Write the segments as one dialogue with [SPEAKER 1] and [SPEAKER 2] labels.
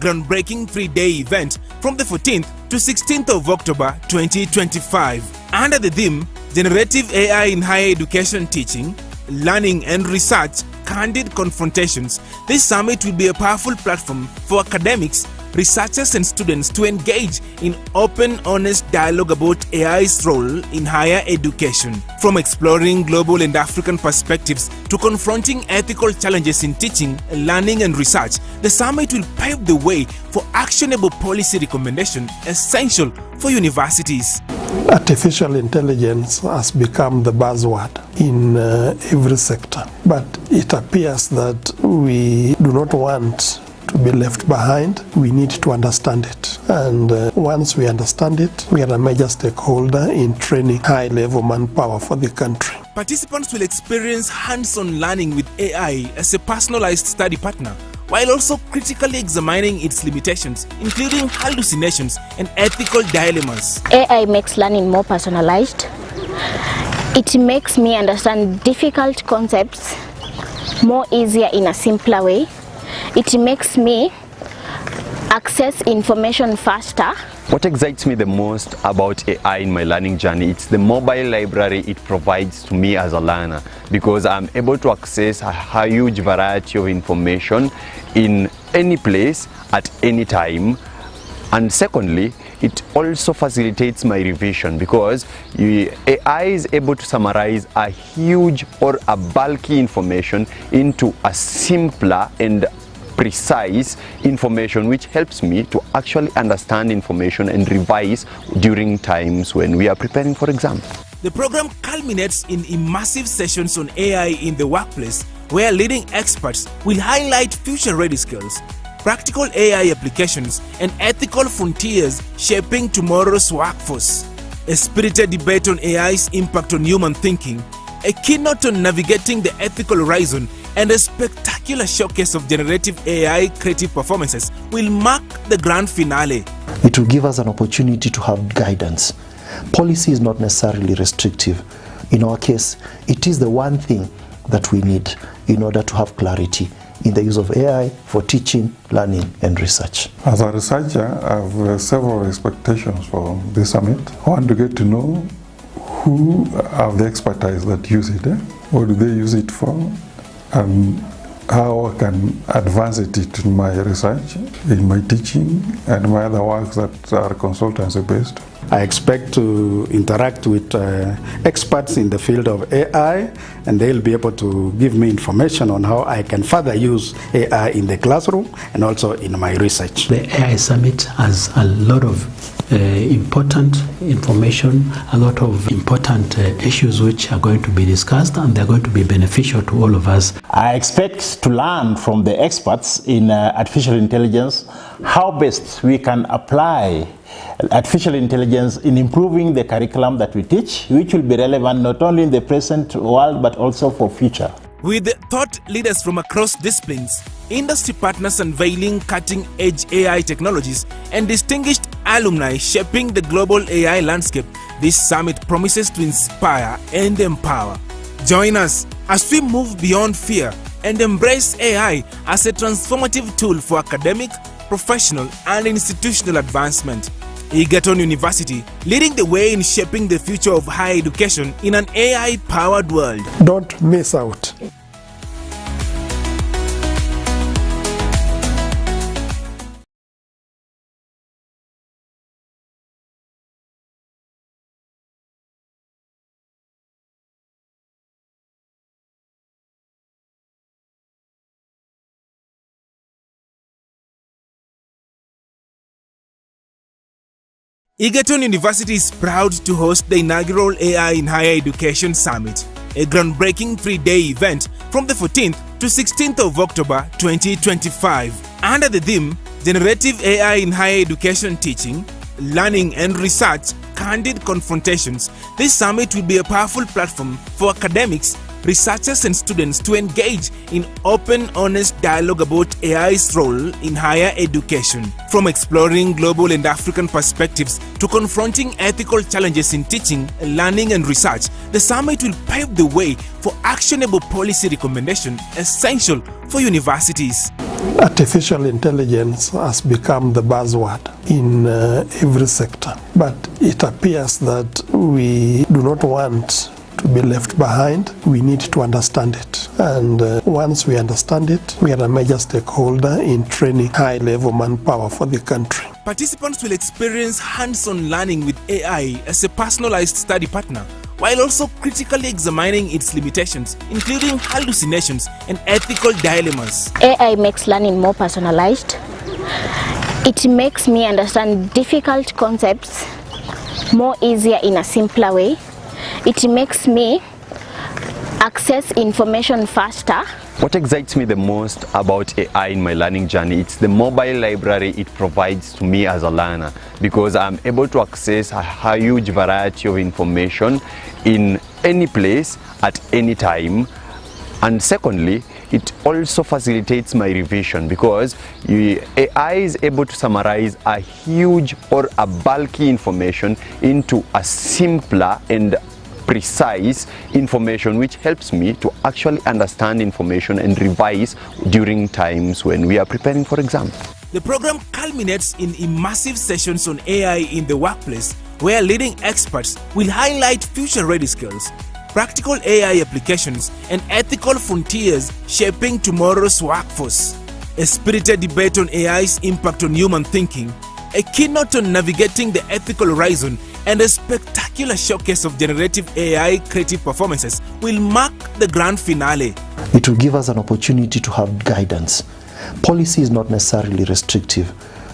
[SPEAKER 1] groundbreaking 3-day event from the 14th to 16th of October 2025. Under the theme, Generative AI in Higher Education Teaching, Learning and Research, Candid Confrontations, this summit will be a powerful platform for academics, researchers and students to engage in open, honest dialogue about AI's role in higher education. From exploring global and African perspectives to confronting ethical challenges in teaching, learning and research, the summit will pave the way for actionable policy recommendation essential for universities.
[SPEAKER 2] Artificial intelligence has become the buzzword in every sector, but it appears that we do not want to be left behind. We need to understand it, and once we understand it, we are a major stakeholder in training high-level manpower for the country.
[SPEAKER 1] Participants will experience hands-on learning with AI as a personalized study partner, while also critically examining its limitations, including hallucinations and ethical dilemmas.
[SPEAKER 3] AI makes learning more personalized. It makes me understand difficult concepts more easier in a simpler way. It makes me access information faster.
[SPEAKER 4] What excites me the most about AI in my learning journey, it's the mobile library it provides to me as a learner, because I'm able to access a huge variety of information in any place at any time. And secondly, it also facilitates my revision, because AI is able to summarize a huge or a bulky information into a simpler and precise information, which helps me to actually understand information and revise during times when we are preparing for exams.
[SPEAKER 1] The program culminates in immersive sessions on AI in the workplace, where leading experts will highlight future-ready skills, practical AI applications, and ethical frontiers shaping tomorrow's workforce. A spirited debate on AI's impact on human thinking, a keynote on navigating the ethical horizon, and a spectacular showcase of generative AI creative performances will mark the grand finale.
[SPEAKER 5] It will give us an opportunity to have guidance. Policy is not necessarily restrictive. In our case, it is the one thing that we need in order to have clarity in the use of AI for teaching, learning, and research.
[SPEAKER 6] As a researcher, I have several expectations for this summit. I want to get to know who have the expertise that use it, what do they use it for, and how I can advance it in my research, in my teaching, and my other works that are consultancy based.
[SPEAKER 7] I expect to interact with experts in the field of AI, and they'll be able to give me information on how I can further use AI in the classroom and also in my research.
[SPEAKER 8] The AI Summit has a lot of important information, a lot of important issues which are going to be discussed, and they're going to be beneficial to all of us.
[SPEAKER 9] I expect to learn from the experts in artificial intelligence how best we can apply artificial intelligence in improving the curriculum that we teach, which will be relevant not only in the present world but also for future.
[SPEAKER 1] With thought leaders from across disciplines, industry partners unveiling cutting-edge AI technologies, and distinguished alumni shaping the global AI landscape, this summit promises to inspire and empower. Join us as we move beyond fear and embrace AI as a transformative tool for academic, professional, and institutional advancement. Egerton University, leading the way in shaping the future of higher education in an AI-powered world.
[SPEAKER 2] Don't miss out.
[SPEAKER 1] Egerton University is proud to host the inaugural AI in Higher Education Summit, a groundbreaking 3-day event from the 14th to 16th of October 2025. Under the theme, Generative AI in Higher Education Teaching, Learning and Research, Candid Confrontations, this summit will be a powerful platform for academics, researchers and students to engage in open, honest dialogue about AI's role in higher education. From exploring global and African perspectives to confronting ethical challenges in teaching, learning and research, the summit will pave the way for actionable policy recommendation essential for universities.
[SPEAKER 2] Artificial intelligence has become the buzzword in every sector, but it appears that we do not want to be left behind. We need to understand it, and once we understand it, we are a major stakeholder in training high-level manpower for the country.
[SPEAKER 1] Participants will experience hands-on learning with AI as a personalized study partner, while also critically examining its limitations, including hallucinations and ethical dilemmas.
[SPEAKER 3] AI makes learning more personalized. It makes me understand difficult concepts more easier in a simpler way. It makes me access information faster.
[SPEAKER 4] What excites me the most about AI in my learning journey, it's the mobile library it provides to me as a learner, because I'm able to access a huge variety of information in any place at any time. And secondly, it also facilitates my revision, because AI is able to summarize a huge or a bulky information into a simpler and precise information, which helps me to actually understand information and revise during times when we are preparing for exams.
[SPEAKER 1] The program culminates in immersive sessions on AI in the workplace, where leading experts will highlight future-ready skills, practical AI applications, and ethical frontiers shaping tomorrow's workforce. A spirited debate on AI's impact on human thinking, a keynote on navigating the ethical horizon, and a spectacular showcase of generative AI creative performances will mark the grand finale.
[SPEAKER 5] It will give us an opportunity to have guidance. Policy is not necessarily restrictive.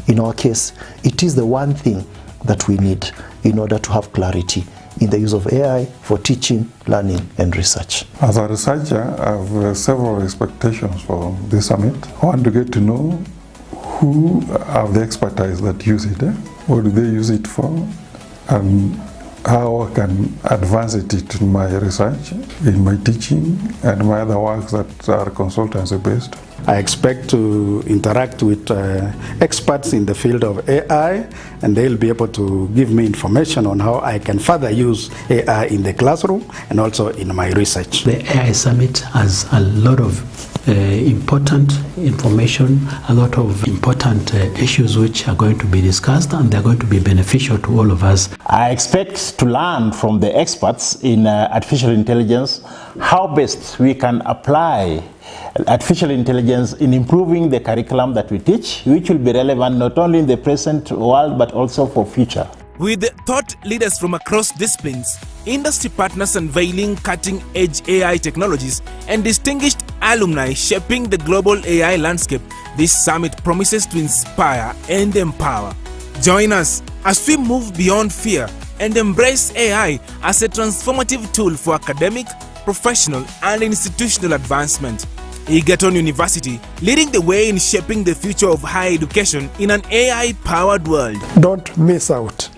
[SPEAKER 5] In our case, it is the one thing that we need in order to have clarity in the use of AI for teaching, learning, and research.
[SPEAKER 6] As a researcher, I have several expectations for this summit. I want to get to know who have the expertise that use it, what do they use it for, and how I can advance it in my research, in my teaching, and my other works that are consultancy based.
[SPEAKER 7] I expect to interact with experts in the field of AI, and they'll be able to give me information on how I can further use AI in the classroom and also in my research.
[SPEAKER 8] The AI Summit has a lot of important information, a lot of important issues which are going to be discussed, and they're going to be beneficial to all of us.
[SPEAKER 9] I expect to learn from the experts in artificial intelligence how best we can apply artificial intelligence in improving the curriculum that we teach, which will be relevant not only in the present world but also for future.
[SPEAKER 1] With thought leaders from across disciplines, industry partners unveiling cutting-edge AI technologies, and distinguished alumni shaping the global AI landscape, this summit promises to inspire and empower. Join us as we move beyond fear and embrace AI as a transformative tool for academic, professional, and institutional advancement. Egerton University, leading the way in shaping the future of higher education in an AI-powered world.
[SPEAKER 2] Don't miss out.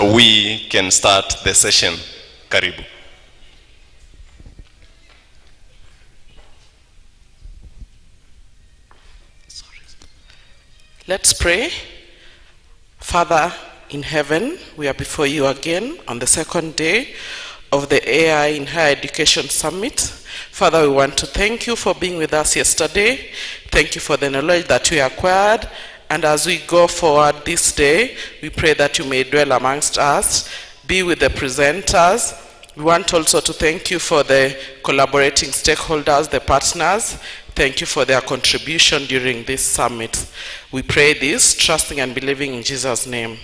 [SPEAKER 10] we can start the session. Karibu.
[SPEAKER 11] Let's pray. Father in heaven, we are before you again on the second day of the AI in Higher Education Summit. Father, we want to thank you for being with us yesterday. Thank you for the knowledge that we acquired. And as we go forward this day, we pray that you may dwell amongst us, be with the presenters. We want also to thank you for the collaborating stakeholders, the partners. Thank you for their contribution during this summit. We pray this, trusting and believing in Jesus' name.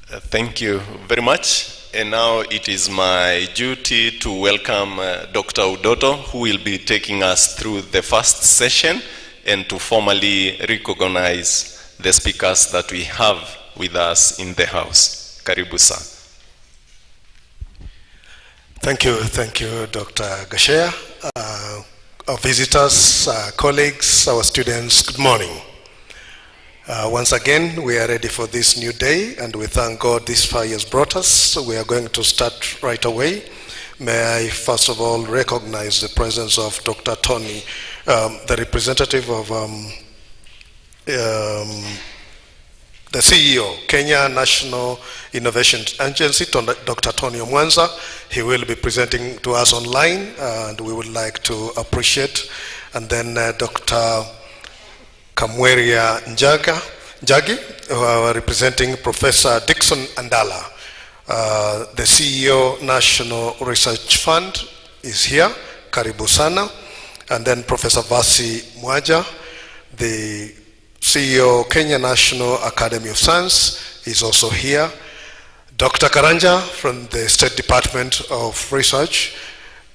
[SPEAKER 10] Thank you very much. And now it is my duty to welcome Dr. Udoto, who will be taking us through the first session, and to formally recognize the speakers that we have with us in the house. Karibu sir.
[SPEAKER 12] Thank you, Dr. Gashea. Our visitors, colleagues, our students, good morning. Once again, we are ready for this new day, and we thank God this far He has brought us. So we are going to start right away. May I first of all recognize the presence of Dr. Tony, the representative of the CEO, Kenya National Innovation Agency, Dr. Tony Omwanza. He will be presenting to us online, and we would like to appreciate. And then Dr. Kamweria Njagi, representing Professor Dixon Andala, the CEO, National Research Fund, is here. Karibu sana. And then Professor Vasi Mwaja, the CEO, Kenya National Academy of Science, is also here. Dr. Karanja from the State Department of Research,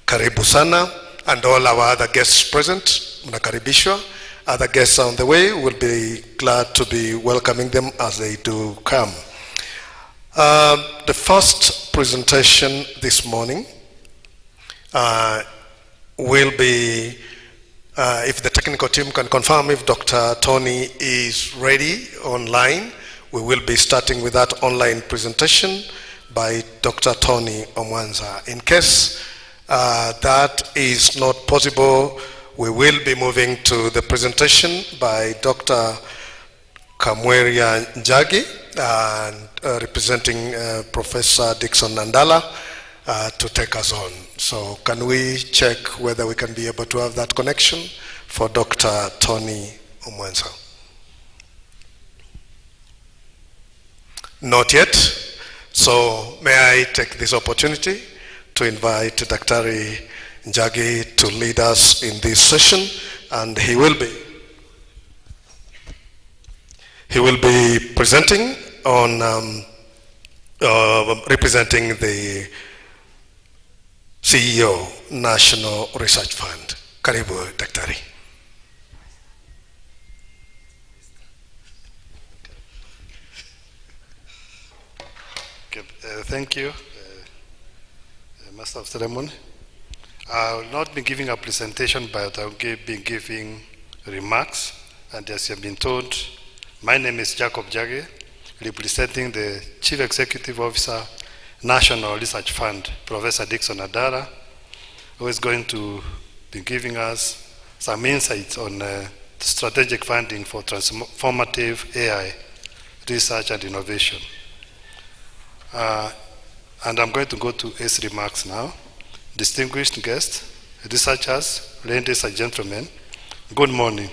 [SPEAKER 12] Karibu sana. And all our other guests present, mnakaribishwa. Other guests on the way, will be glad to be welcoming them as they do come. The first presentation this morning will be, if the technical team can confirm if Dr. Tony is ready online, we will be starting with that online presentation by Dr. Tony Omwanza. In case that is not possible, we will be moving to the presentation by Dr. Kamweria Njagi, representing Professor Dixon Nandala, to take us on. So can we check whether we can be able to have that connection for Dr. Tony Omwanza? Not yet. So may I take this opportunity to invite Dr. Njagi to lead us in this session, and he will be presenting on representing the CEO, National Research Fund. Karibu, Daktari.
[SPEAKER 13] Okay, thank you, Master of Ceremony. I will not be giving a presentation, but I will be giving remarks. And as you have been told, my name is Jacob Njagi, representing the Chief Executive Officer, National Research Fund, Professor Dixon Adara, who is going to be giving us some insights on strategic funding for transformative AI research and innovation. And I'm going to go to his remarks now. Distinguished guests, researchers, ladies and gentlemen, good morning.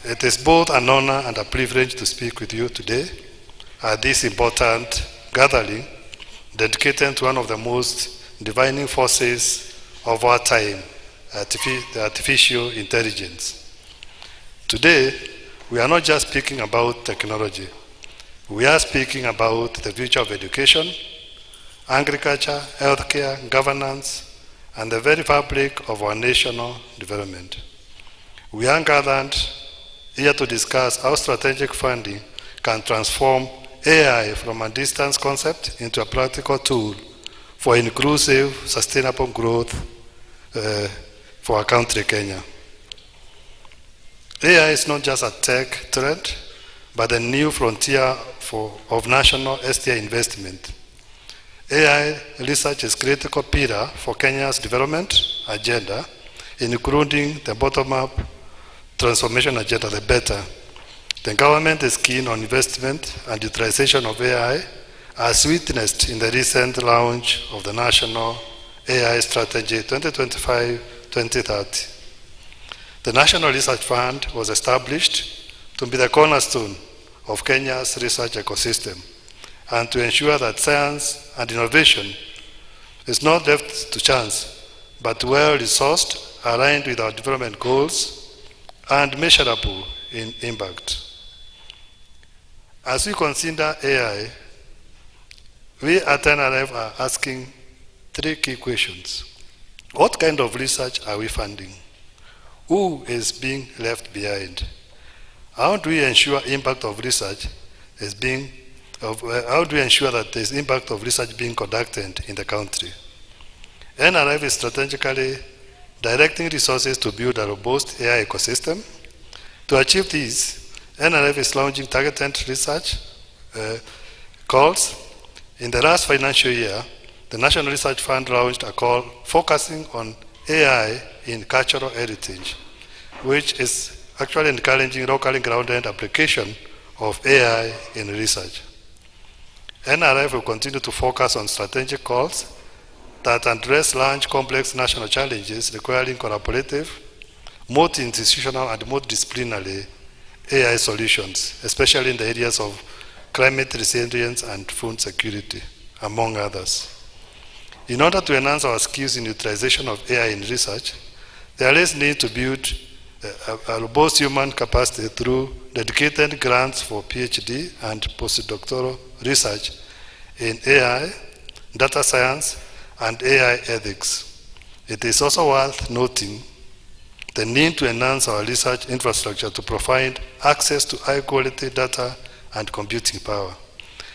[SPEAKER 13] It is both an honor and a privilege to speak with you today at this important gathering dedicated to one of the most defining forces of our time, the artificial intelligence. Today, we are not just speaking about technology. We are speaking about the future of education, agriculture, healthcare, governance, and the very fabric of our national development. We are gathered here to discuss how strategic funding can transform AI from a distant concept into a practical tool for inclusive, sustainable growth for our country, Kenya. AI is not just a tech trend, but a new frontier of national STI investment. AI research is critical pillar for Kenya's development agenda, including the bottom-up transformation agenda, the better. The government is keen on investment and utilization of AI, as witnessed in the recent launch of the National AI Strategy 2025-2030. The National Research Fund was established to be the cornerstone of Kenya's research ecosystem and to ensure that science and innovation is not left to chance, but well-resourced, aligned with our development goals, and measurable in impact. As we consider AI, we at NRF are asking 3 key questions. What kind of research are we funding? Who is being left behind? How do we ensure impact of research is being how do we ensure that there is impact of research being conducted in the country? NRF is strategically directing resources to build a robust AI ecosystem. To achieve this, NRF is launching targeted research calls. In the last financial year, the National Research Fund launched a call focusing on AI in cultural heritage, which is actually encouraging locally grounded application of AI in research. NRF will continue to focus on strategic calls that address large, complex national challenges requiring collaborative, multi-institutional and multidisciplinary AI solutions, especially in the areas of climate resilience and food security, among others. In order to enhance our skills in utilization of AI in research, there is need to build a robust human capacity through dedicated grants for PhD and postdoctoral research in AI, data science, and AI ethics. It is also worth noting the need to enhance our research infrastructure to provide access to high-quality data and computing power.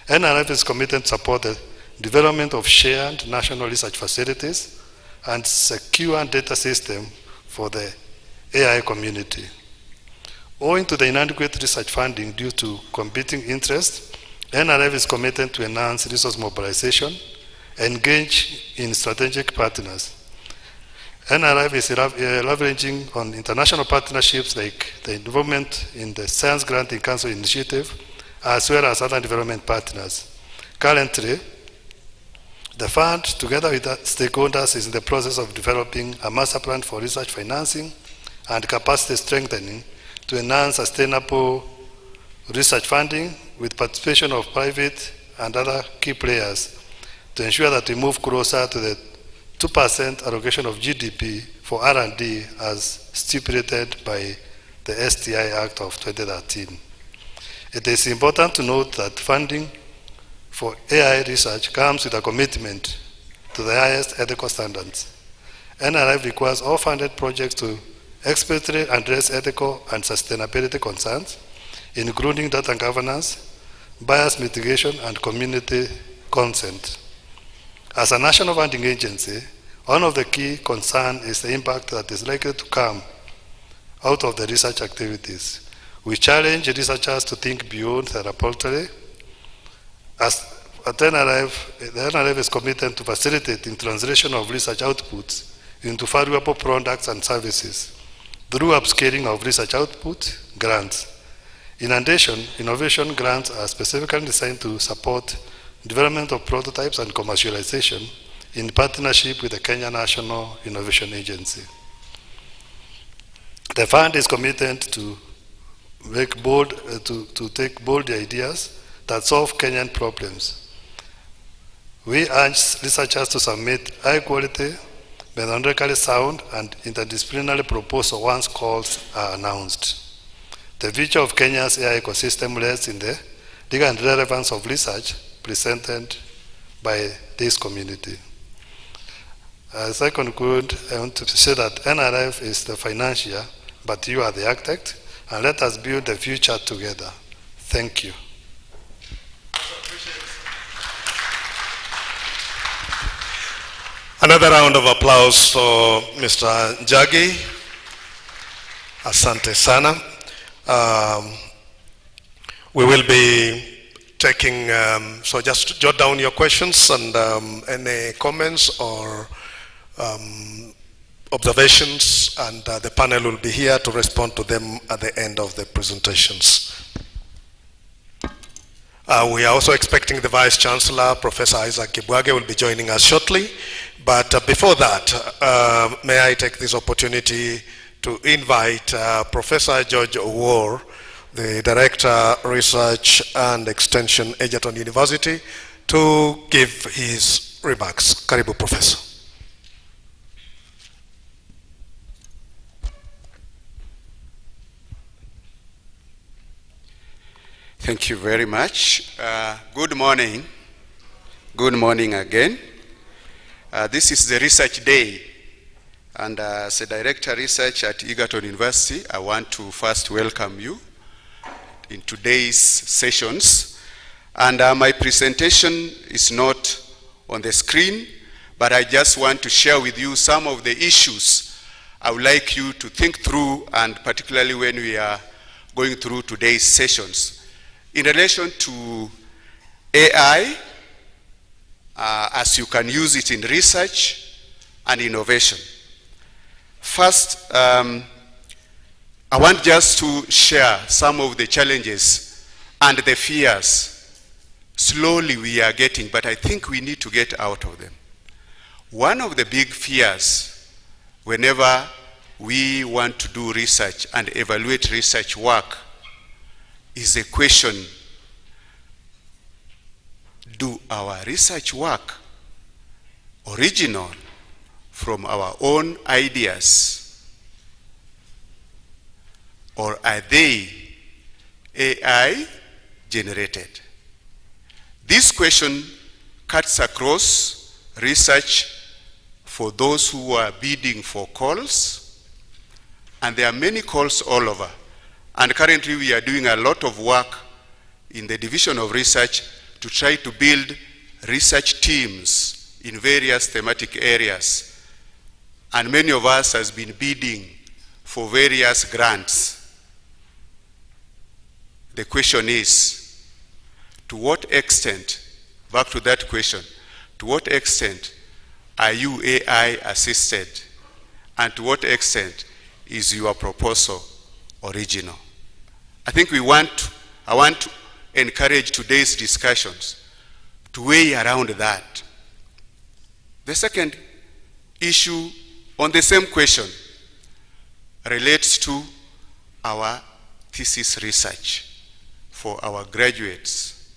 [SPEAKER 13] NRF is committed to support the development of shared national research facilities and secure data system for the AI community. Owing to the inadequate research funding due to competing interests, NRF is committed to enhance resource mobilization, engage in strategic partners. NRF is leveraging on international partnerships like the involvement in the Science Granting Council initiative, as well as other development partners. Currently, the fund, together with the stakeholders, is in the process of developing a master plan for research financing and capacity strengthening to enhance sustainable research funding with participation of private and other key players to ensure that we move closer to the 2% allocation of GDP for R&D as stipulated by the STI Act of 2013. It is important to note that funding for AI research comes with a commitment to the highest ethical standards. NRF requires all funded projects to explicitly address ethical and sustainability concerns, including data governance, bias mitigation, and community consent. As a national funding agency, one of the key concerns is the impact that is likely to come out of the research activities. We challenge researchers to think beyond the laboratory. As at NRF, the NRF is committed to facilitating translation of research outputs into valuable products and services through upscaling of research output grants. In addition, innovation grants are specifically designed to support development of prototypes and commercialization in partnership with the Kenya National Innovation Agency. The fund is committed to take bold ideas that solve Kenyan problems. We urge researchers to submit high quality, methodically sound, and interdisciplinary proposals once calls are announced. The future of Kenya's AI ecosystem rests in the legal and relevance of research presented by this community. As I conclude, I want to say that NRF is the financier, but you are the architect, and let us build the future together. Thank you.
[SPEAKER 12] Another round of applause for Mr. Njagi. Asante sana. We will be taking, so just jot down your questions and any comments or observations, and the panel will be here to respond to them at the end of the presentations. We are also expecting the Vice Chancellor, Professor Isaac Kibwage, will be joining us shortly. But before that, may I take this opportunity to invite Professor George Owor, the Director, Research and Extension, Egerton University, to give his remarks. Karibu, Professor.
[SPEAKER 14] Thank you very much. Good morning. Good morning again. This is the research day, and as a Director Research at Egerton University, I want to first welcome you in today's sessions. And my presentation is not on the screen, but I just want to share with you some of the issues I would like you to think through, and particularly when we are going through today's sessions. In relation to AI, as you can use it in research and innovation. First, I want just to share some of the challenges and the fears slowly we are getting, but I think we need to get out of them. One of the big fears whenever we want to do research and evaluate research work is a question: do our research work original from our own ideas, or are they AI generated? This question cuts across research for those who are bidding for calls, and there are many calls all over. And currently we are doing a lot of work in the Division of Research to try to build research teams in various thematic areas. And many of us has been bidding for various grants. The question is, to what extent, back to that question, to what extent are you AI assisted? And to what extent is your proposal original? I think I want to encourage today's discussions to weigh around that. The second issue on the same question relates to our thesis research for our graduates.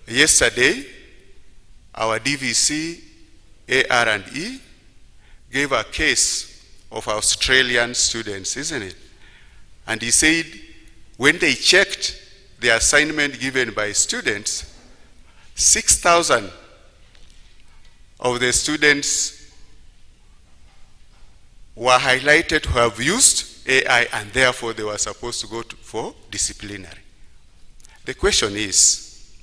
[SPEAKER 14] Yesterday, our DVC AR&E gave a case of Australian students, isn't it? And he said when they checked the assignment given by students, 6,000 of the students were highlighted who have used AI, and therefore they were supposed to go for disciplinary. The question is,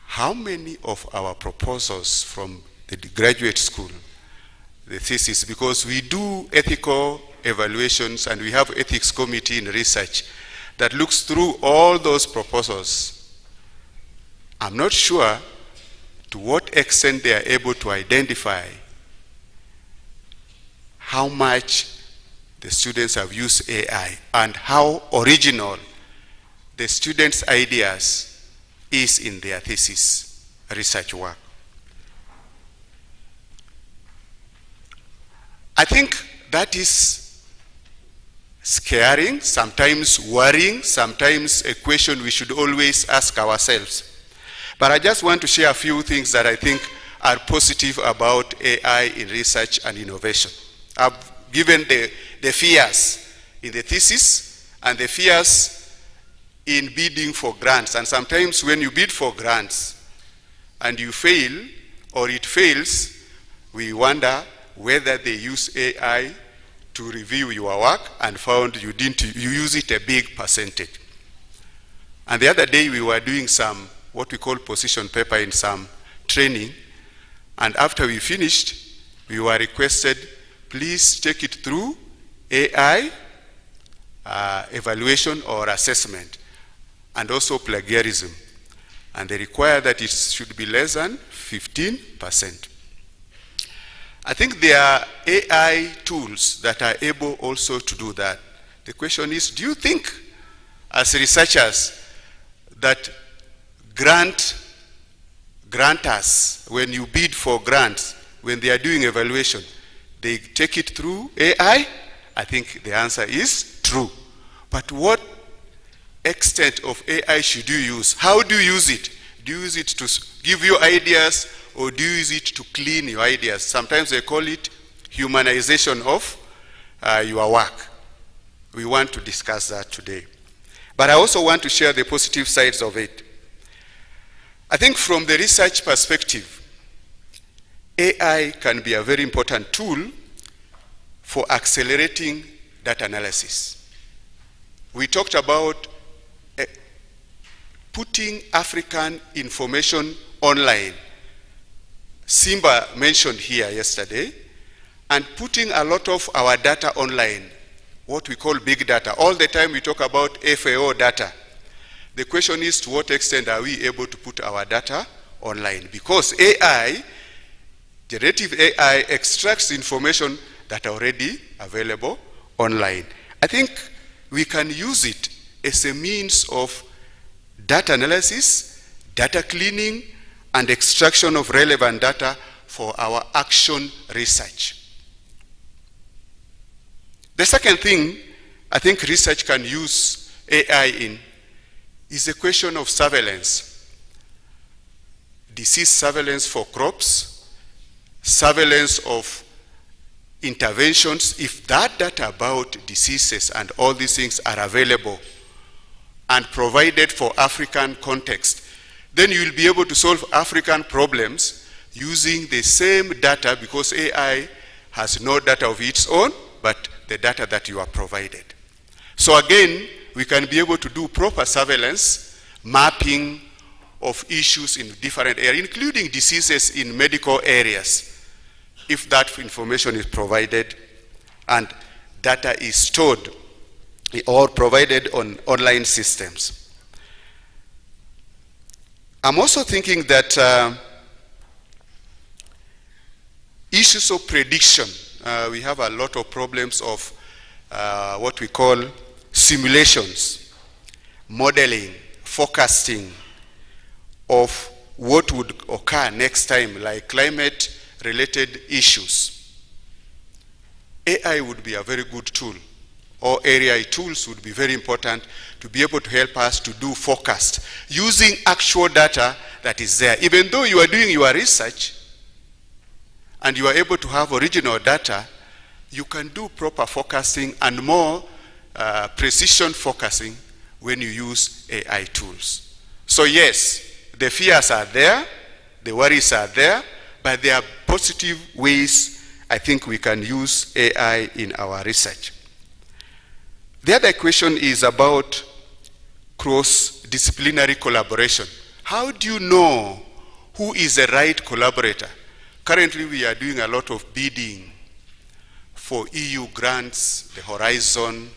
[SPEAKER 14] how many of our proposals from the graduate school, the thesis, because we do ethical evaluations and we have ethics committee in research that looks through all those proposals. I'm not sure to what extent they are able to identify how much the students have used AI and how original the students' ideas is in their thesis research work. I think that is scaring, sometimes worrying, sometimes a question we should always ask ourselves. But I just want to share a few things that I think are positive about AI in research and innovation. I've given the fears in the thesis and the fears in bidding for grants. And sometimes when you bid for grants and you fail or it fails, we wonder whether they use AI to review your work and found you use it a big percentage. And the other day we were doing some, what we call position paper in some training, and after we finished, we were requested, please take it through AI evaluation or assessment, and also plagiarism. And they require that it should be less than 15%. I think there are AI tools that are able also to do that. The question is, do you think, as researchers, that grantors, when you bid for grants, when they are doing evaluation, they take it through AI? I think the answer is true. But what extent of AI should you use? How do you use it? Do you use it to give you ideas, or do you use it to clean your ideas? Sometimes they call it humanization of your work. We want to discuss that today. But I also want to share the positive sides of it. I think from the research perspective, AI can be a very important tool for accelerating data analysis. We talked about putting African information online. Simba mentioned here yesterday, and putting a lot of our data online, what we call big data. All the time we talk about FAO data. The question is, to what extent are we able to put our data online? Because AI, generative AI, extracts information that are already available online. I think we can use it as a means of data analysis, data cleaning, and extraction of relevant data for our action research. The second thing I think research can use AI in is the question of surveillance. Disease surveillance for crops, surveillance of interventions. If that data about diseases and all these things are available and provided for African context, then you will be able to solve African problems using the same data, because AI has no data of its own, but the data that you are provided. So again, we can be able to do proper surveillance, mapping of issues in different areas, including diseases in medical areas, if that information is provided and data is stored or provided on online systems. I'm also thinking that issues of prediction, we have a lot of problems of what we call simulations, modeling, forecasting of what would occur next time, like climate-related issues. AI would be a very good tool, or AI tools would be very important to be able to help us to do forecast using actual data that is there. Even though you are doing your research and you are able to have original data, you can do proper forecasting and more precision forecasting when you use AI tools. So yes, the fears are there, the worries are there, but there are positive ways I think we can use AI in our research. The other question is about cross-disciplinary collaboration. How do you know who is the right collaborator? Currently, we are doing a lot of bidding for EU grants, the Horizon,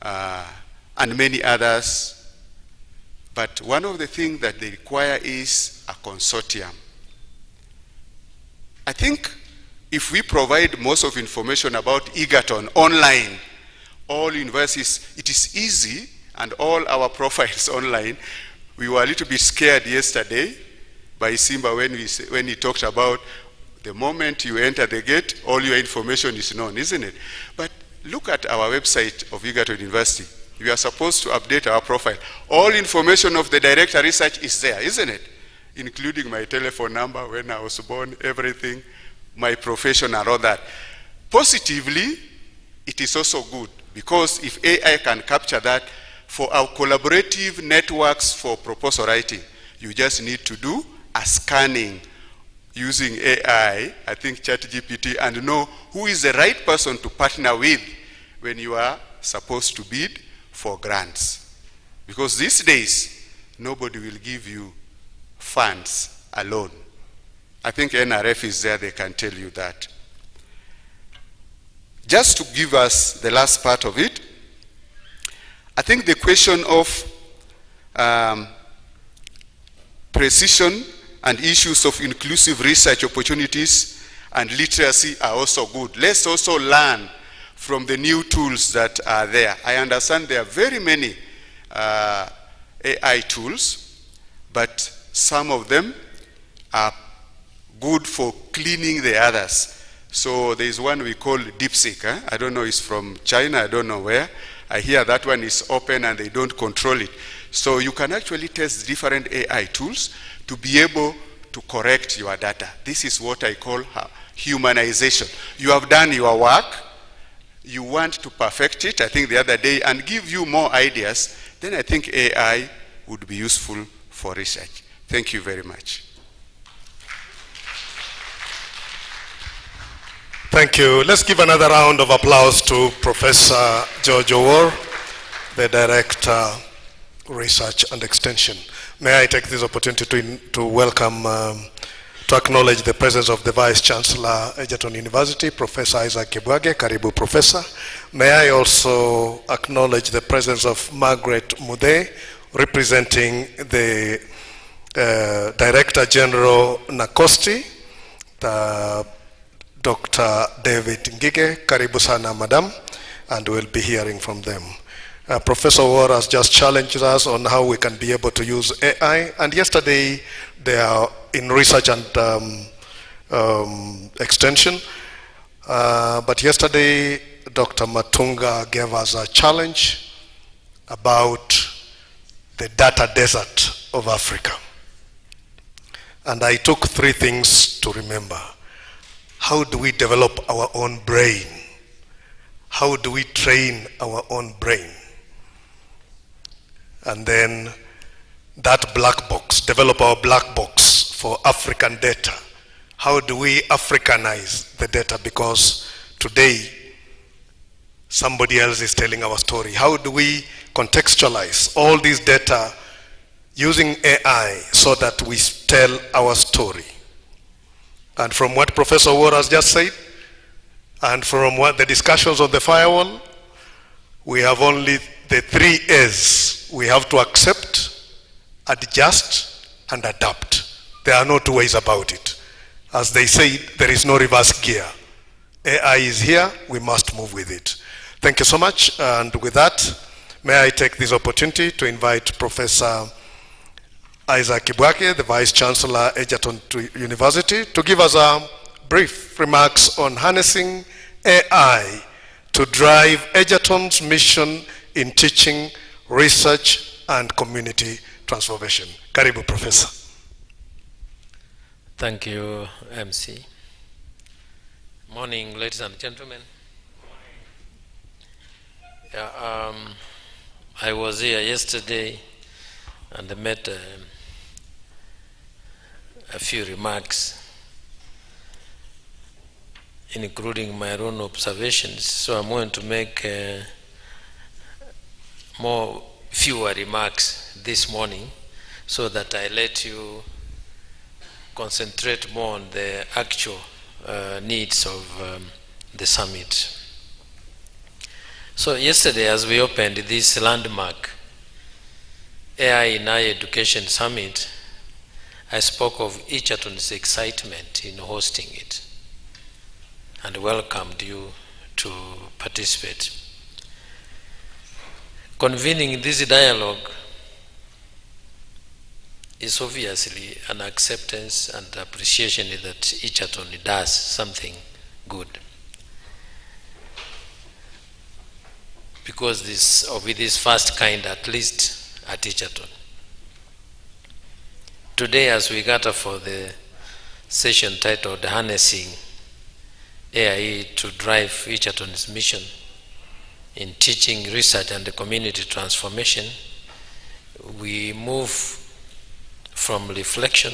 [SPEAKER 14] and many others. But one of the things that they require is a consortium. I think if we provide most of information about Egerton online, all universities, it is easy, and all our profiles online. We were a little bit scared yesterday by Simba when he talked about the moment you enter the gate, all your information is known, isn't it? But look at our website of Egerton University. We are supposed to update our profile. All information of the director research is there, isn't it? Including my telephone number, when I was born, everything, my profession and all that. Positively, it is also good, because if AI can capture that, for our collaborative networks for proposal writing, you just need to do a scanning using AI, I think ChatGPT, and know who is the right person to partner with when you are supposed to bid for grants. Because these days, nobody will give you funds alone. I think NRF is there, they can tell you that. Just to give us the last part of it, I think the question of precision and issues of inclusive research opportunities and literacy are also good. Let's also learn from the new tools that are there. I understand there are very many AI tools, but some of them are good for cleaning the others. So there is one we call DeepSeek. I don't know, it's from China, I don't know where. I hear that one is open and they don't control it. So you can actually test different AI tools to be able to correct your data. This is what I call humanization. You have done your work, you want to perfect it, I think the other day, and give you more ideas, then I think AI would be useful for research. Thank you very much.
[SPEAKER 12] Thank you. Let's give another round of applause to Professor George Owor, the Director, Research and Extension. May I take this opportunity to welcome, to acknowledge the presence of the Vice Chancellor, Egerton University, Professor Isaac Kibwage. Karibu, Professor. May I also acknowledge the presence of Margaret Mude, representing the Director General NACOSTI, Dr. David Ngige. Karibu sana, Madam, and we'll be hearing from them. Professor Owor has just challenged us on how we can be able to use AI, and yesterday they are in research and extension, but yesterday Dr. Matunga gave us a challenge about the data desert of Africa. And I took 3 things to remember. How do we develop our own brain? How do we train our own brain? And then that black box, develop our black box for African data. How do we Africanize the data? Because today, somebody else is telling our story. How do we contextualize all these data using AI so that we tell our story? And from what Professor Owor has just said, and from what the discussions on the firewall, we have only the 3 A's. We have to accept, adjust, and adapt. There are no 2 ways about it. As they say, there is no reverse gear. AI is here, we must move with it. Thank you so much, and with that, may I take this opportunity to invite Professor Isaac Kibwage, the Vice Chancellor, Egerton University, to give us a brief remarks on harnessing AI to drive Egerton's mission in teaching, research, and community transformation. Karibu, Professor.
[SPEAKER 15] Thank you, MC. Morning, ladies and gentlemen. Yeah, I was here yesterday and I made a few remarks, including my own observations. So I'm going to make fewer remarks this morning so that I let you concentrate more on the actual needs of the summit. So yesterday, as we opened this landmark AI in Higher Education Summit, I spoke of Egerton's excitement in hosting it and welcomed you to participate. Convening this dialogue is obviously an acceptance and appreciation that Egerton does something good. Because this first kind, at least at Egerton. Today, as we gather for the session titled Harnessing AI to Drive Egerton's Mission in Teaching, Research, and Community Transformation, we move from reflection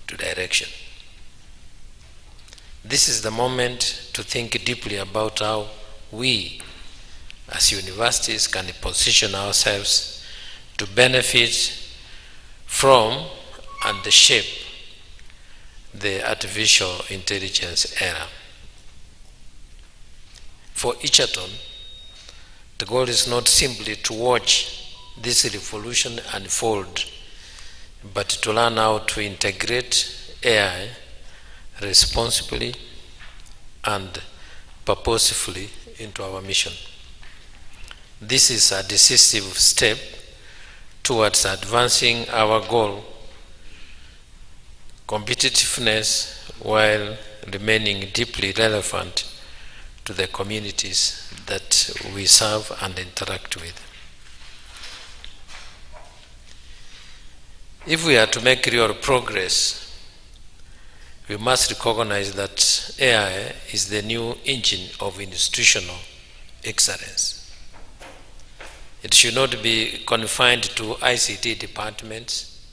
[SPEAKER 15] to direction. This is the moment to think deeply about how we, as universities, can position ourselves to benefit from and shape the artificial intelligence era. For Egerton, the goal is not simply to watch this revolution unfold, but to learn how to integrate AI responsibly and purposefully into our mission. This is a decisive step towards advancing our goal, competitiveness, while remaining deeply relevant to the communities that we serve and interact with. If we are to make real progress, we must recognize that AI is the new engine of institutional excellence. It should not be confined to ICT departments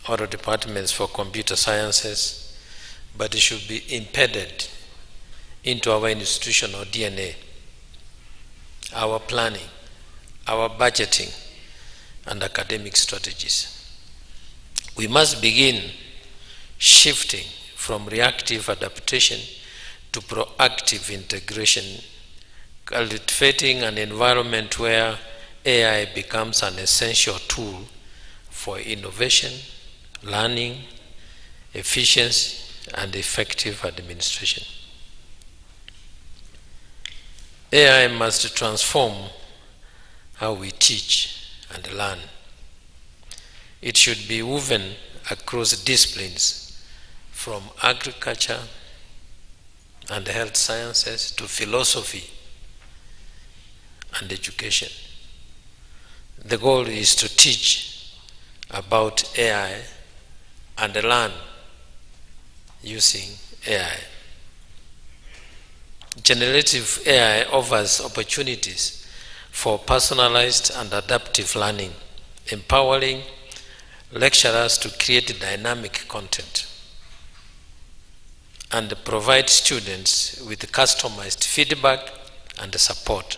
[SPEAKER 15] or departments for computer sciences, but it should be embedded into our institutional DNA, our planning, our budgeting, and academic strategies. We must begin shifting from reactive adaptation to proactive integration, cultivating an environment where AI becomes an essential tool for innovation, learning, efficiency, and effective administration. AI must transform how we teach and learn. It should be woven across disciplines, from agriculture and health sciences to philosophy and education. The goal is to teach about AI and learn using AI. Generative AI offers opportunities for personalized and adaptive learning, empowering lecturers to create dynamic content and provide students with customized feedback and support,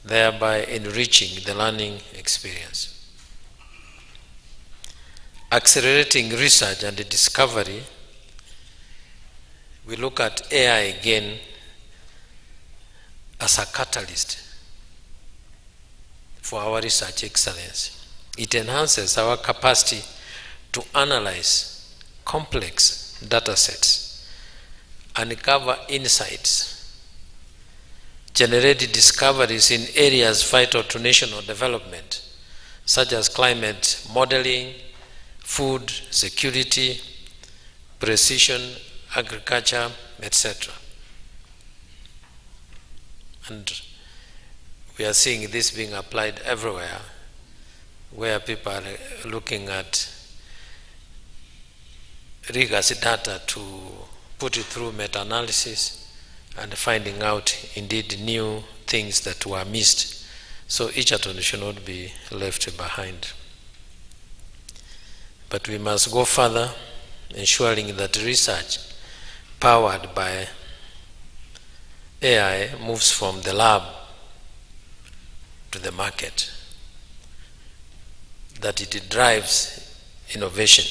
[SPEAKER 15] thereby enriching the learning experience. Accelerating research and discovery, we look at AI again as a catalyst for our research excellence. It enhances our capacity to analyze complex data sets, uncover insights, generate discoveries in areas vital to national development, such as climate modeling, food security, precision agriculture, etc. And we are seeing this being applied everywhere, where people are looking at rigorous data to put it through meta-analysis and finding out indeed new things that were missed. So Egerton should not be left behind. But we must go further, ensuring that research powered by AI moves from the lab to the market, that it drives innovation,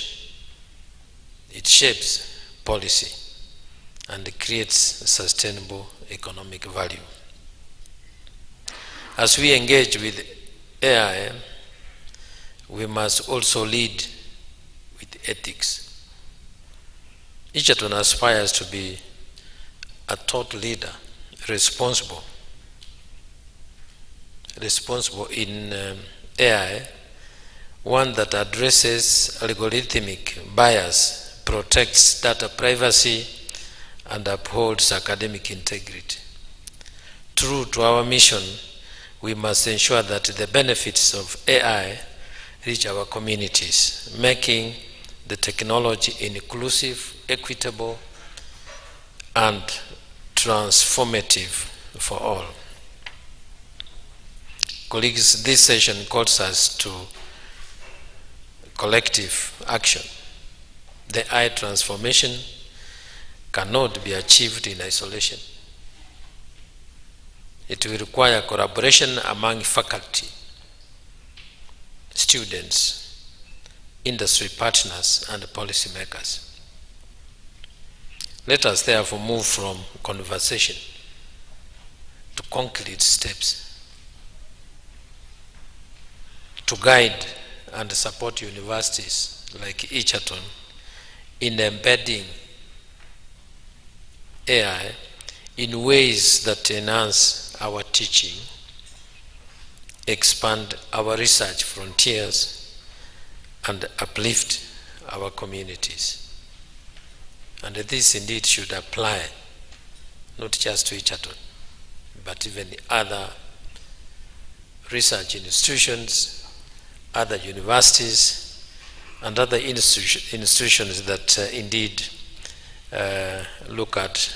[SPEAKER 15] it shapes policy, and it creates sustainable economic value. As we engage with AI, we must also lead with ethics. Egerton aspires to be a thought leader, responsible in AI, one that addresses algorithmic bias, protects data privacy, and upholds academic integrity. True to our mission, we must ensure that the benefits of AI reach our communities, making the technology inclusive, equitable, and transformative for all. Colleagues, this session calls us to collective action. The AI transformation cannot be achieved in isolation. It will require collaboration among faculty, students, industry partners, and policymakers. Let us therefore move from conversation concrete steps to guide and support universities like Egerton in embedding AI in ways that enhance our teaching, expand our research frontiers, and uplift our communities. And this indeed should apply not just to Egerton, but even other research institutions, other universities, and other institutions that indeed look at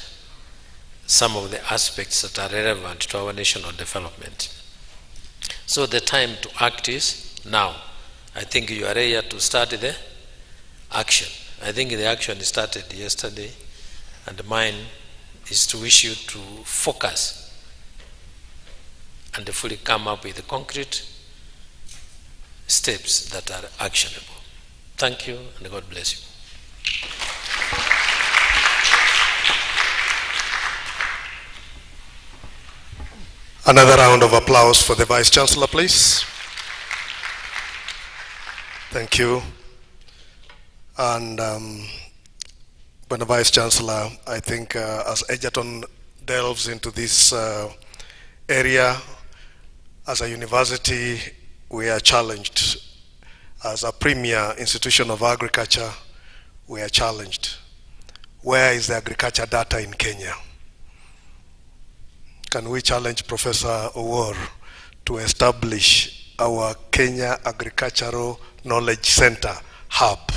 [SPEAKER 15] some of the aspects that are relevant to our national development. So the time to act is now. I think you are here to start the action. I think the action started yesterday, and mine is to wish you to focus and fully come up with concrete steps that are actionable. Thank you, and God bless you.
[SPEAKER 12] Another round of applause for the Vice Chancellor, please. Thank you. And when the Vice Chancellor, I think as Egerton delves into this area, as a university, we are challenged. As a premier institution of agriculture, we are challenged. Where is the agriculture data in Kenya? Can we challenge Professor Owor to establish our Kenya Agricultural Knowledge Center hub?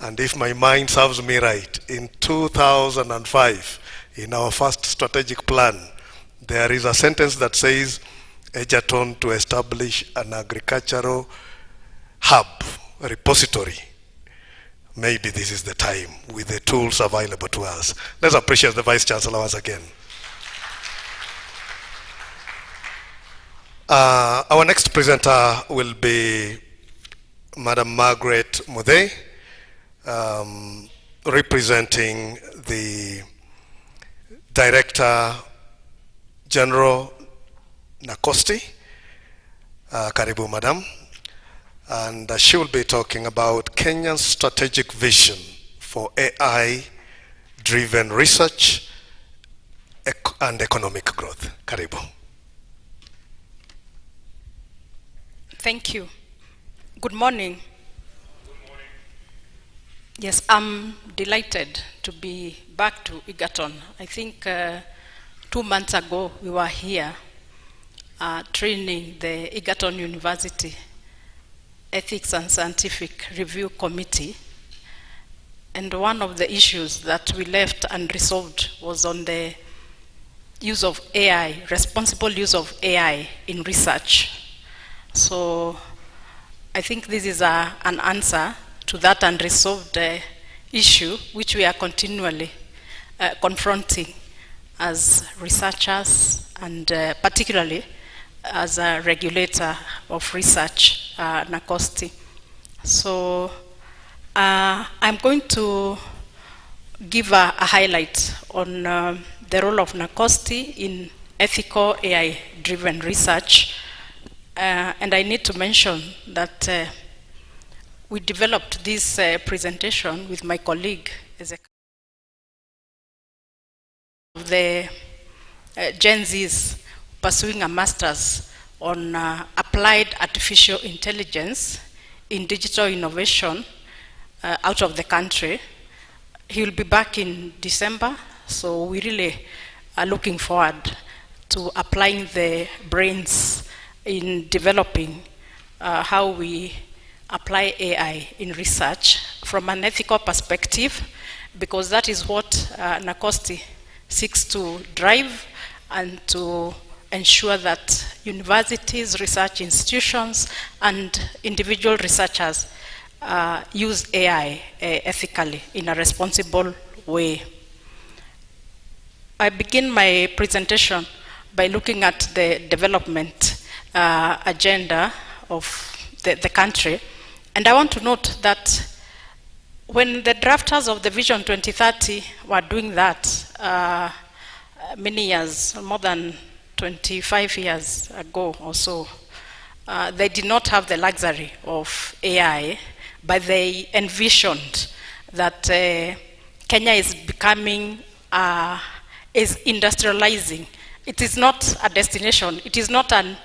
[SPEAKER 12] And if my mind serves me right, in 2005, in our first strategic plan, there is a sentence that says, Egerton to establish an agricultural hub, a repository. Maybe this is the time with the tools available to us. Let's appreciate the Vice Chancellor once again. Our next presenter will be Madam Margaret Muthei, representing the Director General NACOSTI. Karibu, Madam. And she will be talking about Kenya's strategic vision for AI-driven research and economic growth. Karibu.
[SPEAKER 16] Thank you. Good morning. Good morning. Yes, I'm delighted to be back to Egerton. I think 2 months ago we were here training the Egerton University Ethics and Scientific Review Committee, and one of the issues that we left unresolved was on the use of AI, responsible use of AI in research. So I think this is an answer to that unresolved issue, which we are continually confronting as researchers and particularly as a regulator of research, NACOSTI. So I'm going to give a highlight on the role of NACOSTI in ethical AI-driven research. And I need to mention that we developed this presentation with my colleague, the Gen Zs pursuing a master's on applied artificial intelligence in digital innovation out of the country. He will be back in December, so we really are looking forward to applying the brains in developing how we apply AI in research from an ethical perspective, because that is what NACOSTI seeks to drive and to ensure that universities, research institutions, and individual researchers use AI ethically in a responsible way. I begin my presentation by looking at the development agenda of the country. And I want to note that when the drafters of the Vision 2030 were doing that many years, more than 25 years ago or so, they did not have the luxury of AI, but they envisioned that Kenya is becoming, is industrializing. It is not a destination. It is not an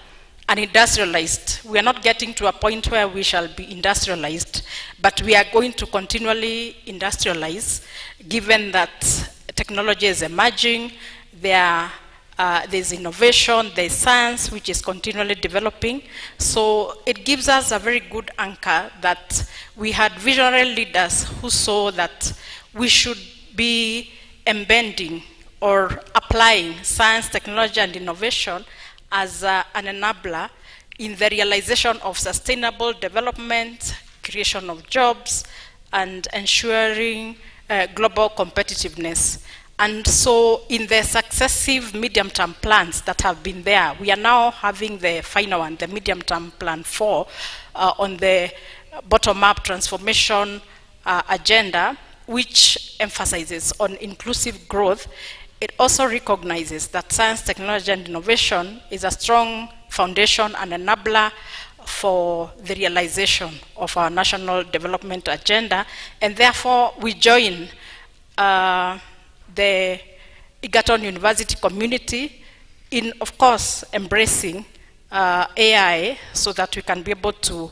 [SPEAKER 16] industrialized. We are not getting to a point where we shall be industrialized, but we are going to continually industrialize, given that technology is emerging, there's innovation, there's science which is continually developing. So it gives us a very good anchor that we had visionary leaders who saw that we should be embedding or applying science, technology, and innovation as an enabler in the realization of sustainable development, creation of jobs, and ensuring global competitiveness. And so in the successive medium-term plans that have been there, we are now having the final one, the medium-term plan 4, on the bottom-up transformation agenda, which emphasizes on inclusive growth. It also recognizes that science, technology, and innovation is a strong foundation and enabler for the realization of our national development agenda, and therefore we join the Egerton University community in, of course, embracing AI so that we can be able to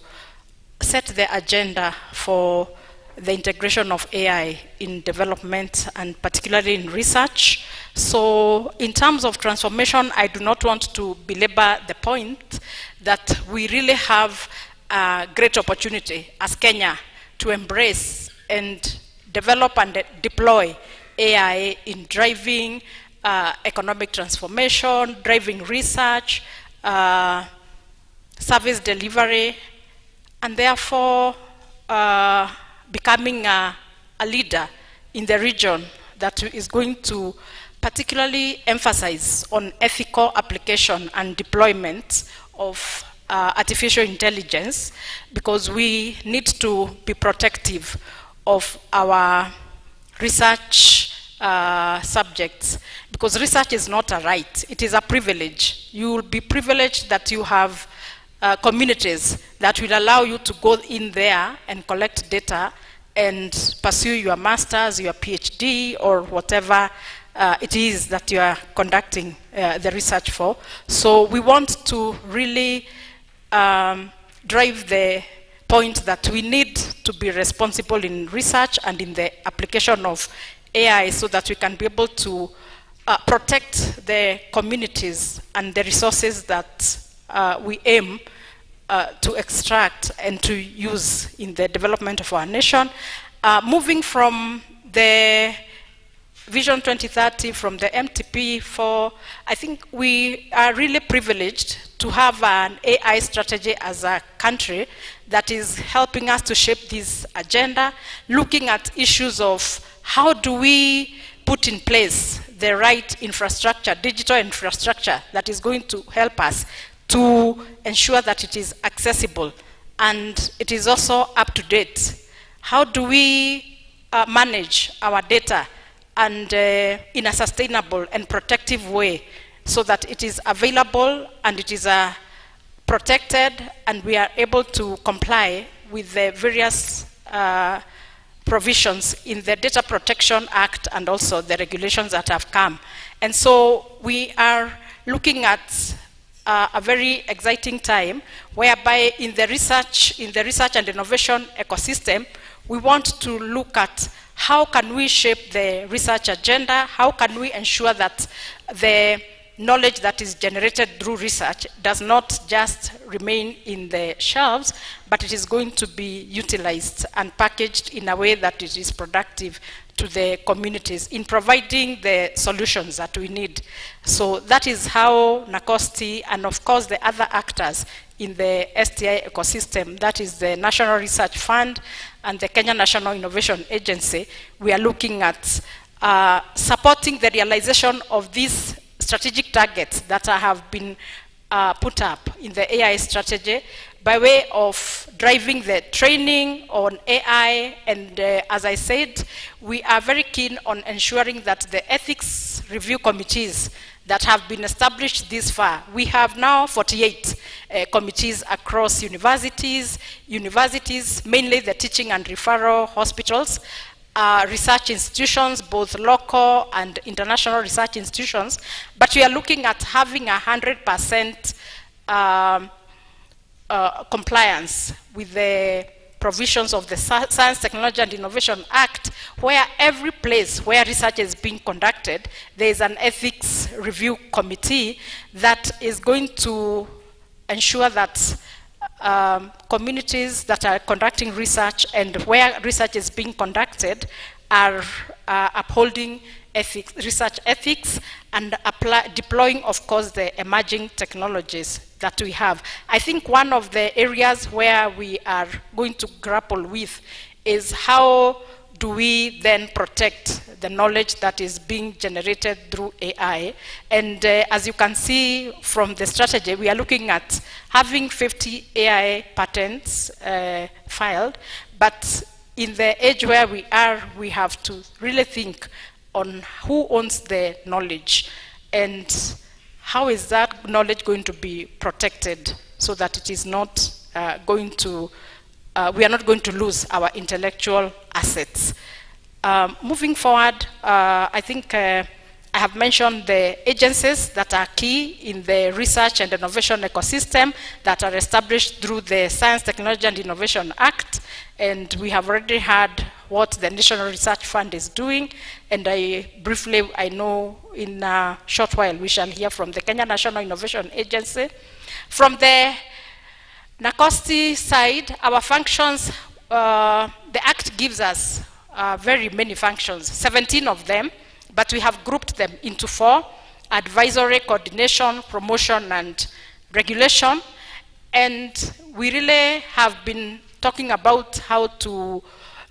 [SPEAKER 16] set the agenda for the integration of AI in development and particularly in research. So in terms of transformation, I do not want to belabor the point that we really have a great opportunity as Kenya to embrace and develop and deploy AI in driving economic transformation, driving research, service delivery, and therefore becoming a leader in the region that is going to particularly emphasize on ethical application and deployment of artificial intelligence, because we need to be protective of our research subjects, because research is not a right, it is a privilege. You will be privileged that you have communities that will allow you to go in there and collect data and pursue your master's, your PhD, or whatever it is that you are conducting the research for. So we want to really drive the point that we need to be responsible in research and in the application of AI so that we can be able to protect the communities and the resources that we aim to extract and to use in the development of our nation. Moving from the Vision 2030, from the MTP4, I think we are really privileged to have an AI strategy as a country that is helping us to shape this agenda, looking at issues of how do we put in place the right infrastructure, digital infrastructure that is going to help us to ensure that it is accessible and it is also up to date. How do we manage our data and in a sustainable and protective way so that it is available and it is protected and we are able to comply with the various provisions in the Data Protection Act and also the regulations that have come. And so we are looking at a very exciting time whereby in the research and innovation ecosystem, we want to look at how can we shape the research agenda, how can we ensure that the knowledge that is generated through research does not just remain in the shelves, but it is going to be utilized and packaged in a way that it is productive to the communities in providing the solutions that we need. So that is how NACOSTI and of course the other actors in the STI ecosystem, that is the National Research Fund and the Kenya National Innovation Agency, we are looking at supporting the realization of these strategic targets that have been put up in the AI strategy by way of driving the training on AI. And as I said, we are very keen on ensuring that the ethics review committees that have been established this far. We have now 48 committees across universities, mainly the teaching and referral hospitals, research institutions, both local and international research institutions, but we are looking at having 100% compliance with the provisions of the Science, Technology and Innovation Act, where every place where research is being conducted, there is an ethics review committee that is going to ensure that communities that are conducting research and where research is being conducted are upholding ethics, research ethics, and deploying, of course, the emerging technologies that we have. I think one of the areas where we are going to grapple with is how do we then protect the knowledge that is being generated through AI. And as you can see from the strategy, we are looking at having 50 AI patents filed, but in the age where we are, we have to really think on who owns the knowledge and how is that knowledge going to be protected so that it is not going to, we are not going to lose our intellectual assets. Moving forward, I think I have mentioned the agencies that are key in the research and innovation ecosystem that are established through the Science, Technology and Innovation Act, and we have already heard what the National Research Fund is doing, and I know in a short while we shall hear from the Kenya National Innovation Agency. From the NACOSTI side, our functions, the Act gives us very many functions, 17 of them, but we have grouped them into 4: advisory, coordination, promotion, and regulation. And we really have been talking about how to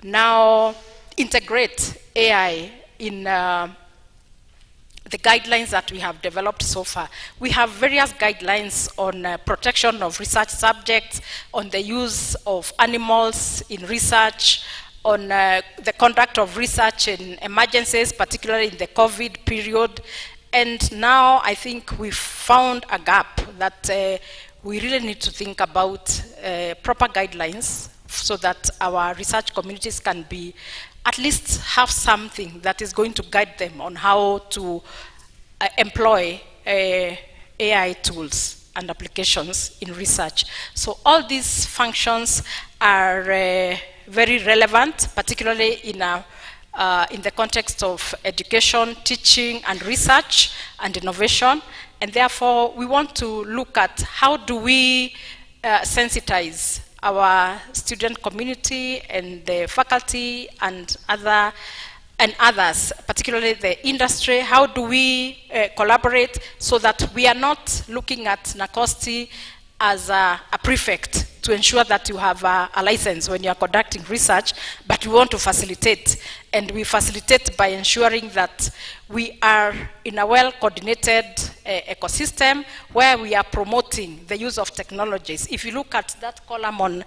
[SPEAKER 16] now integrate AI in the guidelines that we have developed so far. We have various guidelines on protection of research subjects, on the use of animals in research, on the conduct of research in emergencies, particularly in the COVID period. And now I think we've found a gap that we really need to think about proper guidelines so that our research communities can be, at least have something that is going to guide them on how to employ AI tools and applications in research. So all these functions are very relevant, particularly in the context of education, teaching, and research and innovation. And therefore, we want to look at how do we sensitize our student community and the faculty and others, particularly the industry. How do we collaborate so that we are not looking at NACOSTI as a prefect to ensure that you have a license when you are conducting research, but we want to facilitate. And we facilitate by ensuring that we are in a well-coordinated ecosystem where we are promoting the use of technologies. If you look at that column on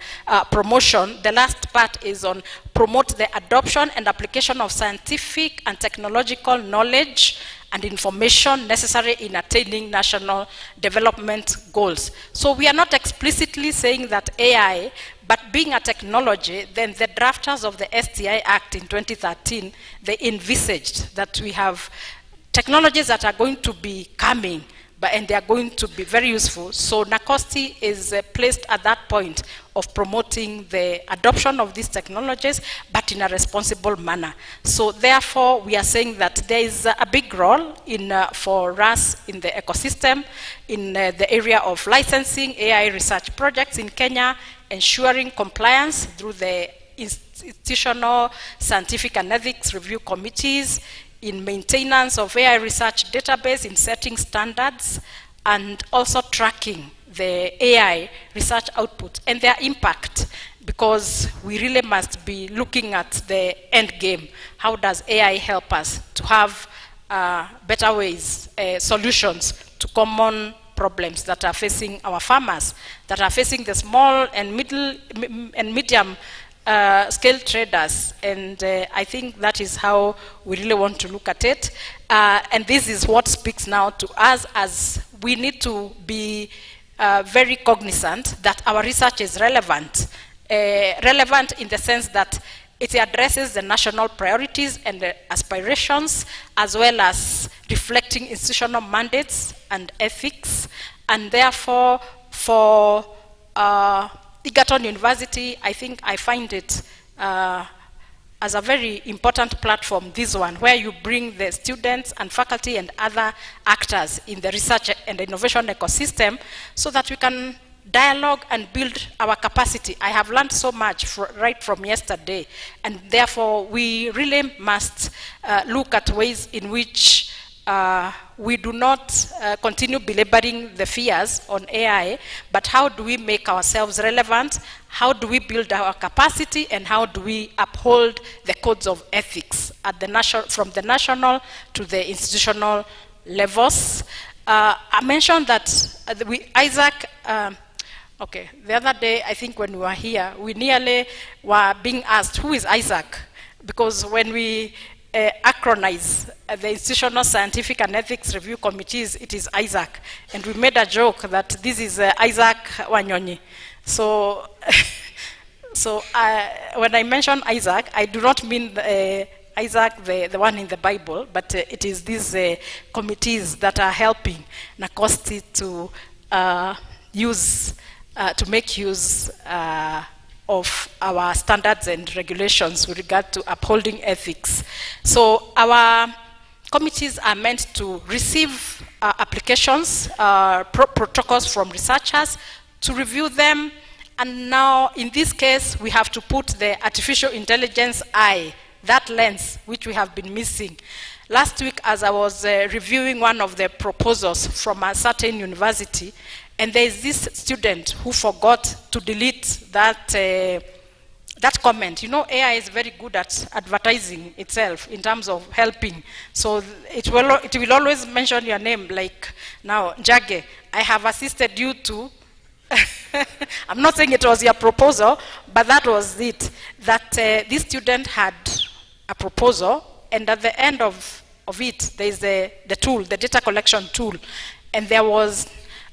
[SPEAKER 16] promotion, the last part is on promote the adoption and application of scientific and technological knowledge and information necessary in attaining national development goals. So we are not explicitly saying that AI, but being a technology, then the drafters of the STI Act in 2013, they envisaged that we have technologies that are going to be coming, and they are going to be very useful. So NACOSTI is placed at that point of promoting the adoption of these technologies, but in a responsible manner. So therefore, we are saying that there is a big role for us in the ecosystem, in the area of licensing AI research projects in Kenya, ensuring compliance through the institutional scientific and ethics review committees, in maintenance of AI research database, in setting standards, and also tracking the AI research output and their impact, because we really must be looking at the end game. How does AI help us to have better ways, solutions to common problems that are facing our farmers, that are facing the small and medium scale traders, and I think that is how we really want to look at it. And this is what speaks now to us, as we need to be very cognizant that our research is relevant. Relevant in the sense that it addresses the national priorities and the aspirations, as well as reflecting institutional mandates and ethics. And therefore, for Egerton University, I think I find it as a very important platform, this one, where you bring the students and faculty and other actors in the research and innovation ecosystem so that we can dialogue and build our capacity. I have learned so much right from yesterday, and therefore we really must look at ways in which we do not continue belaboring the fears on AI, but how do we make ourselves relevant, how do we build our capacity, and how do we uphold the codes of ethics at the from the national to the institutional levels. I mentioned that Isaac, okay, the other day, I think when we were here, we nearly were being asked, who is Isaac? Because when we acronize the Institutional Scientific and Ethics Review Committees, it is Isaac. And we made a joke that this is Isaac Wanyonyi. So, when I mention Isaac, I do not mean Isaac, the one in the Bible, but it is these committees that are helping NACOSTI to to make use of our standards and regulations with regard to upholding ethics. So our committees are meant to receive applications, protocols from researchers, to review them, and now in this case we have to put the artificial intelligence eye, that lens which we have been missing. Last week, as I was reviewing one of the proposals from a certain university, and there is this student who forgot to delete that, that comment. You know, AI is very good at advertising itself in terms of helping. So it will always mention your name, like, now, Jage, I have assisted you to, I'm not saying it was your proposal, but that was it. That this student had a proposal, and at the end of it, there is the tool, the data collection tool, and there was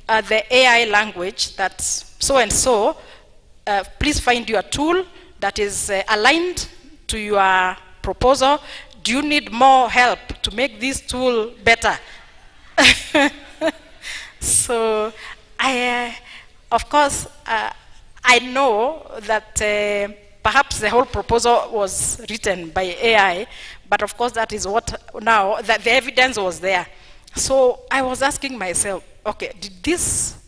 [SPEAKER 16] the AI language that so-and-so, please find your tool that is aligned to your proposal. Do you need more help to make this tool better? So of course, I know that perhaps the whole proposal was written by AI, but of course that is what now, that the evidence was there. So I was asking myself, okay, did this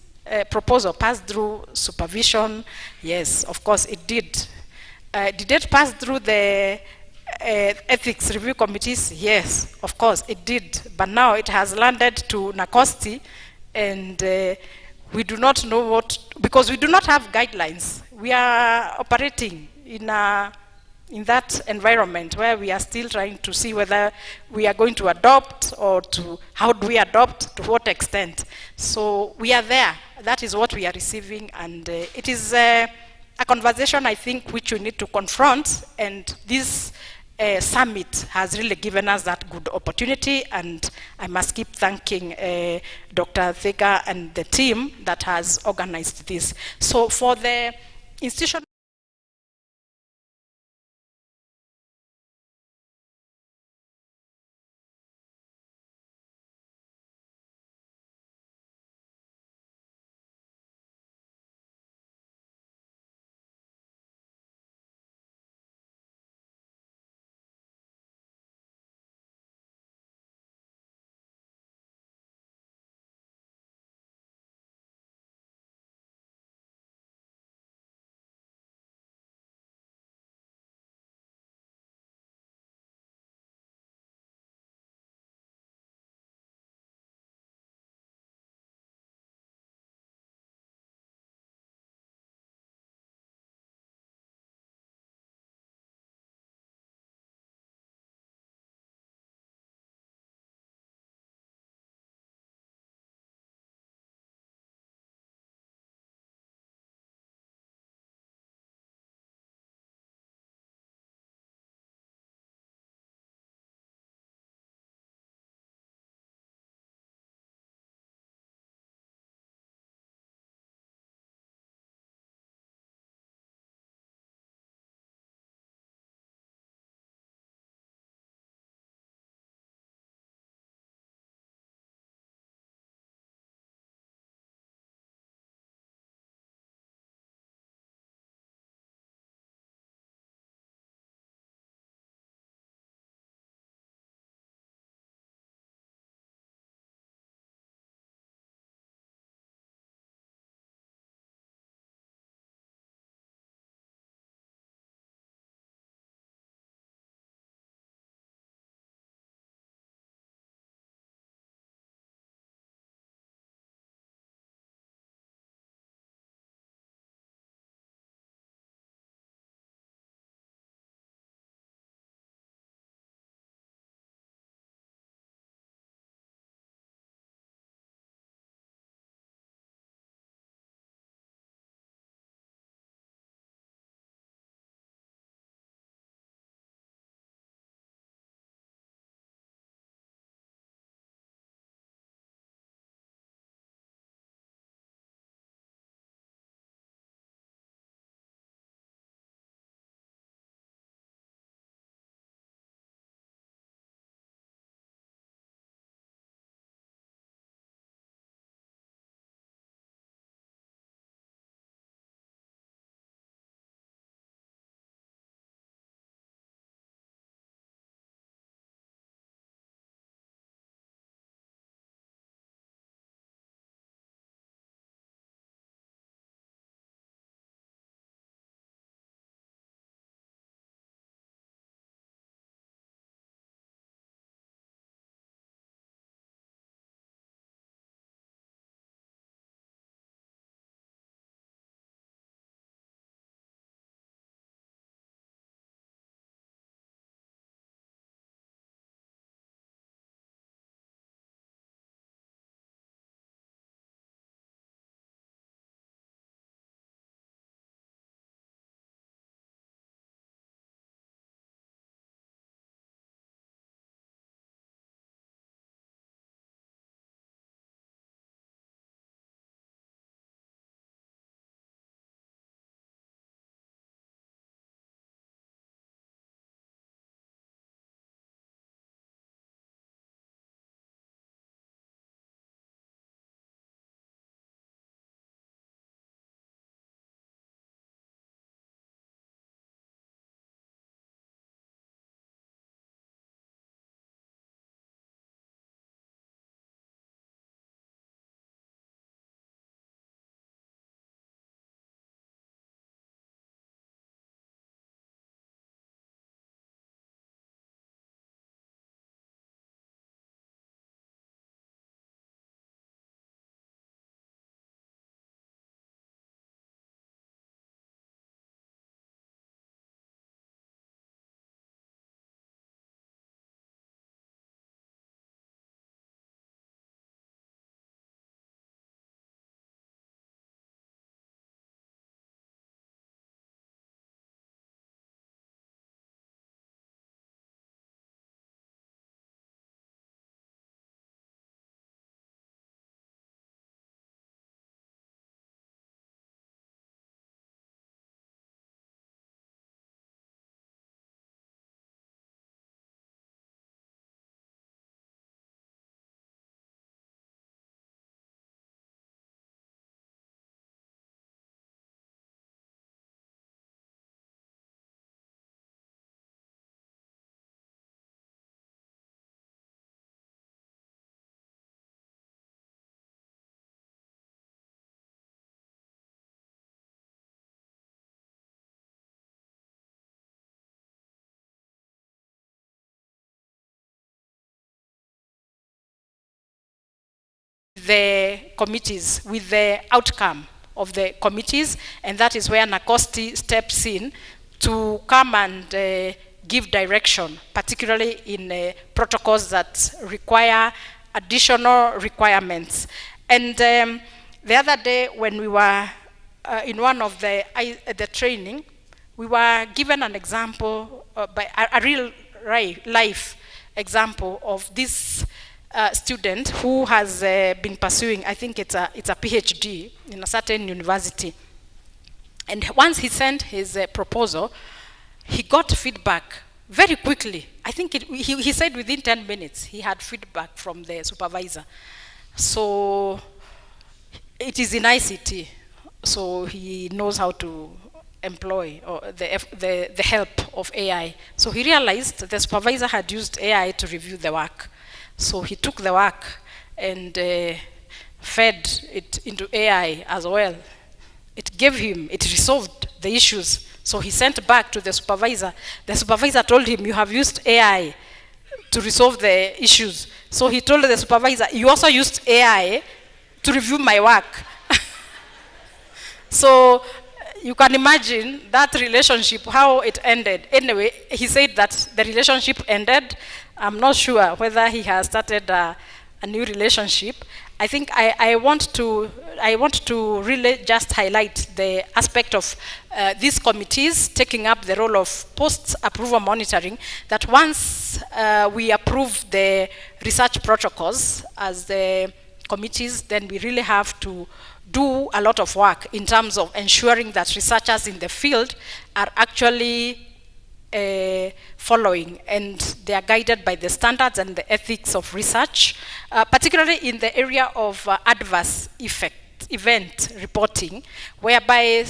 [SPEAKER 16] proposal pass through supervision? Yes, of course it did. Did it pass through the ethics review committees? Yes, of course it did. But now it has landed to NACOSTI, and we do not know what, because we do not have guidelines. We are operating in that environment where we are still trying to see whether we are going to adopt, or to how do we adopt, to what extent. So we are there. That is what we are receiving, and it is a conversation, I think, which we need to confront, and this summit has really given us that good opportunity, and I must keep thanking Dr. Thega and the team that has organized this. So for the institution the committees, with the outcome of the committees, and that is where NACOSTI steps in to come and give direction, particularly in protocols that require additional requirements. And the other day when we were in one of the training, we were given an example, by a real life example of this student who has been pursuing, I think it's a PhD in a certain university. And once he sent his proposal, he got feedback very quickly. I think he said within 10 minutes he had feedback from the supervisor. So it is in ICT, so he knows how to employ the help of AI. So he realized the supervisor had used AI to review the work. So he took the work and fed it into AI as well. It resolved the issues. So he sent back to the supervisor. The supervisor told him, you have used AI to resolve the issues. So he told the supervisor, you also used AI to review my work. So you can imagine that relationship, how it ended. Anyway, he said that the relationship ended. I'm not sure whether he has started a new relationship. I think I want to really just highlight the aspect of these committees taking up the role of post-approval monitoring, that once we approve the research protocols as the committees, then we really have to do a lot of work in terms of ensuring that researchers in the field are actually following, and they are guided by the standards and the ethics of research, particularly in the area of adverse event reporting, whereby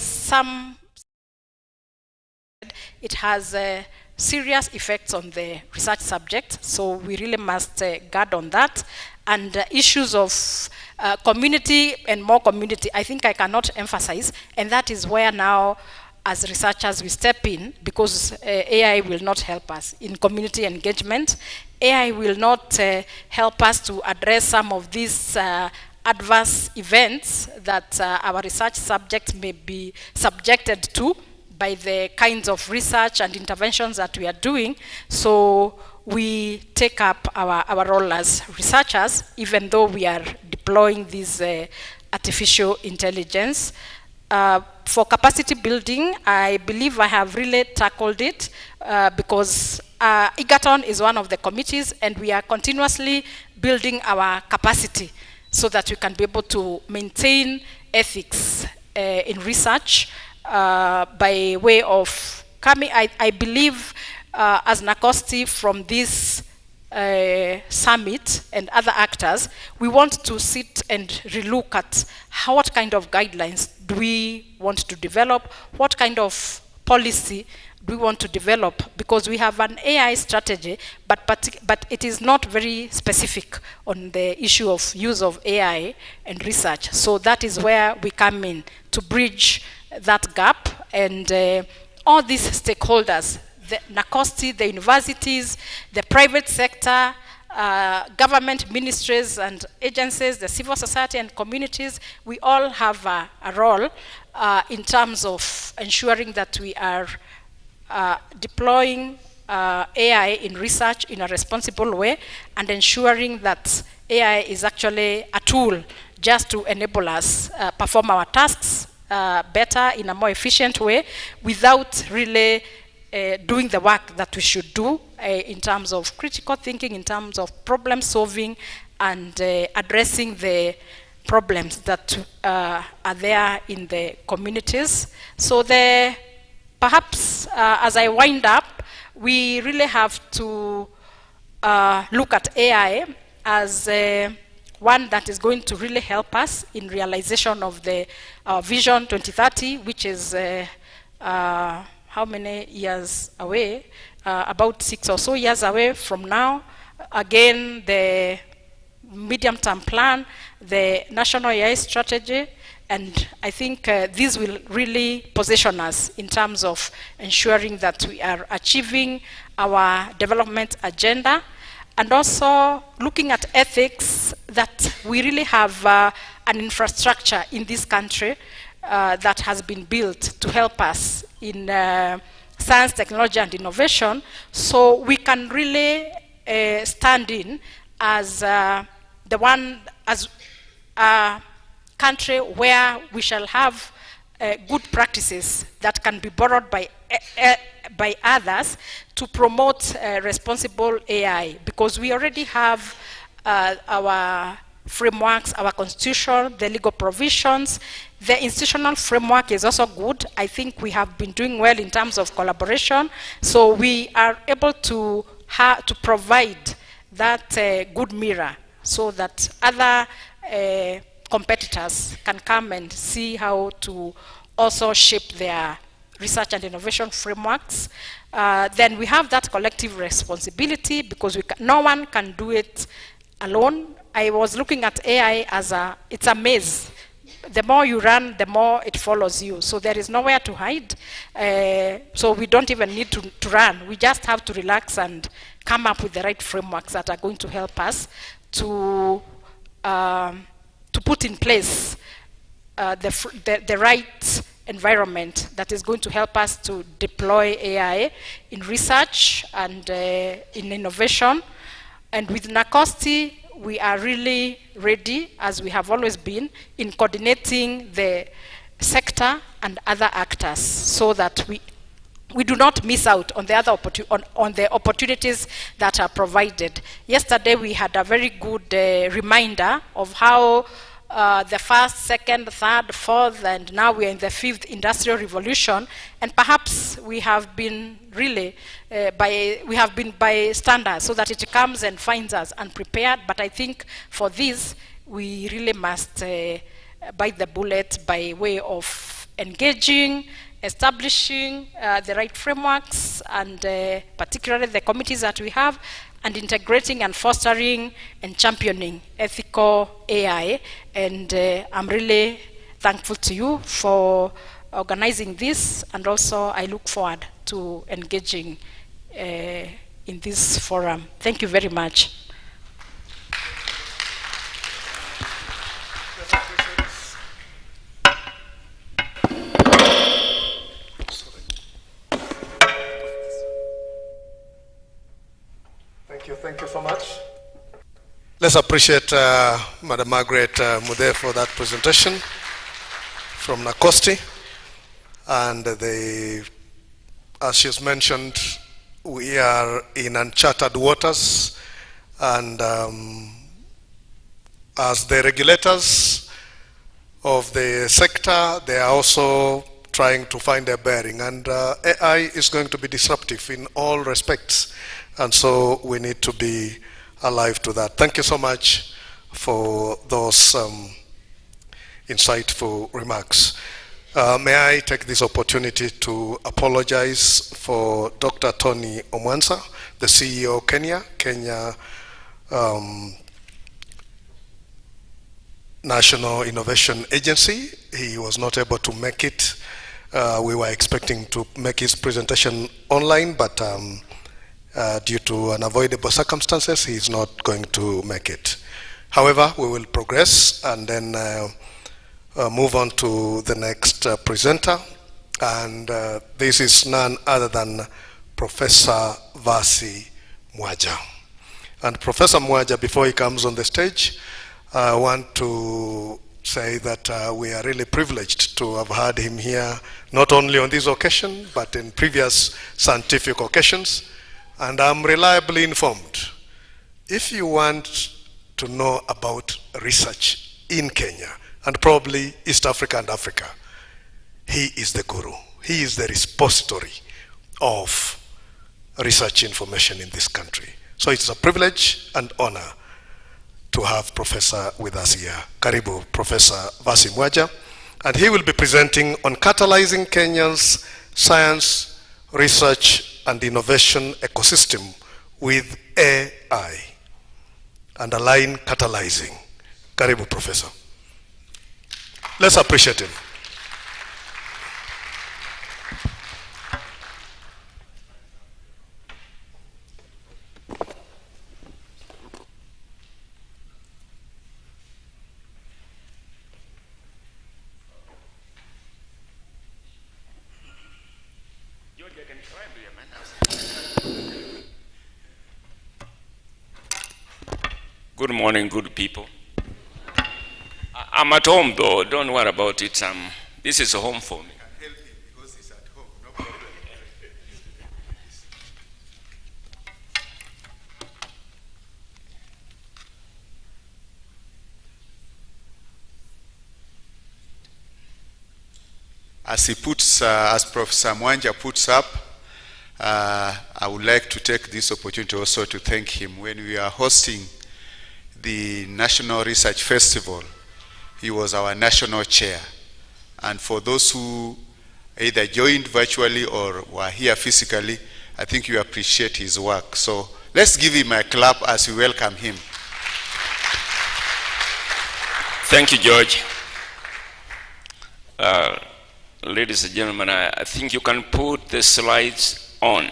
[SPEAKER 16] it has serious effects on the research subject. So we really must guard on that. And issues of community and more community, I think I cannot emphasize, and that is where now as researchers we step in, because AI will not help us in community engagement. AI will not help us to address some of these adverse events that our research subjects may be subjected to by the kinds of research and interventions that we are doing. So we take up our role as researchers, even though we are deploying this artificial intelligence. For capacity building, I believe I have really tackled it because Egerton is one of the committees, and we are continuously building our capacity so that we can be able to maintain ethics in research by way of coming, I believe, as NACOSTI from this summit and other actors, we want to sit and relook at what kind of guidelines do we want to develop, what kind of policy do we want to develop, because we have an AI strategy, but it is not very specific on the issue of use of AI and research. So that is where we come in to bridge that gap, and all these stakeholders, the NACOSTI, the universities, the private sector, government ministries and agencies, the civil society and communities, we all have a role in terms of ensuring that we are deploying AI in research in a responsible way, and ensuring that AI is actually a tool just to enable us perform our tasks better in a more efficient way, without really doing the work that we should do in terms of critical thinking, in terms of problem solving, and addressing the problems that are there in the communities. So perhaps as I wind up, we really have to look at AI as one that is going to really help us in realization of the Vision 2030, which is how many years away? About 6 or so years away from now. Again, the medium-term plan, the national AI strategy, and I think these will really position us in terms of ensuring that we are achieving our development agenda, and also looking at ethics that we really have an infrastructure in this country that has been built to help us in science, technology, and innovation, so we can really stand in as the one, as a country where we shall have good practices that can be borrowed by others to promote responsible AI, because we already have our frameworks, our constitution, the legal provisions. The institutional framework is also good. I think we have been doing well in terms of collaboration, so we are able to provide that good mirror so that other competitors can come and see how to also shape their research and innovation frameworks. Then we have that collective responsibility, because no one can do it alone. I was looking at AI as it's a maze. The more you run, the more it follows you. So there is nowhere to hide. So we don't even need to run. We just have to relax and come up with the right frameworks that are going to help us to put in place the right environment that is going to help us to deploy AI in research and in innovation. And with NACOSTI, we are really ready, as we have always been, in coordinating the sector and other actors, so that we do not miss out on the other on the opportunities that are provided. Yesterday we had a very good reminder of how the first, second, third, fourth, and now we are in the fifth industrial revolution, and perhaps we have been really by standards, so that it comes and finds us unprepared. But I think for this, we really must bite the bullet by way of engaging, establishing the right frameworks, and particularly the committees that we have, and integrating and fostering and championing ethical AI. And I'm really thankful to you for organizing this, and also I look forward to engaging in this forum. Thank you very much.
[SPEAKER 12] Thank you so much. Let's appreciate Madam Margaret Mude for that presentation from NACOSTI. And as she's mentioned, we are in uncharted waters, and as the regulators of the sector, they are also trying to find their bearing, and AI is going to be disruptive in all respects, and so we need to be alive to that. Thank you so much for those insightful remarks. May I take this opportunity to apologize for Dr. Tony Omwansa, the CEO of Kenya National Innovation Agency. He was not able to make it. We were expecting to make his presentation online, but due to unavoidable circumstances, he is not going to make it. However, we will progress and then move on to the next presenter, and this is none other than Professor Vasi Mwaja. And Professor Mwaja, before he comes on the stage, I want to say that we are really privileged to have had him here, not only on this occasion, but in previous scientific occasions, and I'm reliably informed. If you want to know about research in Kenya, and probably East Africa and Africa, he is the guru. He is the repository of research information in this country. So it's a privilege and honor to have Professor with us here. Karibu, Professor Vasi Mwaja. And he will be presenting on catalyzing Kenya's science, research, and innovation ecosystem with AI. Underline catalyzing. Karibu, Professor. Let's appreciate him.
[SPEAKER 17] Good morning, good people. I'm at home though, don't worry about it. This is a home for me.
[SPEAKER 14] As Professor Mwanja puts up, I would like to take this opportunity also to thank him. When we are hosting the National Research Festival, he was our national chair. And for those who either joined virtually or were here physically, I think you appreciate his work. So let's give him a clap as we welcome him.
[SPEAKER 17] Thank you, George. Ladies and gentlemen, I think you can put the slides on.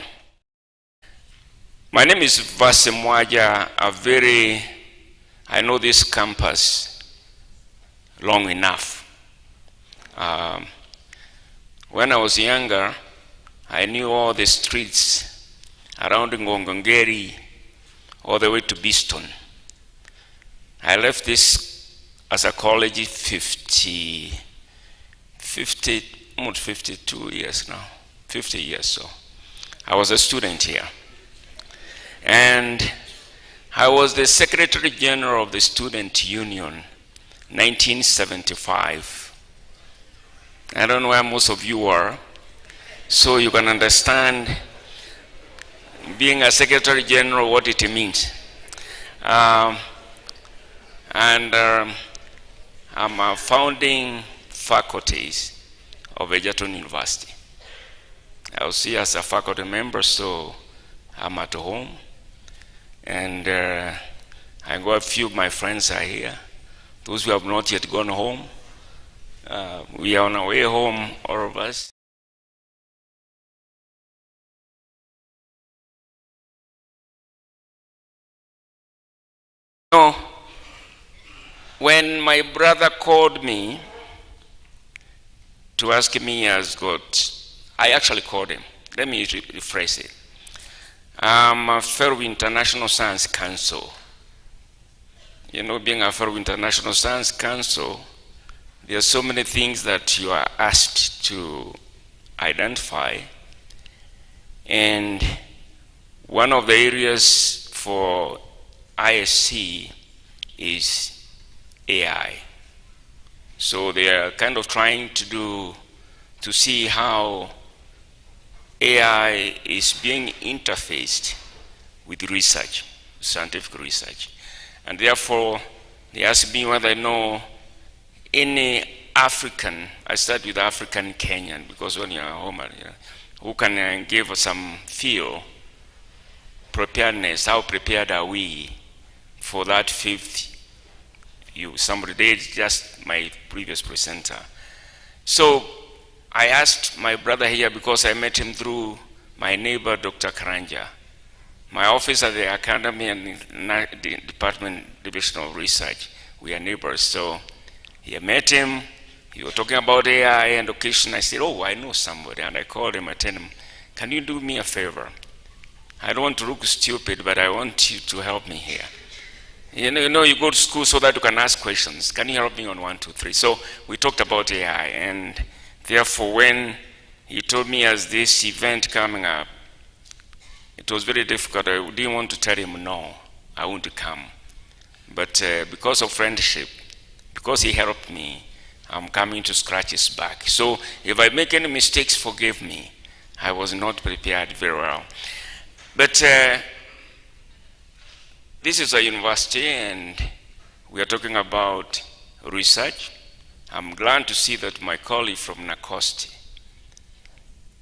[SPEAKER 17] My name is Vase Mwaja, I know this campus long enough. When I was younger, I knew all the streets around Ngongongeri all the way to Beeston. I left this as a college 52 years now, 50 years so. I was a student here. And I was the Secretary General of the Student Union, 1975. I don't know where most of you are, so you can understand being a Secretary General, what it means. I'm a founding faculties of Egerton University. I was here as a faculty member, so I'm at home. And I got a few of my friends are here. Those who have not yet gone home, we are on our way home, all of us. No, when my brother called me to ask me as God, I actually called him. Let me rephrase it. I'm a fellow of International Science Council. You know, being a fellow of International Science Council, there are so many things that you are asked to identify. And one of the areas for ISC is AI. So they are kind of trying to see how AI is being interfaced with research, scientific research. And therefore, they asked me whether I know any African, I start with African Kenyan, because when you're home, who can give some feel, preparedness, how prepared are we for that fifth? Somebody did, just my previous presenter. So I asked my brother here, because I met him through my neighbor, Dr. Karanja. My office at the Academy and the Department Division of Research, we are neighbors. So I met him, he was talking about AI and education. I said, oh, I know somebody. And I called him, I told him, can you do me a favor? I don't want to look stupid, but I want you to help me here. You know, you go to school so that you can ask questions. Can you help me on 1, 2, 3? So we talked about AI, and therefore when he told me as this event coming up, it was very difficult. I didn't want to tell him no, I won't come. But because of friendship, because he helped me, I'm coming to scratch his back. So if I make any mistakes, forgive me. I was not prepared very well. But this is a university, and we are talking about research. I'm glad to see that my colleague from NACOSTI.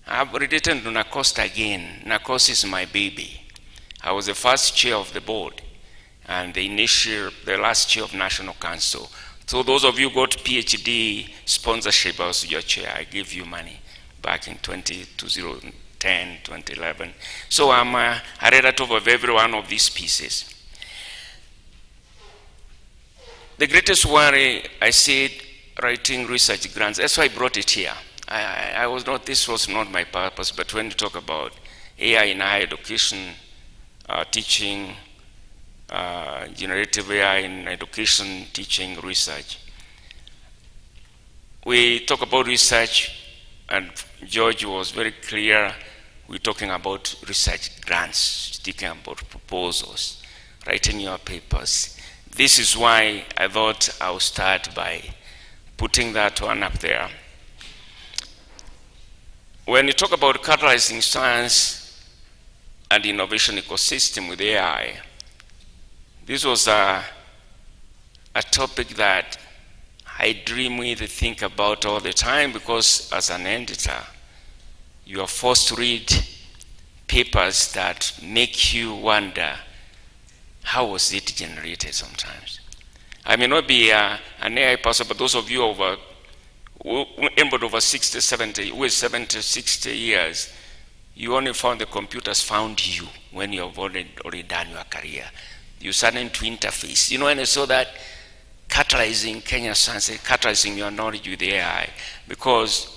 [SPEAKER 17] I've returned to NACOSTI again. NACOSTI is my baby. I was the first chair of the board, and the last chair of National Council. So those of you who got PhD sponsorship, I was your chair. I gave you money back in 2010, 2011. So I'm a relative of every one of these pieces. The greatest worry, I said, writing research grants. That's why I brought it here. This was not my purpose, but when you talk about AI in higher education, teaching, generative AI in education, teaching, research. We talk about research, and George was very clear. We're talking about research grants, speaking about proposals, writing your papers. This is why I thought I'll start by putting that one up there. When you talk about catalyzing science and innovation ecosystem with AI, this was a topic that I dream with, think about all the time, because as an editor, you are forced to read papers that make you wonder, how was it generated sometimes? I may not be an AI person, but those of you over 60, 70, with 70, 60 years, you only found the computers found you when you have already done your career. You started to interface. You know, and I saw that catalyzing Kenya science, catalyzing your knowledge with AI, because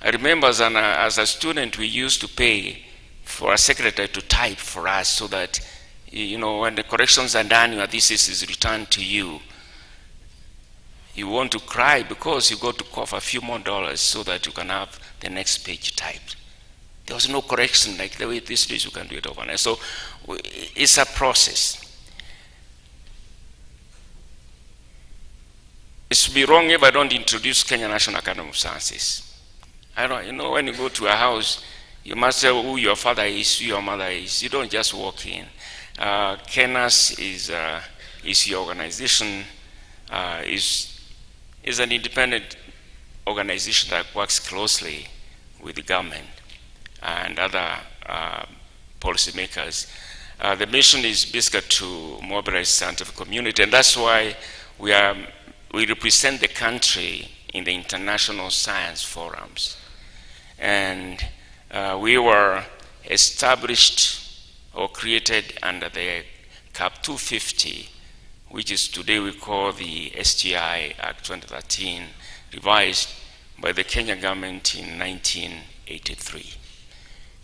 [SPEAKER 17] I remember as a student, we used to pay for a secretary to type for us so that, you know, when the corrections are done, your thesis is returned to you. You want to cry because you got to cough a few more dollars so that you can have the next page typed. There was no correction like the way these days you can do it overnight. So it's a process. It would be wrong if I don't introduce Kenya National Academy of Sciences. I don't, you know, when you go to a house, you must say who your father is, who your mother is. You don't just walk in. KENAS is your organization, is an independent organization that works closely with the government and other policymakers. The mission is basically to mobilize the scientific community, and that's why we represent the country in the international science forums. And we were established or created under the CAP 250, which is today we call the STI Act 2013, revised by the Kenya government in 1983.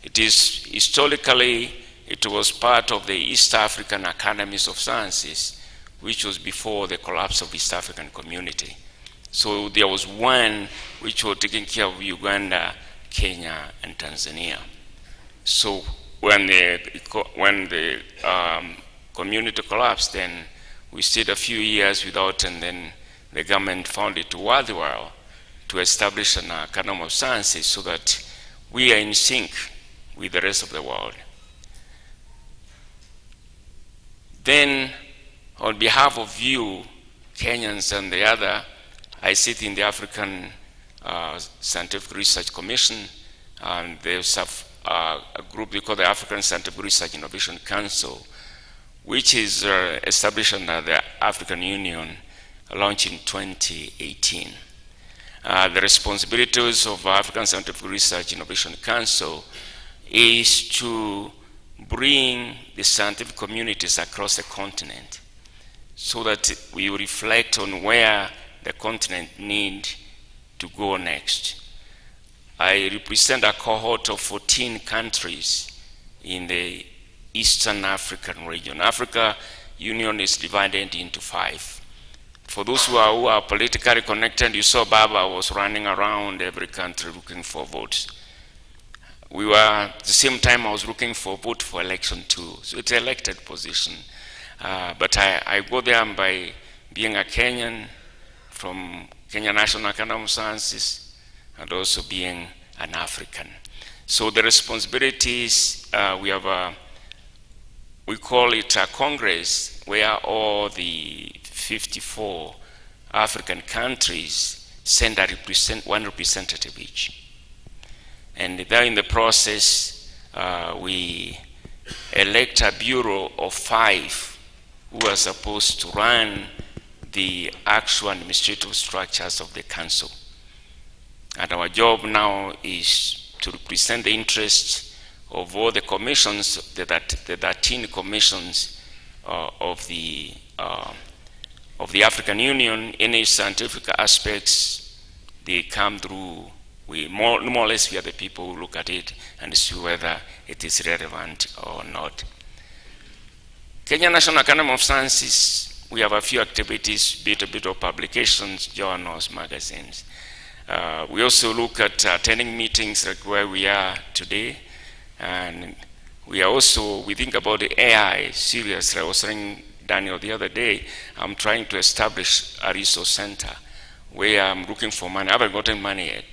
[SPEAKER 17] It is historically, it was part of the East African Academies of Sciences, which was before the collapse of East African Community. So there was one which was taking care of Uganda, Kenya, and Tanzania. So when the community collapsed, then we stayed a few years without, and then the government found it worthwhile to establish an Academy of Sciences so that we are in sync with the rest of the world. Then, on behalf of you, Kenyans and the other, I sit in the African Scientific Research Commission, and there's a group we call the African Scientific Research Innovation Council, which is established under the African Union, launched in 2018. The responsibilities of African Scientific Research Innovation Council is to bring the scientific communities across the continent so that we reflect on where the continent needs to go next. I represent a cohort of 14 countries in the Eastern African region. Africa Union is divided into 5. For those who are politically connected, you saw Baba was running around every country looking for votes. We were, at the same time, I was looking for vote for election too. So it's an elected position. But I go there by being a Kenyan from Kenya National Academy of Sciences and also being an African. So the responsibilities, we call it a Congress where all the 54 African countries send one representative each. And there in the process, we elect a bureau of 5 who are supposed to run the actual administrative structures of the council. And our job now is to represent the interests of all the commissions, the 13 commissions of the African Union. Any scientific aspects, they come through We more or less we are the people who look at it and see whether it is relevant or not. Kenya National Academy of Sciences, we have a few activities, bit of publications, journals, magazines. We also look at attending meetings like where we are today, and we think about the AI seriously. I was saying, Daniel, the other day, I'm trying to establish a resource center where I'm looking for money. I haven't gotten money yet,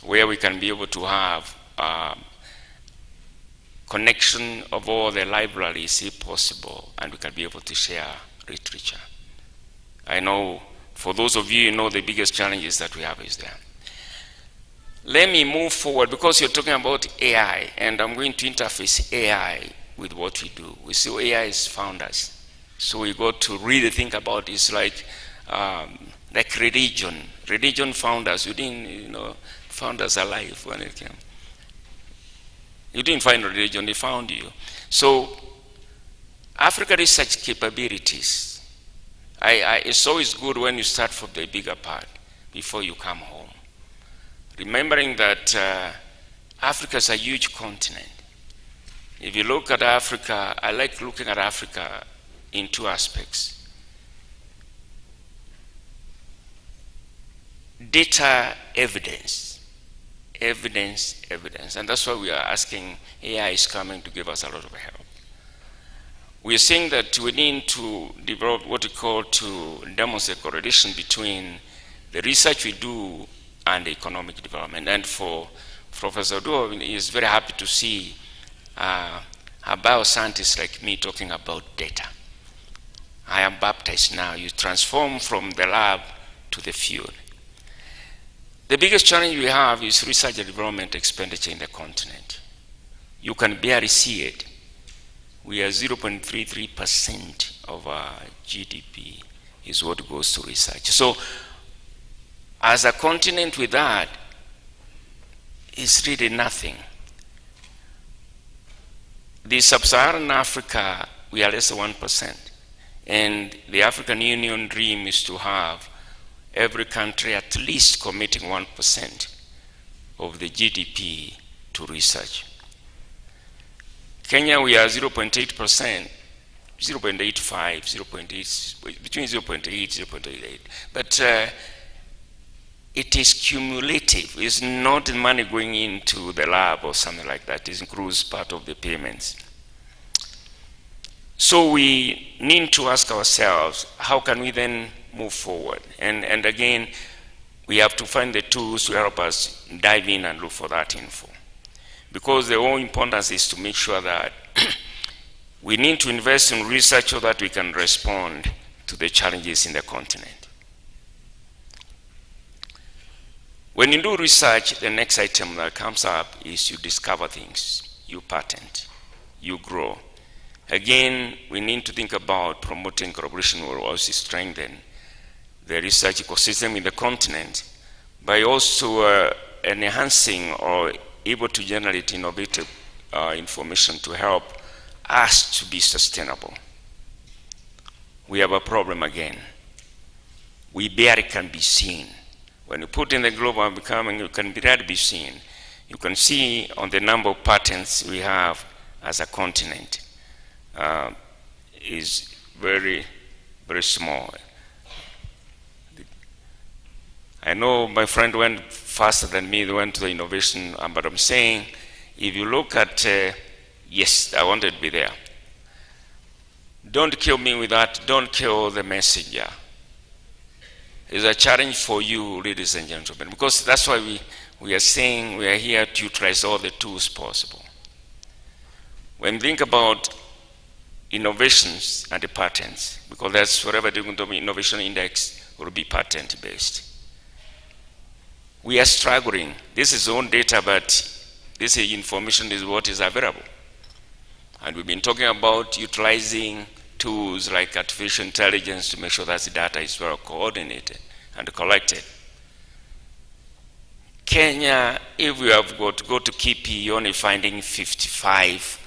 [SPEAKER 17] where we can be able to have connection of all the libraries if possible, and we can be able to share literature. I know for those of you who know the biggest challenges that we have is there. Let me move forward because you're talking about AI, and I'm going to interface AI with what we do. We see AI is founders. So we got to really think about it. It's like religion. Religion founders. You didn't, founders alive when it came. You didn't find religion, they found you. So Africa research capabilities. It's always good when you start from the bigger part before you come home. Remembering that Africa is a huge continent. If you look at Africa, I like looking at Africa in two aspects. Data, evidence. Evidence. And that's why we are asking AI is coming to give us a lot of help. We are saying that we need to develop what we call to demonstrate correlation between the research we do and economic development. And for Professor Duo, he is very happy to see a bioscientist like me talking about data. I am baptized now. You transform from the lab to the field. The biggest challenge we have is research and development expenditure in the continent. You can barely see it. We are 0.33% of our GDP is what goes to research. So as a continent with that, it's really nothing. The sub-Saharan Africa, we are less than 1%. And the African Union dream is to have every country at least committing 1% of the GDP to research. Kenya, we are 0.8%, 0.85, 0.8, between 0.8, 0.88. But it is cumulative. It's not the money going into the lab or something like that. It includes part of the payments. So we need to ask ourselves, how can we then move forward? And again, we have to find the tools to help us dive in and look for that info. Because the whole importance is to make sure that we need to invest in research so that we can respond to the challenges in the continent. When you do research, the next item that comes up is you discover things, you patent, you grow. Again, we need to think about promoting collaboration will also strengthen the research ecosystem in the continent by also enhancing or able to generate innovative information to help us to be sustainable. We have a problem again. We barely can be seen. When you put in the global becoming, you can barely be seen. You can see on the number of patents we have as a continent is very, very small. I know my friend went faster than me, they went to the innovation, but I'm saying, if you look at, yes, I wanted to be there. Don't kill me with that, don't kill the messenger. It's a challenge for you, ladies and gentlemen, because that's why we are saying we are here to utilize all the tools possible. When we think about innovations and the patents, because that's whatever the innovation index will be patent based. We are struggling. This is own data, but this information is what is available. And we've been talking about utilizing tools like artificial intelligence to make sure that the data is well coordinated and collected. Kenya, if we have got to go to KIPI, you're only finding 55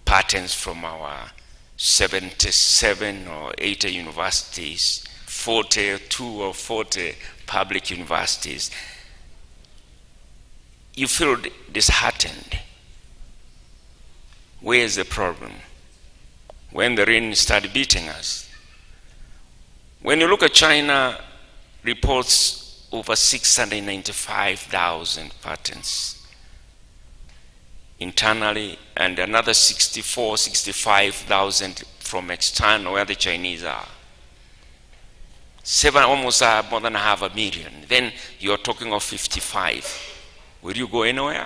[SPEAKER 17] patents from our 77 or 80 universities, 42 or 40 public universities. you feel disheartened. Where is the problem? When the rain started beating us. When you look at China, reports over 695,000 patents internally, and another 65,000 from external, where the Chinese are. Almost more than 500,000. Then you're talking of 55. Will you go anywhere?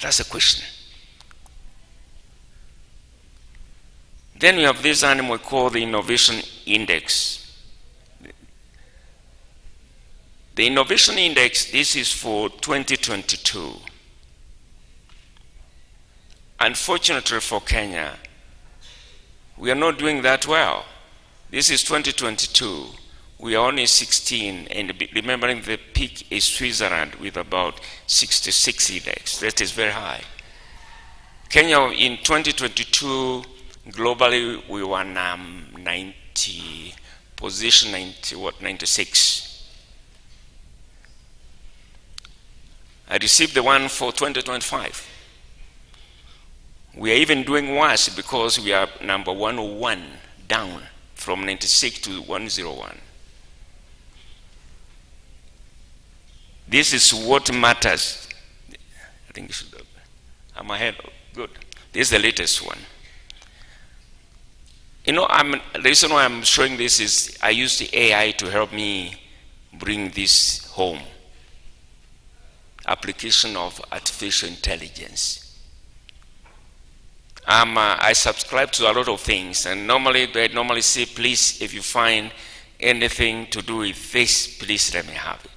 [SPEAKER 17] That's a question. Then we have this animal called the Innovation Index. The Innovation Index, this is for 2022. Unfortunately for Kenya, we are not doing that well. This is 2022. We are only 16, and remembering the peak is Switzerland with about 66 index. That is very high. Kenya in 2022, globally, we were 96. I received the one for 2025. We are even doing worse because we are number 101 down from 96 to 101. This is what matters. I think you should. I'm ahead. Good. This is the latest one. You know, the reason why I'm showing this is I use the AI to help me bring this home. Application of artificial intelligence. I subscribe to a lot of things, and I normally say, please, if you find anything to do with this, please let me have it.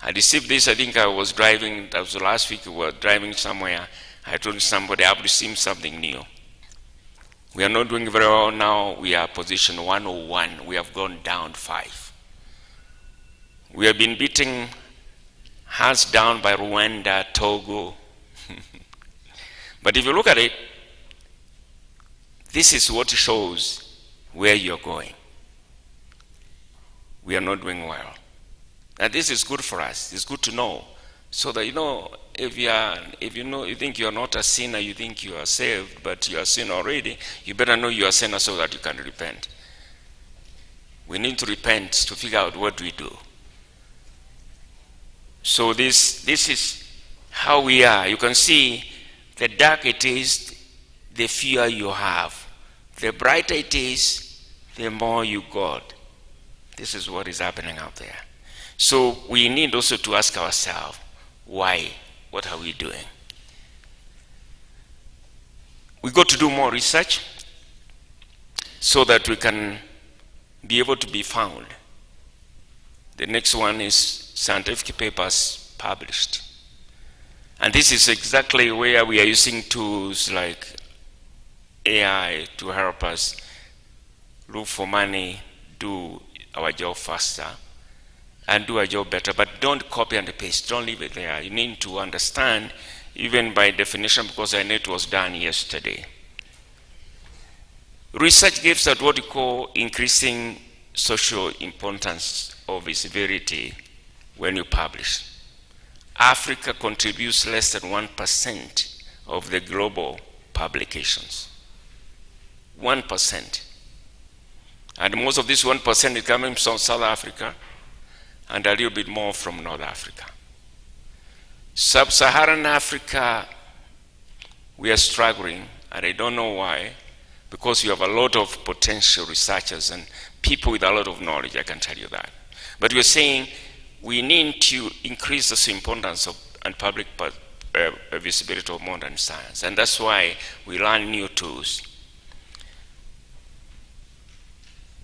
[SPEAKER 17] I received this, I think I was driving, that was last week, we were driving somewhere. I told somebody I've received something new. We are not doing very well now. We are position 101. We have gone down 5. We have been beaten hands down by Rwanda, Togo. But if you look at it, this is what shows where you're going. We are not doing well. And this is good for us. It's good to know. So that, you know, if you think you're not a sinner, you think you are saved, but you are a sinner already, you better know you are a sinner so that you can repent. We need to repent to figure out what we do. So this is how we are. You can see the darker it is, the fewer you have. The brighter it is, the more you got. This is what is happening out there. So we need also to ask ourselves, why? What are we doing? We got to do more research so that we can be able to be found. The next one is scientific papers published. And this is exactly where we are using tools like AI to help us look for money, do our job faster, and do our job better. But don't copy and paste. Don't leave it there. You need to understand, even by definition, because I know it was done yesterday. Research gives us what we call increasing social importance or visibility when you publish. Africa contributes less than 1% of the global publications. 1%. And most of this 1% is coming from South Africa and a little bit more from North Africa. Sub-Saharan Africa, we are struggling, and I don't know why, because you have a lot of potential researchers and people with a lot of knowledge, I can tell you that. But we're saying we need to increase the importance of and public visibility of modern science, and that's why we learn new tools.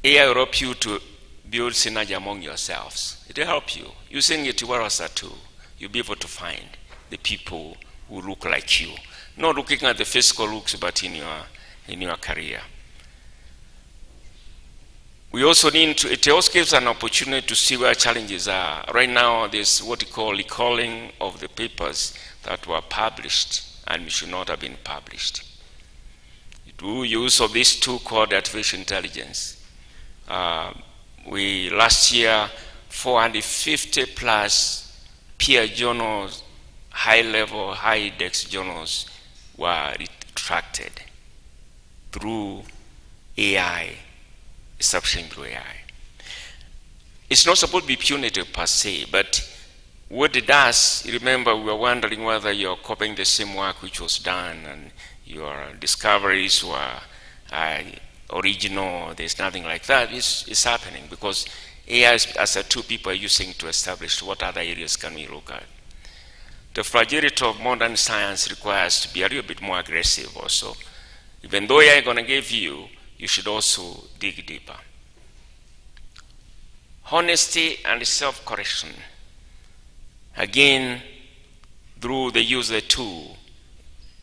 [SPEAKER 17] AI will help you to build synergy among yourselves. It will help you. Using it well as a tool, you'll be able to find the people who look like you. Not looking at the physical looks, but in your career. We also need to, it also gives an opportunity to see where challenges are. Right now, there's what we call recalling of the papers that were published and should not have been published. Do use of this tool called artificial intelligence. Last year, 450 plus peer journals, high-level, high-index journals were retracted through AI, establishing through AI. It's not supposed to be punitive per se, but what it does, remember we were wondering whether you're copying the same work which was done and your discoveries were original, there's nothing like that. It's happening because AI as a tool people are using to establish what other areas can we look at. The fragility of modern science requires to be a little bit more aggressive also. Even though AI is going to give you, you should also dig deeper. Honesty and self-correction. Again, through the use of the tool,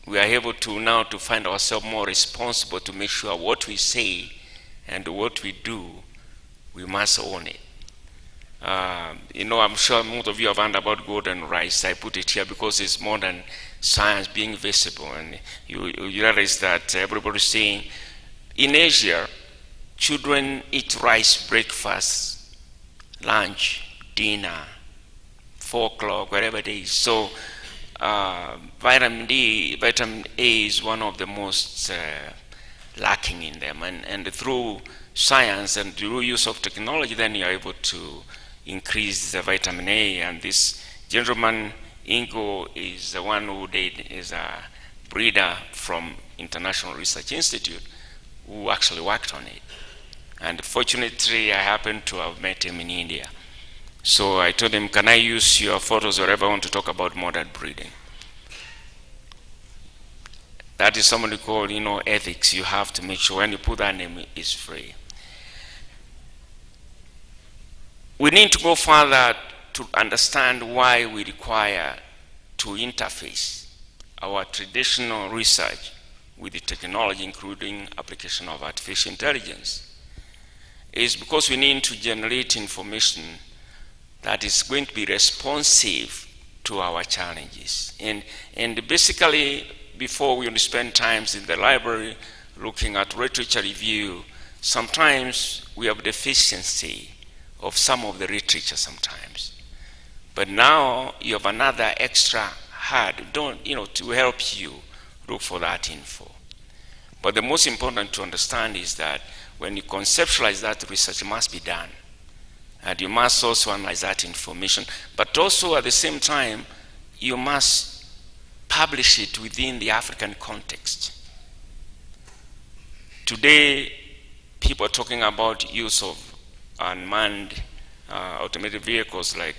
[SPEAKER 17] we are able to now to find ourselves more responsible to make sure what we say and what we do, we must own it. I'm sure most of you have heard about gold and rice. I put it here because it's modern science being visible, and you realize that everybody's saying in Asia, children eat rice breakfast, lunch, dinner, 4 o'clock, wherever it is. So vitamin A is one of the most lacking in them, and through science and through use of technology, then you're able to increase the vitamin A. And this gentleman, Ingo, is the one who is a breeder from International Research Institute who actually worked on it. And fortunately, I happened to have met him in India. So I told him, can I use your photos wherever I want to talk about modern breeding? That is something we call, ethics. You have to make sure when you put that name, it's free. We need to go further to understand why we require to interface our traditional research with the technology, including application of artificial intelligence. It's because we need to generate information that is going to be responsive to our challenges. And basically, before we spend time in the library looking at literature review, sometimes we have deficiency of some of the literature sometimes. But now you have another extra hard, to help you look for that info. But the most important to understand is that when you conceptualize that research, must be done. And you must also analyze that information. But also at the same time, you must publish it within the African context. Today, people are talking about use of unmanned automated vehicles, like,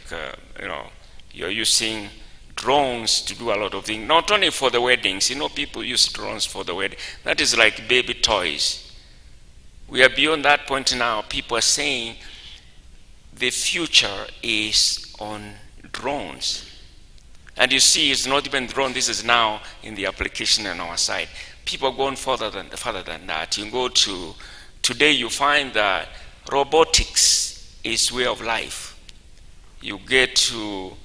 [SPEAKER 17] you're using drones to do a lot of things, not only for the weddings. People use drones for the wedding. That is like baby toys. We are beyond that point now. People are saying the future is on drones. And you see, it's not even drone. This is now in the application on our side. People are going further than that. You go to, today you find that robotics is way of life. You get to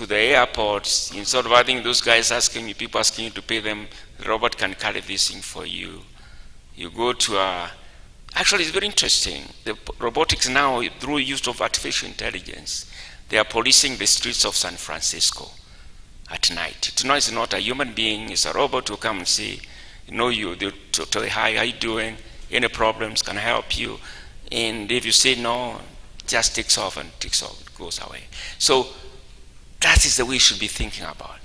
[SPEAKER 17] the airports, instead of having those guys people asking you to pay them, the robot can carry this thing for you. You go to actually it's very interesting. The robotics now, through use of artificial intelligence, they are policing the streets of San Francisco at night. Tonight it's not a human being, it's a robot who come and say, you, they'll tell you, hi, how you doing? Any problems, can I help you? And if you say no, just takes off, it goes away. So that is the way you should be thinking about.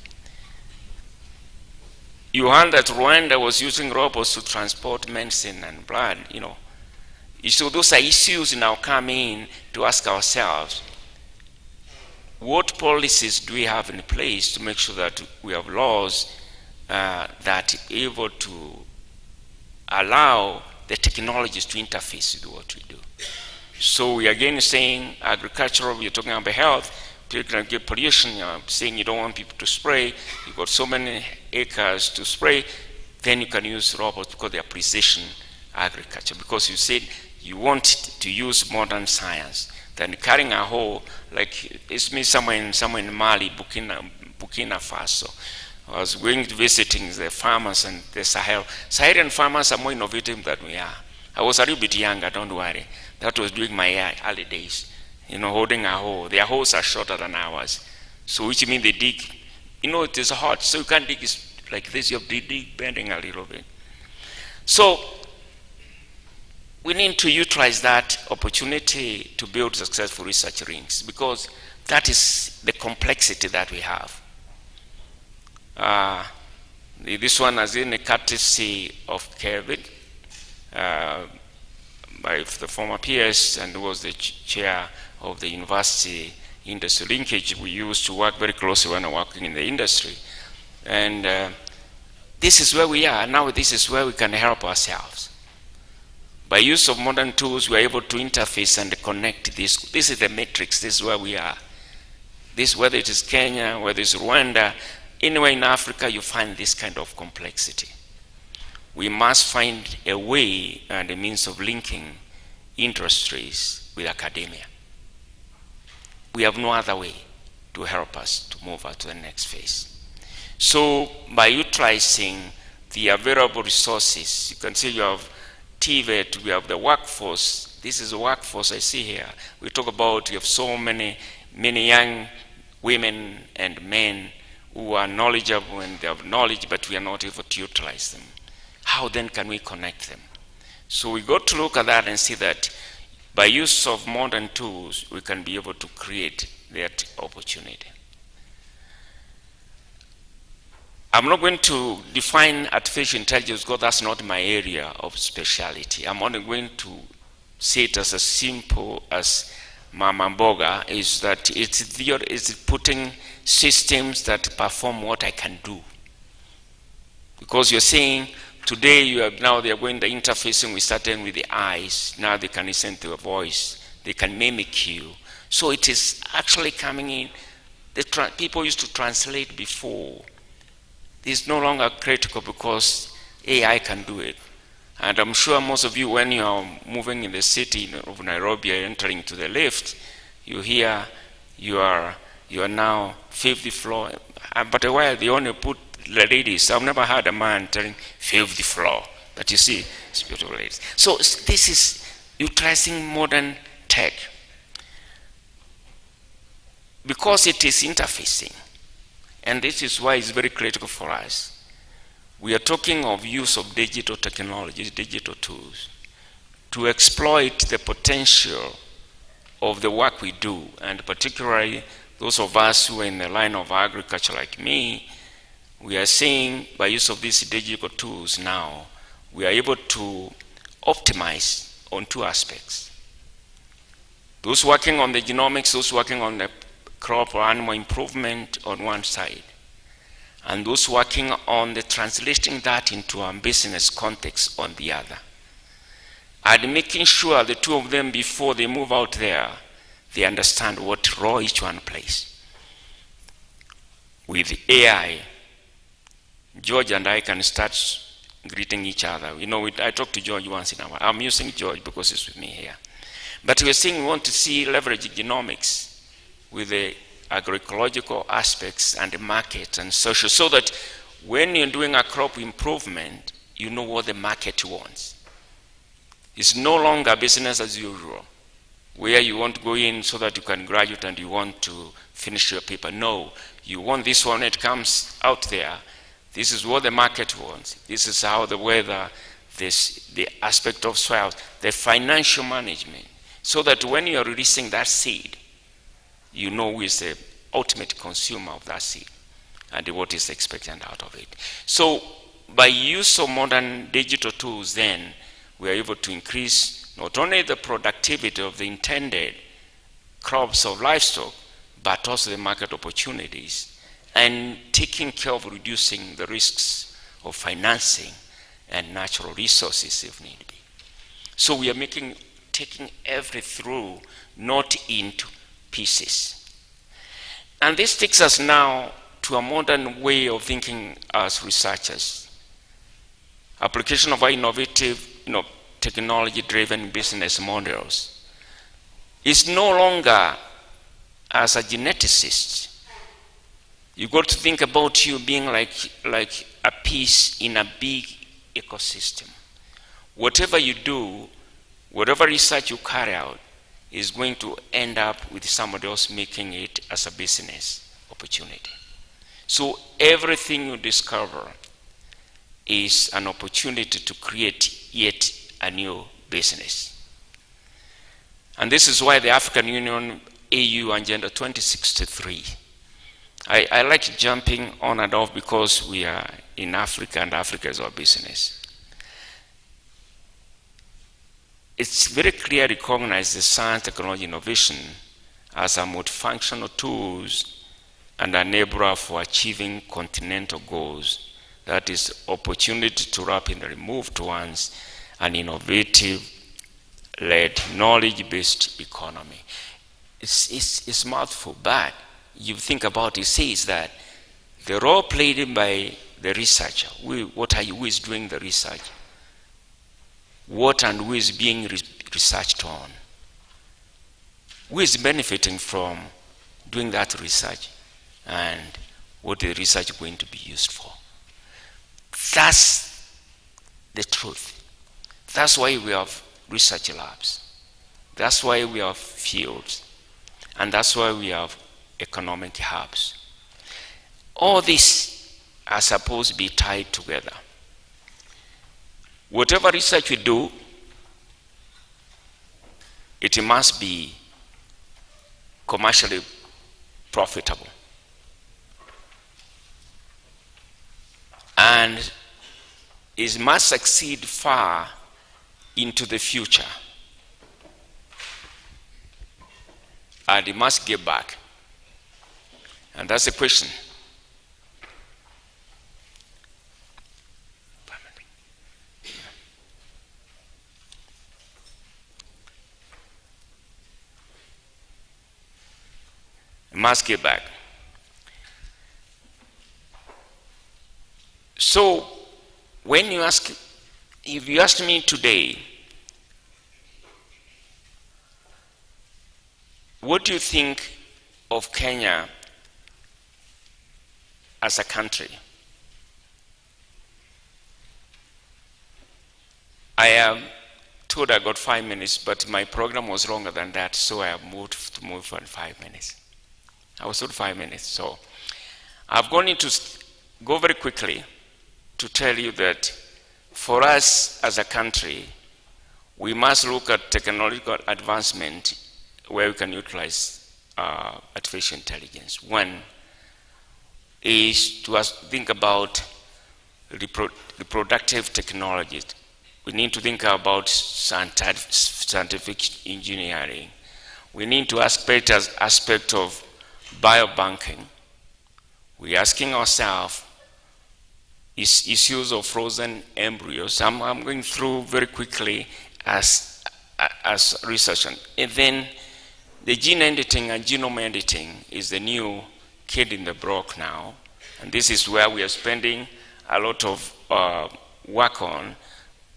[SPEAKER 17] You heard that Rwanda was using robots to transport medicine and blood, So those are issues now come in to ask ourselves, what policies do we have in place to make sure that we have laws that are able to allow the technologies to interface with what we do? So we are again saying agricultural, we're talking about health, people can get pollution, you're saying you don't want people to spray, you've got so many acres to spray, then you can use robots because they are precision agriculture. Because you said you want to use modern science, then carrying a hoe, like it's me somewhere in Mali, Burkina Faso. I was going to visiting the farmers and the Sahelian farmers are more innovative than we are. I was a little bit younger, don't worry. That was during my early days. holding a hoe. Their hoes are shorter than ours. So which means they dig, it is hot, so you can't dig like this, you have to dig bending a little bit. So we need to utilize that opportunity to build successful research rings, because that is the complexity that we have. This one has been a courtesy of Kevin, by the former PS, and was the chair of the university industry linkage. We used to work very closely when working in the industry. And this is where we are. Now this is where we can help ourselves. By use of modern tools, we are able to interface and connect this. This is the matrix. This is where we are. This, whether it is Kenya, whether it's Rwanda, anywhere in Africa, you find this kind of complexity. We must find a way and a means of linking industries with academia. We have no other way to help us to move on to the next phase. So by utilizing the available resources, you can see you have TVET, we have the workforce. This is the workforce I see here. We talk about, you have so many young women and men who are knowledgeable and they have knowledge, but we are not able to utilize them. How then can we connect them? So we got to look at that and see that by use of modern tools, we can be able to create that opportunity. I'm not going to define artificial intelligence because that's not my area of speciality. I'm only going to say it as simple as Mama Mboga, is that it's putting systems that perform what I can do. Because you're saying, today now they're going to interfacing with certain with the eyes. Now they can listen to a voice. They can mimic you. So it is actually coming in. People used to translate before. It's no longer critical because AI can do it. And I'm sure most of you, when you are moving in the city of Nairobi, entering to the lift, you hear you are now 50th floor. But a while they only put the ladies. I've never heard a man telling 50th floor. But you see, it's beautiful ladies. So this is utilizing modern tech. Because it is interfacing. And this is why it's very critical for us. We are talking of use of digital technologies, digital tools, to exploit the potential of the work we do, and particularly those of us who are in the line of agriculture like me. We are seeing, by use of these digital tools now, we are able to optimize on two aspects. Those working on the genomics, those working on the crop or animal improvement on one side, and those working on the translating that into a business context on the other. And making sure the two of them, before they move out there, they understand what role each one plays. With AI, George and I can start greeting each other. I talk to George once in a while. I'm using George because he's with me here. But we're saying we want to see leverage genomics with the agroecological aspects and the market and social, so that when you're doing a crop improvement, you know what the market wants. It's no longer business as usual, where you want to go in so that you can graduate and you want to finish your paper. No, you want this one, it comes out there. This is what the market wants. This is how the weather, the aspect of soil, the financial management, so that when you're releasing that seed, you know who is the ultimate consumer of that seed and what is expected out of it. So by use of modern digital tools, then we are able to increase not only the productivity of the intended crops of livestock, but also the market opportunities, and taking care of reducing the risks of financing and natural resources if need be. So we are taking everything through, not into pieces. And this takes us now to a modern way of thinking as researchers. Application of our innovative, technology-driven business models is no longer as a geneticist. You got to think about you being like a piece in a big ecosystem. Whatever you do, whatever research you carry out, is going to end up with somebody else making it as a business opportunity. So everything you discover is an opportunity to create yet a new business. And this is why the African Union AU Agenda 2063, I like jumping on and off because we are in Africa and Africa is our business. It's very clear to recognize the science, technology, innovation as a multifunctional tools and enabler for achieving continental goals. That is opportunity to rapidly move towards an innovative-led, knowledge-based economy. It's mouthful, but you think about it, it says that the role played by the researcher, who is doing the research, what and who is being researched on, who is benefiting from doing that research, and what the research is going to be used for. That's the truth. That's why we have research labs. That's why we have fields. And that's why we have economic hubs. All these are supposed to be tied together. Whatever research we do, it must be commercially profitable. And it must succeed far into the future. And it must give back. And that's the question. It must give back. So, when you ask, if you ask me today, what do you think of Kenya as a country? I am told I got 5 minutes, but my program was longer than that, so I have moved for 5 minutes. I was told 5 minutes, so I've gone into go very quickly to tell you that for us as a country, we must look at technological advancement where we can utilize artificial intelligence. One is to think about reproductive technologies. We need to think about scientific engineering. We need to aspect of biobanking. We're asking ourselves issues of frozen embryos. I'm going through very quickly as research. And then the gene editing and genome editing is the new kid in the block now. And this is where we are spending a lot of work on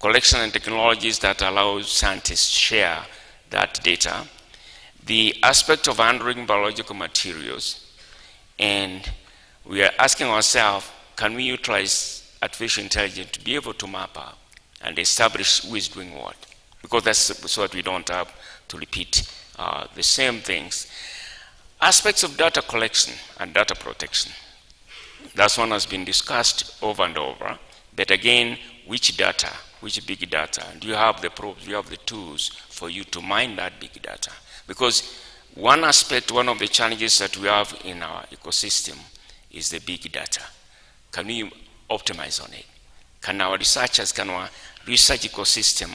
[SPEAKER 17] collection and technologies that allow scientists to share that data. The aspect of handling biological materials. And we are asking ourselves, can we utilize artificial intelligence to be able to map out and establish who is doing what? Because that's so that we don't have to repeat the same things. Aspects of data collection and data protection. That one has been discussed over and over. But again, which data, which big data? Do you have the probes, do you have the tools for you to mine that big data? Because one aspect, one of the challenges that we have in our ecosystem is the big data. Can we optimize on it? Can our researchers, can our research ecosystem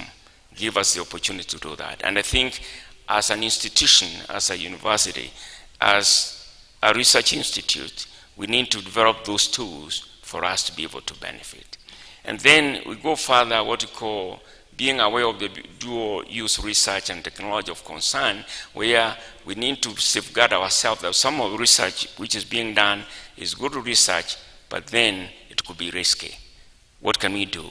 [SPEAKER 17] give us the opportunity to do that? And I think as an institution, as a university, as a research institute, we need to develop those tools for us to be able to benefit. And then we go further, what we call being aware of the dual use research and technology of concern, where we need to safeguard ourselves that some of the research which is being done is good research, but then it could be risky. What can we do?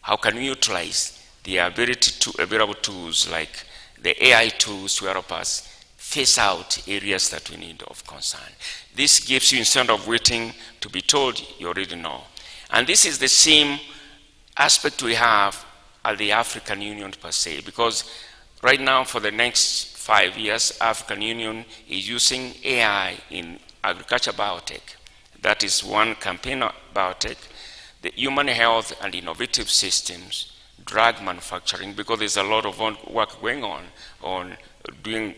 [SPEAKER 17] How can we utilize the ability to available tools like the AI tools to help us face out areas that we need of concern? This gives you, instead of waiting to be told, you already know. And this is the same aspect we have at the African Union per se, because right now for the next 5 years, African Union is using AI in agriculture biotech. That is one campaign of biotech, the human health and innovative systems, drug manufacturing, because there's a lot of work going on doing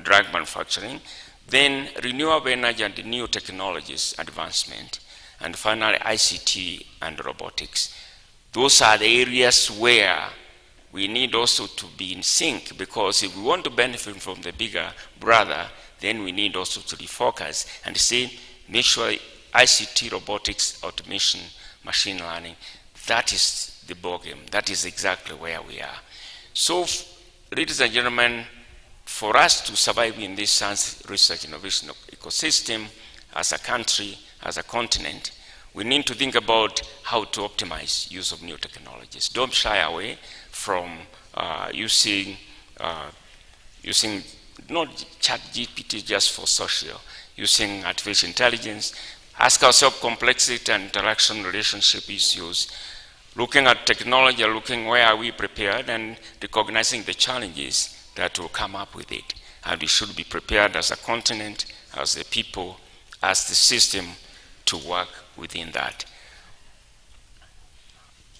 [SPEAKER 17] drug manufacturing, then renewable energy and new technologies advancement, and finally ICT and robotics. Those are the areas where we need also to be in sync, because if we want to benefit from the bigger brother, then we need also to refocus and say, make sure ICT, robotics, automation, machine learning, that is the ballgame. That is exactly where we are. So, ladies and gentlemen, for us to survive in this science research innovation ecosystem, as a country, as a continent, we need to think about how to optimize use of new technologies. Don't shy away from using not ChatGPT just for social, using artificial intelligence. Ask ourselves complexity and interaction relationship issues, looking at technology, looking where are we prepared, and recognizing the challenges that will come up with it. And we should be prepared as a continent, as a people, as the system to work within that.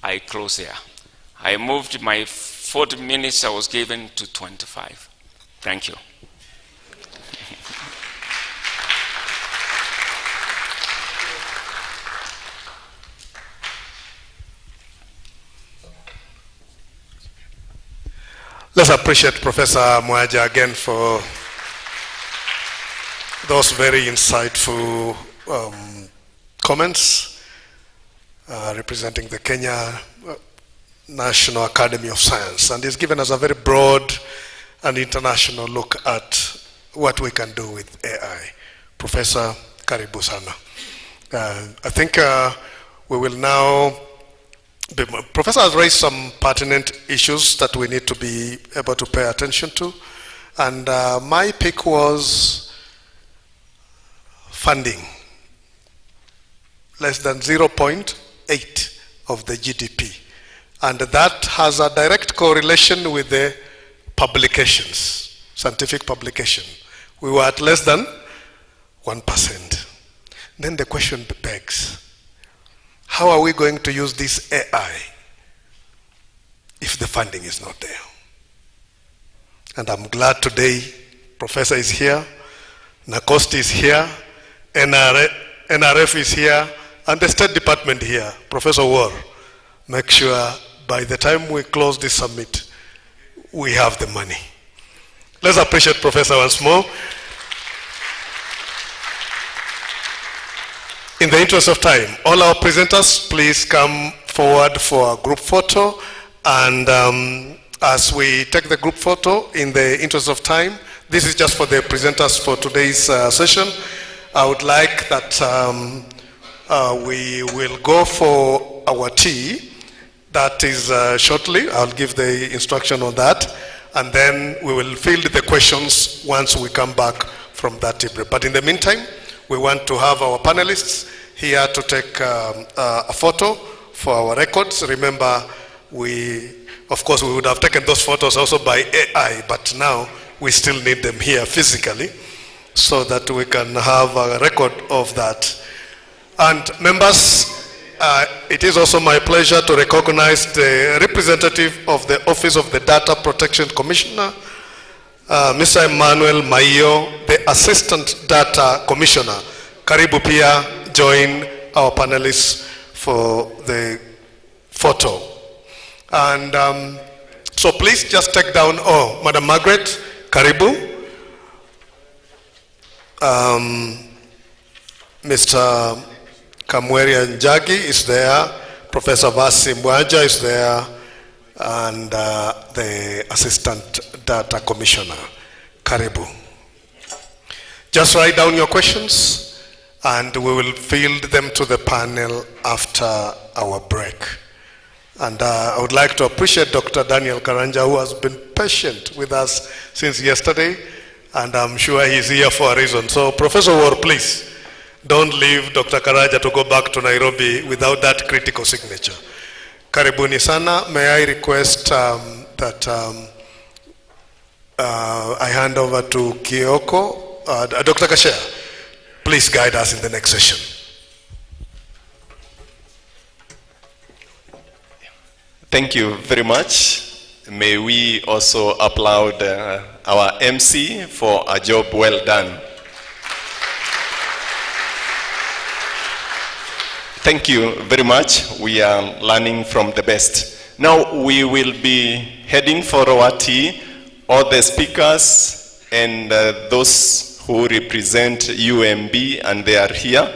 [SPEAKER 17] I close here. I moved my 40 minutes I was given to 25. Thank you.
[SPEAKER 12] Let's appreciate Professor Mwaja again for those very insightful comments representing the Kenya National Academy of Science. And he's given us a very broad and international look at what we can do with AI. Professor, karibu sana. I think we will now, Professor has raised some pertinent issues that we need to be able to pay attention to. And my pick was funding. Less than 0.8 of the GDP. And that has a direct correlation with the publications, scientific publication. We were at less than 1%. Then the question begs, how are we going to use this AI if the funding is not there? And I'm glad today Professor is here, NACOSTI is here, NRF is here, and the State Department here. Professor War, make sure by the time we close this summit, we have the money. Let's appreciate Professor once more. In the interest of time, all our presenters, please come forward for a group photo. And as we take the group photo, in the interest of time, this is just for the presenters for today's session. I would like that we will go for our tea. That is shortly. I'll give the instruction on that. And then we will field the questions once we come back from that tea break. But in the meantime, we want to have our panelists here to take a photo for our records. Remember, of course, we would have taken those photos also by AI, but now we still need them here physically so that we can have a record of that. And members, it is also my pleasure to recognize the representative of the Office of the Data Protection Commissioner, Mr. Emmanuel Maio, the Assistant Data Commissioner. Karibu pia, join our panelists for the photo. And so please just take down, Madam Margaret, Karibu. Mr. Kamweria Njagi is there, Professor Vasi Mwaja is there, and the Assistant Data Commissioner. Karibu. Just write down your questions and we will field them to the panel after our break. And I would like to appreciate Dr. Daniel Karanja, who has been patient with us since yesterday, and I'm sure he's here for a reason. So Professor War, please, don't leave Dr. Karanja to go back to Nairobi without that critical signature. Karibuni sana. May I request that I hand over to Kioko. Dr. Kashea, please guide us in the next session.
[SPEAKER 10] Thank you very much. May we also applaud our MC for a job well done. Thank you very much. We are learning from the best. Now we will be heading for our tea. All the speakers and those who represent UMB and they are here,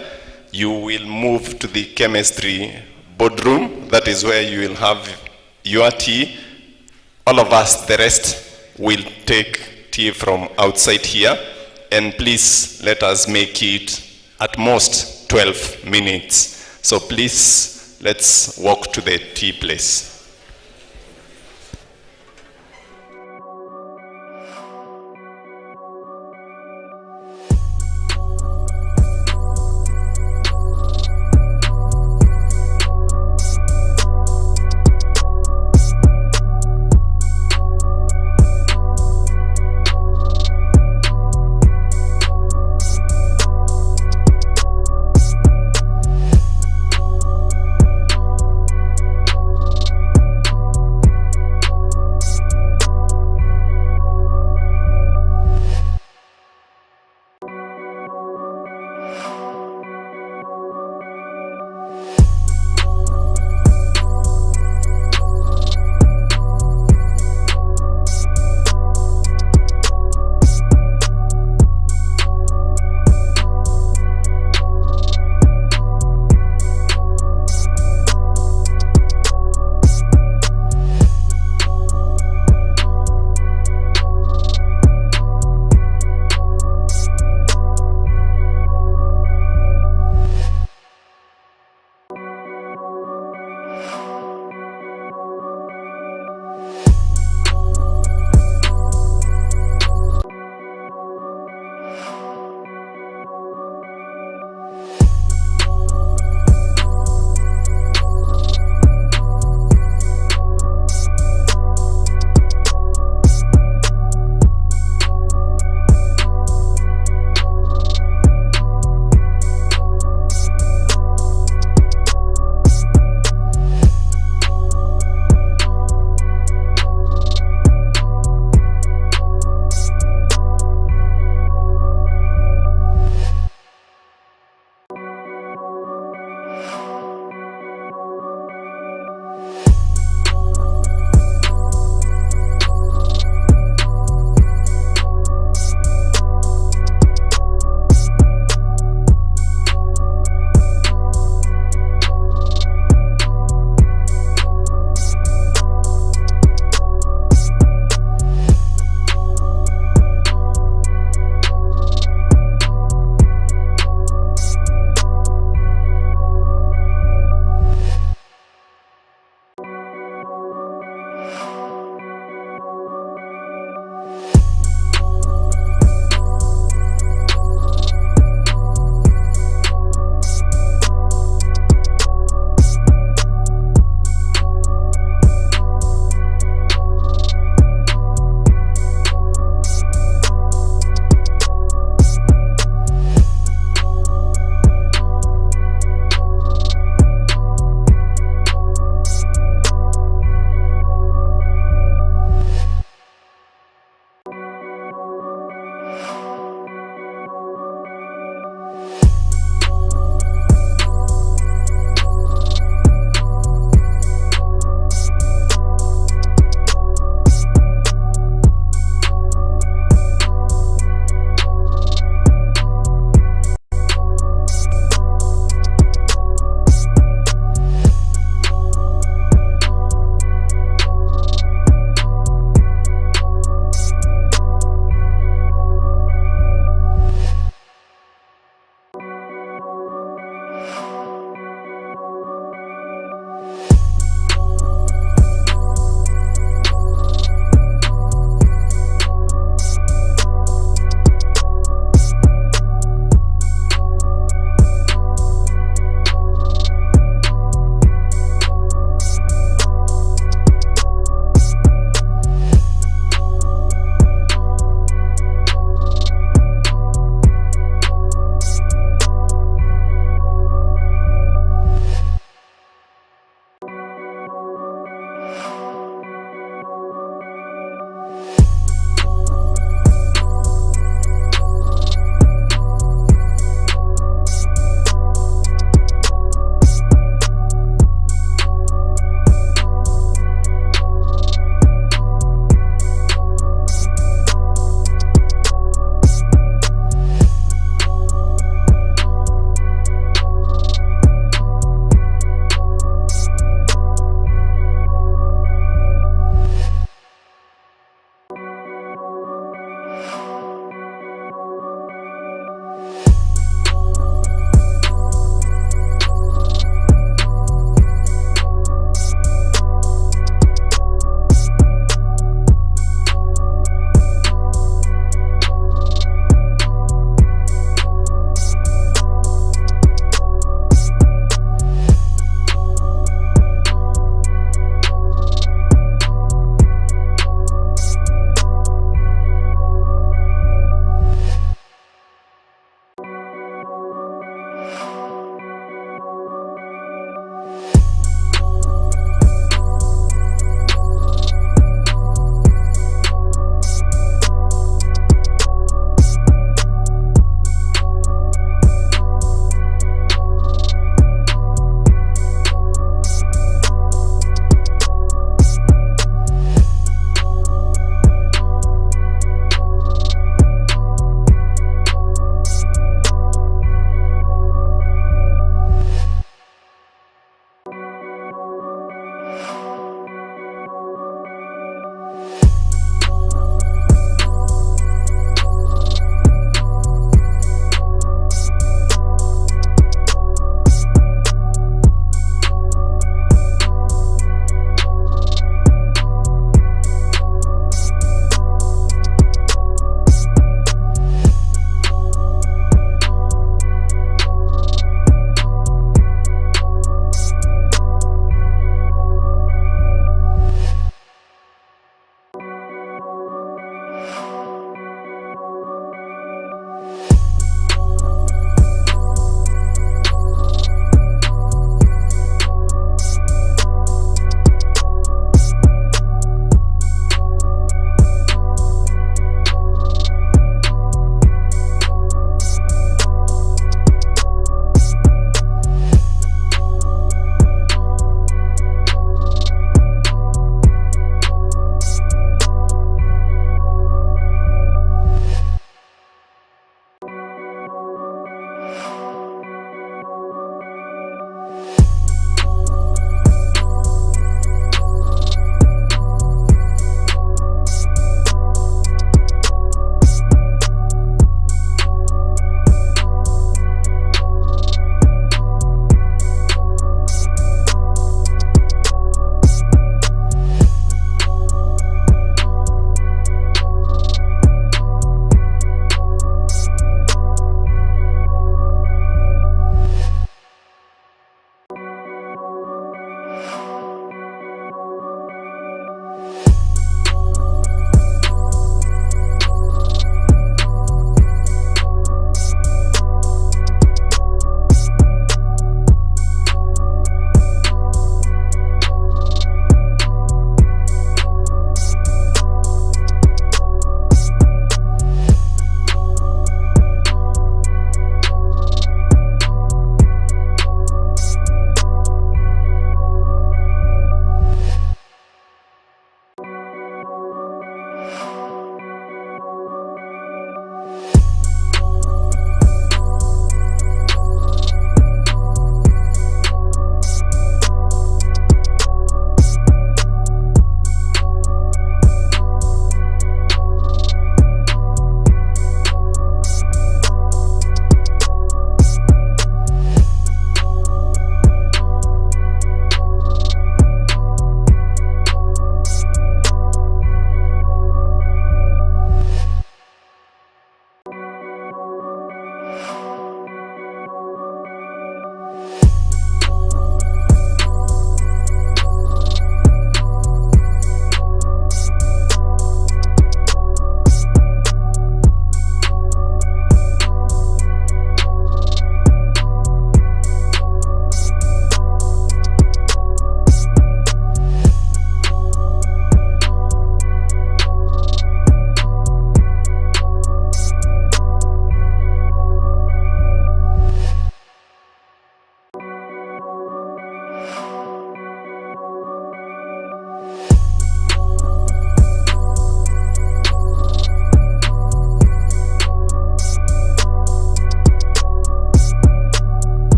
[SPEAKER 10] you will move to the chemistry boardroom. That is where you will have your tea. All of us, the rest, will take tea from outside here. And please let us make it at most 12 minutes. So please, let's walk to the tea place.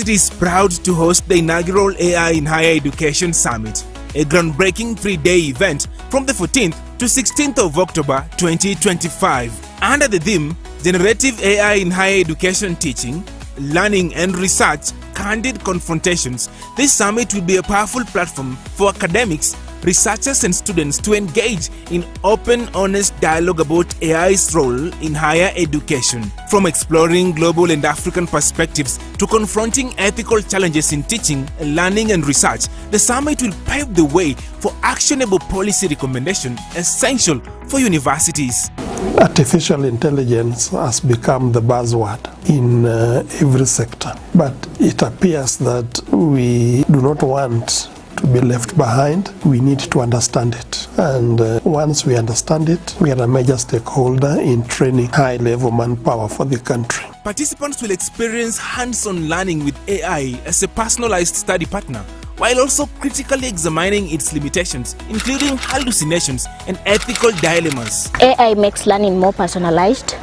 [SPEAKER 1] University is proud to host the inaugural AI in Higher Education Summit, a groundbreaking 3-day event from the 14th to 16th of October 2025. Under the theme, Generative AI in Higher Education Teaching, Learning and Research, Candid Confrontations, this summit will be a powerful platform for academics, researchers and students to engage in open, honest dialogue about AI's role in higher education. From exploring global and African perspectives to confronting ethical challenges in teaching, learning and research, the summit will pave the way for actionable policy recommendation essential for universities.
[SPEAKER 2] Artificial intelligence has become the buzzword in every sector, but it appears that we do not want to be left behind. We need to understand it, and once we understand it, we are a major stakeholder in training high-level manpower for the country.
[SPEAKER 1] Participants will experience hands-on learning with AI as a personalized study partner, while also critically examining its limitations, including hallucinations and ethical dilemmas.
[SPEAKER 3] AI makes learning more personalized.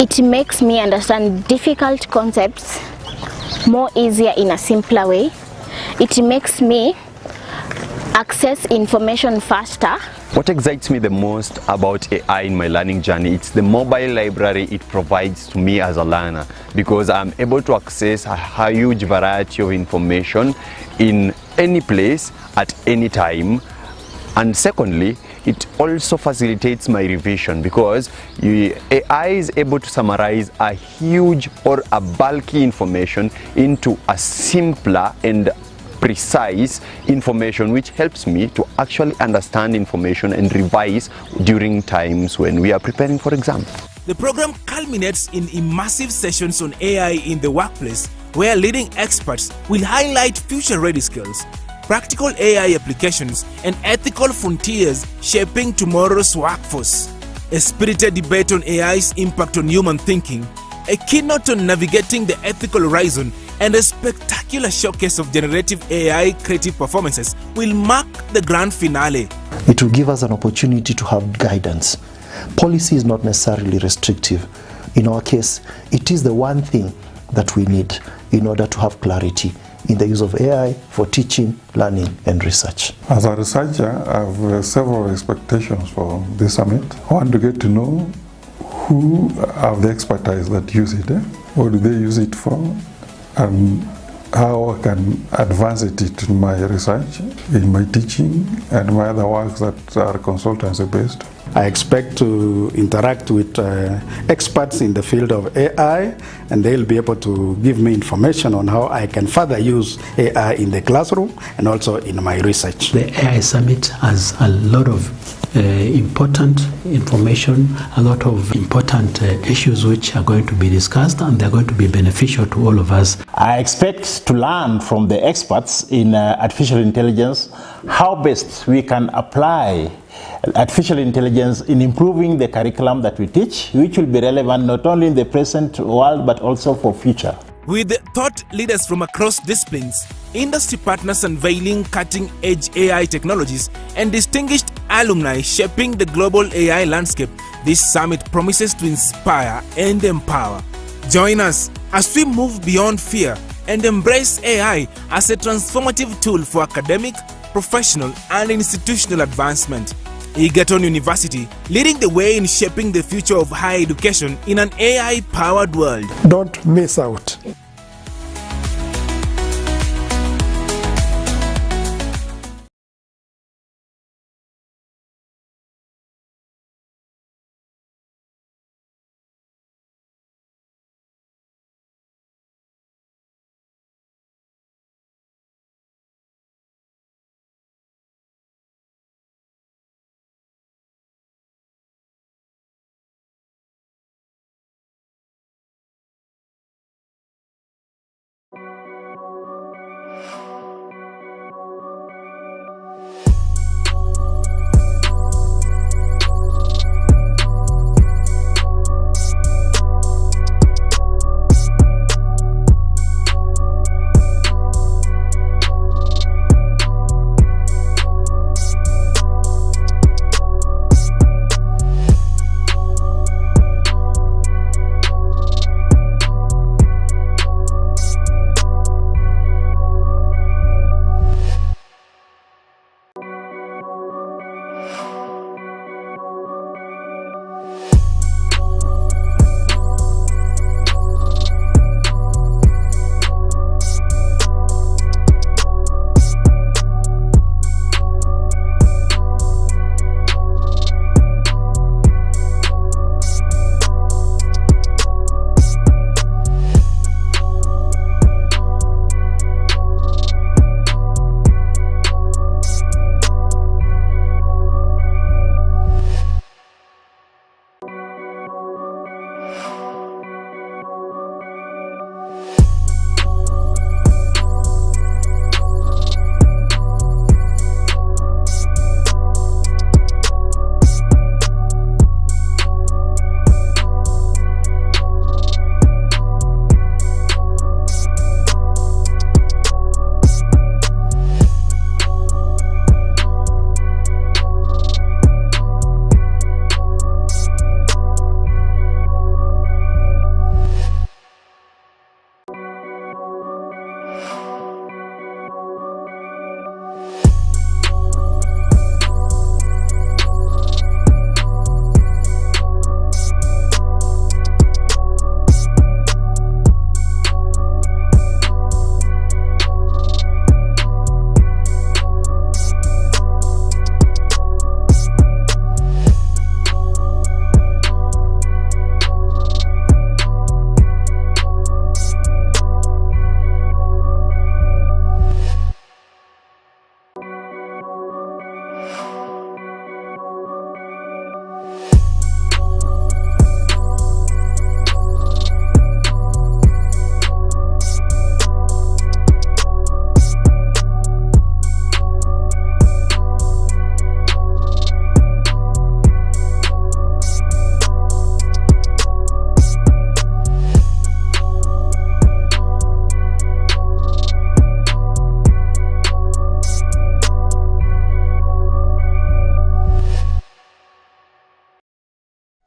[SPEAKER 3] It makes me understand difficult concepts more easier in a simpler way. It makes me access information faster.
[SPEAKER 4] What excites me the most about AI in my learning journey, it's the mobile library it provides to me as a learner, because I'm able to access a huge variety of information in any place at any time. And secondly, it also facilitates my revision, because AI is able to summarize a huge or a bulky information into a simpler and precise information, which helps me to actually understand information and revise during times when we are preparing for exams.
[SPEAKER 1] The program culminates in immersive sessions on AI in the workplace, where leading experts will highlight future-ready skills, practical AI applications, and ethical frontiers shaping tomorrow's workforce. A spirited debate on AI's impact on human thinking, a keynote on navigating the ethical horizon, and a spectacular showcase of generative AI creative performances will mark the grand finale.
[SPEAKER 5] It will give us an opportunity to have guidance. Policy is not necessarily restrictive. In our case, it is the one thing that we need in order to have clarity in the use of AI for teaching, learning, and research.
[SPEAKER 6] As a researcher, I have several expectations for this summit. I want to get to know who have the expertise that use it, what do they use it for, and how I can advance it in my research, in my teaching, and my other works that are consultancy based.
[SPEAKER 7] I expect to interact with experts in the field of AI, and they'll be able to give me information on how I can further use AI in the classroom and also in my research.
[SPEAKER 8] The AI Summit has a lot of important information, a lot of important issues which are going to be discussed, and they're going to be beneficial to all of us.
[SPEAKER 9] I expect to learn from the experts in artificial intelligence how best we can apply artificial intelligence in improving the curriculum that we teach, which will be relevant not only in the present world but also for future.
[SPEAKER 1] With thought leaders from across disciplines, industry partners unveiling cutting-edge AI technologies, and distinguished alumni shaping the global AI landscape, this summit promises to inspire and empower. Join us as we move beyond fear and embrace AI as a transformative tool for academic, professional, and institutional advancement. Egerton University, leading the way in shaping the future of higher education in an AI-powered world.
[SPEAKER 2] Don't miss out.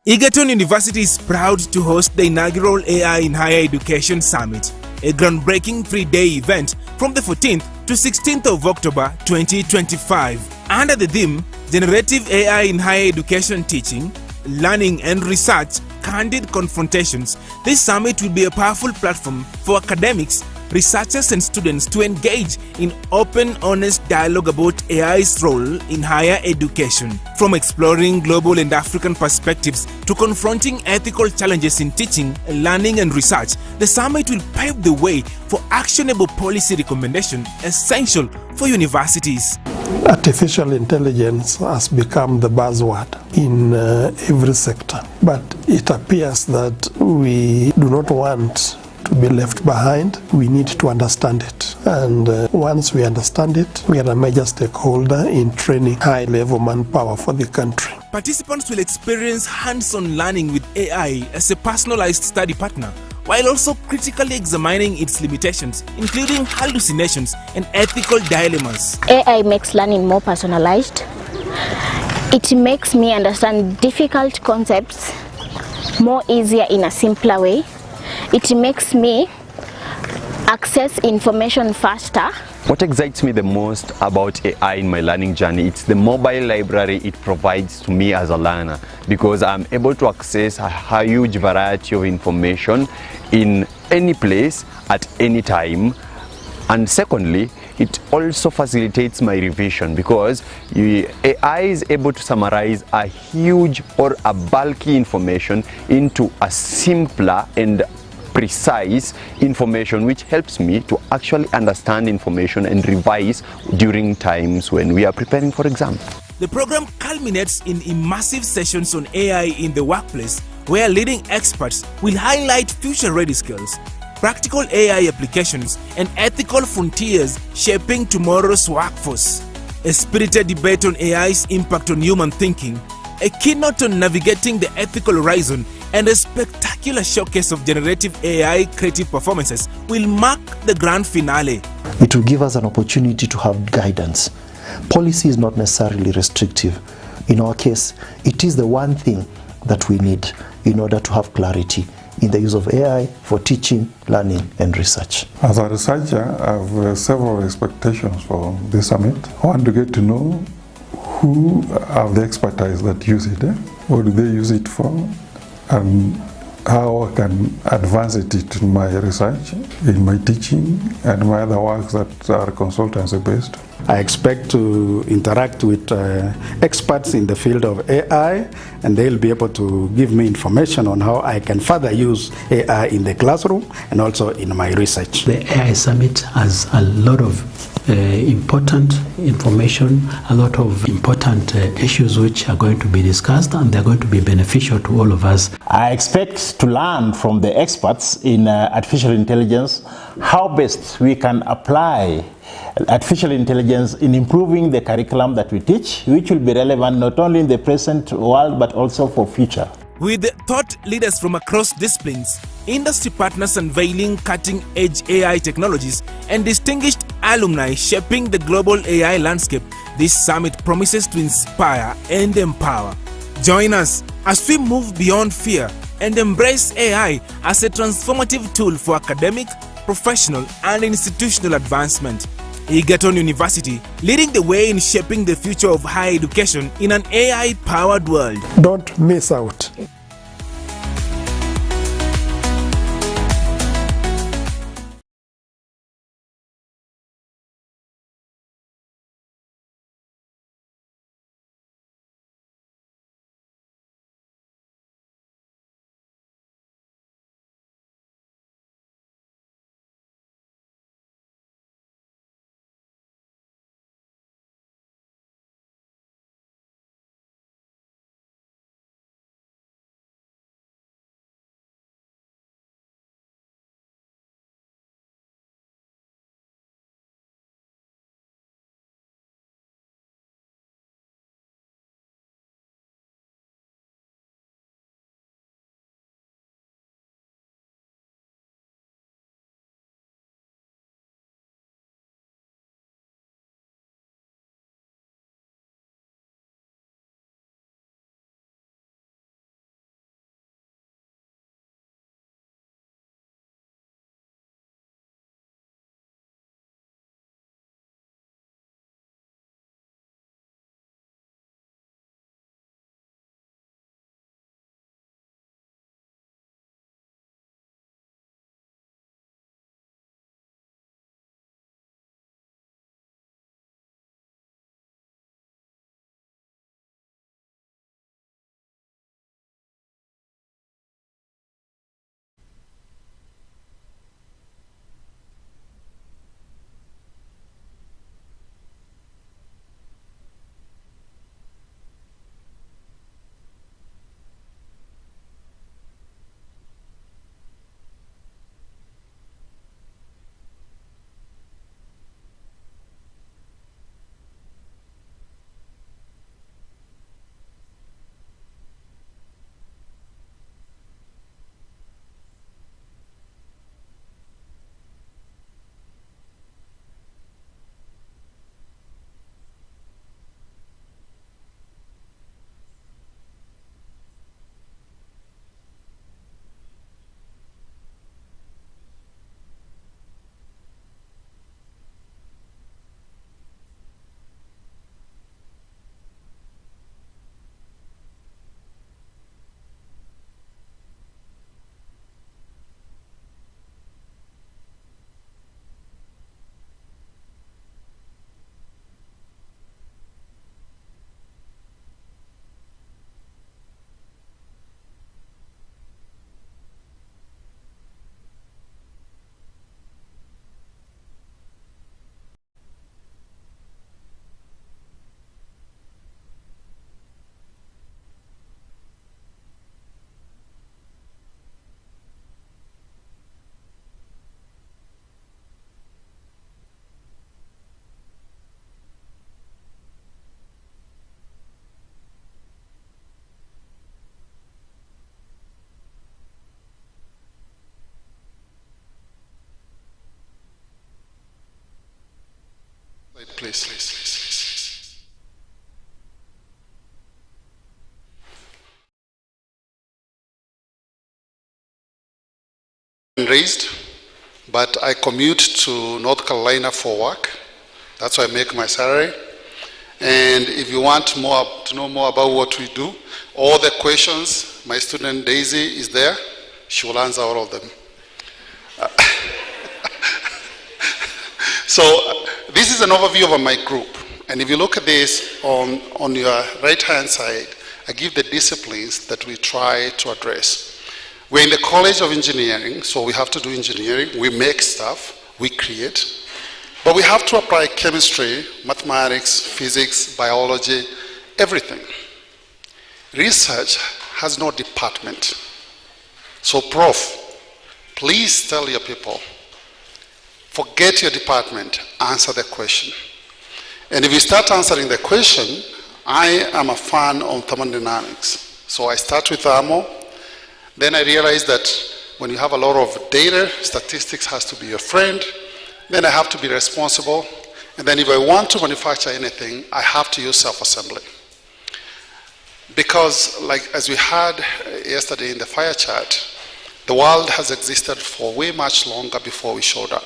[SPEAKER 1] Egerton University is proud to host the inaugural AI in Higher Education Summit, a groundbreaking 3-day event from the 14th to 16th of October 2025. Under the theme, Generative AI in Higher Education Teaching, Learning and Research, Candid Confrontations, this summit will be a powerful platform for academics, researchers and students to engage in open, honest dialogue about AI's role in higher education. From exploring global and African perspectives to confronting ethical challenges in teaching, learning and research, the summit will pave the way for actionable policy recommendation essential for universities.
[SPEAKER 2] Artificial intelligence has become the buzzword in every sector, but it appears that we do not want to be left behind. We need to understand it, and once we understand it, we are a major stakeholder in training high-level manpower for the country.
[SPEAKER 1] Participants will experience hands-on learning with AI as a personalized study partner, while also critically examining its limitations, including hallucinations and ethical dilemmas.
[SPEAKER 3] AI makes learning more personalized. It makes me understand difficult concepts more easier in a simpler way. It makes me access information faster.
[SPEAKER 4] What excites me the most about AI in my learning journey, it's the mobile library it provides to me as a learner, because I'm able to access a huge variety of information in any place at any time. And secondly, it also facilitates my revision, because AI is able to summarize a huge or a bulky information into a simpler and precise information, which helps me to actually understand information and revise during times when we are preparing for exams.
[SPEAKER 1] The program culminates in immersive sessions on AI in the workplace, where leading experts will highlight future-ready skills, practical AI applications, and ethical frontiers shaping tomorrow's workforce. A spirited debate on AI's impact on human thinking, a keynote on navigating the ethical horizon, and a spectacular showcase of generative AI creative performances will mark the grand finale.
[SPEAKER 5] It will give us an opportunity to have guidance. Policy is not necessarily restrictive. In our case, it is the one thing that we need in order to have clarity in the use of AI for teaching, learning and research.
[SPEAKER 6] As a researcher, I have several expectations for this summit. I want to get to know who have the expertise that use it, what do they use it for, and how I can advance it in my research, in my teaching, and my other works that are consultancy based.
[SPEAKER 7] I expect to interact with experts in the field of AI, and they'll be able to give me information on how I can further use AI in the classroom and also in my research.
[SPEAKER 8] The AI Summit has a lot of important information, a lot of important issues which are going to be discussed, and they're going to be beneficial to all of us.
[SPEAKER 9] I expect to learn from the experts in artificial intelligence how best we can apply artificial intelligence in improving the curriculum that we teach, which will be relevant not only in the present world but also for future.
[SPEAKER 1] With thought leaders from across disciplines, industry partners unveiling cutting-edge AI technologies, and distinguished alumni shaping the global AI landscape, this summit promises to inspire and empower. Join us as we move beyond fear and embrace AI as a transformative tool for academic, professional, and institutional advancement. Egerton University, leading the way in shaping the future of higher education in an AI-powered world.
[SPEAKER 2] Don't miss out.
[SPEAKER 12] Please. Raised, but I commute to North Carolina for work. That's why I make my salary. And if you want to know more about what we do, all the questions, my student Daisy is there. She will answer all of them. So this is an overview of my group. And if you look at this on your right-hand side, I give the disciplines that we try to address. We're in the College of Engineering, so we have to do engineering. We make stuff, we create. But we have to apply chemistry, mathematics, physics, biology, everything. Research has no department. So Prof, please tell your people, forget your department, answer the question. And if you start answering the question, I am a fan of thermodynamics. So I start with thermal, then I realize that when you have a lot of data, statistics has to be your friend, then I have to be responsible, and then if I want to manufacture anything, I have to use self-assembly. Because, like as we had yesterday in the fire chart, the world has existed for way much longer before we showed up.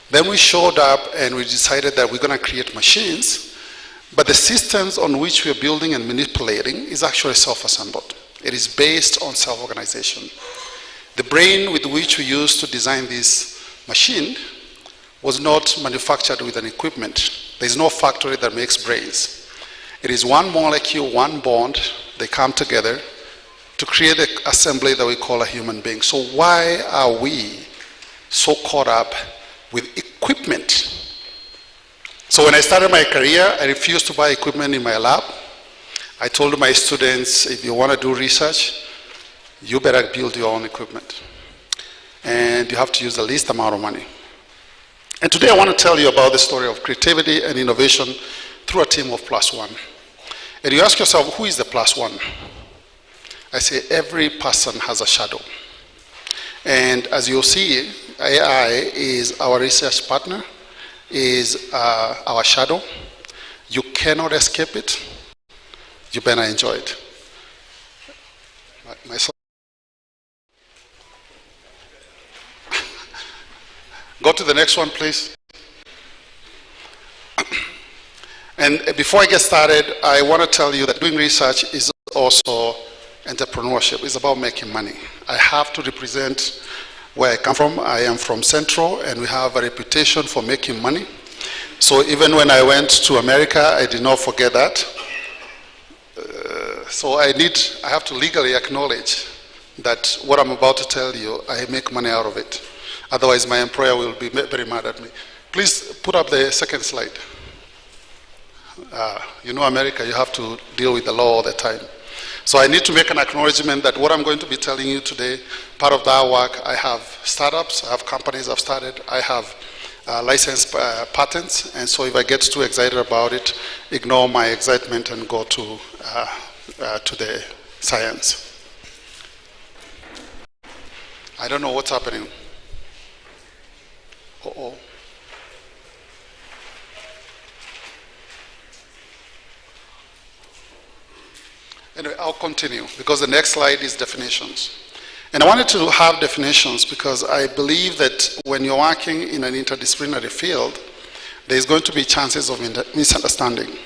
[SPEAKER 12] Then we showed up and we decided that we're going to create machines, but the systems on which we're building and manipulating is actually self-assembled. It is based on self-organization. The brain with which we used to design this machine was not manufactured with an equipment. There's no factory that makes brains. It is one molecule, one bond, they come together to create the assembly that we call a human being. So why are we so caught up with equipment? So when I started my career, I refused to buy equipment in my lab. I told my students, if you want to do research, you better build your own equipment. And you have to use the least amount of money. And today I want to tell you about the story of creativity and innovation through a team of +1. And you ask yourself, who is the +1? I say every person has a shadow. And as you'll see, AI is our research partner, is our shadow. You cannot escape it. You better enjoy it. Go to the next one, please. And before I get started, I want to tell you that doing research is also entrepreneurship. It's about making money. I have to represent where I come from. I am from Central, and we have a reputation for making money. So even when I went to America, I did not forget that. So I have to legally acknowledge that what I'm about to tell you, I make money out of it. Otherwise, my employer will be very mad at me. Please put up the second slide. You know America, you have to deal with the law all the time. So I need to make an acknowledgement that what I'm going to be telling you today, part of that work, I have startups, I have companies I've started, I have licensed patents, and so if I get too excited about it, ignore my excitement and go to the science. I don't know what's happening. Uh-oh. Anyway, I'll continue because the next slide is definitions. And I wanted to have definitions because I believe that when you're working in an interdisciplinary field, there's going to be chances of misunderstanding.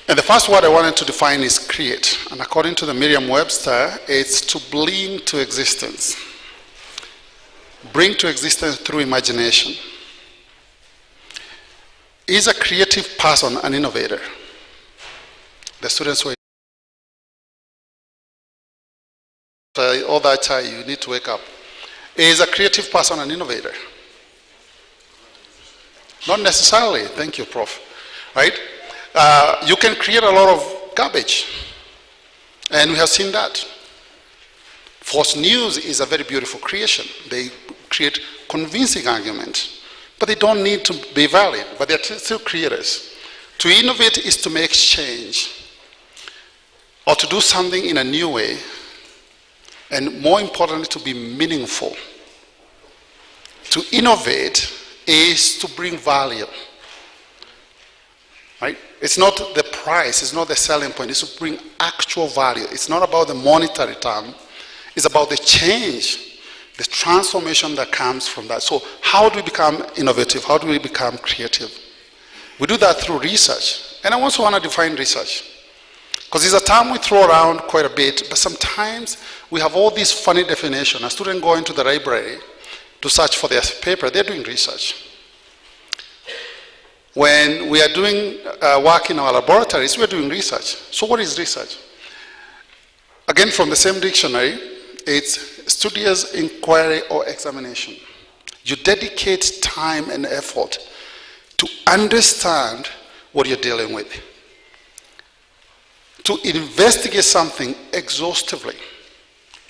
[SPEAKER 12] And the first word I wanted to define is create. And according to the Merriam-Webster, it's to bring to existence. Bring to existence through imagination. Is a creative person an innovator? The students were all that time, you need to wake up. Is a creative person an innovator? Not necessarily. Thank you, Prof. Right? You can create a lot of garbage. And we have seen that. False news is a very beautiful creation. They create convincing arguments. But they don't need to be valid. But they're still creators. To innovate is to make change. Or to do something in a new way. And more importantly, to be meaningful. To innovate is to bring value.
[SPEAKER 18] right? It's not the price, it's not the selling point, it's to bring actual value. It's not about the monetary term, it's about the change, the transformation that comes from that. So how do we become innovative? How do we become creative? We do that through research. And I also want to define research, because it's a term we throw around quite a bit, but sometimes we have all these funny definitions. A student going to the library to search for their paper, they're doing research. When we are doing work in our laboratories, we're doing research. So what is research? Again, from the same dictionary, it's studious inquiry or examination. You dedicate time and effort to understand what you're dealing with, to investigate something exhaustively.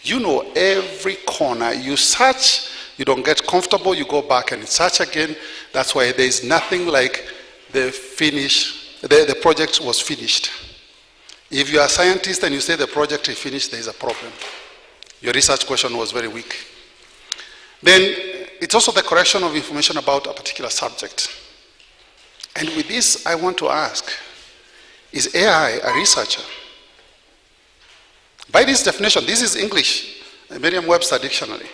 [SPEAKER 18] You know every corner. You search, you don't get comfortable, you go back and search again. That's why there's nothing like the project was finished. If you are a scientist and you say the project is finished, there's a problem. Your research question was very weak. Then it's also the correction of information about a particular subject. And with this, I want to ask, is AI a researcher? By this definition, this is English, Merriam-Webster dictionary.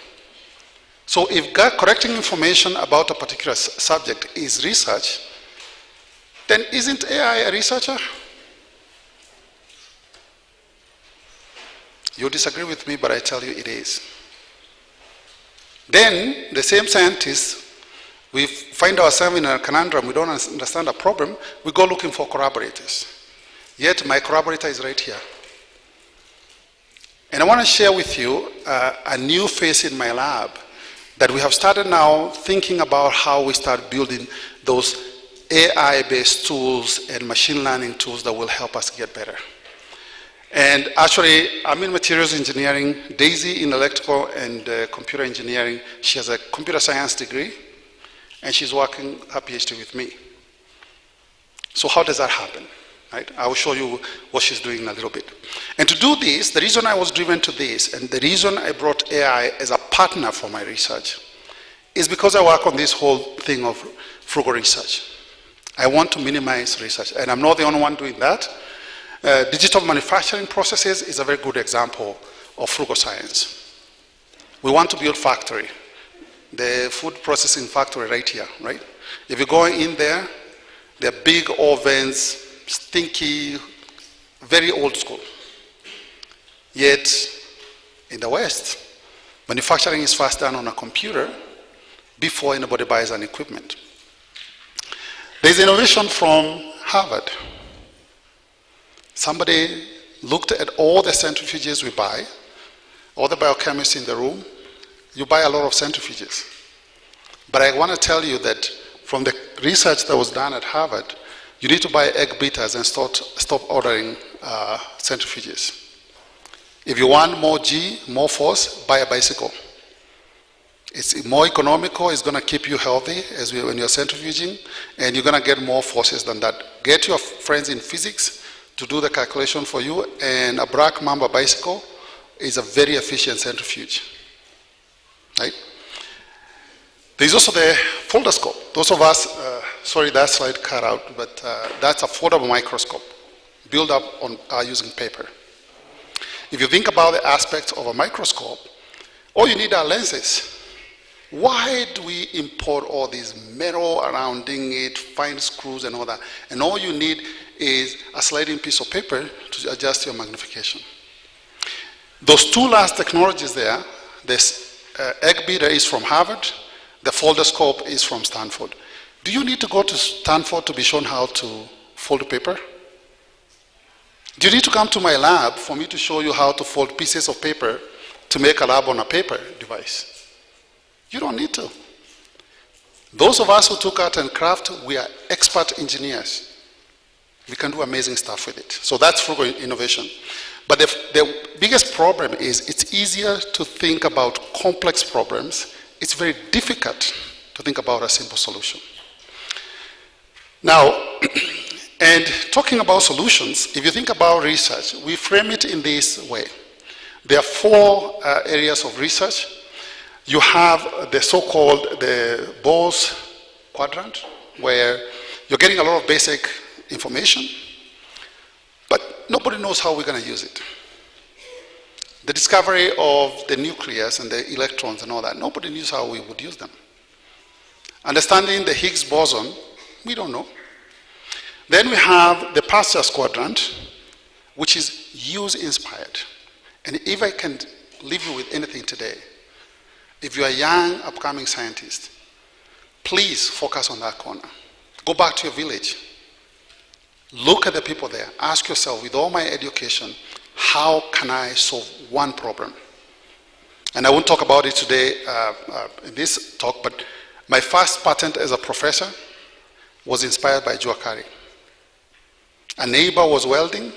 [SPEAKER 18] So if correcting information about a particular subject is research, then isn't AI a researcher? You disagree with me, but I tell you it is. Then the same scientists, we find ourselves in a conundrum, we don't understand a problem, we go looking for collaborators. Yet my collaborator is right here. And I want to share with you a new phase in my lab that we have started now thinking about how we start building those AI-based tools and machine learning tools that will help us get better. And actually, I'm in materials engineering, Daisy in electrical and computer engineering. She has a computer science degree, and she's working her PhD with me. So how does that happen? Right? I will show you what she's doing in a little bit. And to do this, the reason I was driven to this, and the reason I brought AI as a partner for my research, is because I work on this whole thing of frugal research. I want to minimize research, and I'm not the only one doing that. Digital manufacturing processes is a very good example of frugal science. We want to build factory, the food processing factory right here, right? If you're going in there, they're big ovens, stinky, very old school. Yet, in the West, manufacturing is first done on a computer before anybody buys an equipment. There's innovation from Harvard. Somebody looked at all the centrifuges we buy, all the biochemists in the room. You buy a lot of centrifuges. But I want to tell you that from the research that was done at Harvard, you need to buy egg beaters and stop ordering centrifuges. If you want more G, more force, buy a bicycle. It's more economical, it's going to keep you healthy when you're centrifuging, and you're going to get more forces than that. Get your friends in physics to do the calculation for you, and a Black Mamba bicycle is a very efficient centrifuge, right? There's also the folderscope. Those of us, sorry that slide cut out, but that's a foldable microscope built up on using paper. If you think about the aspects of a microscope, all you need are lenses. Why do we import all these metal surrounding it, fine screws and all that? And all you need is a sliding piece of paper to adjust your magnification. Those two last technologies there, this egg beater is from Harvard, the folderscope is from Stanford. Do you need to go to Stanford to be shown how to fold paper? Do you need to come to my lab for me to show you how to fold pieces of paper to make a lab on a paper device? You don't need to. Those of us who took art and craft, we are expert engineers. We can do amazing stuff with it. So that's frugal innovation. But the biggest problem is it's easier to think about complex problems. It's very difficult to think about a simple solution. Now, and talking about solutions, if you think about research, we frame it in this way. There are four areas of research. You have the so-called the Bose quadrant, where you're getting a lot of basic information, but nobody knows how we're going to use it. The discovery of the nucleus and the electrons and all that, nobody knew how we would use them. Understanding the Higgs boson, we don't know. Then we have the Pastor's quadrant, which is use-inspired. And if I can leave you with anything today, if you're a young, upcoming scientist, please focus on that corner. Go back to your village. Look at the people there. Ask yourself, with all my education, how can I solve one problem? And I won't talk about it today in this talk, but my first patent as a professor was inspired by Juakari. A neighbor was welding.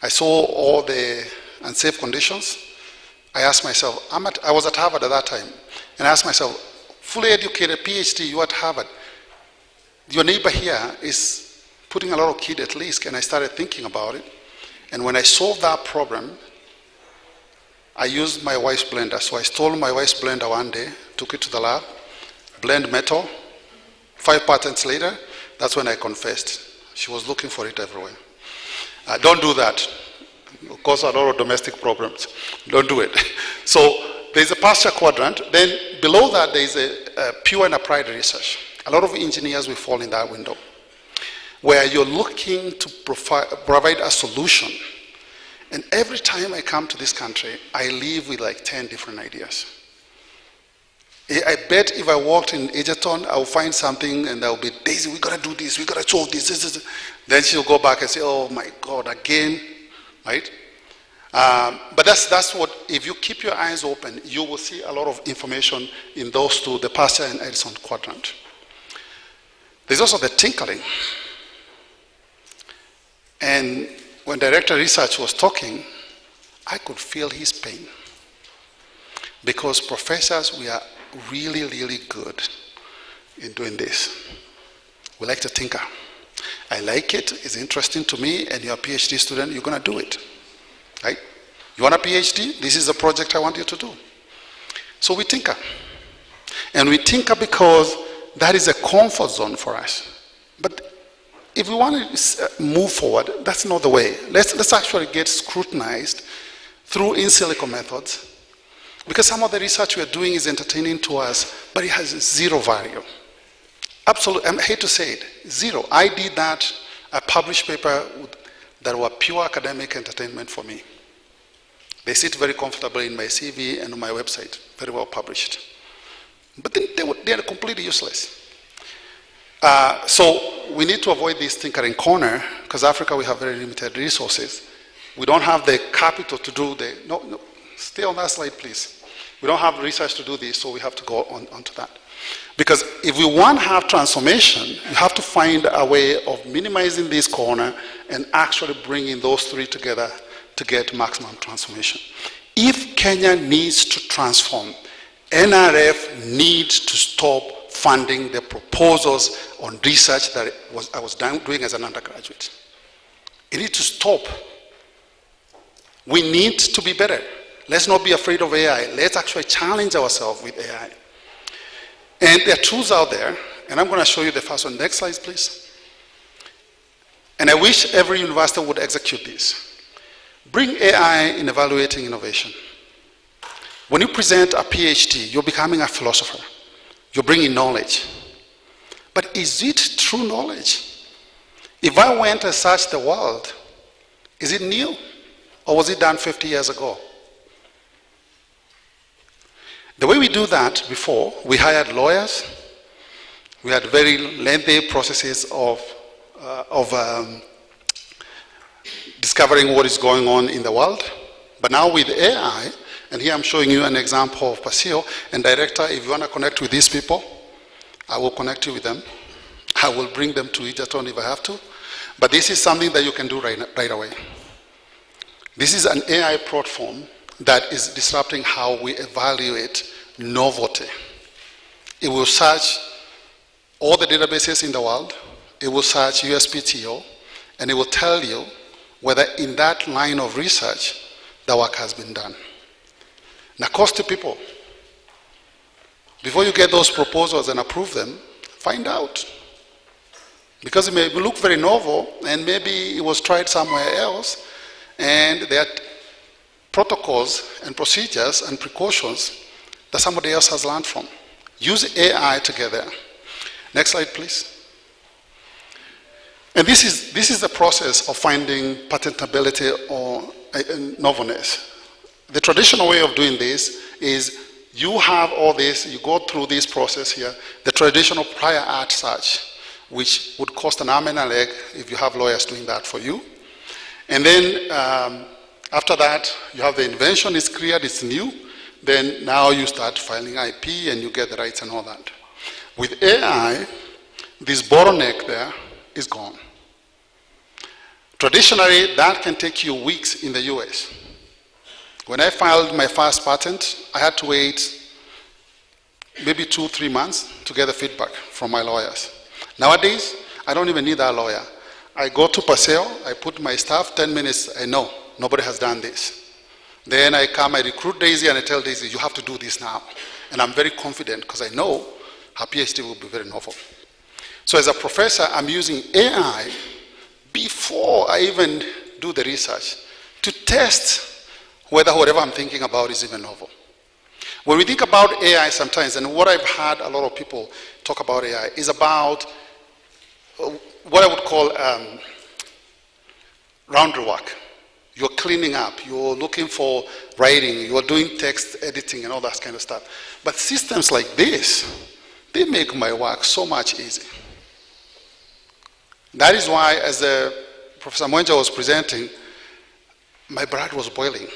[SPEAKER 18] I saw all the unsafe conditions. I asked myself, I was at Harvard at that time, and I asked myself, fully educated, PhD, you at Harvard, your neighbor here is putting a lot of kids at risk, and I started thinking about it. And when I solved that problem, I used my wife's blender. So I stole my wife's blender one day, took it to the lab, blend metal. 5 patents later, that's when I confessed. She was looking for it everywhere. Don't do that. It causes a lot of domestic problems. Don't do it. So there's a pasture quadrant. Then below that, there's a pure and applied research. A lot of engineers will fall in that window, where you're looking to provide a solution. And every time I come to this country, I leave with like 10 different ideas. I bet if I walked in Egerton, I'll find something and I'll be, Daisy, we gotta do this, we gotta solve this. Then she'll go back and say, oh my God, again, right? But that's what, if you keep your eyes open, you will see a lot of information in those two, the Pasteur and Edison quadrant. There's also the tinkering. And when Director of Research was talking, I could feel his pain. Because professors, we are really, really good in doing this. We like to tinker. I like it, it's interesting to me, and you're a PhD student, you're gonna do it, right? You want a PhD? This is a project I want you to do. So we tinker. And we tinker because that is a comfort zone for us. But if we want to move forward, that's not the way. Let's actually get scrutinized through in silico methods, because some of the research we're doing is entertaining to us, but it has zero value. Absolutely, I hate to say it, zero. I did that, I published paper that were pure academic entertainment for me. They sit very comfortably in my CV and on my website, very well published. But they are completely useless. So we need to avoid this tinkering corner, because Africa, we have very limited resources. We don't have the capital to do no, stay on that slide, please. We don't have research to do this, so we have to go on to that. Because if we want to have transformation, you have to find a way of minimizing this corner and actually bringing those three together to get maximum transformation. If Kenya needs to transform, NRF needs to stop funding the proposals on research that I was doing as an undergraduate. It needs to stop. We need to be better. Let's not be afraid of AI. Let's actually challenge ourselves with AI. And there are tools out there, and I'm going to show you the first one. Next slide, please. And I wish every university would execute this. Bring AI in evaluating innovation. When you present a PhD, you're becoming a philosopher. You're bringing knowledge. But is it true knowledge? If I went and searched the world, is it new? Or was it done 50 years ago? The way we do that before, we hired lawyers. We had very lengthy processes of discovering what is going on in the world. But now with AI, and here I'm showing you an example of Pasio, and director, if you want to connect with these people, I will connect you with them. I will bring them to Egerton if I have to. But this is something that you can do right away. This is an AI platform that is disrupting how we evaluate novelty. It will search all the databases in the world. It will search USPTO, and it will tell you whether in that line of research the work has been done. NACOSTI people, before you get those proposals and approve them, find out. Because it may look very novel, and maybe it was tried somewhere else, and there are protocols and procedures and precautions that somebody else has learned from. Use AI together. Next slide, please. And this is the process of finding patentability or novelness. The traditional way of doing this is you have all this, you go through this process here, the traditional prior art search, which would cost an arm and a leg if you have lawyers doing that for you. And then after that, you have the invention is cleared, it's new. Then now you start filing IP and you get the rights and all that. With AI, this bottleneck there is gone. Traditionally, that can take you weeks in the US. When I filed my first patent, I had to wait maybe 2-3 months to get the feedback from my lawyers. Nowadays, I don't even need that lawyer. I go to Paseo, I put my staff, 10 minutes, I know, nobody has done this. Then I come, I recruit Daisy, and I tell Daisy, you have to do this now. And I'm very confident because I know her PhD will be very novel. So as a professor, I'm using AI before I even do the research to test whether whatever I'm thinking about is even novel. When we think about AI sometimes, and what I've had a lot of people talk about AI, is about what I would call laundry work. You're cleaning up, you're looking for writing, you're doing text editing and all that kind of stuff. But systems like this, they make my work so much easier. That is why, as Professor Mwenja was presenting, my blood was boiling.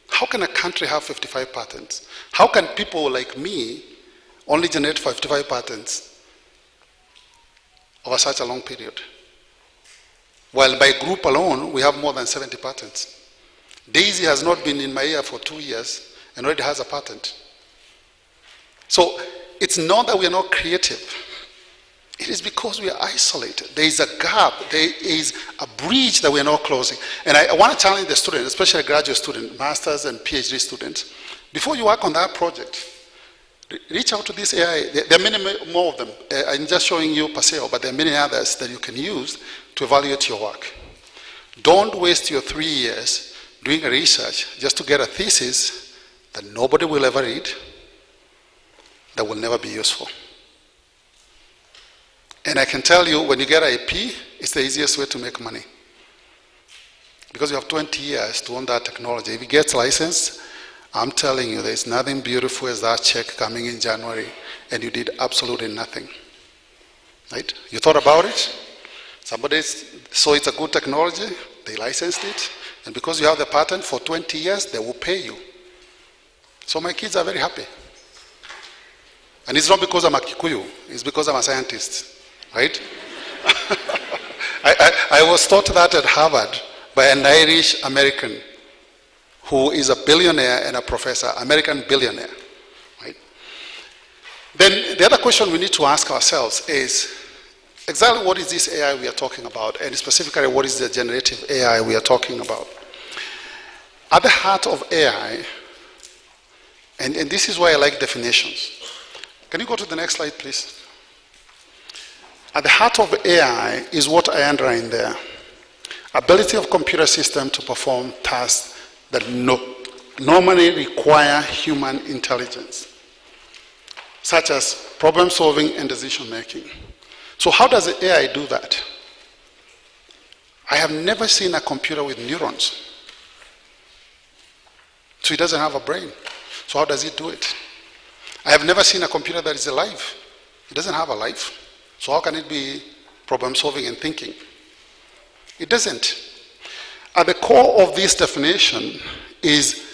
[SPEAKER 18] How can a country have 55 patents? How can people like me only generate 55 patents over such a long period? While by group alone, we have more than 70 patents. Daisy has not been in my ear for 2 years and already has a patent. So it's not that we are not creative. It is because we are isolated. There is a gap. There is a bridge that we are not closing. And I want to challenge the students, especially graduate students, masters and PhD students, before you work on that project, reach out to this AI. There are many more of them. I'm just showing you Paseo, but there are many others that you can use to evaluate your work. Don't waste your 3 years doing research just to get a thesis that nobody will ever read, that will never be useful. And I can tell you, when you get IP, it's the easiest way to make money. Because you have 20 years to own that technology. If it gets licensed, I'm telling you, there's nothing beautiful as that check coming in January, and you did absolutely nothing. Right? You thought about it, somebody saw it's a good technology, they licensed it, and because you have the patent for 20 years, they will pay you. So my kids are very happy. And it's not because I'm a Kikuyu, it's because I'm a scientist. Right? I was taught that at Harvard by an Irish American who is a billionaire and a professor, American billionaire. Right? Then the other question we need to ask ourselves is exactly what is this AI we are talking about, and specifically what is the generative AI we are talking about. At the heart of AI, and this is why I like definitions. Can you go to the next slide, please? At the heart of AI is what I underline there. Ability of computer system to perform tasks that normally require human intelligence, such as problem solving and decision making. So how does the AI do that? I have never seen a computer with neurons. So it doesn't have a brain. So how does it do it? I have never seen a computer that is alive. It doesn't have a life. So how can it be problem solving and thinking? It doesn't. At the core of this definition is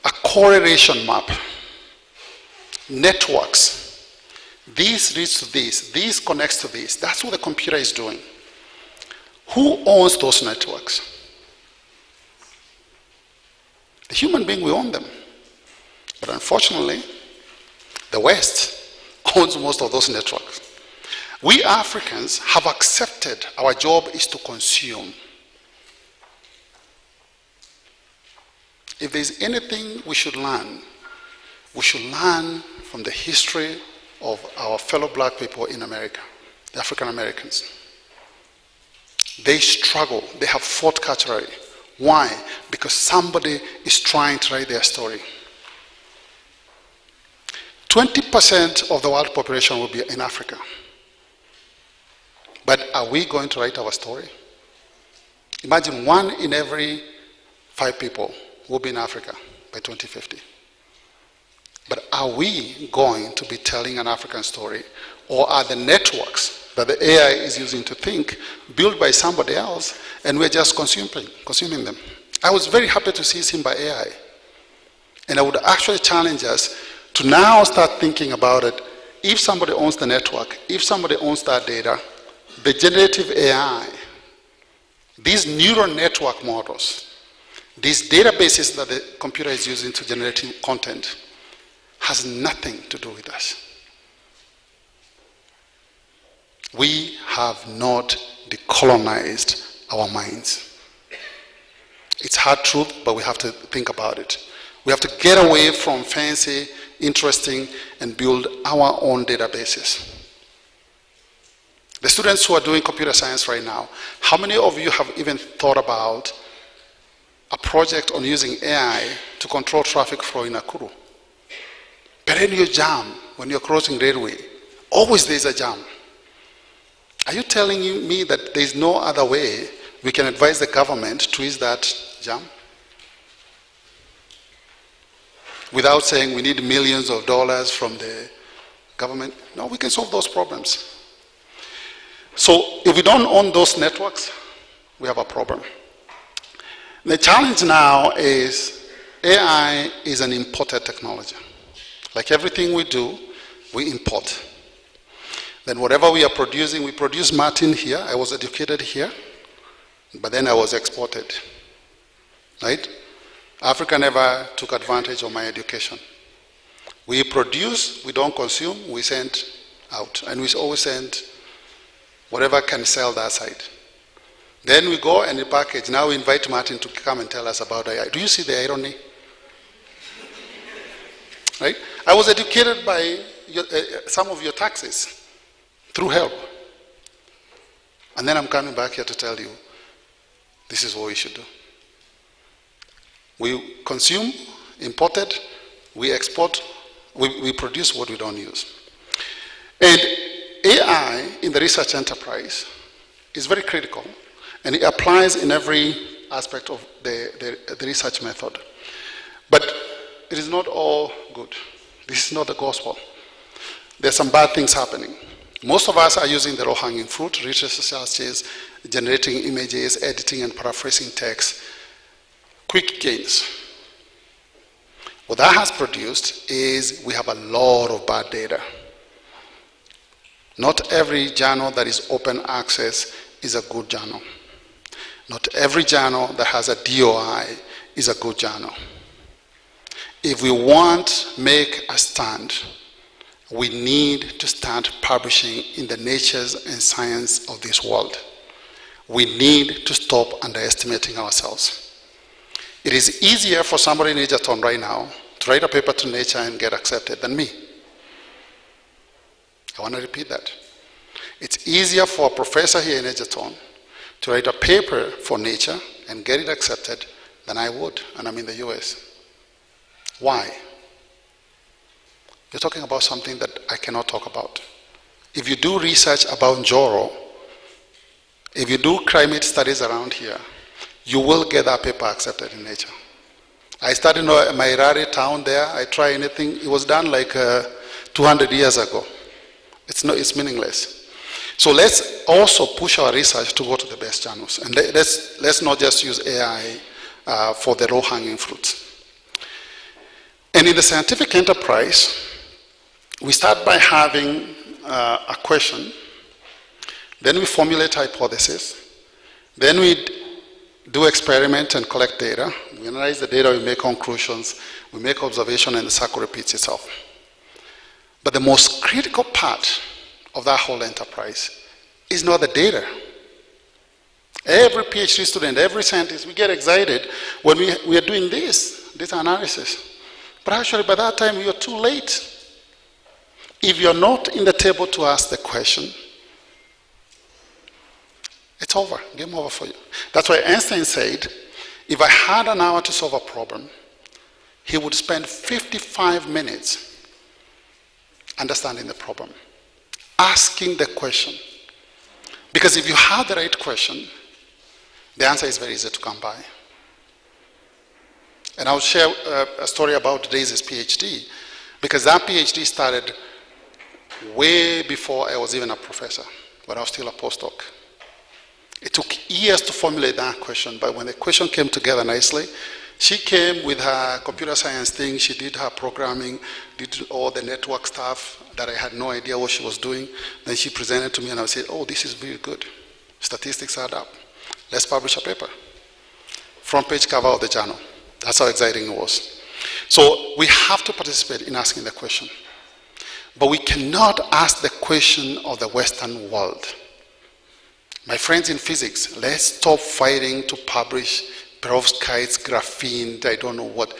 [SPEAKER 18] a correlation map. Networks. This leads to this connects to this. That's what the computer is doing. Who owns those networks? The human being will own them. But unfortunately, the West owns most of those networks. We Africans have accepted our job is to consume. If there's anything we should learn from the history of our fellow black people in America, the African Americans. They struggle. They have fought culturally. Why? Because somebody is trying to write their story. 20% of the world population will be in Africa. But are we going to write our story? Imagine 1 in every 5 people will be in Africa by 2050. But are we going to be telling an African story? Or are the networks that the AI is using to think built by somebody else and we're just consuming them? I was very happy to see Seen by AI. And I would actually challenge us to now start thinking about it. If somebody owns the network, if somebody owns that data, the generative AI, these neural network models, these databases that the computer is using to generate content, has nothing to do with us. We have not decolonized our minds. It's hard truth, but we have to think about it. We have to get away from fancy, interesting, and build our own databases. The students who are doing computer science right now, how many of you have even thought about a project on using AI to control traffic flow in Nakuru? Perennial jam when you're crossing railway. Always there's a jam. Are you telling me that there's no other way we can advise the government to ease that jam? Without saying we need millions of dollars from the government? No, we can solve those problems. So if we don't own those networks, we have a problem. The challenge now is AI is an imported technology. Like everything we do, we import. Then whatever we are producing, we produce Martin here. I was educated here, but then I was exported. Right? Africa never took advantage of my education. We produce, we don't consume, we send out. And we always send whatever can sell that side. Then we go and we package. Now we invite Martin to come and tell us about AI. Do you see the irony? Right? I was educated by some of your taxes through help. And then I'm coming back here to tell you, this is what we should do. We consume, imported, we export, we produce what we don't use. And AI in the research enterprise is very critical, and it applies in every aspect of the research method. But it is not all good. This is not the gospel. There's some bad things happening. Most of us are using the low-hanging fruit, research searches, generating images, editing and paraphrasing text, quick gains. What that has produced is we have a lot of bad data. Not every journal that is open access is a good journal. Not every journal that has a DOI is a good journal. If we want to make a stand, we need to start publishing in the natures and science of this world. We need to stop underestimating ourselves. It is easier for somebody in Egerton right now to write a paper to Nature and get accepted than me. I want to repeat that. It's easier for a professor here in Egerton to write a paper for Nature and get it accepted than I would, and I'm in the US. Why? You're talking about something that I cannot talk about. If you do research about Njoro, if you do climate studies around here, you will get that paper accepted in Nature. I started in my Irari town there. I try anything. It was done like 200 years ago. It's meaningless. So let's also push our research to go to the best journals. And let's not just use AI for the low-hanging fruits. And in the scientific enterprise, we start by having a question, then we formulate hypotheses, then we do experiment and collect data. We analyze the data, we make conclusions, we make observation, and the cycle repeats itself. But the most critical part of that whole enterprise is not the data. Every PhD student, every scientist, we get excited when we are doing this analysis. But actually, by that time, you're too late. If you're not in the table to ask the question, It's over, game over for you. That's why Einstein said, if I had an hour to solve a problem, he would spend 55 minutes understanding the problem, asking the question. Because if you have the right question, the answer is very easy to come by. And I'll share a story about Daisy's PhD, because that PhD started way before I was even a professor, when I was still a postdoc. It took years to formulate that question, but when the question came together nicely, she came with her computer science thing, she did her programming, did all the network stuff that I had no idea what she was doing. Then she presented to me and I said, oh, this is very good. Statistics add up. Let's publish a paper. Front page cover of the journal. That's how exciting it was. So we have to participate in asking the question. But we cannot ask the question of the Western world. My friends in physics, let's stop fighting to publish perovskites, graphene, I don't know what.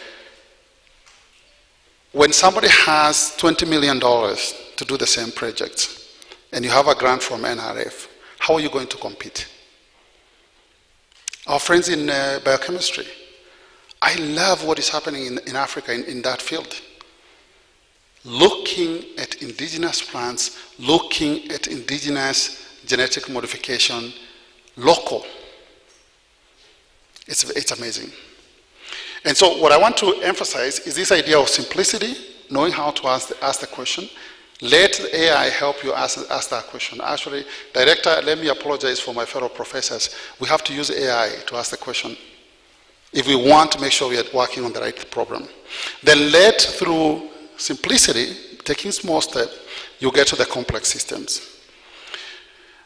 [SPEAKER 18] When somebody has $20 million to do the same project, and you have a grant from NRF, how are you going to compete? Our friends in biochemistry, I love what is happening in Africa in that field. Looking at indigenous plants, looking at indigenous genetic modification, local. It's amazing. And so what I want to emphasize is this idea of simplicity, knowing how to ask the question. Let the AI help you ask that question. Actually, Director, let me apologize for my fellow professors. We have to use AI to ask the question if we want to make sure we are working on the right problem. Then let, through simplicity, taking small steps, you get to the complex systems.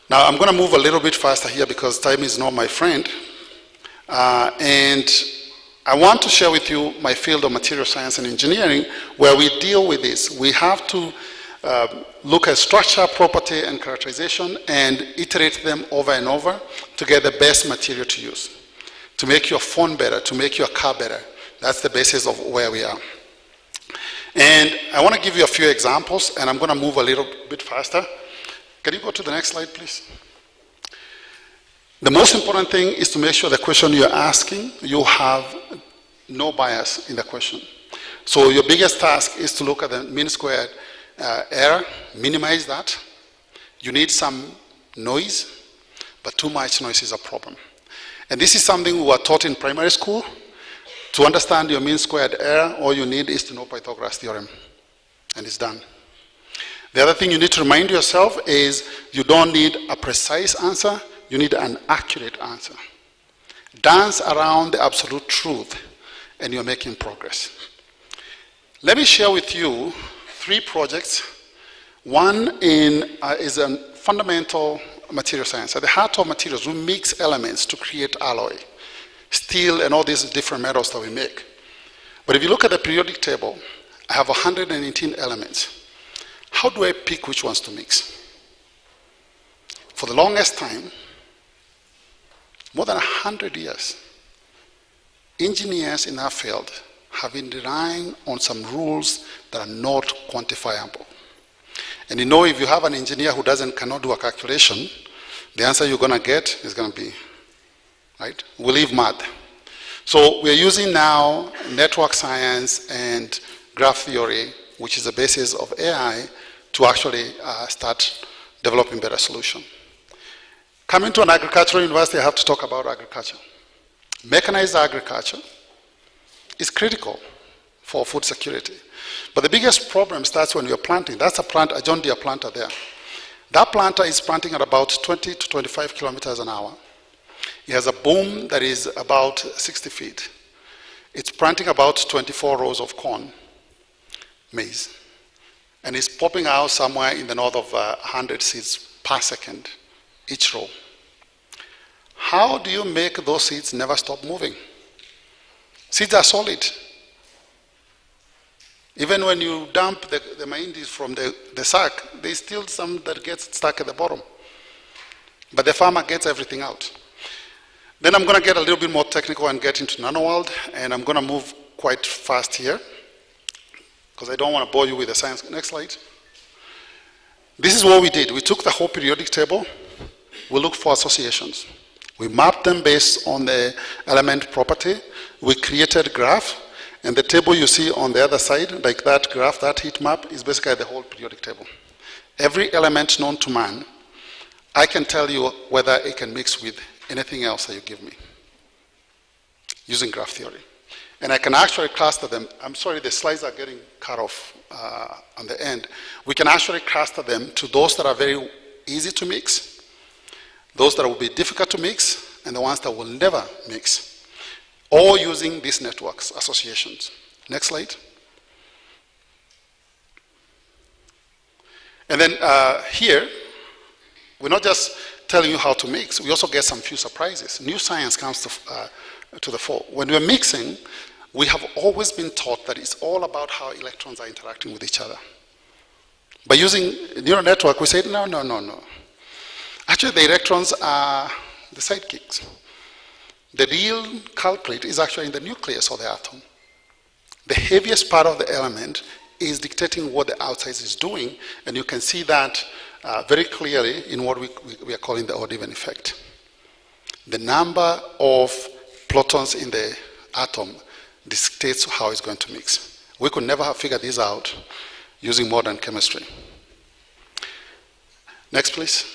[SPEAKER 18] Now, I'm going to move a little bit faster here because time is not my friend. And I want to share with you my field of material science and engineering, where we deal with this. We have to look at structure, property, and characterization and iterate them over and over to get the best material to use, to make your phone better, to make your car better. That's the basis of where we are. And I want to give you a few examples, and I'm going to move a little bit faster. Can you go to the next slide, please? The most important thing is to make sure the question you're asking, you have no bias in the question. So your biggest task is to look at the mean squared error, minimize that. You need some noise, but too much noise is a problem. And this is something we were taught in primary school. To understand your mean squared error, all you need is to know Pythagoras theorem, and it's done. The other thing you need to remind yourself is you don't need a precise answer, you need an accurate answer. Dance around the absolute truth, and you're making progress. Let me share with you 3 projects. One is a fundamental material science. At the heart of materials, we mix elements to create alloy, steel, and all these different metals that we make. But if you look at the periodic table, I have 118 elements. How do I pick which ones to mix? For the longest time, more than 100 years, engineers in our field have been relying on some rules that are not quantifiable. And you know, if you have an engineer who cannot do a calculation, the answer you're going to get is going to be, right? We leave math. So we're using now network science and graph theory, which is the basis of AI, to actually start developing better solutions. Coming to an agricultural university, I have to talk about agriculture. Mechanized agriculture is critical for food security. But the biggest problem starts when you're planting. That's a John Deere planter there. That planter is planting at about 20 to 25 kilometers an hour. It has a boom that is about 60 feet. It's planting about 24 rows of corn, maize. And it's popping out somewhere in the north of 100 seeds per second, each row. How do you make those seeds never stop moving? Seeds are solid. Even when you dump the mahindis from the sack, there's still some that gets stuck at the bottom. But the farmer gets everything out. Then I'm going to get a little bit more technical and get into nano world, and I'm going to move quite fast here because I don't want to bore you with the science. Next slide. This is what we did. We took the whole periodic table, we look for associations. We mapped them based on the element property. We created a graph, and the table you see on the other side, like that graph, that heat map, is basically the whole periodic table. Every element known to man, I can tell you whether it can mix with anything else that you give me, using graph theory. And I can actually cluster them. I'm sorry, the slides are getting cut off on the end. We can actually cluster them to those that are very easy to mix, those that will be difficult to mix, and the ones that will never mix, all using these networks, associations. Next slide. And then here, we're not just telling you how to mix, we also get some few surprises. New science comes to the fore. When we're mixing, we have always been taught that it's all about how electrons are interacting with each other. By using neural network, we say, no. Actually, the electrons are the sidekicks. The real culprit is actually in the nucleus of the atom. The heaviest part of the element is dictating what the outside is doing, and you can see that very clearly in what we are calling the odd-even effect. The number of protons in the atom dictates how it's going to mix. We could never have figured this out using modern chemistry. Next, please.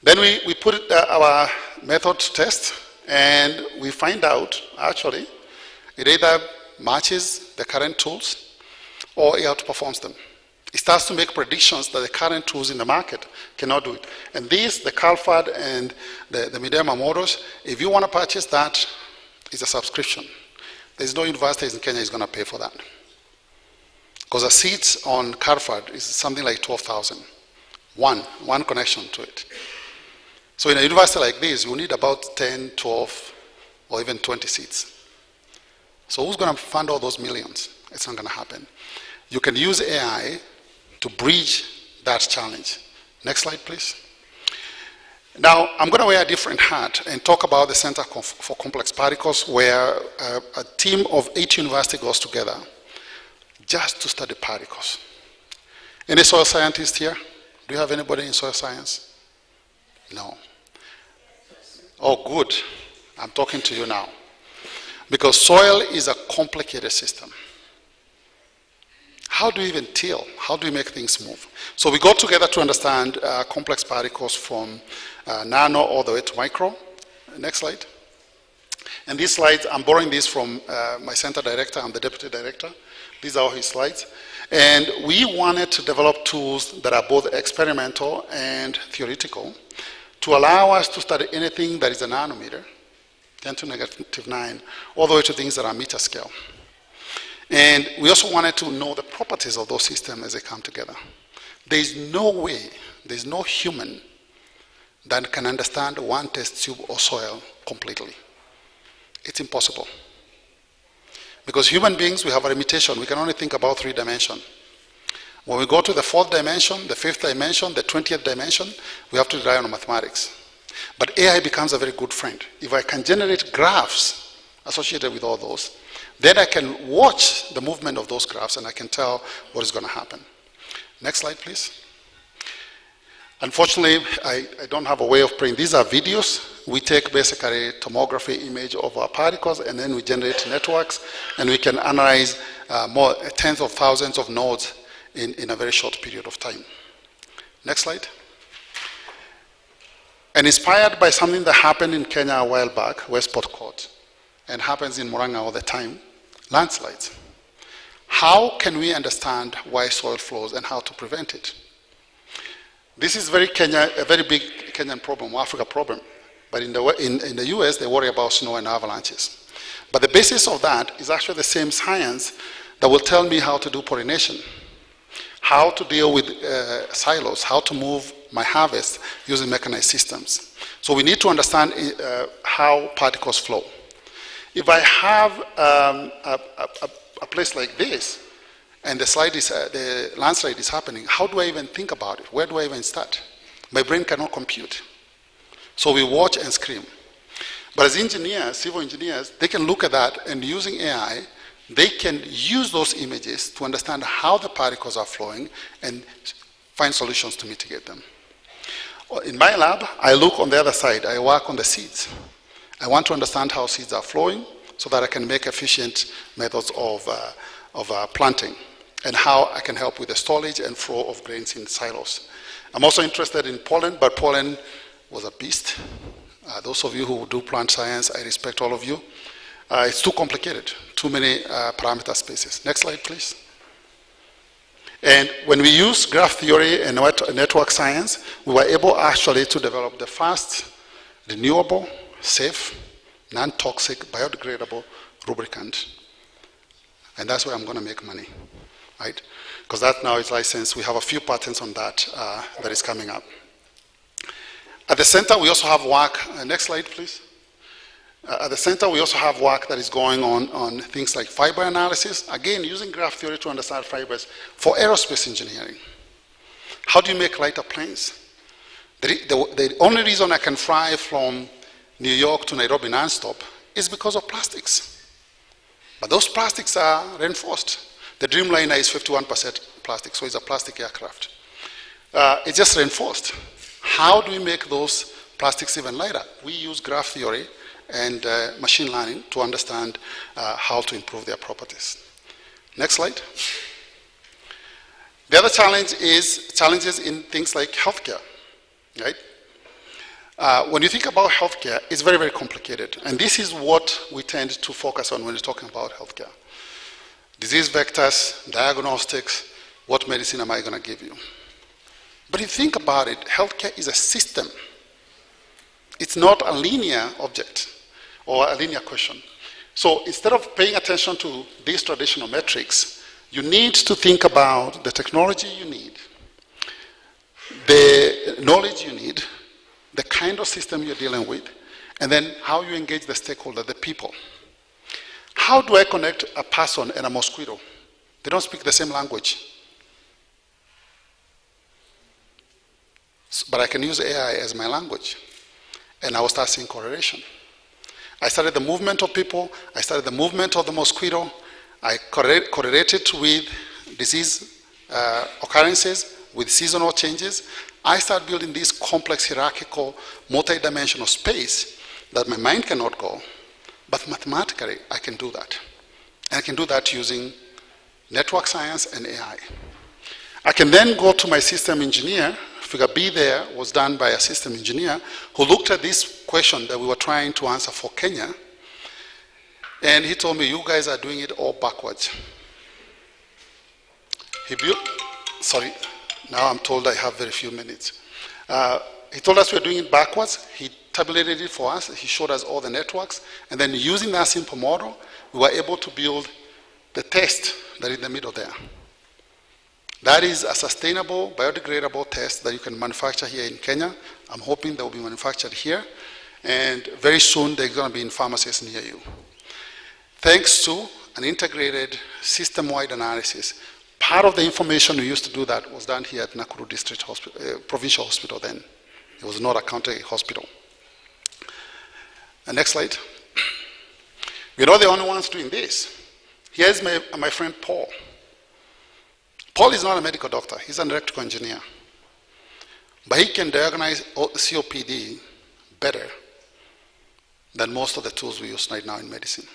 [SPEAKER 18] Then we put our method to test, and we find out, actually, it either matches the current tools or it outperforms them. It starts to make predictions that the current tools in the market cannot do it. And these, the CalFAD and the Midema models, if you want to purchase that, it's a subscription. There's no university in Kenya is going to pay for that. Because a seat on CalFAD is something like 12,000. One connection to it. So in a university like this, you need about 10, 12, or even 20 seats. So who's going to fund all those millions? It's not going to happen. You can use AI to bridge that challenge. Next slide, please. Now, I'm going to wear a different hat and talk about the Center for Complex Particles, where a team of 8 universities goes together just to study particles. Any soil scientists here? Do you have anybody in soil science? No. Oh, good. I'm talking to you now. Because soil is a complicated system. How do you even till? How do you make things move? So we got together to understand complex particles from nano all the way to micro. Next slide. And these slides, I'm borrowing these from my center director. I'm the deputy director. These are his slides. And we wanted to develop tools that are both experimental and theoretical to allow us to study anything that is a nanometer, 10 to negative 9, all the way to things that are meter scale. And we also wanted to know the properties of those systems as they come together. There is no way, there is no human that can understand one test tube or soil completely. It's impossible. Because human beings, we have a limitation. We can only think about 3 dimensions. When we go to the 4th dimension, the 5th dimension, the 20th dimension, we have to rely on mathematics. But AI becomes a very good friend. If I can generate graphs associated with all those, then I can watch the movement of those graphs and I can tell what is going to happen. Next slide, please. Unfortunately, I don't have a way of printing. These are videos. We take basically tomography image of our particles and then we generate networks and we can analyze tens of thousands of nodes in a very short period of time. Next slide. And inspired by something that happened in Kenya a while back, Westport Court, and happens in Murang'a all the time, landslides. How can we understand why soil flows and how to prevent it? This is a very big Kenyan problem, Africa problem. But in the US, they worry about snow and avalanches. But the basis of that is actually the same science that will tell me how to do pollination, how to deal with silos, how to move my harvest using mechanized systems. So we need to understand how particles flow. If I have a place like this, and the landslide is happening, how do I even think about it? Where do I even start? My brain cannot compute. So we watch and scream. But as engineers, civil engineers, they can look at that and using AI, they can use those images to understand how the particles are flowing and find solutions to mitigate them. In my lab, I look on the other side. I work on the seeds. I want to understand how seeds are flowing so that I can make efficient methods of planting and how I can help with the storage and flow of grains in silos. I'm also interested in pollen, but pollen was a beast. Those of you who do plant science, I respect all of you. It's too complicated, too many parameter spaces. Next slide, please. And when we use graph theory and network science, we were able actually to develop the first renewable, safe, non-toxic, biodegradable lubricant. And that's where I'm going to make money, right? Because that now is licensed. We have a few patents on that that is coming up. At the center, we also have work. Next slide, please. At the center, we also have work that is going on things like fiber analysis. Again, using graph theory to understand fibers for aerospace engineering. How do you make lighter planes? The only reason I can fly from New York to Nairobi nonstop is because of plastics. But those plastics are reinforced. The Dreamliner is 51% plastic, so it's a plastic aircraft. It's just reinforced. How do we make those plastics even lighter? We use graph theory and machine learning to understand how to improve their properties. Next slide. The other challenge is challenges in things like healthcare, right? When you think about healthcare, it's very, very complicated. And this is what we tend to focus on when we're talking about healthcare. Disease vectors, diagnostics, what medicine am I going to give you? But if you think about it, healthcare is a system. It's not a linear object or a linear question. So instead of paying attention to these traditional metrics, you need to think about the technology you need, the knowledge you need, the kind of system you're dealing with, and then how you engage the stakeholder, the people. How do I connect a person and a mosquito? They don't speak the same language. But I can use AI as my language, and I will start seeing correlation. I studied the movement of people, I studied the movement of the mosquito, I correlated with disease occurrences, with seasonal changes. I start building this complex, hierarchical, multi-dimensional space that my mind cannot go, but mathematically I can do that. And I can do that using network science and AI. I can then go to my system engineer. Figure B there was done by a system engineer who looked at this question that we were trying to answer for Kenya, and he told me, you guys are doing it all backwards. He built, sorry, now I'm told I have very few minutes. He told us we're doing it backwards. He tabulated it for us. He showed us all the networks, and then using that simple model, we were able to build the test that is in the middle there. That is a sustainable, biodegradable test that you can manufacture here in Kenya. I'm hoping that will be manufactured here. And very soon, they're going to be in pharmacies near you. Thanks to an integrated system-wide analysis, part of the information we used to do that was done here at Nakuru District Hospital, Provincial Hospital then. It was not a county hospital. And next slide. We're not the only ones doing this. Here's my friend Paul. Paul is not a medical doctor, he's an electrical engineer. But he can diagnose COPD better than most of the tools we use right now in medicine.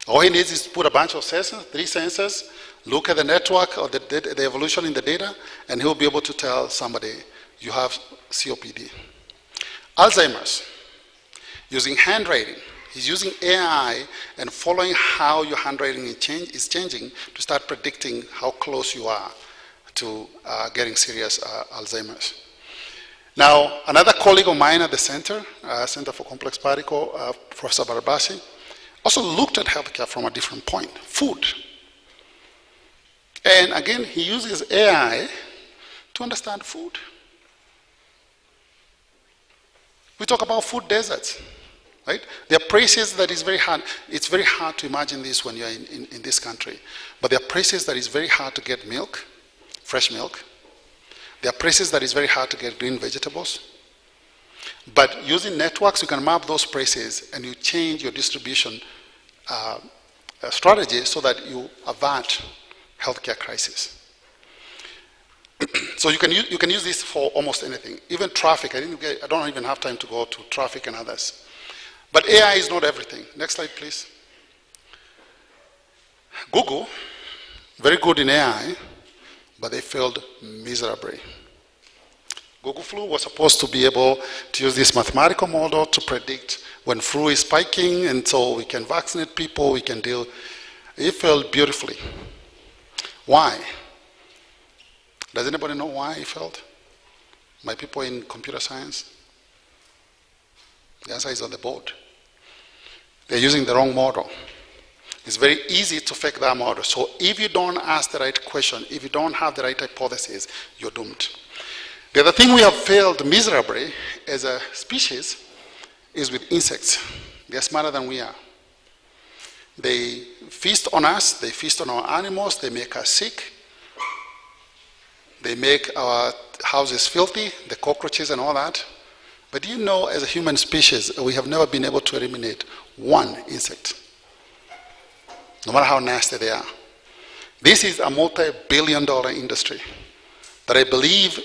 [SPEAKER 18] All he needs is to put a bunch of sensors, 3 sensors, look at the network or the evolution in the data, and he'll be able to tell somebody, you have COPD. Alzheimer's, using handwriting. He's using AI and following how your handwriting is changing to start predicting how close you are to getting serious Alzheimer's. Now, another colleague of mine at the Center for Complex Particle, Professor Barabasi, also looked at healthcare from a different point, food. And again, he uses AI to understand food. We talk about food deserts. Right? There are places that is very hard. It's very hard to imagine this when you're in this country. But there are places that is very hard to get milk, fresh milk. There are places that is very hard to get green vegetables. But using networks, you can map those places and you change your distribution strategy so that you avert healthcare crisis. So you can use this for almost anything, even traffic. I don't even have time to go to traffic and others. But AI is not everything. Next slide, please. Google, very good in AI, but they failed miserably. Google Flu was supposed to be able to use this mathematical model to predict when flu is spiking, and so we can vaccinate people, we can deal. It failed beautifully. Why? Does anybody know why it failed? My people in computer science? The answer is on the board. They're using the wrong model. It's very easy to fake that model. So if you don't ask the right question, if you don't have the right hypothesis, you're doomed. The other thing we have failed miserably as a species is with insects. They're smarter than we are. They feast on us, they feast on our animals, they make us sick. They make our houses filthy, the cockroaches and all that. But do you know, as a human species, we have never been able to eliminate one insect, no matter how nasty they are. This is a multi-billion-dollar industry that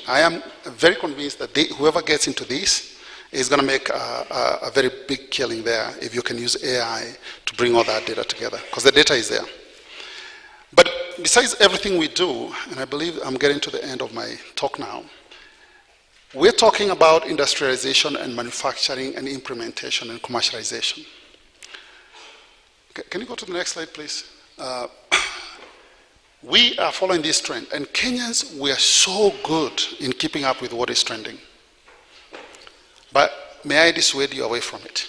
[SPEAKER 18] I am very convinced that whoever gets into this is going to make a very big killing there if you can use AI to bring all that data together, because the data is there. But besides everything we do, and I believe I'm getting to the end of my talk now, we're talking about industrialization and manufacturing and implementation and commercialization. Can you go to the next slide, please? We are following this trend, and Kenyans, we are so good in keeping up with what is trending. But may I dissuade you away from it?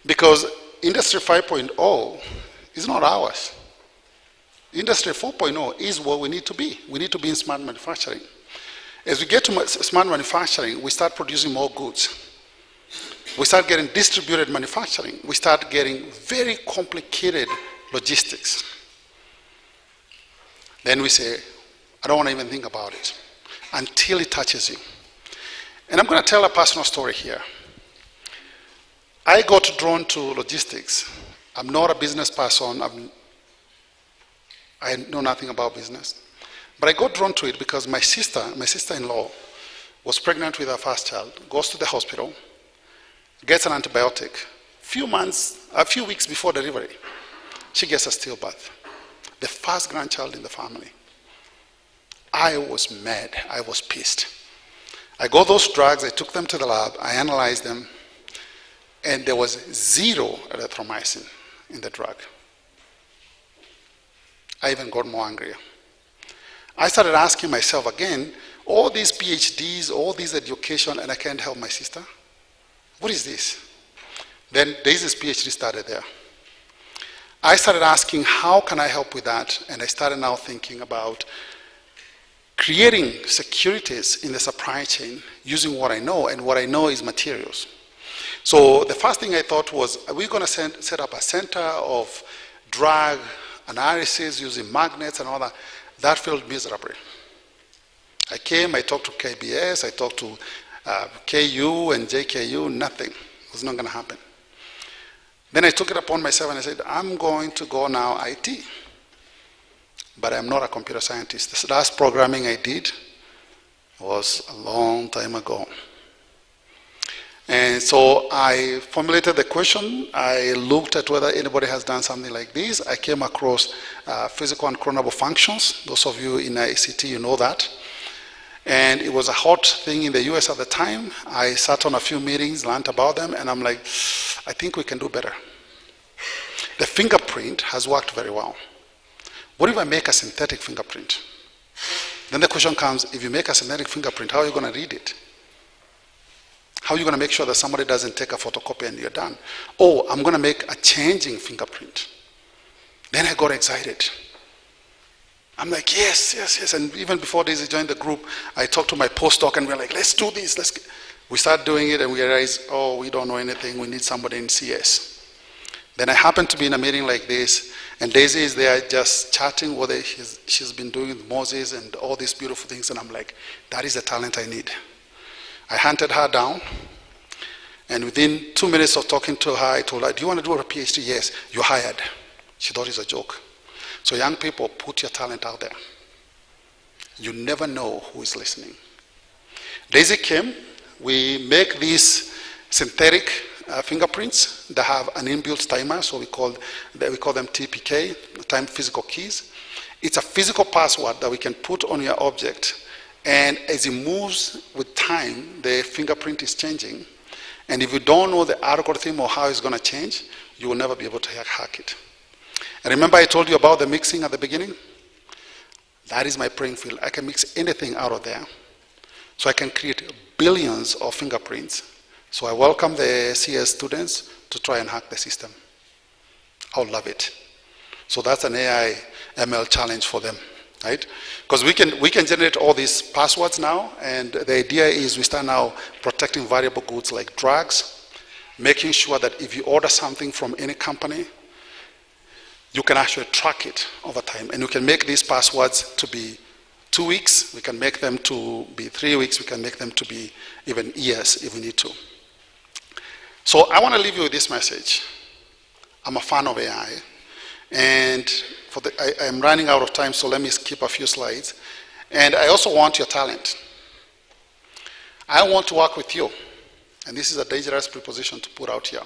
[SPEAKER 18] Because Industry 5.0 is not ours. Industry 4.0 is what we need to be. We need to be in smart manufacturing. As we get to smart manufacturing, we start producing more goods. We start getting distributed manufacturing. We start getting very complicated logistics. Then we say, I don't want to even think about it until it touches you. And I'm going to tell a personal story here. I got drawn to logistics. I'm not a business person. I know nothing about business. But I got drawn to it because my sister-in-law, was pregnant with her first child, goes to the hospital, gets an antibiotic. A few weeks before delivery, she gets a stillbirth. The first grandchild in the family. I was mad. I was pissed. I got those drugs, I took them to the lab, I analyzed them, and there was 0 erythromycin in the drug. I even got more angry. I started asking myself again, all these PhDs, all this education, and I can't help my sister? What is this? Then Daisy's PhD started there. I started asking, how can I help with that? And I started now thinking about creating securities in the supply chain using what I know, and what I know is materials. So the first thing I thought was, are we going to set up a center of drug analysis using magnets and all that? That failed miserably. I came, I talked to KBS, I talked to KU and JKU, nothing. It was not going to happen. Then I took it upon myself and I said, I'm going to go now IT. But I'm not a computer scientist. The last programming I did was a long time ago. And so I formulated the question. I looked at whether anybody has done something like this. I came across physical and clonable functions. Those of you in ICT, you know that. And it was a hot thing in the US at the time. I sat on a few meetings, learned about them, and I'm like, I think we can do better. The fingerprint has worked very well. What if I make a synthetic fingerprint? Then the question comes, if you make a synthetic fingerprint, how are you going to read it? How are you going to make sure that somebody doesn't take a photocopy and you're done? Oh, I'm going to make a changing fingerprint. Then I got excited. I'm like, yes, yes, yes. And even before Daisy joined the group, I talked to my postdoc and we're like, let's do this. We start doing it and we realize, oh, we don't know anything. We need somebody in CS. Then I happened to be in a meeting like this, and Daisy is there just chatting what she's been doing with Moses and all these beautiful things. And I'm like, that is the talent I need. I hunted her down, and within 2 minutes of talking to her, I told her, do you want to do a PhD? Yes, you're hired. She thought it was a joke. So young people, put your talent out there. You never know who is listening. Daisy came, we make these synthetic fingerprints that have an inbuilt timer, so we call them TPK, time physical keys. It's a physical password that we can put on your object, and as it moves with time, the fingerprint is changing. And if you don't know the algorithm or how it's going to change, you will never be able to hack it. And remember I told you about the mixing at the beginning? That is my playing field. I can mix anything out of there. So I can create billions of fingerprints. So I welcome the CS students to try and hack the system. I'll love it. So that's an AI ML challenge for them, right? Because we can generate all these passwords now, and the idea is we start now protecting valuable goods like drugs, making sure that if you order something from any company, you can actually track it over time. And you can make these passwords to be 2 weeks, we can make them to be 3 weeks, we can make them to be even years if we need to. So I want to leave you with this message. I'm a fan of AI, and I'm running out of time, so let me skip a few slides. And I also want your talent. I want to work with you, and this is a dangerous preposition to put out here.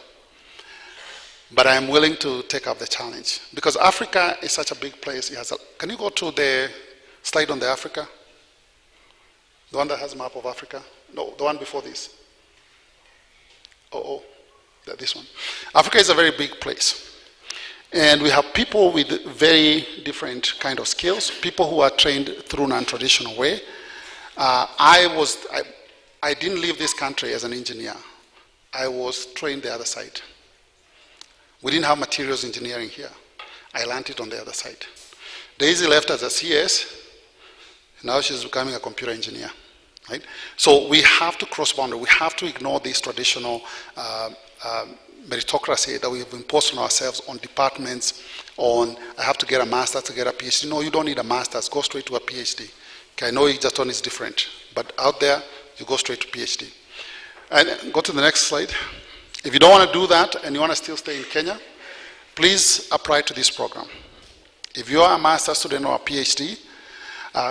[SPEAKER 18] But I'm willing to take up the challenge, because Africa is such a big place. Can you go to the slide on the Africa? The one that has a map of Africa? No, the one before this. This one. Africa is a very big place. And we have people with very different kind of skills, people who are trained through non-traditional way. I didn't leave this country as an engineer. I was trained the other side. We didn't have materials engineering here. I learned it on the other side. Daisy left as a CS. Now she's becoming a computer engineer. Right? So we have to cross boundary. We have to ignore this traditional meritocracy that we have imposed on ourselves on departments, on I have to get a master's to get a PhD. No, you don't need a master's. Go straight to a PhD. Okay, I know Egerton is different, but out there, you go straight to PhD. And go to the next slide. If you don't want to do that and you want to still stay in Kenya, please apply to this program. If you are a master's student or a PhD,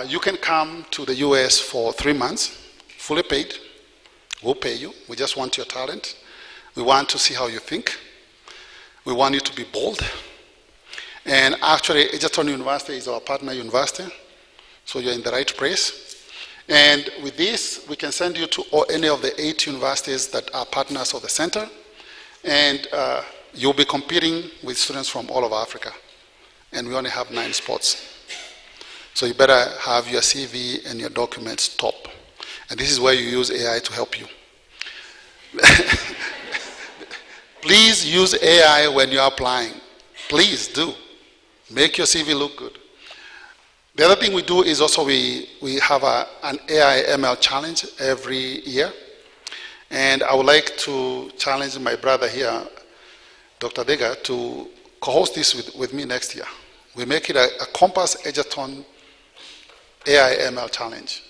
[SPEAKER 18] you can come to the US for 3 months, fully paid. We'll pay you. We just want your talent. We want to see how you think. We want you to be bold. And actually, Egerton University is our partner university, so you're in the right place. And with this, we can send you to any of the 8 universities that are partners of the center, and you'll be competing with students from all over Africa. And we only have 9 spots. So you better have your CV and your documents top. And this is where you use AI to help you. Please use AI when you're applying. Please do. Make your CV look good. The other thing we do is also we have an AI ML challenge every year. And I would like to challenge my brother here, Dr. Dega, to co-host this with me next year. We make it a Compass Egerton AI ML challenge.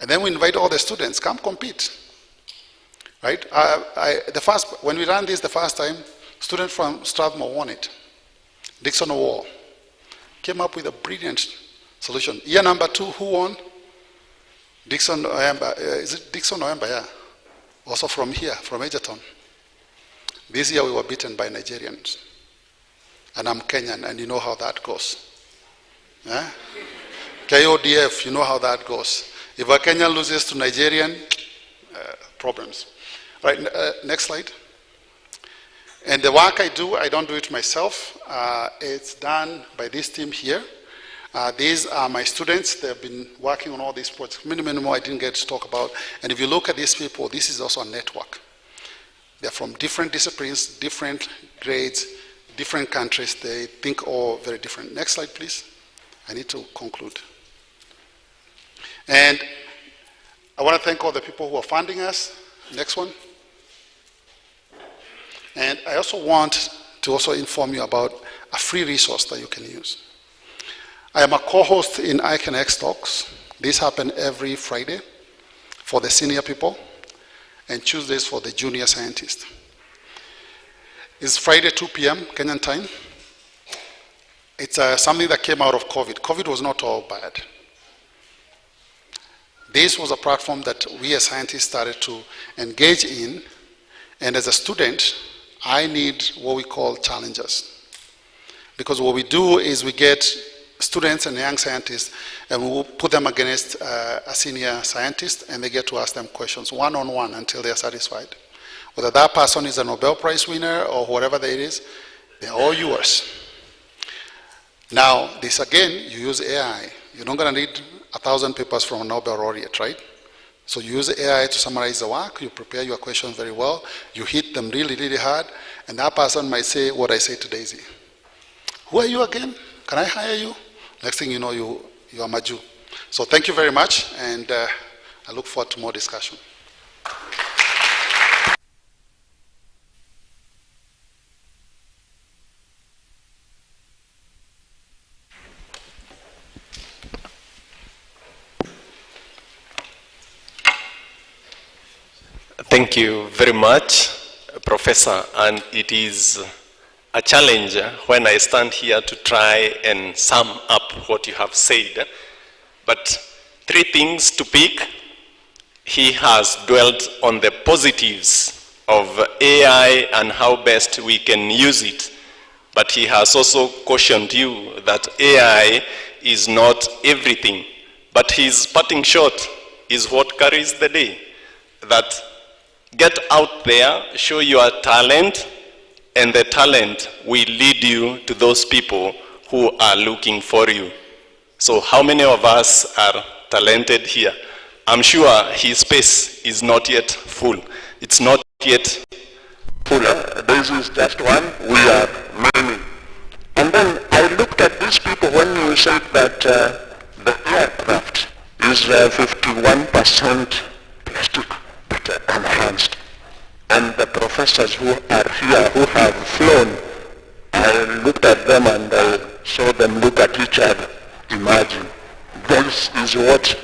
[SPEAKER 18] And then we invite all the students, come compete. Right? When we ran this the first time, student from Strathmore won it. Dixon Wall came up with a brilliant solution. Year number 2, who won? Dixon Oemba. Is it Dixon Oemba? Yeah. Also from here, from Egerton. This year we were beaten by Nigerians. And I'm Kenyan, and you know how that goes. Yeah? KODF, you know how that goes. If a Kenyan loses to Nigerian, problems. Right, next slide. And the work I do, I don't do it myself. It's done by this team here. These are my students. They've been working on all these projects. Many more I didn't get to talk about. And if you look at these people, this is also a network. They're from different disciplines, different grades, different countries. They think all very different. Next slide, please. I need to conclude. And I want to thank all the people who are funding us. Next one. And I also want to also inform you about a free resource that you can use. I am a co-host in ICANX Talks. These happen every Friday for the senior people and Tuesdays for the junior scientists. It's Friday, 2 p.m. Kenyan time. It's something that came out of COVID. COVID was not all bad. This was a platform that we as scientists started to engage in, and as a student, I need what we call challengers. Because what we do is we get students and young scientists, and we will put them against a senior scientist, and they get to ask them questions one-on-one until they are satisfied. Whether that person is a Nobel Prize winner or whatever it is, they're all yours. Now, this again, you use AI. You're not going to need 1,000 papers from a Nobel laureate, right? So you use AI to summarize the work, you prepare your questions very well, you hit them really, really hard, and that person might say what I say to Daisy. Who are you again? Can I hire you? Next thing you know, you are Maju. So thank you very much, and I look forward to more discussion.
[SPEAKER 10] Thank you very much, Professor, and it is a challenge when I stand here to try and sum up what you have said. But 3 things to pick. He has dwelt on the positives of AI and how best we can use it. But he has also cautioned you that AI is not everything. But his parting shot is what carries the day. That get out there, show your talent, and the talent will lead you to those people who are looking for you. So how many of us are talented here? I'm sure his space is not yet full. It's not yet full.
[SPEAKER 19] This is just one, we are many. And then I looked at these people when you said that the aircraft is 51% plastic, but enhanced. And the professors who are here, who have flown, I looked at them and I saw them look at each other. Imagine, this is what,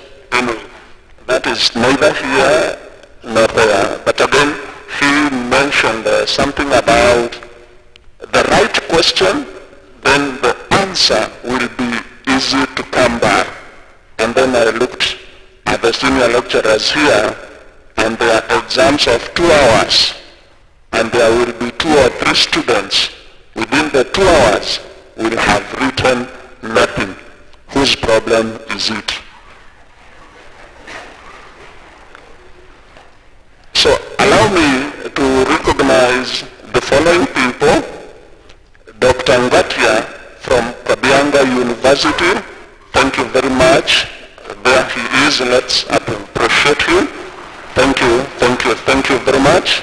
[SPEAKER 19] that is neither here nor there. But again, he mentioned something about the right question, then the answer will be easy to come by. And then I looked at the senior lecturers here, and there are exams of 2 hours, and there will be 2 or 3 students. Within the 2 hours, will have written nothing. Whose problem is it? So allow me to recognize the following people. Dr. Ngatia from Kabianga University, thank you very much. There he is, let's appreciate him. Thank you, thank you, thank you very much.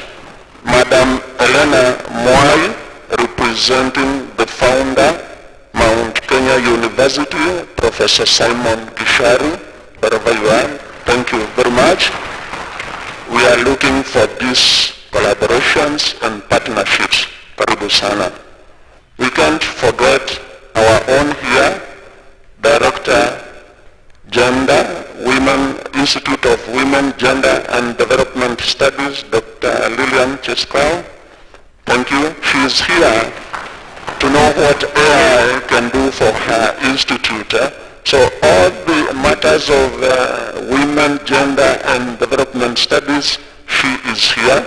[SPEAKER 19] Madam Elena Mwai, representing the founder, Mount Kenya University, Professor Simon Gishari, wherever you are, thank you very much. We are looking for these collaborations and partnerships. Karibu sana. We can't forget our own here, Director Gender, Women, Institute of Women, Gender and Development Studies, Dr. Lillian Cheskau. Thank you. She is here to know what AI can do for her institute. So all the matters of women, gender and development studies, she is here.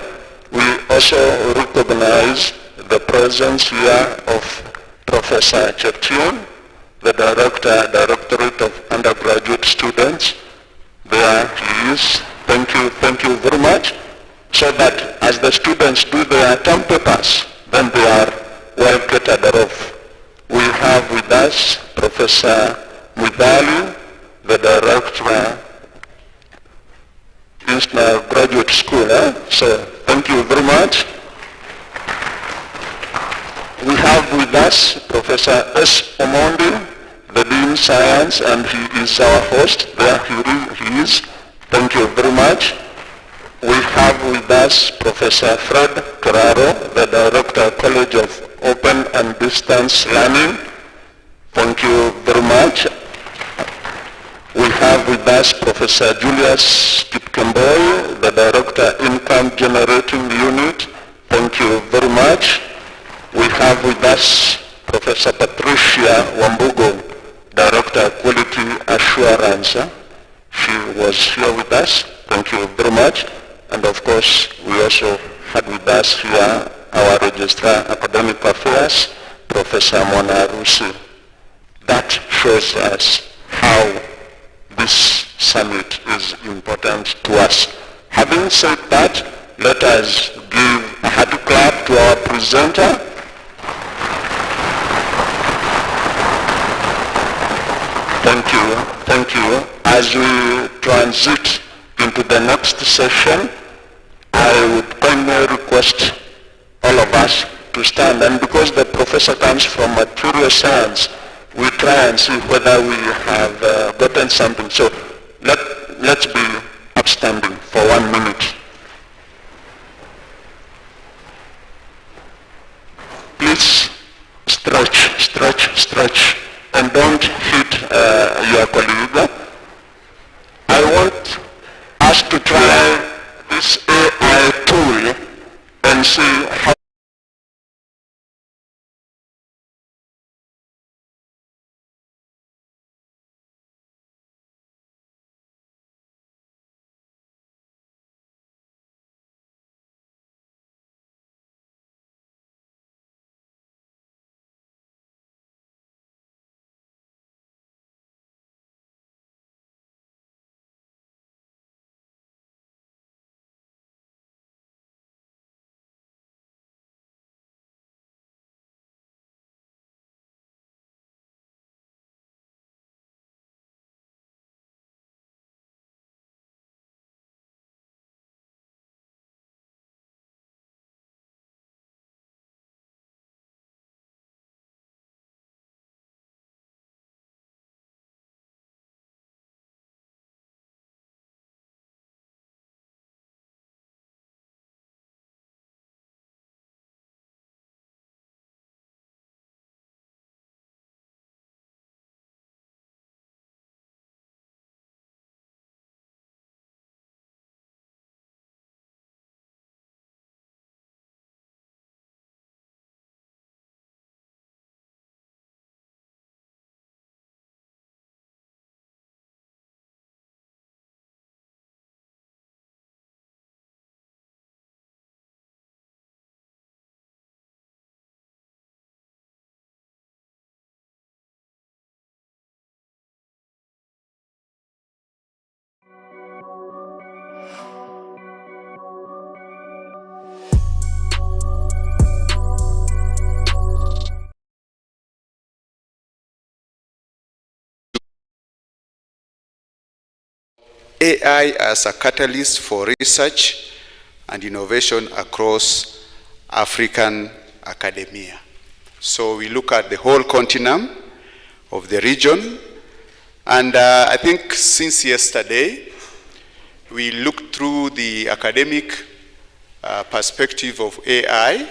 [SPEAKER 19] We also recognize the presence here of Professor Cheption, the Directorate of Undergraduate Students. There he is. Thank you very much. So that as the students do their term papers, then they are well catered of. We have with us Professor Mudali, the Director International Graduate School. So thank you very much. We have with us Professor S. Omondi, the Dean Science, and he is our host. There he is. Thank you very much. We have with us Professor Fred Keraro, the Director, College of Open and Distance Learning. Thank you very much. We have with us Professor Julius Kipkemboi, the Director, Income Generating Unit. Thank you very much. We have with us Professor Patricia Wambugo, Director, Quality Assurance. She was here with us. Thank you very much. And of course, we also had with us here our Registrar Academic Affairs, Professor Mona Rusi. That shows us how this summit is important to us. Having said that, let us give a hearty clap to our presenter. Thank you. As we transit into the next session, I would kindly request all of us to stand, and because the professor comes from material science, we try and see whether we have gotten something. So let's be upstanding for 1 minute. Please stretch, and don't hit your colleague. I want us to try this AI tool and see how AI as a catalyst for research and innovation across African academia. So we look at the whole continuum of the region, and I think since yesterday we looked through the academic perspective of AI,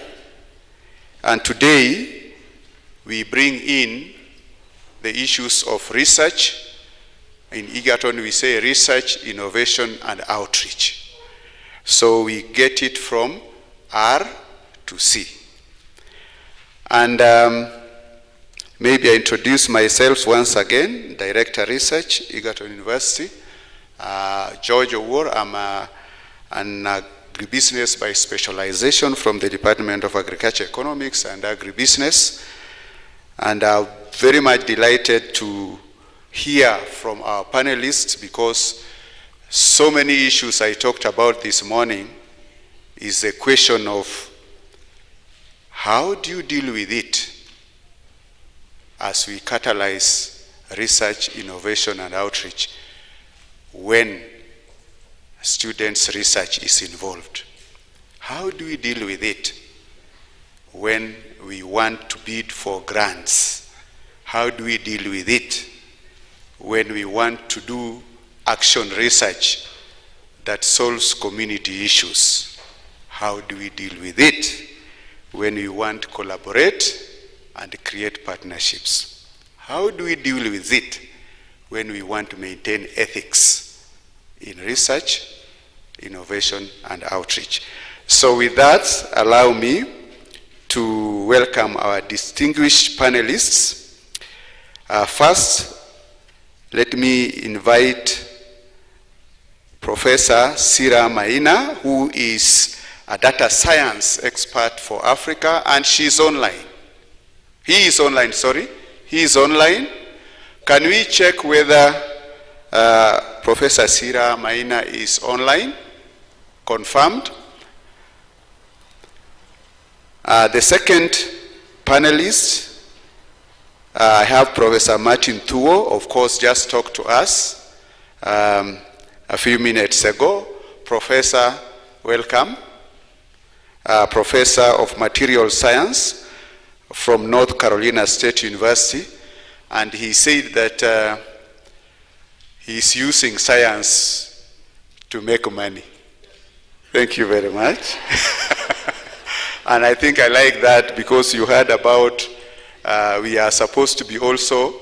[SPEAKER 19] and today we bring in the issues of research. In Egerton, we say research, innovation, and outreach. So we get it from R to C. And maybe I introduce myself once again, Director Research, Egerton University. George Owuor, I'm an agribusiness by specialization from the Department of Agriculture Economics and Agribusiness. And I'm very much delighted to hear from our panelists, because so many issues I talked about this morning is a question of how do you deal with it as we catalyze research, innovation, and outreach when students' research is involved? How do we deal with it when we want to bid for grants? How do we deal with it when we want to do action research that solves community issues? How do we deal with it when we want to collaborate and create partnerships? How do we deal with it when we want to maintain ethics in research, innovation, and outreach? So with that, allow me to welcome our distinguished panelists. First, let me invite
[SPEAKER 14] Professor Sira Maina, who is a data science expert for Africa, and she's online. He is online, sorry. He is online. Can we check whether Professor Sira Maina is online? Confirmed. The second panelist, I have Professor Martin Thuo, of course, just talked to us a few minutes ago. Professor, welcome. Professor of Material Science from North Carolina State University, and he said that he's using science to make money. Thank you very much. And I think I like that because you heard about we are supposed to be also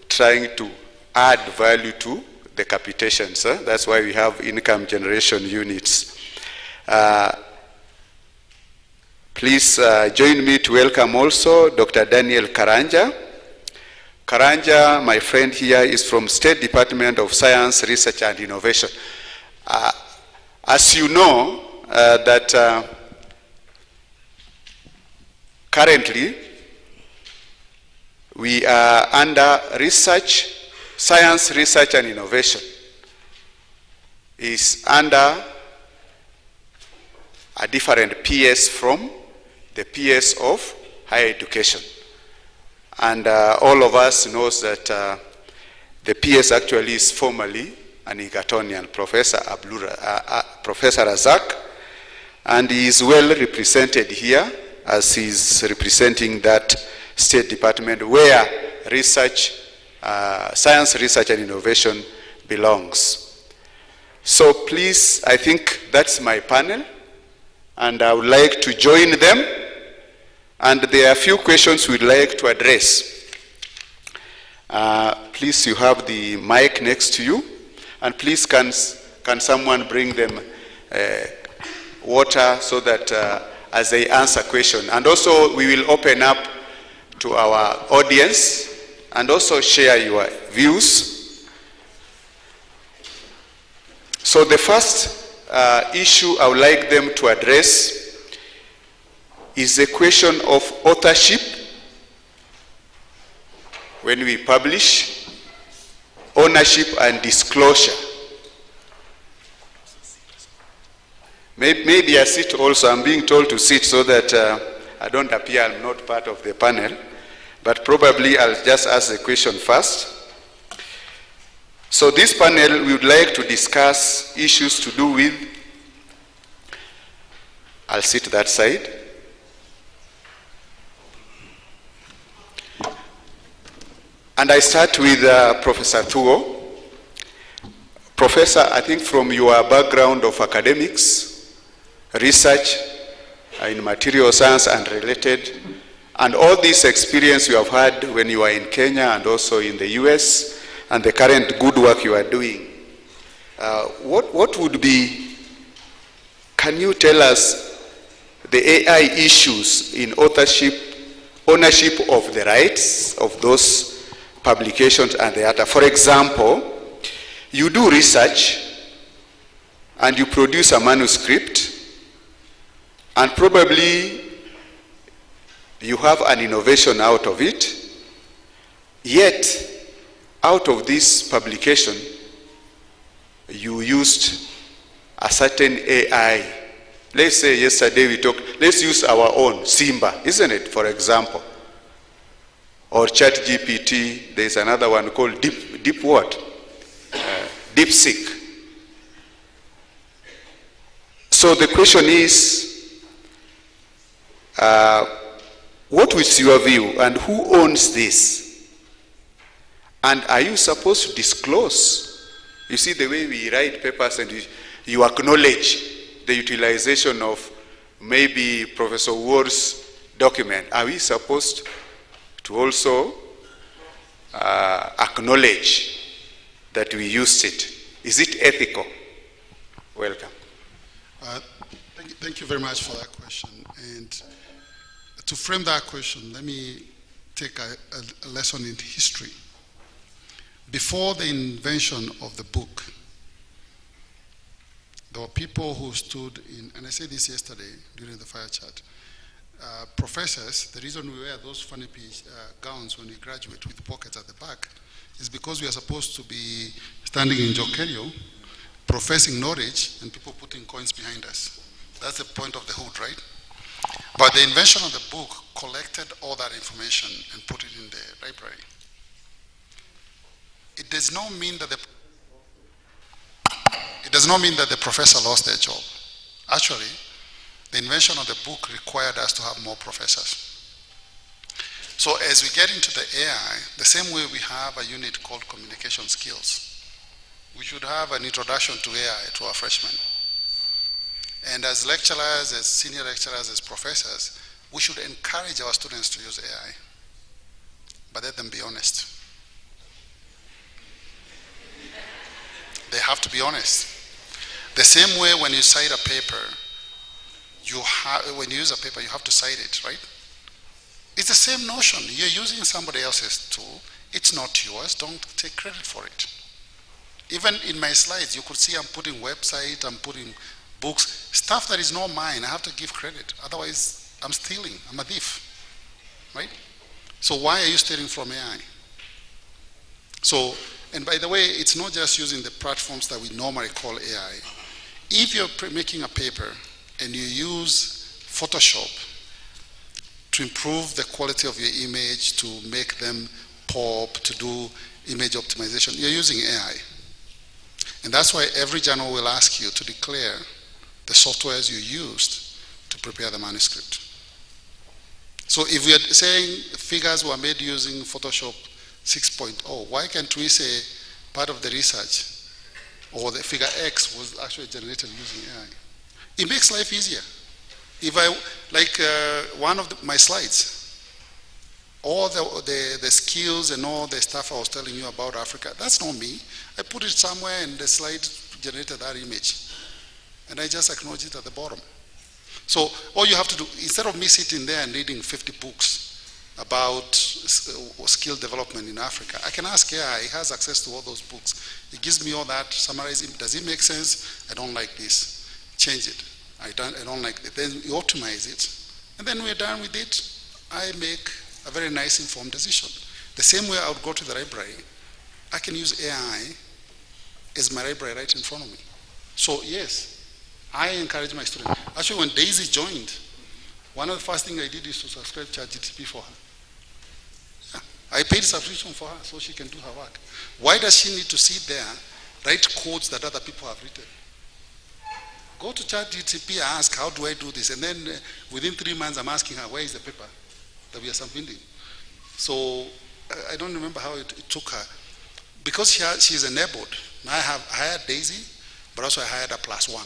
[SPEAKER 14] trying to add value to the capitations. That's why we have income generation units. Please join me to welcome also Dr. Daniel Karanja. Karanja, my friend here, is from State Department of Science, Research and Innovation. As you know, that currently we are under research, science, research and innovation is under a different PS from the PS of higher education. And all of us knows that the PS actually is formally an Egertonian, Professor Razak, and he is well represented here as he is representing that State Department where research, science, research and innovation belongs. So please, I think that's my panel, and I would like to join them, and there are a few questions we'd like to address. Please, you have the mic next to you, and please can someone bring them water so that as they answer question. And also we will open up to our audience and also share your views. So the first issue I would like them to address is the question of authorship when we publish, ownership and disclosure. Maybe I sit also, I'm being told to sit so that I don't appear I'm not part of the panel, but probably I'll just ask the question first. So this panel, we would like to discuss issues to do with, I'll sit that side. And I start with Professor Thuo. Professor, I think from your background of academics, research in material science and related, and all this experience you have had when you are in Kenya and also in the US, and the current good work you are doing, what would be, can you tell us the AI issues in authorship, ownership of the rights of those publications and the data? For example, you do research and you produce a manuscript, and probably you have an innovation out of it, yet out of this publication you used a certain AI. Let's say yesterday we talked, let's use our own Simba, isn't it, for example, or ChatGPT. There's another one called Deep what? DeepSeek. So the question is, what is your view and who owns this? And are you supposed to disclose? You see the way we write papers and you acknowledge the utilization of maybe Professor Ward's document. Are we supposed to also acknowledge that we used it? Is it ethical? Welcome.
[SPEAKER 18] Thank you very much for that question. And to frame that question, let me take a lesson in history. Before the invention of the book, There were people who stood in, and I said this yesterday during the fire chat, professors, the reason we wear those funny gowns when we graduate with pockets at the back is because we are supposed to be standing in Jokerio, professing knowledge, and people putting coins behind us. That's the point of the hood, right? But the invention of the book collected all that information and put it in the library. It does not mean that the professor lost their job. Actually, the invention of the book required us to have more professors. So as we get into the AI, the same way we have a unit called communication skills, we should have an introduction to AI to our freshmen. And as lecturers, as senior lecturers, as professors, we should encourage our students to use AI, but let them be honest. They have to be honest. The same way when you cite a paper, when you use a paper, you have to cite it, right? It's the same notion. You're using somebody else's tool. It's not yours. Don't take credit for it. Even in my slides, you could see I'm putting website, I'm putting books, stuff that is not mine. I have to give credit. Otherwise, I'm stealing. I'm a thief, right? So why are you stealing from AI? So, and by the way, it's not just using the platforms that we normally call AI. If you're making a paper and you use Photoshop to improve the quality of your image, to make them pop, to do image optimization, you're using AI. And that's why every journal will ask you to declare the softwares you used to prepare the manuscript. So if we are saying figures were made using Photoshop 6.0, why can't we say part of the research or the figure X was actually generated using AI? It makes life easier. If I, like one of my slides, all the skills and all the stuff I was telling you about Africa, that's not me. I put it somewhere and the slide generated that image. And I just acknowledge it at the bottom. So all you have to do, instead of me sitting there and reading 50 books about skill development in Africa, I can ask AI. It has access to all those books. It gives me all that, summarizing. Does it make sense? I don't like this. Change it. I don't like it. Then you optimize it. And then we're done with it. I make a very nice informed decision. The same way I would go to the library, I can use AI as my library right in front of me. So yes, I encourage my students. Actually, when Daisy joined, one of the first things I did is to subscribe to ChatGPT for her. Yeah. I paid subscription for her so she can do her work. Why does she need to sit there, write codes that other people have written? Go to ChatGPT, ask, how do I do this? And then within 3 months, I'm asking her, where is the paper that we are submitting? So I don't remember how it took her. Because she's enabled, I have hired Daisy, but also I hired a +1.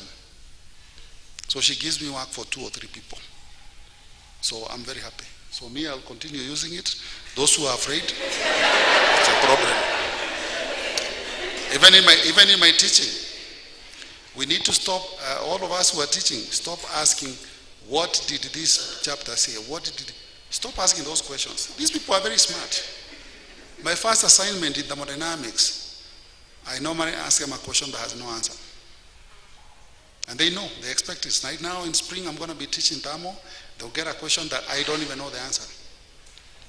[SPEAKER 18] So she gives me work for 2 or 3 people. So I'm very happy. So me, I'll continue using it. Those who are afraid, it's a problem. Even in my teaching, we need to stop, all of us who are teaching, stop asking, what did this chapter say? Stop asking those questions. These people are very smart. My first assignment in thermodynamics, I normally ask them a question that has no answer. And they know, they expect it. Right now in spring, I'm going to be teaching thermo. They'll get a question that I don't even know the answer.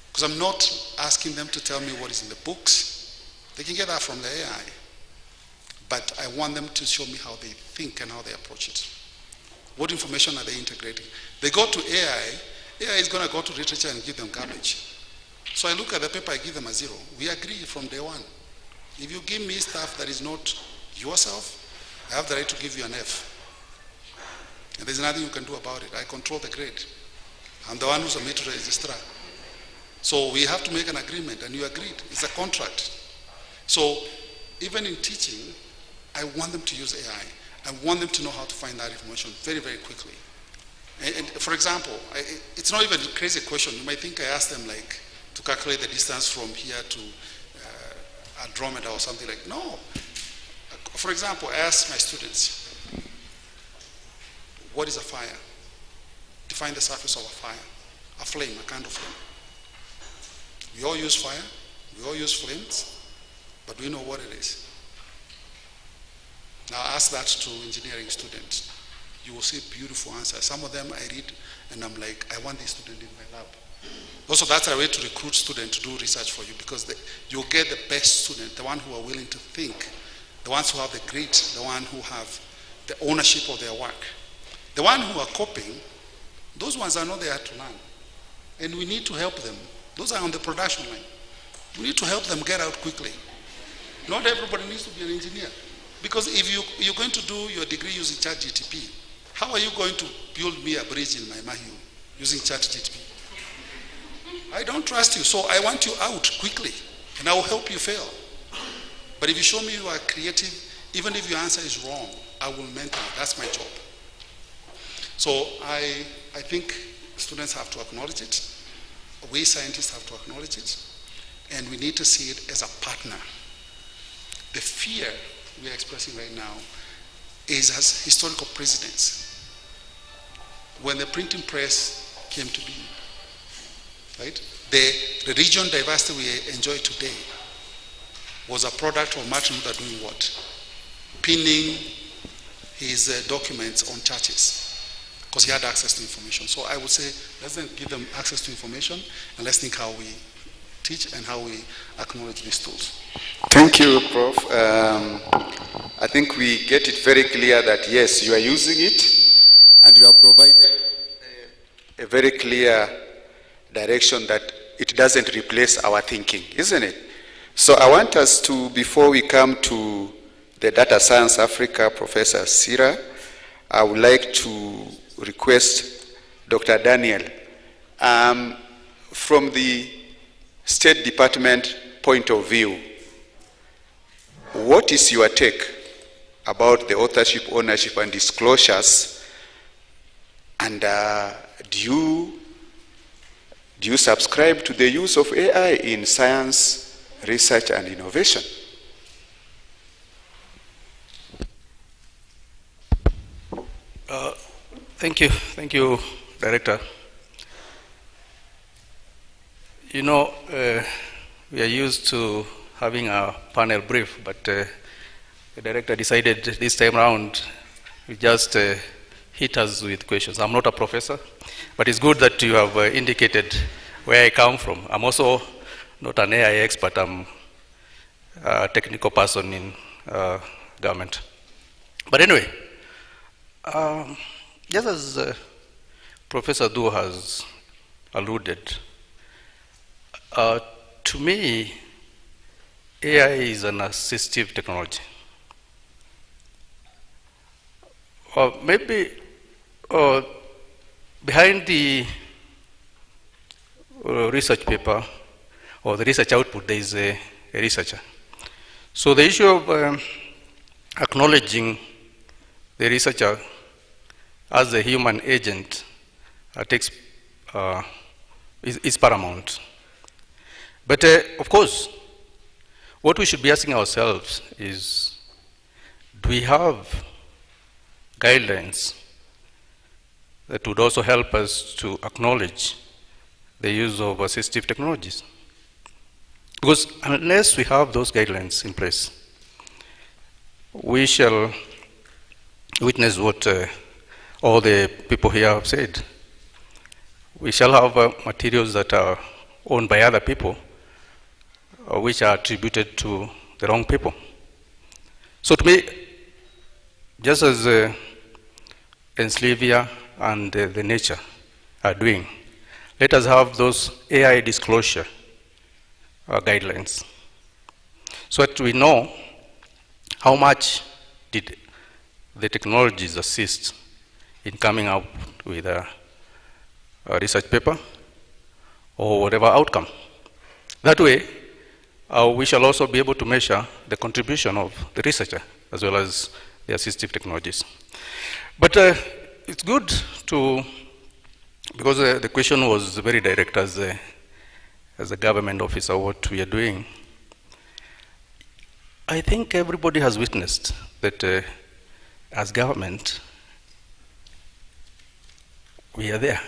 [SPEAKER 18] Because I'm not asking them to tell me what is in the books. They can get that from the AI. But I want them to show me how they think and how they approach it. What information are they integrating? They go to AI is going to go to literature and give them garbage. So I look at the paper, I give them a 0. We agree from day one. If you give me stuff that is not yourself, I have the right to give you an F. And there's nothing you can do about it. I control the grade. I'm the one who's a maître registrar. So we have to make an agreement, and you agreed. It's a contract. So even in teaching, I want them to use AI. I want them to know how to find that information very, very quickly. And for example, it's not even a crazy question. You might think I asked them like to calculate the distance from here to Andromeda or something like. No. For example, I asked my students, what is a fire? Define the surface of a fire. A flame, a kind of flame. We all use fire. We all use flames. But do you know what it is? Now ask that to engineering students. You will see beautiful answers. Some of them I read and I'm like, I want this student in my lab. Also, that's a way to recruit students to do research for you, because you'll get the best student, the one who are willing to think, the ones who have the grit, the one who have the ownership of their work. The one who are copying, those ones are not there to learn. And we need to help them. Those are on the production line. We need to help them get out quickly. Not everybody needs to be an engineer. Because if you're going to do your degree using ChatGPT, how are you going to build me a bridge in my Mahiu using ChatGPT? I don't trust you, so I want you out quickly, and I will help you fail. But if you show me you are creative, even if your answer is wrong, I will mentor you. That's my job. So I think students have to acknowledge it. We scientists have to acknowledge it. And we need to see it as a partner. The fear we are expressing right now is as historical precedents. When the printing press came to be, right? The region diversity we enjoy today was a product of Martin Luther doing what? Pinning his documents on churches, because he had access to information. So I would say, let's then give them access to information, and let's think how we teach and how we acknowledge these tools.
[SPEAKER 14] Thank you, Prof. I think we get it very clear that yes, you are using it, and you have provided a very clear direction that it doesn't replace our thinking, isn't it? So I want us to, before we come to the Data Science Africa, Professor Sira, I would like to request Dr. Daniel, from the State Department point of view, what is your take about the authorship, ownership, and disclosures? And do you subscribe to the use of AI in science, research, and innovation?
[SPEAKER 20] Thank you, Director. You know, we are used to having a panel brief, but the Director decided this time around we just hit us with questions. I'm not a professor, but it's good that you have indicated where I come from. I'm also not an AI expert. I'm a technical person in government. But anyway, just as Professor Du has alluded, to me, AI is an assistive technology. Maybe behind the research paper or the research output, there is a researcher. So the issue of acknowledging the researcher as a human agent is paramount. But of course, what we should be asking ourselves is, do we have guidelines that would also help us to acknowledge the use of assistive technologies? Because unless we have those guidelines in place, we shall witness what all the people here have said. We shall have materials that are owned by other people, which are attributed to the wrong people. So to me, just as Enslavia and the nature are doing, let us have those AI disclosure guidelines, so that we know how much did the technologies assist in coming up with a research paper or whatever outcome. That way, we shall also be able to measure the contribution of the researcher as well as the assistive technologies. But it's good to, because the question was very direct as a government officer, what we are doing. I think everybody has witnessed that as government, we are there.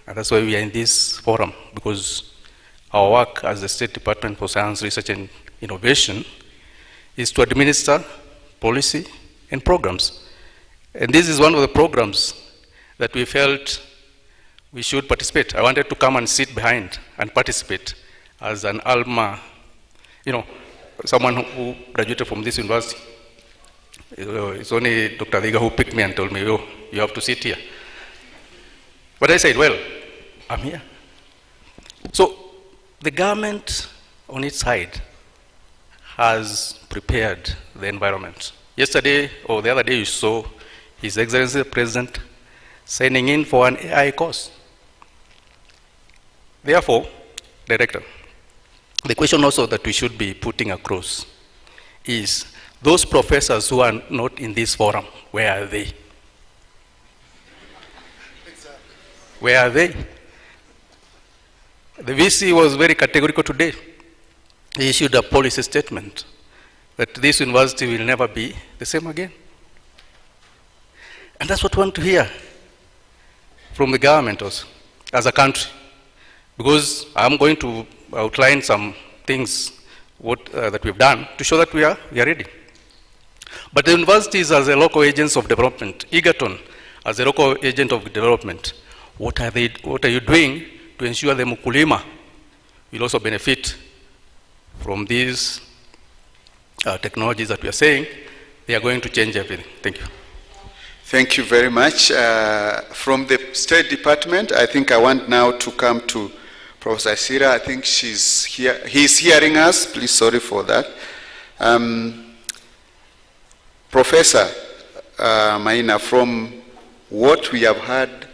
[SPEAKER 20] And that's why we are in this forum, because our work as the State Department for Science, Research and Innovation is to administer policy and programs. And this is one of the programs that we felt we should participate. I wanted to come and sit behind and participate as an alma, someone who graduated from this university. It's only Dr. Liga who picked me and told me, oh, you have to sit here. But I said, well, I'm here. So the government on its side has prepared the environment. Yesterday or the other day you saw His Excellency the President signing in for an AI course. Therefore, Director, the question also that we should be putting across is those professors who are not in this forum, where are they? Exactly. Where are they? The VC was very categorical today. He issued a policy statement that this university will never be the same again. And that's what we want to hear from the government also, as a country. Because I'm going to outline some things that we've done to show that we are ready. But the universities as a local agents of development, Egerton as a local agent of development, what are you doing to ensure the Mukulima will also benefit from these technologies that we are saying they are going to change everything? Thank you.
[SPEAKER 14] Thank you very much. From the State Department, I think I want now to come to Professor Sira. I think she's here. He's hearing us. Please, sorry for that. Professor Maina, from what we have heard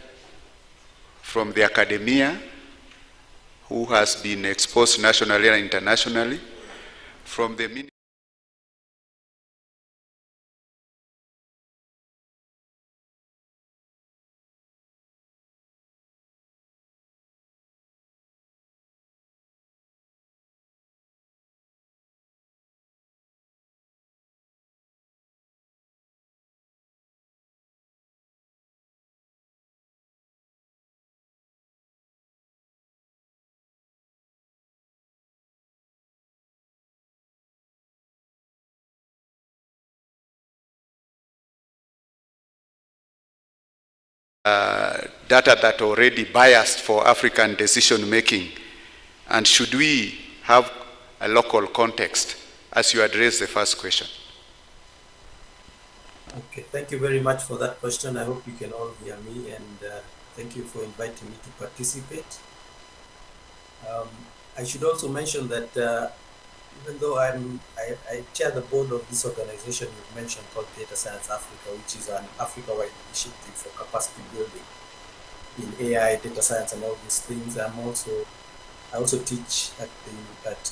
[SPEAKER 14] from the academia, who has been exposed nationally and internationally, from the data that are already biased for African decision making? And should we have a local context as you address the first question?
[SPEAKER 21] Okay, thank you very much for that question. I hope you can all hear me, and thank you for inviting me to participate. I should also mention that even though I chair the board of this organization you mentioned called Data Science Africa, which is an Africa-wide initiative for capacity building in AI, data science, and all these things. I also teach at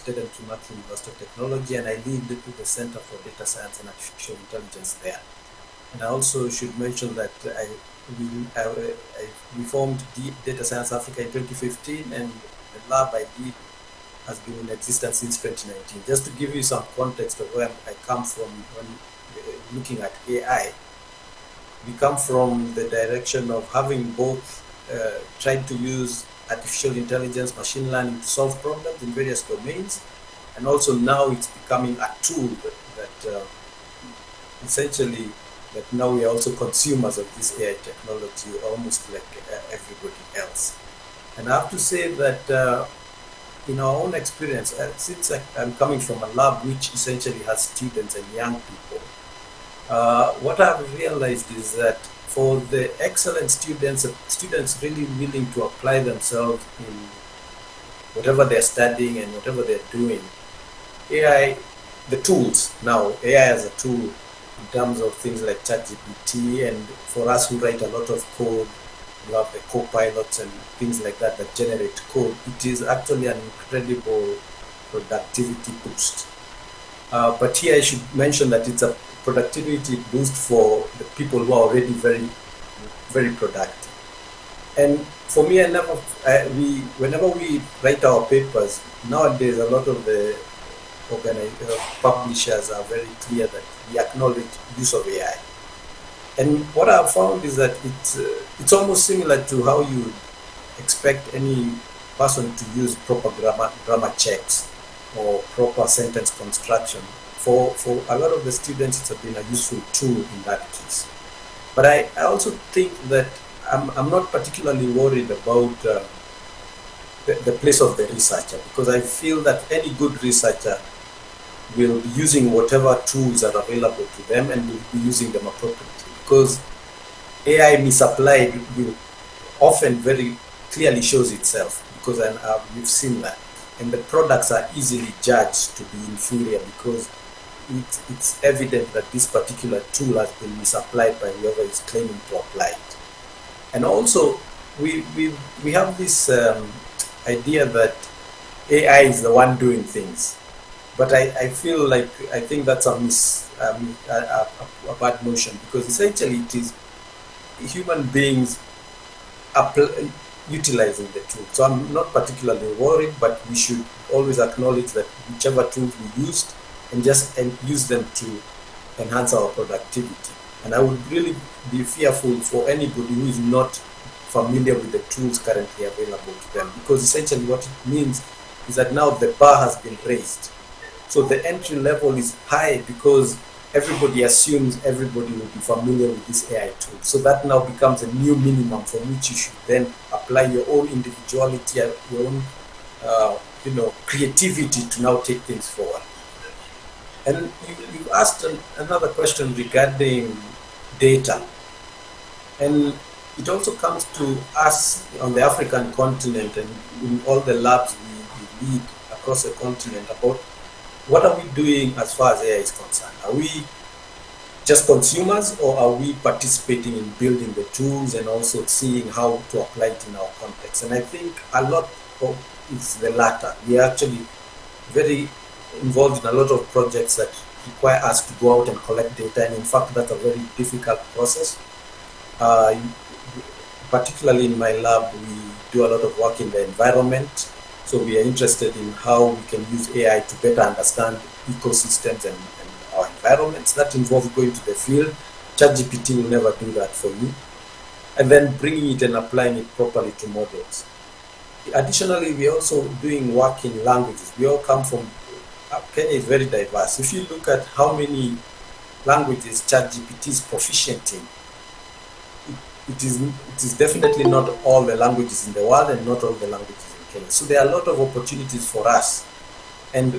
[SPEAKER 21] Egerton University of Technology, and I lead the Center for Data Science and Artificial Intelligence there. And I also should mention that we formed Data Science Africa in 2015, and the lab I did has been in existence since 2019. Just to give you some context of where I come from when looking at AI, we come from the direction of having both tried to use artificial intelligence, machine learning to solve problems in various domains, and also now it's becoming a tool that essentially that now we are also consumers of this AI technology, almost like everybody else. And I have to say that in our own experience, since I'm coming from a lab which essentially has students and young people, what I've realized is that for the excellent students really willing to apply themselves in whatever they're studying and whatever they're doing, AI, the tools now, AI as a tool in terms of things like ChatGPT, and for us who write a lot of code, we have the co-pilots and things like that that generate code. It is actually an incredible productivity boost. But here I should mention that it's a productivity boost for the people who are already very, very productive. And for me, whenever we write our papers, nowadays a lot of the publishers are very clear that we acknowledge use of AI. And what I've found is that it's almost similar to how you expect any person to use proper grammar checks. or proper sentence construction, for a lot of the students, it's been a useful tool in that case. But I also think that I'm not particularly worried about the place of the researcher, because I feel that any good researcher will be using whatever tools are available to them and will be using them appropriately, because AI misapplied will often very clearly shows itself, because we've seen that, and the products are easily judged to be inferior because it's evident that this particular tool has been misapplied by whoever is claiming to apply it. And also we have this idea that AI is the one doing things, but I feel like I think that's a bad notion, because essentially it is human beings utilizing the tool. So I'm not particularly worried, but we should always acknowledge that whichever tools we used, and just use them to enhance our productivity. And I would really be fearful for anybody who is not familiar with the tools currently available to them, because essentially what it means is that now the bar has been raised. So the entry level is high because everybody assumes everybody will be familiar with this AI tool. So that now becomes a new minimum from which you should then apply your own individuality, your own creativity to now take things forward. And you asked another question regarding data. And it also comes to us on the African continent and in all the labs we lead across the continent about what are we doing as far as AI is concerned. Are we just consumers, or are we participating in building the tools and also seeing how to apply it in our context? And I think a lot of it's the latter. We are actually very involved in a lot of projects that require us to go out and collect data, and in fact that's a very difficult process. Particularly in my lab, we do a lot of work in the environment, so we are interested in how we can use AI to better understand ecosystems and our environments. That involves going to the field. ChatGPT will never do that for you, and then bringing it and applying it properly to models. Additionally, we are also doing work in languages. We all come from Kenya is very diverse. If you look at how many languages ChatGPT is proficient in, it is definitely not all the languages in the world and not all the languages in Kenya. So there are a lot of opportunities for us. And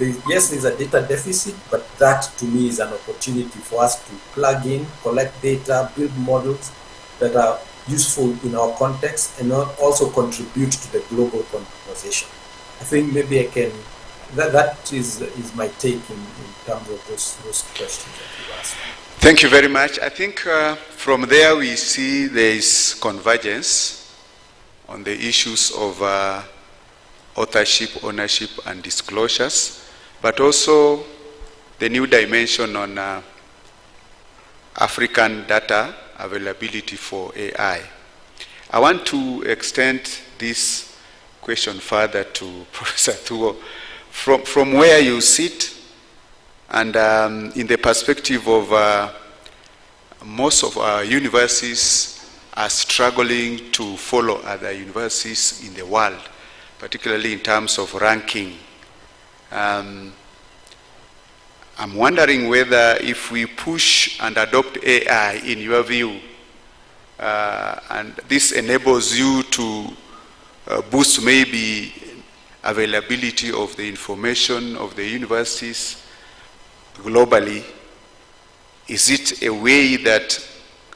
[SPEAKER 21] yes, there's a data deficit, but that to me is an opportunity for us to plug in, collect data, build models that are useful in our context and also contribute to the global conversation. I think maybe I can. That is my take in terms of those questions that you asked.
[SPEAKER 14] Thank you very much. I think from there we see there is convergence on the issues of authorship, ownership, and disclosures, but also the new dimension on African data availability for AI. I want to extend this question further to Professor Thuo. From where you sit, and in the perspective of most of our universities are struggling to follow other universities in the world, particularly in terms of ranking. I'm wondering whether if we push and adopt AI, in your view, and this enables you to boost maybe availability of the information of the universities globally, is it a way that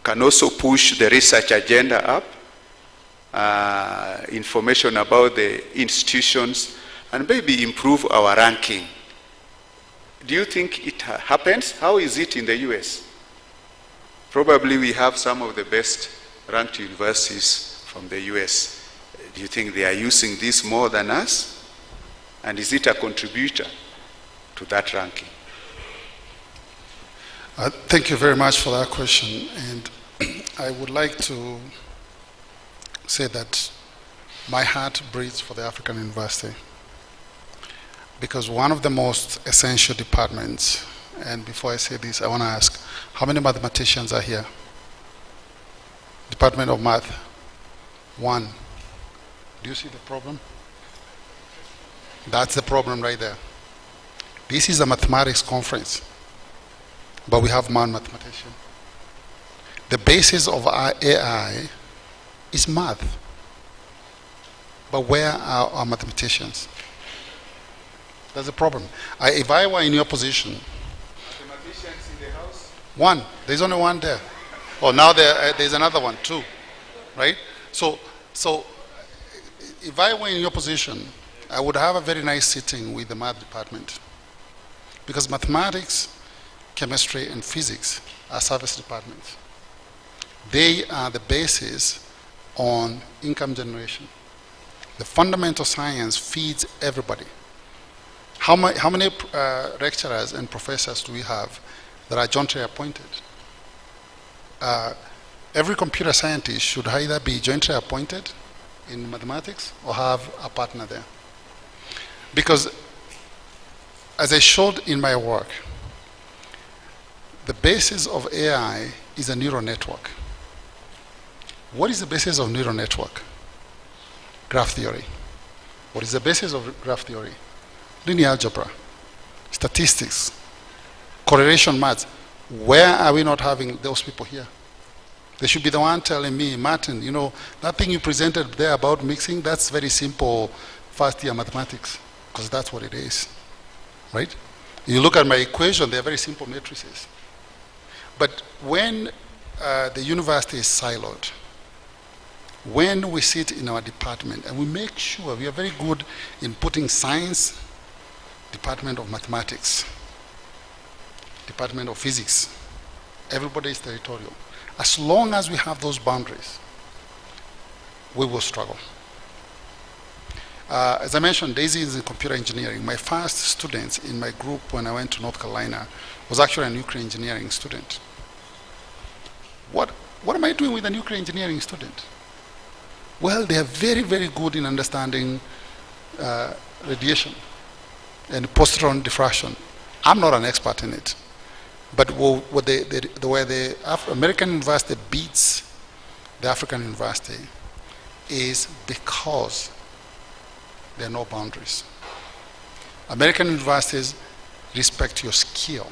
[SPEAKER 14] can also push the research agenda up, information about the institutions, and maybe improve our ranking? Do you think it happens? How is it in the US? Probably we have some of the best ranked universities from the US. Do you think they are using this more than us? And is it a contributor to that ranking?
[SPEAKER 18] Thank you very much for that question. And I would like to say that my heart breathes for the African University, because one of the most essential departments, and before I say this, I want to ask, how many mathematicians are here? Department of Math? One. Do you see the problem? That's the problem right there. This is a mathematics conference, but we have mathematician. The basis of our AI is math. But where are our mathematicians? That's the problem. If I were in your position,
[SPEAKER 13] Mathematicians in the house?
[SPEAKER 18] one, there's only one there. Oh, now there's another one, two, right? So if I were in your position, I would have a very nice sitting with the math department. Because mathematics, chemistry, and physics are service departments. They are the basis on income generation. The fundamental science feeds everybody. How many lecturers and professors do we have that are jointly appointed? Every computer scientist should either be jointly appointed in mathematics or have a partner there. Because as I showed in my work, the basis of AI is a neural network. What is the basis of neural network? Graph theory. What is the basis of graph theory? Linear algebra, statistics, correlation maths. Where are we not having those people here? They should be the one telling me, Martin, you know, that thing you presented there about mixing, that's very simple first-year mathematics, because that's what it is, right? You look at my equation, they're very simple matrices. But when the university is siloed, when we sit in our department and we make sure we are very good in putting science, Department of Mathematics, Department of Physics, everybody is territorial. As long as we have those boundaries, we will struggle. As I mentioned, Daisy is in computer engineering. My first students in my group when I went to North Carolina was actually a nuclear engineering student. What am I doing with a nuclear engineering student? Well, they are very, very good in understanding radiation and positron diffraction. I'm not an expert in it. But where the American university beats the African university is because there are no boundaries. American universities respect your skill.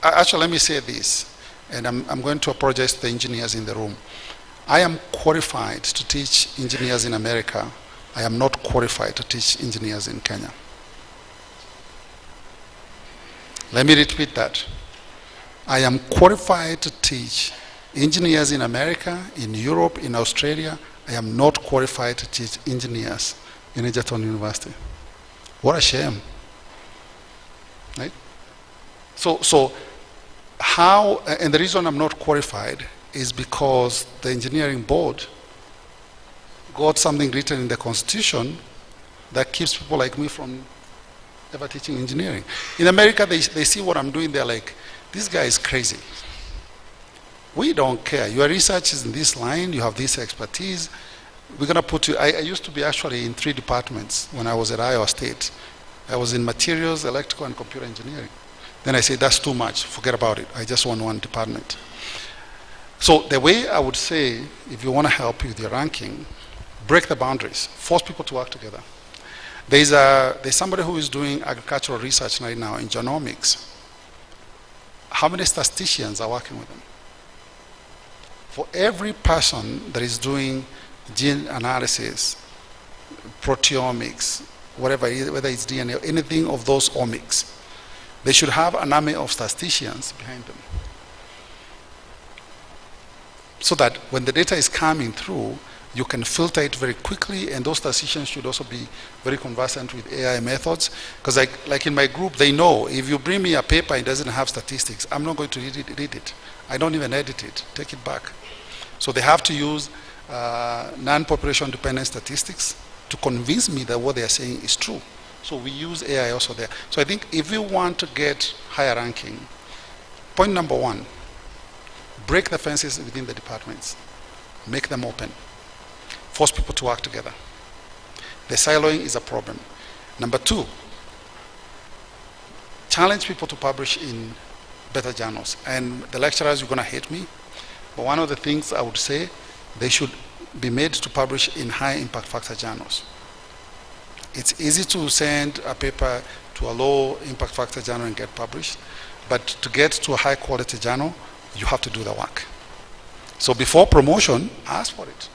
[SPEAKER 18] Actually, let me say this, and I'm going to apologize to the engineers in the room. I am qualified to teach engineers in America. I am not qualified to teach engineers in Kenya. Let me repeat that. I am qualified to teach engineers in America, in Europe, in Australia. I am not qualified to teach engineers in Egerton University. What a shame, right? So how, and the reason I'm not qualified is because the engineering board got something written in the Constitution that keeps people like me from ever teaching engineering. In America, they see what I'm doing, they're like, this guy is crazy. We don't care. Your research is in this line, you have this expertise. We're going to put you, I used to be actually in 3 departments when I was at Iowa State. I was in materials, electrical, and computer engineering. Then I said, that's too much, forget about it. I just want one department. So the way I would say, if you want to help with your ranking, break the boundaries, force people to work together. There's somebody who is doing agricultural research right now in genomics. How many statisticians are working with them? For every person that is doing gene analysis, proteomics, whatever, whether it's DNA or anything of those omics, they should have an army of statisticians behind them. So that when the data is coming through, you can filter it very quickly, and those statisticians should also be very conversant with AI methods. Because like in my group, they know if you bring me a paper and it doesn't have statistics, I'm not going to read it. I don't even edit it, take it back. So they have to use non-population dependent statistics to convince me that what they are saying is true. So we use AI also there. So I think if you want to get higher ranking, point number 1, break the fences within the departments, make them open. Force people to work together. The siloing is a problem. Number 2, challenge people to publish in better journals. And the lecturers, you're going to hate me, but one of the things I would say, they should be made to publish in high impact factor journals. It's easy to send a paper to a low impact factor journal and get published, but to get to a high quality journal, you have to do the work. So before promotion, ask for it,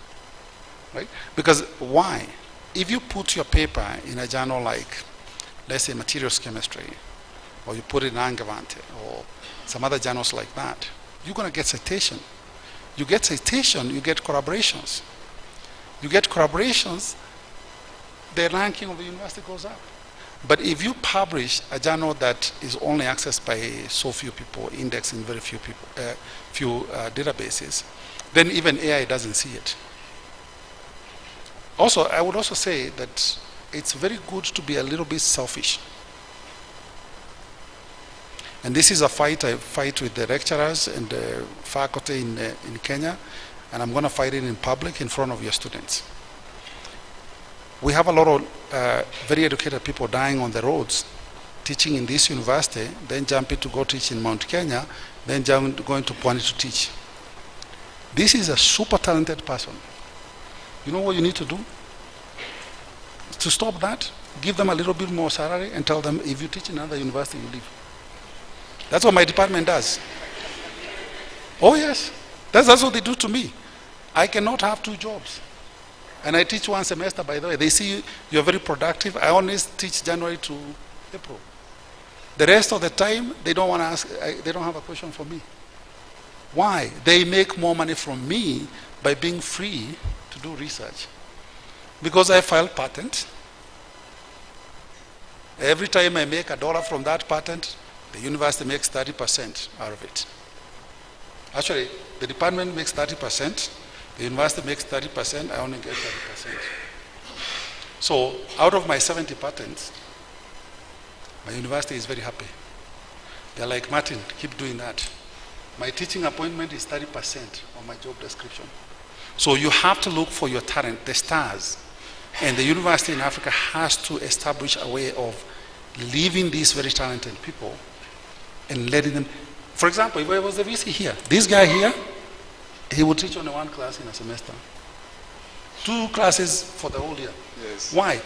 [SPEAKER 18] right? Because why? If you put your paper in a journal like, let's say, materials chemistry, or you put it in Angevante, or some other journals like that, you're going to get citation. You get citation, you get collaborations. You get collaborations, the ranking of the university goes up. But if you publish a journal that is only accessed by so few people, indexed in very few people, databases, then even AI doesn't see it. Also, I would also say that it's very good to be a little bit selfish. And this is a fight I fight with the lecturers and the faculty in Kenya, and I'm going to fight it in public in front of your students. We have a lot of very educated people dying on the roads, teaching in this university, then jumping to go teach in Mount Kenya, then going to Pwani to teach. This is a super talented person. You know what you need to do? To stop that, give them a little bit more salary and tell them, if you teach in another university, you leave. That's what my department does. Oh yes, that's what they do to me. I cannot have 2 jobs. And I teach 1 semester, by the way. They see you're very productive. I only teach January to April. The rest of the time, they don't want to ask, they don't have a question for me. Why? They make more money from me by being free to do research. Because I file patent. Every time I make $1 from that patent, the university makes 30% out of it. Actually, the department makes 30%, the university makes 30%, I only get 30%. So out of my 70 patents, my university is very happy. They're like, Martin, keep doing that. My teaching appointment is 30% of my job description. So you have to look for your talent, the stars. And the university in Africa has to establish a way of leaving these very talented people and letting them. For example, if I was the VC here, this guy here, he would teach only 1 class in a semester. 2 classes for the whole year.
[SPEAKER 14] Yes.
[SPEAKER 18] Why?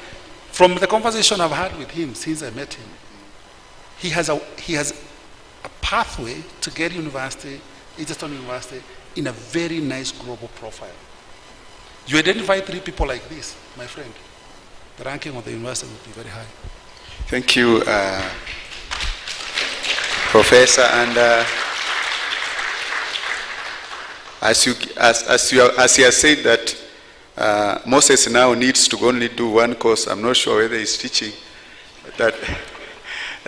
[SPEAKER 18] From the conversation I've had with him since I met him, he has a pathway to get university, Egerton University, in a very nice global profile. You identify 3 people like this, my friend, the ranking of the university will be very high.
[SPEAKER 14] Thank you, Professor. And as you have said that Moses now needs to only do 1 course, I'm not sure whether he's teaching that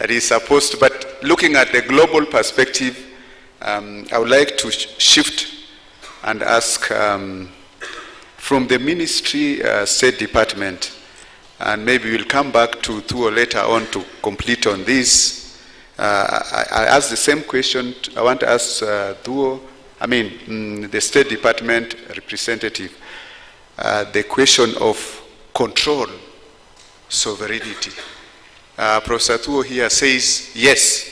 [SPEAKER 14] he's supposed to, but looking at the global perspective, I would like to shift and ask from the Ministry State Department, and maybe we'll come back to Thuo later on to complete on this. I asked the same question. I want to ask Thuo, the State Department representative, the question of control sovereignty. Professor Thuo here says, yes,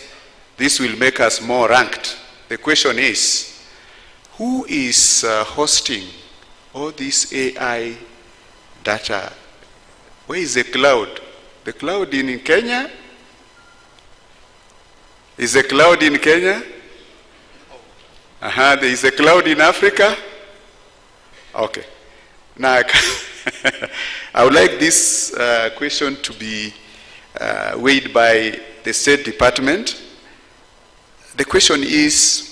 [SPEAKER 14] this will make us more ranked. The question is, who is hosting all this AI data? Where is the cloud? The cloud in Kenya? Is the cloud in Kenya? There is a cloud in Africa? Okay. Now, I would like this question to be weighed by the State Department. The question is,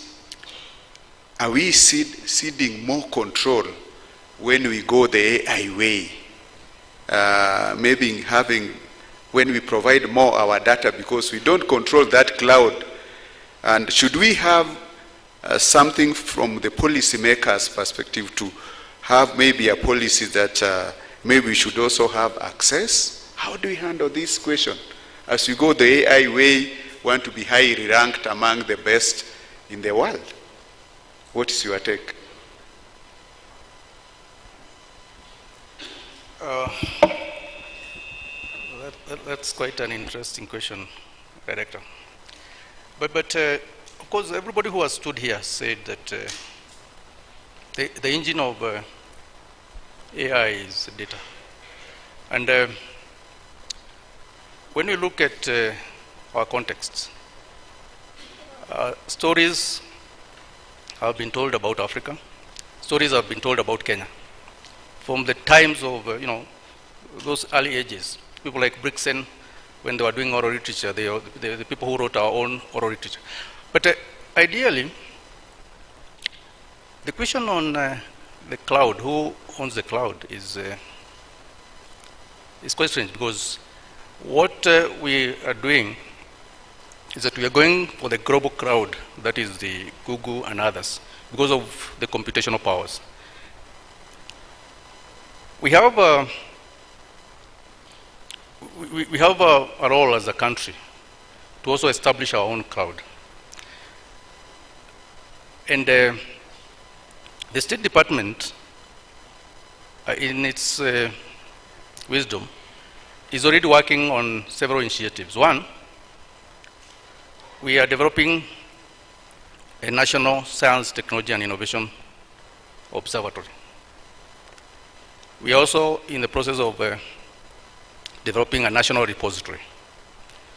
[SPEAKER 14] are we ceding more control when we go the AI way? Maybe when we provide more our data, because we don't control that cloud. And should we have something from the policymakers' perspective to have maybe a policy that maybe we should also have access? How do we handle this question? As we go the AI way, want to be highly ranked among the best in the world. What is your take?
[SPEAKER 20] That's quite an interesting question, Director. But of course, everybody who has stood here said that the engine of AI is data. And when you look at our context, stories have been told about Africa. Stories have been told about Kenya. From the times of, those early ages, people like Brixton, when they were doing oral literature, they were the people who wrote our own oral literature. But ideally, the question on the cloud, who owns the cloud, is quite strange, because what we are doing is that we are going for the global cloud, that is the Google and others, because of the computational powers. We have a role as a country to also establish our own cloud. And the State Department, in its wisdom, is already working on several initiatives. One, we are developing a National Science, Technology and Innovation Observatory. We are also in the process of developing a national repository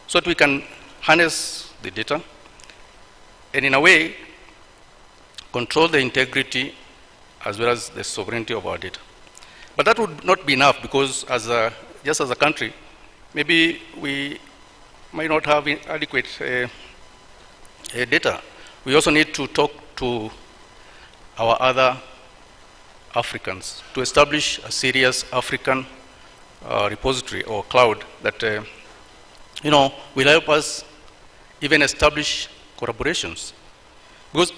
[SPEAKER 20] so that we can harness the data and, in a way, control the integrity as well as the sovereignty of our data. But that would not be enough, because just as a country, maybe we might not have adequate data. We also need to talk to our other Africans to establish a serious African repository or cloud that will help us even establish collaborations. Because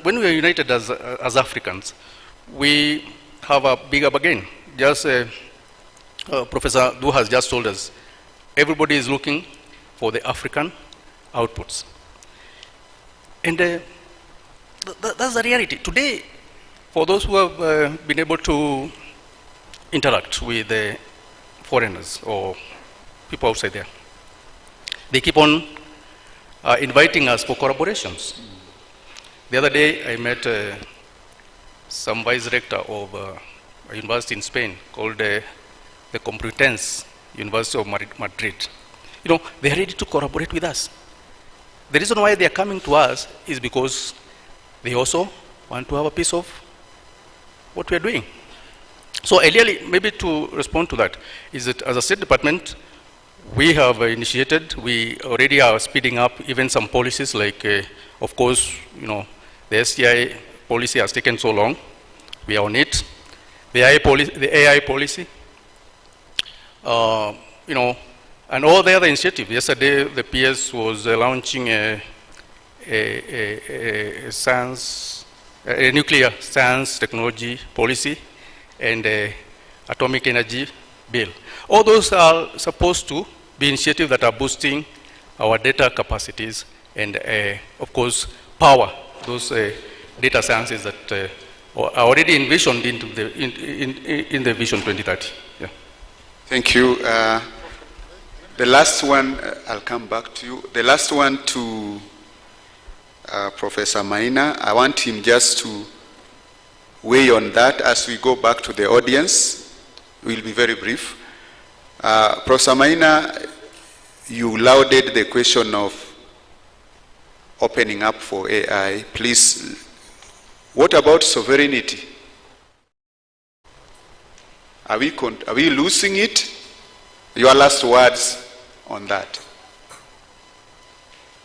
[SPEAKER 20] when we are united as Africans, we have a bigger bargain. Just Professor Du has just told us, everybody is looking for the African outputs. And that's the reality. Today, for those who have been able to interact with the foreigners or people outside there, they keep on inviting us for collaborations. The other day, I met some vice rector of a university in Spain called the Complutense University of Madrid. They are ready to collaborate with us. The reason why they are coming to us is because they also want to have a piece of what we are doing. So ideally, maybe to respond to that, is that as a State Department, we have initiated, we already are speeding up even some policies like, of course, the STI policy has taken so long. We are on it. The AI policy, and all the other initiatives. Yesterday, the PS was launching a nuclear science technology policy and atomic energy bill. All those are supposed to be initiatives that are boosting our data capacities and, of course, power those data sciences that are already envisioned into in the Vision 2030. Yeah.
[SPEAKER 14] Thank you. The last one, I'll come back to you. The last one to Professor Maina. I want him just to weigh on that as we go back to the audience. We'll be very brief. Professor Maina, you lauded the question of opening up for AI. Please, what about sovereignty? Are we losing it? Your last words on that.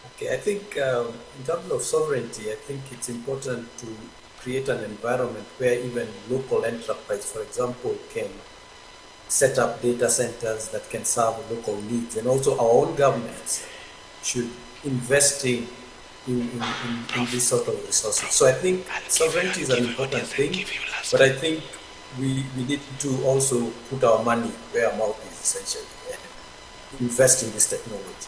[SPEAKER 21] Okay, I think in terms of sovereignty, I think it's important to create an environment where even local enterprise, for example, can set up data centers that can serve local needs, and also our own governments should invest in this sort of resources. So I think sovereignty is an important thing, but I think we need to also put our money where our mouth is, essentially, and invest in this technology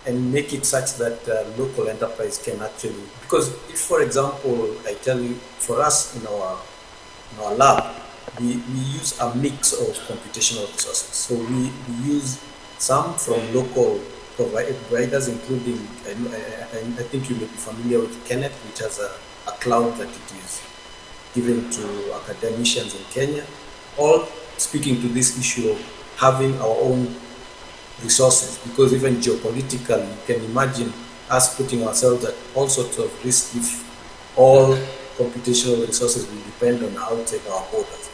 [SPEAKER 21] and make it such that local enterprise can actually, because if, for example, I tell you, for us in our lab, we use a mix of computational resources. So we use some from local providers, including, I think you may be familiar with Kenneth, which has a cloud that it is given to academicians in Kenya, all speaking to this issue of having our own resources, because even geopolitically, you can imagine us putting ourselves at all sorts of risk if all computational resources will depend on outside our borders.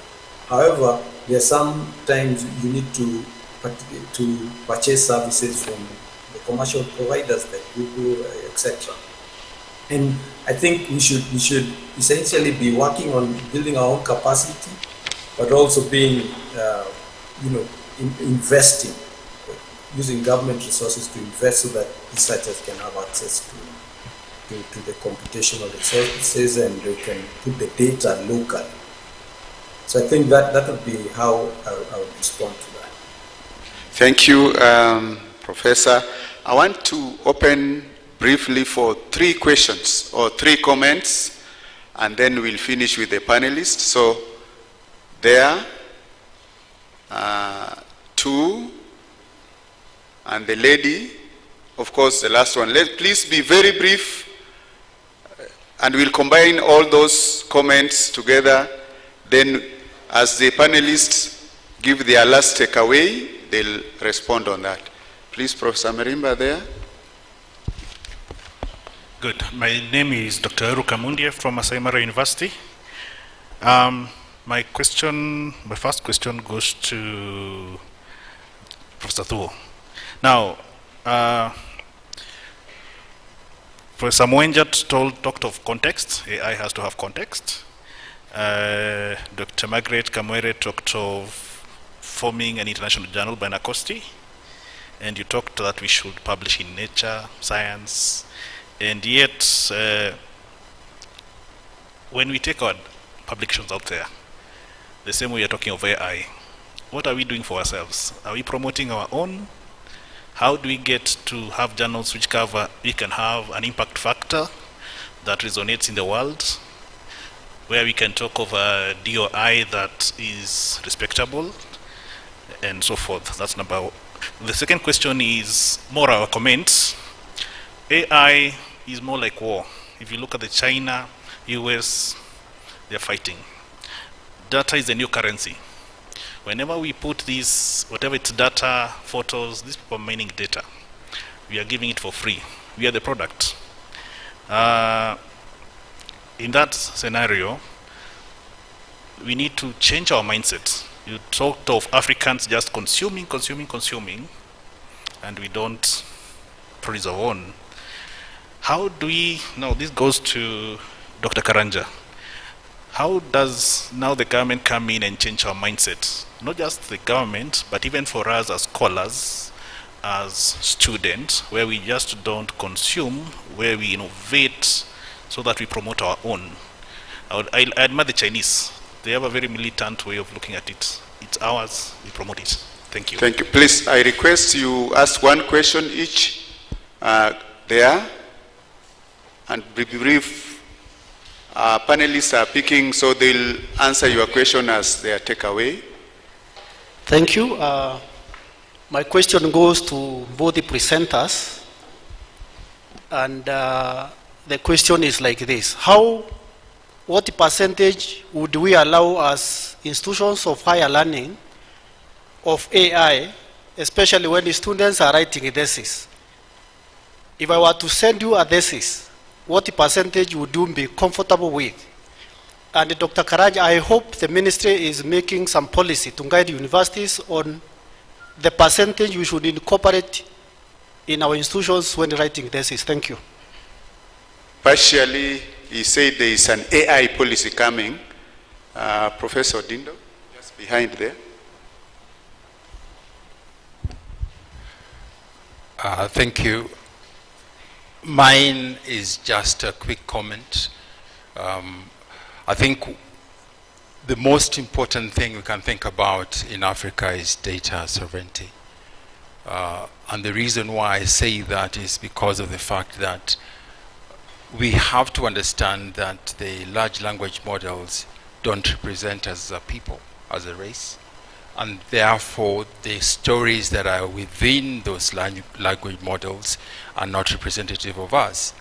[SPEAKER 21] However, there are some times you need to purchase services from the commercial providers like Google, etc. And I think we should essentially be working on building our own capacity, but also being, investing, using government resources to invest so that researchers can have access to the computational resources and they can put the data locally. So I think that would be how I would respond to that.
[SPEAKER 14] Thank you, Professor. I want to open briefly for 3 questions or 3 comments, and then we'll finish with the panelists. So there, 2, and the lady, of course, the last one. Please be very brief, and we'll combine all those comments together. Then, as the panelists give their last takeaway, they'll respond on that. Please, Professor Marimba there.
[SPEAKER 11] Good. My name is Dr. Eru Kamundia from Masai Mara University. My first question goes to Professor Thuo. Now, Professor Mwenjat talked of context. AI has to have context. Dr. Margaret Kamwere talked of forming an international journal by NACOSTI. And you talked that we should publish in Nature, Science. And yet, when we take our publications out there, the same way you're talking of AI, what are we doing for ourselves? Are we promoting our own? How do we get to have journals which we can have an impact factor that resonates in the world, where we can talk of a DOI that is respectable, and so forth? That's number 1. The second question is more our comments. AI is more like war. If you look at the China, US, they're fighting. Data is the new currency. Whenever we put this, whatever it's data, photos, these people are mining data. We are giving it for free. We are the product. In that scenario, we need to change our mindset. You talked of Africans just consuming, and we don't produce our own. How do we, now this goes to Dr. Karanja. How does now the government come in and change our mindset? Not just the government, but even for us as scholars, as students, where we just don't consume, where we innovate so that we promote our own. I admire the Chinese. They have a very militant way of looking at it. It's ours, we promote it. Thank you.
[SPEAKER 14] Thank you. Please, I request you ask 1 question each there, and be brief. Panelists are picking, so they'll answer your question as their takeaway.
[SPEAKER 22] Thank you. My question goes to both the presenters, and the question is like this. What percentage would we allow as institutions of higher learning of AI, especially when the students are writing a thesis? If I were to send you a thesis, what percentage would you be comfortable with? And Dr. Karaj, I hope the ministry is making some policy to guide universities on the percentage we should incorporate in our institutions when writing thesis. Thank you.
[SPEAKER 14] Partially, he said there is an AI policy coming. Professor Dindo, just behind there.
[SPEAKER 23] Thank you. Mine is just a quick comment. I think the most important thing we can think about in Africa is data sovereignty. And the reason why I say that is because of the fact that we have to understand that the large language models don't represent us as a people, as a race. And therefore, the stories that are within those language models are not representative of us.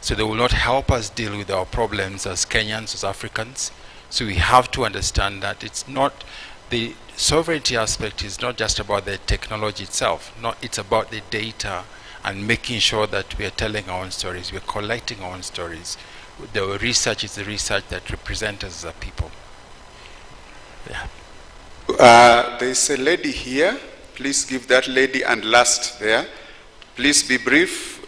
[SPEAKER 23] So they will not help us deal with our problems as Kenyans, as Africans. So we have to understand that it's not the sovereignty aspect is not just about the technology itself. No, it's about the data and making sure that we are telling our own stories, we are collecting our own stories. The research is the research that represents us as a people. Yeah.
[SPEAKER 14] There's a lady here. Please give that lady, and last there. Please be brief.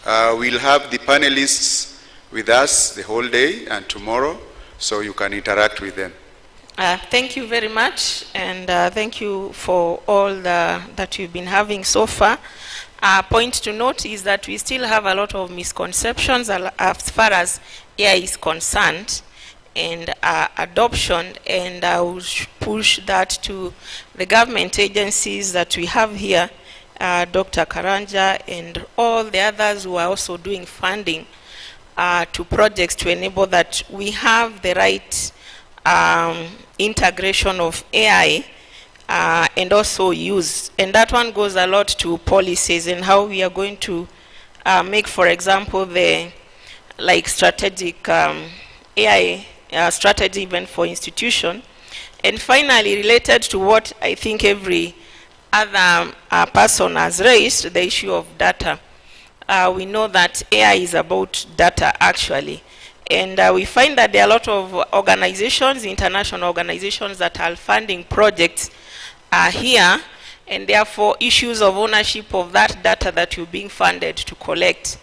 [SPEAKER 14] We'll have the panelists with us the whole day and tomorrow, so you can interact with them.
[SPEAKER 15] Thank you very much, and thank you for all that you've been having so far. Point to note is that we still have a lot of misconceptions as far as AI is concerned, and adoption, and I will push that to the government agencies that we have here, Dr. Karanja and all the others who are also doing funding to projects to enable that we have the right integration of AI and also use. And that one goes a lot to policies and how we are going to make, for example, the strategic AI strategy even for institution. And finally, related to what I think every other person has raised, the issue of data. We know that AI is about data actually. And we find that there are a lot of organizations, international organizations that are funding projects here, and therefore issues of ownership of that data that you're being funded to collect,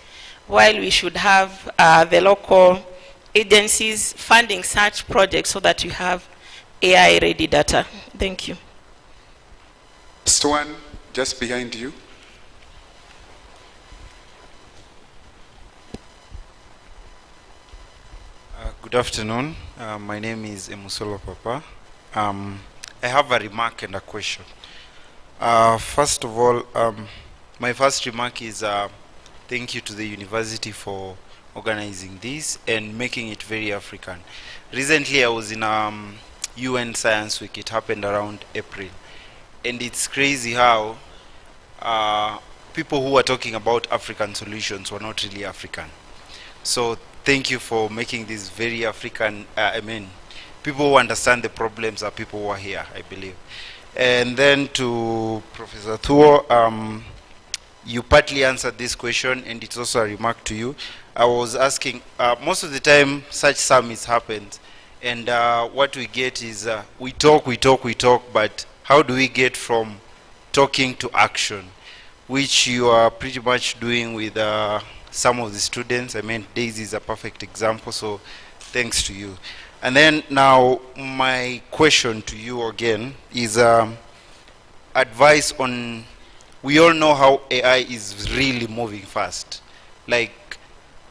[SPEAKER 15] while we should have the local agencies funding such projects so that you have AI-ready data. Thank you.
[SPEAKER 14] Next one, just behind you.
[SPEAKER 16] Good afternoon. My name is Emusolo Papa. I have a remark and a question. First of all, my first remark is thank you to the university for organizing this and making it very African. Recently, I was in UN Science Week. It happened around April. And it's crazy how people who are talking about African solutions were not really African. So thank you for making this very African. People who understand the problems are people who are here, I believe. And then to Professor Thuo, you partly answered this question, and it's also a remark to you. I was asking, most of the time such summits happen, and what we get is we talk, but how do we get from talking to action, which you are pretty much doing with some of the students. Daisy is a perfect example, so thanks to you. And then now my question to you again is advice on, we all know how AI is really moving fast. Like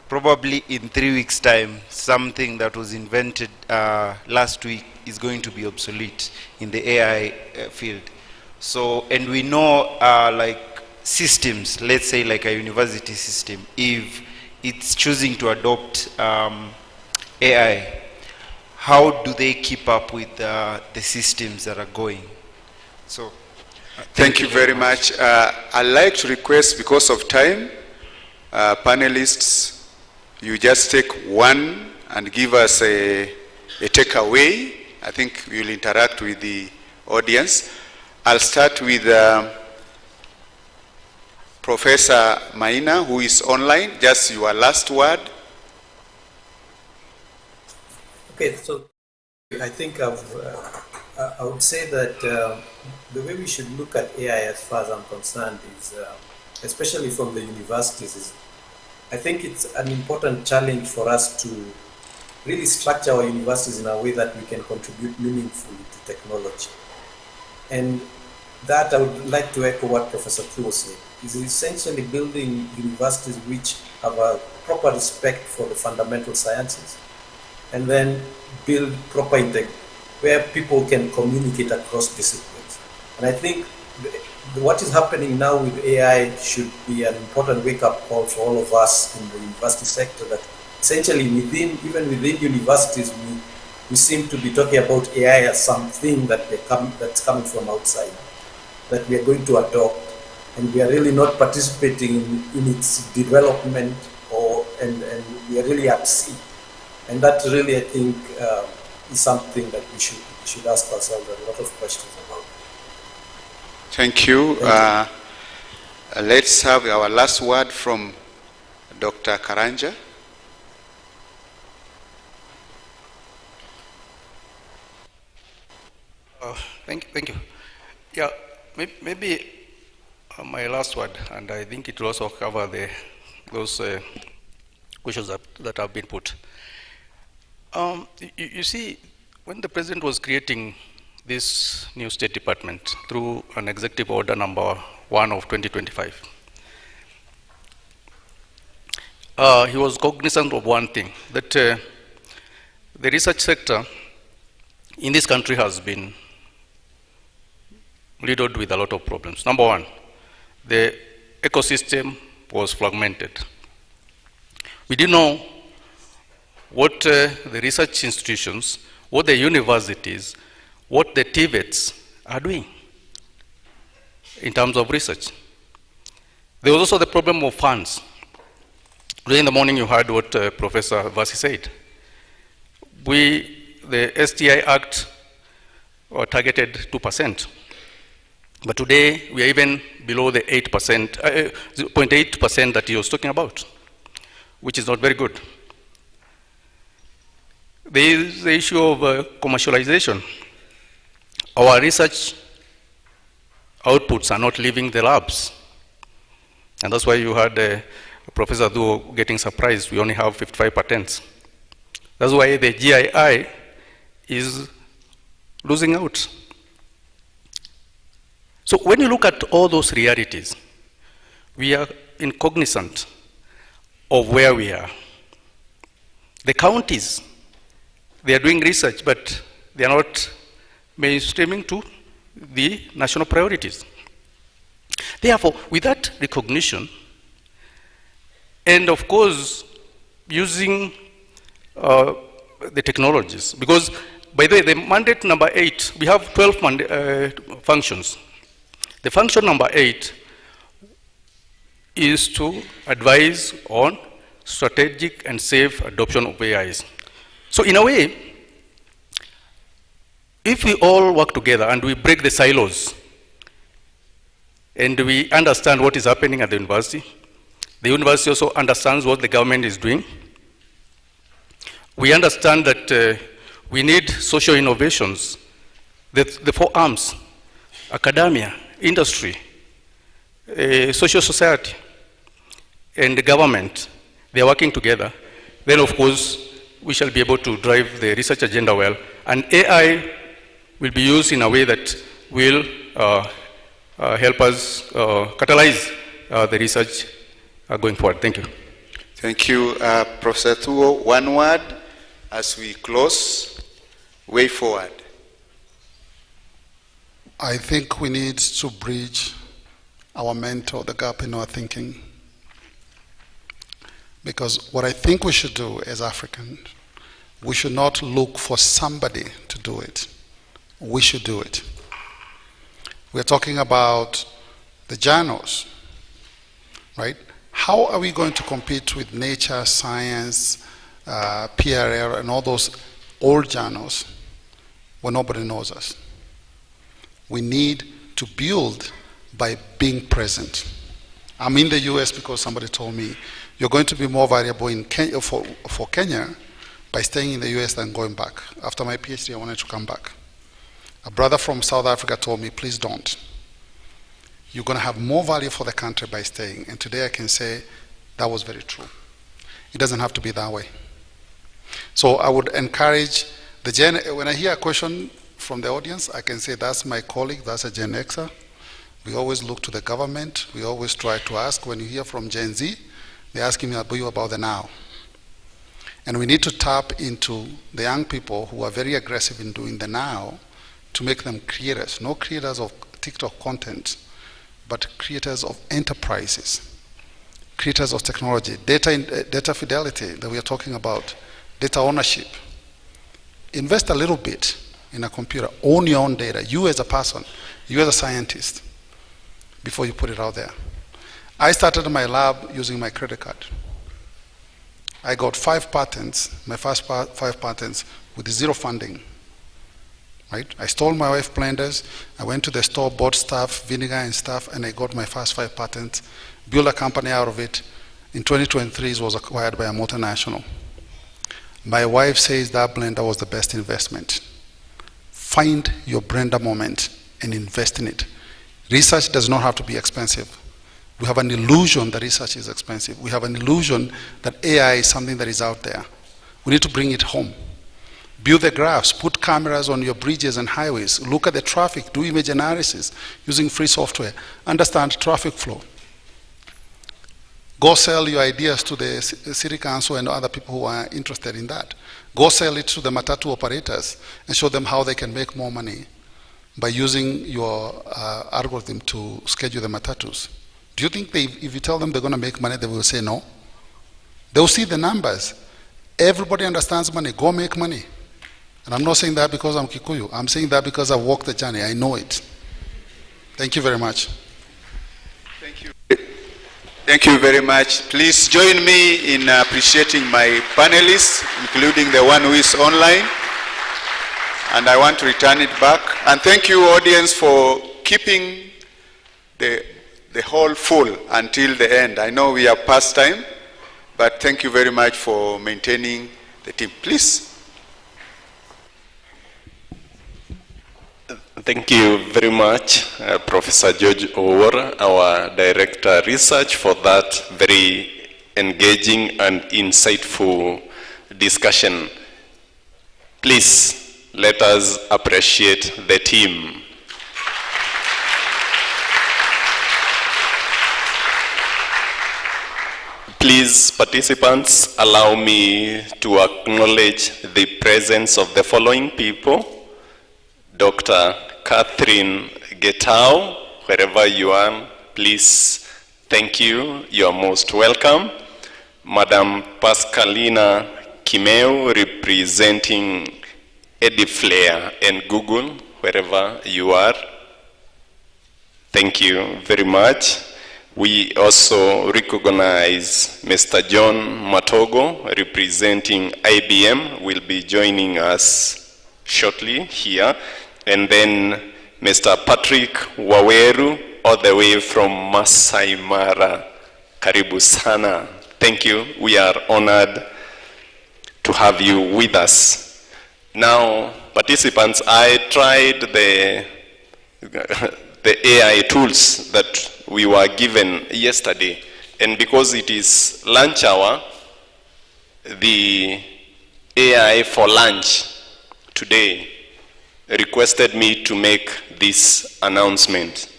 [SPEAKER 16] probably in 3 weeks' time, something that was invented last week is going to be obsolete in the AI field. So, and we know like systems, let's say like a university system, if it's choosing to adopt AI, how do they keep up with the systems that are going? So,
[SPEAKER 14] thank you very much. I'd like to request, because of time, panelists, you just take one and give us a takeaway. I think we'll interact with the audience. I'll start with Professor Maina, who is online. Just your last word.
[SPEAKER 21] Okay, so I think I would say that the way we should look at AI, as far as I'm concerned, is especially from the universities, is I think it's an important challenge for us to really structure our universities in a way that we can contribute meaningfully to technology. And that I would like to echo what Professor Thuo said, is essentially building universities which have a proper respect for the fundamental sciences, and then build proper integrity where people can communicate across disciplines. And I think what is happening now with AI should be an important wake-up call for all of us in the university sector, that essentially even within universities, we seem to be talking about AI as something that's coming from outside, that we are going to adopt, and we are really not participating in its development, and we are really at sea. And that really, I think, is something that we should ask ourselves a lot of questions about.
[SPEAKER 14] Thank you. Let's have our last word from Dr. Karanja.
[SPEAKER 20] Thank you. Yeah, maybe my last word, and I think it will also cover those questions that have been put. You see, when the president was creating this new State Department through an executive order number 1 of 2025, he was cognizant of one thing, that the research sector in this country has been riddled with a lot of problems. Number one, the ecosystem was fragmented. We didn't know what the research institutions, what the universities, what the TVETs are doing in terms of research. There was also the problem of funds. Today in the morning you heard what Professor Vasi said. The STI Act targeted 2%. But today, we are even below the 8%, 0.8% that he was talking about, which is not very good. There is the issue of commercialization. Our research outputs are not leaving the labs. And that's why you heard Professor Duo getting surprised. We only have 55 patents. That's why the GII is losing out. So when you look at all those realities, we are cognizant of where we are. The counties, they are doing research, but they are not mainstreaming to the national priorities. Therefore, with that recognition, and of course, using the technologies, because by the way, the mandate number 8, we have 12 functions. The function number 8 is to advise on strategic and safe adoption of AIs. So in a way, if we all work together and we break the silos and we understand what is happening at the university also understands what the government is doing. We understand that we need social innovations, the 4 arms, academia, industry, social society, and the government, they are working together. Then, of course, we shall be able to drive the research agenda well. And AI will be used in a way that will help us catalyze the research going forward. Thank you.
[SPEAKER 14] Thank you. Professor Tuo, one word as we close, way forward.
[SPEAKER 18] I think we need to bridge our mentor, the gap in our thinking. Because what I think we should do as Africans, we should not look for somebody to do it. We should do it. We're talking about the journals, right? How are we going to compete with Nature, Science, PRL, and all those old journals when nobody knows us? We need to build by being present. I'm in the US because somebody told me, you're going to be more valuable in Kenya, for Kenya by staying in the US than going back. After my PhD, I wanted to come back. A brother from South Africa told me, please don't. You're going to have more value for the country by staying. And today I can say that was very true. It doesn't have to be that way. So I would encourage when I hear a question from the audience, I can say that's my colleague, that's a Gen Xer. We always look to the government. We always try to ask. When you hear from Gen Z, they're asking me about the now. And we need to tap into the young people who are very aggressive in doing the now to make them creators, not creators of TikTok content, but creators of enterprises, creators of technology, data fidelity that we are talking about, data ownership. Invest a little bit in a computer, own your own data, you as a person, you as a scientist, before you put it out there. I started my lab using my credit card. I got 5 patents, my first 5 patents with zero funding. Right? I stole my wife blenders, I went to the store, bought stuff, vinegar and stuff, and I got my first 5 patents, built a company out of it. In 2023, it was acquired by a multinational. My wife says that blender was the best investment. Find your blender moment and invest in it. Research does not have to be expensive. We have an illusion that research is expensive. We have an illusion that AI is something that is out there. We need to bring it home. Build the graphs, put cameras on your bridges and highways, look at the traffic, do image analysis using free software, understand traffic flow. Go sell your ideas to the city council and other people who are interested in that. Go sell it to the matatu operators and show them how they can make more money by using your algorithm to schedule the matatus. Do you think if you tell them they're going to make money, they will say no? They will see the numbers. Everybody understands money. Go make money. And I'm not saying that because I'm Kikuyu. I'm saying that because I've walked the journey. I know it. Thank you very much.
[SPEAKER 14] Thank you. Thank you very much. Please join me in appreciating my panelists, including the one who is online. And I want to return it back. And thank you, audience, for keeping the hall full until the end. I know we are past time, but thank you very much for maintaining the team. Please.
[SPEAKER 10] Thank you very much, Professor George Owor, our Director Research, for that very engaging and insightful discussion. Please, let us appreciate the team. Please, participants, allow me to acknowledge the presence of the following people. Dr. Catherine Getao, wherever you are, please, thank you. You are most welcome. Madam Pascalina Kimeu, representing Ediflare and Google, wherever you are. Thank you very much. We also recognize Mr. John Matogo, representing IBM, will be joining us shortly here. And then Mr. Patrick Waweru, all the way from Masai Mara. Karibu sana. Thank you. We are honored to have you with us. Now, participants, I tried the AI tools that we were given yesterday. And because it is lunch hour, the AI for lunch today requested me to make this announcement.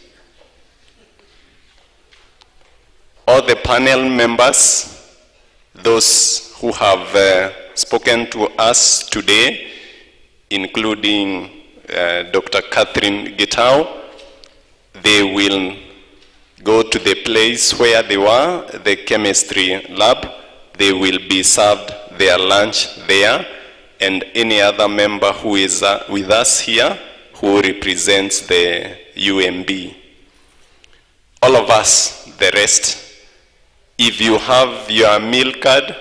[SPEAKER 10] All the panel members, those who have spoken to us today, including Dr. Catherine Getao, they will go to the place where they were, the chemistry lab. They will be served their lunch there. And any other member who is with us here who represents the UMB. All of us, the rest, if you have your meal card,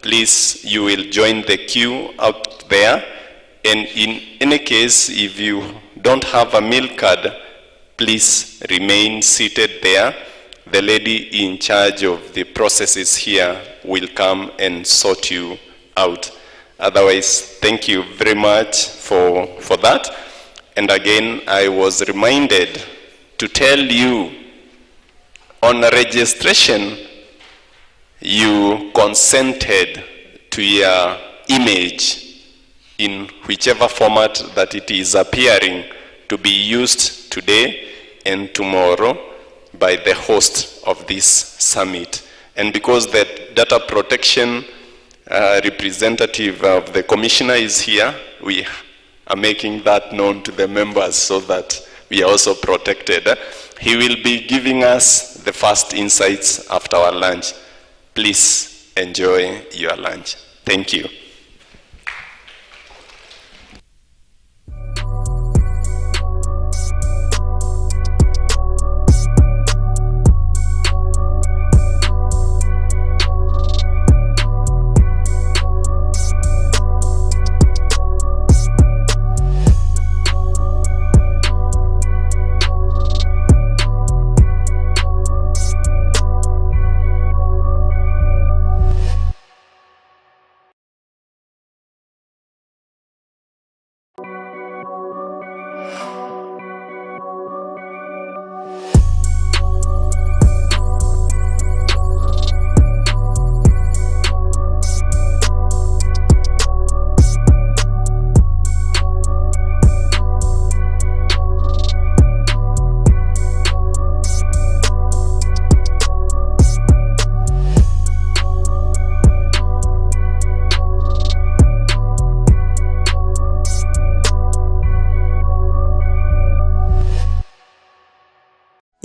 [SPEAKER 10] please, you will join the queue out there. And in any case, if you don't have a meal card, please remain seated there. The lady in charge of the processes here will come and sort you out. Otherwise, thank you very much for that. And again, I was reminded to tell you, on registration, you consented to your image in whichever format that it is appearing to be used today and tomorrow by the host of this summit. And because the data protection representative of the commissioner is here, we are making that known to the members so that we are also protected. He will be giving us the first insights after our lunch. Please enjoy your lunch. Thank you.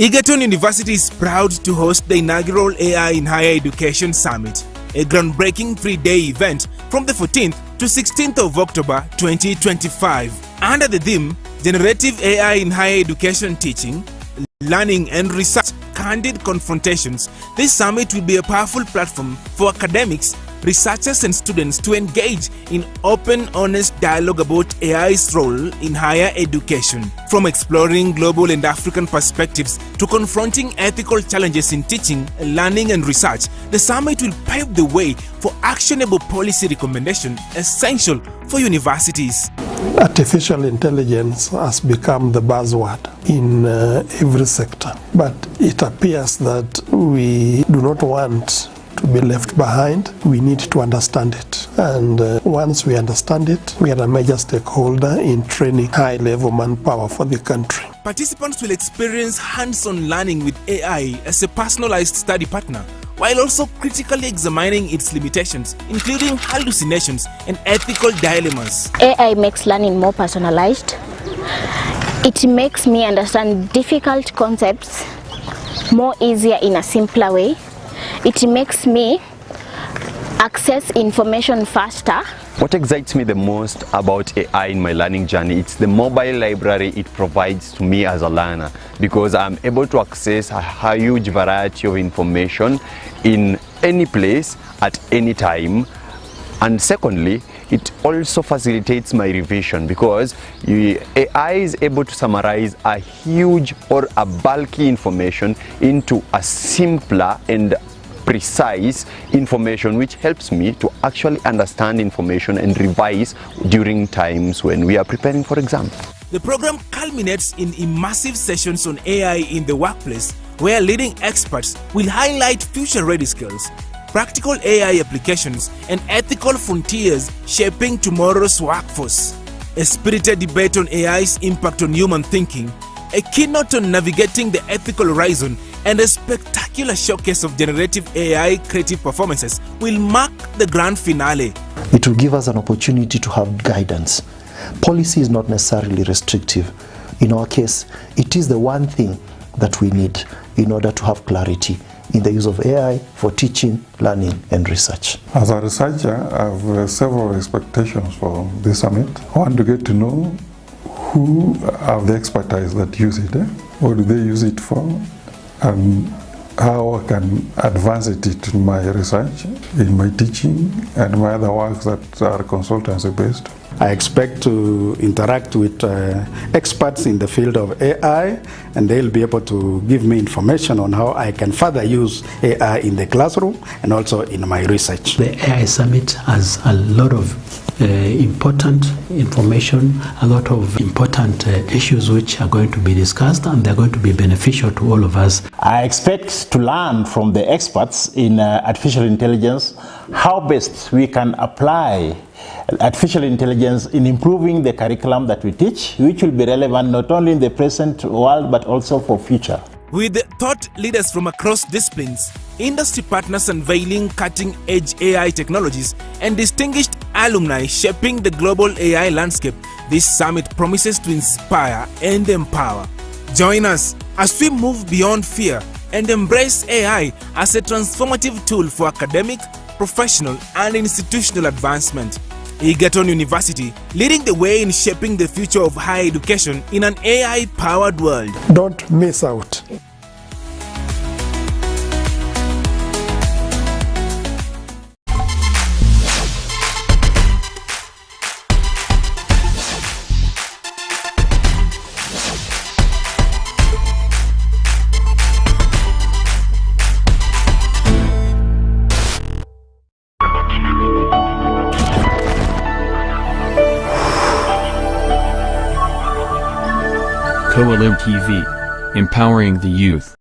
[SPEAKER 1] Egerton University is proud to host the inaugural AI in Higher Education Summit, a groundbreaking 3-day event from the 14th to 16th of October 2025. Under the theme, Generative AI in Higher Education Teaching, Learning and Research, Candid Confrontations, this summit will be a powerful platform for academics, researchers and students to engage in open, honest dialogue about AI's role in higher education. From exploring global and African perspectives to confronting ethical challenges in teaching, learning and research, the summit will pave the way for actionable policy recommendation essential for universities.
[SPEAKER 2] Artificial intelligence has become the buzzword in every sector, but it appears that we do not want to be left behind. We need to understand it, and once we understand it, we are a major stakeholder in training high-level manpower for the country.
[SPEAKER 1] Participants will experience hands-on learning with AI as a personalized study partner, while also critically examining its limitations, including hallucinations and ethical dilemmas.
[SPEAKER 3] AI makes learning more personalized. It makes me understand difficult concepts more easier in a simpler way. It makes me access information faster.
[SPEAKER 4] What excites me the most about AI in my learning journey, it's the mobile library it provides to me as a learner, because I'm able to access a huge variety of information in any place at any time. And secondly, it also facilitates my revision, because AI is able to summarize a huge or a bulky information into a simpler and precise information, which helps me to actually understand information and revise during times when we are preparing for exams.
[SPEAKER 1] The program culminates in immersive sessions on AI in the workplace, where leading experts will highlight future-ready skills, practical AI applications, and ethical frontiers shaping tomorrow's workforce. A spirited debate on AI's impact on human thinking, a keynote on navigating the ethical horizon, and a spectacular showcase of generative AI creative performances will mark the grand finale.
[SPEAKER 5] It will give us an opportunity to have guidance. Policy is not necessarily restrictive. In our case, it is the one thing that we need in order to have clarity in the use of AI for teaching, learning, and research.
[SPEAKER 6] As a researcher, I have several expectations for this summit. I want to get to know who have the expertise that use it, what do they use it for, and how I can advance it in my research, in my teaching, and my other works that are consultancy based.
[SPEAKER 7] I expect to interact with experts in the field of AI, and they'll be able to give me information on how I can further use AI in the classroom and also in my research.
[SPEAKER 8] The AI Summit has a lot of important information, a lot of important issues which are going to be discussed, and they're going to be beneficial to all of us.
[SPEAKER 9] I expect to learn from the experts in artificial intelligence how best we can apply artificial intelligence in improving the curriculum that we teach, which will be relevant not only in the present world but also for future.
[SPEAKER 1] With thought leaders from across disciplines, industry partners unveiling cutting-edge AI technologies, and distinguished alumni shaping the global AI landscape, this summit promises to inspire and empower. Join us as we move beyond fear and embrace AI as a transformative tool for academic, professional, and institutional advancement. Egerton University, leading the way in shaping the future of higher education in an AI-powered world.
[SPEAKER 2] Don't miss out.
[SPEAKER 17] Coelim TV, empowering the youth.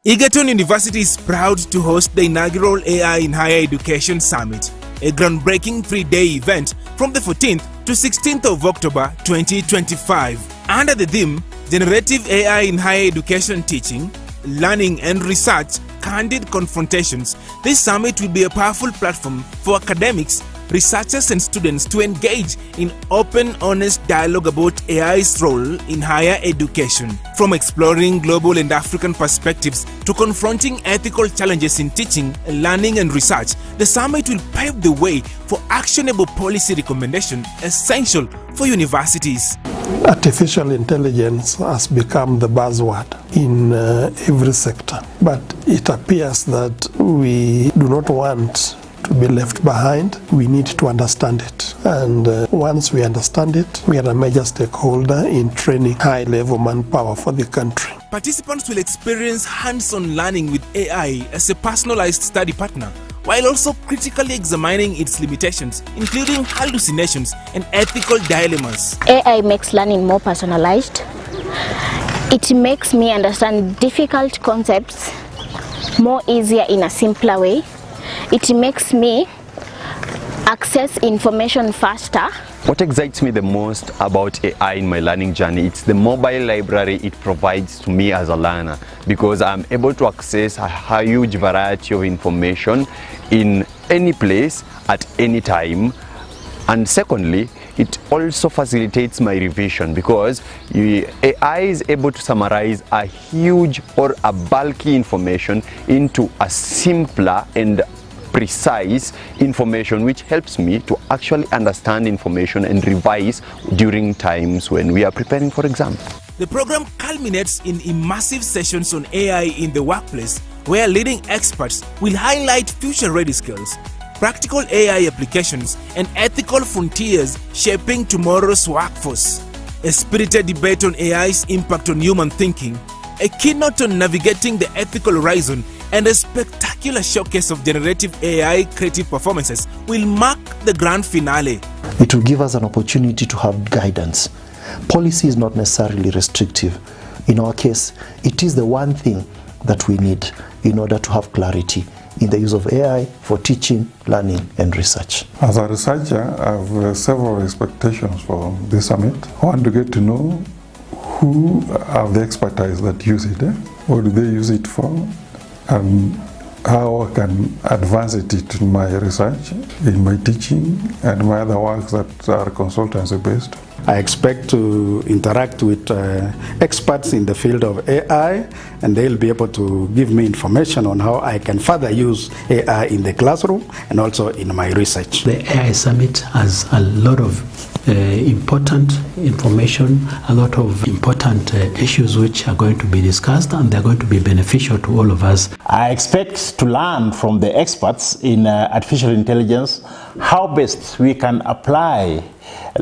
[SPEAKER 1] Egerton University is proud to host the inaugural AI in Higher Education Summit, a groundbreaking 3-day event from the 14th to 16th of October 2025. Under the theme, Generative AI in Higher Education Teaching, Learning and Research, Candid Confrontations, this summit will be a powerful platform for academics, researchers and students to engage in open, honest dialogue about AI's role in higher education. From exploring global and African perspectives to confronting ethical challenges in teaching, learning and research, the summit will pave the way for actionable policy recommendation essential for universities.
[SPEAKER 2] Artificial intelligence has become the buzzword in every sector, but it appears that we do not want to be left behind. We need to understand it, and once we understand it, we are a major stakeholder in training high-level manpower for the country.
[SPEAKER 1] Participants will experience hands-on learning with AI as a personalized study partner, while also critically examining its limitations, including hallucinations and ethical dilemmas.
[SPEAKER 3] AI makes learning more personalized. It makes me understand difficult concepts more easier in a simpler way. It makes me access information faster.
[SPEAKER 4] What excites me the most about AI in my learning journey, it's the mobile library it provides to me as a learner, because I'm able to access a huge variety of information in any place at any time. And secondly, it also facilitates my revision, because AI is able to summarize a huge or a bulky information into a simpler and precise information, which helps me to actually understand information and revise during times when we are preparing for exams.
[SPEAKER 1] The program culminates in immersive sessions on AI in the workplace, where leading experts will highlight future-ready skills, practical AI applications, and ethical frontiers shaping tomorrow's workforce. A spirited debate on AI's impact on human thinking, a keynote on navigating the ethical horizon, and a spectacular showcase of generative AI creative performances will mark the grand finale.
[SPEAKER 5] It will give us an opportunity to have guidance. Policy is not necessarily restrictive. In our case, it is the one thing that we need in order to have clarity in the use of AI for teaching, learning and research.
[SPEAKER 6] As a researcher, I have several expectations for this summit. I want to get to know who have the expertise that use it, what do they use it for, and how I can advance it in my research, in my teaching, and my other works that are consultancy based.
[SPEAKER 7] I expect to interact with experts in the field of AI, and they'll be able to give me information on how I can further use AI in the classroom and also in my research.
[SPEAKER 8] The AI Summit has a lot of important information, a lot of important issues which are going to be discussed, and they're going to be beneficial to all of us.
[SPEAKER 9] I expect to learn from the experts in artificial intelligence how best we can apply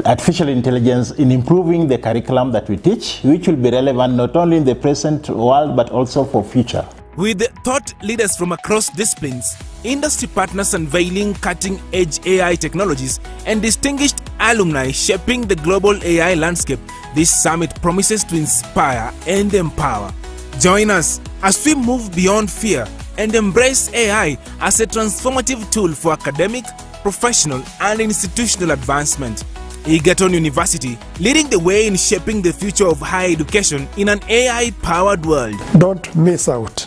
[SPEAKER 9] artificial intelligence in improving the curriculum that we teach, which will be relevant not only in the present world but also for future.
[SPEAKER 1] With thought leaders from across disciplines, industry partners unveiling cutting-edge AI technologies, and distinguished alumni shaping the global AI landscape, this summit promises to inspire and empower. Join us as we move beyond fear and embrace AI as a transformative tool for academic, professional, and institutional advancement. Egerton University, leading the way in shaping the future of higher education in an AI-powered world.
[SPEAKER 2] Don't miss out.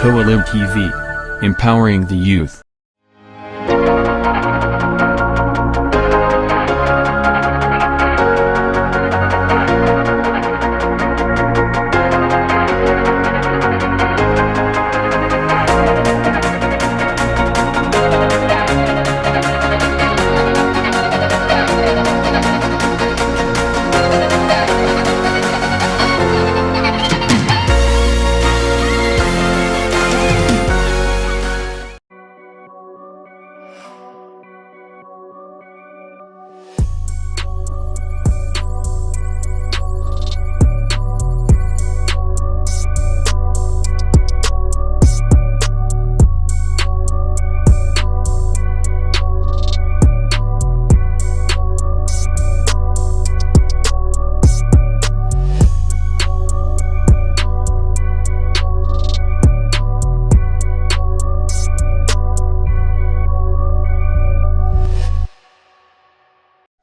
[SPEAKER 17] Coelim TV, empowering the youth.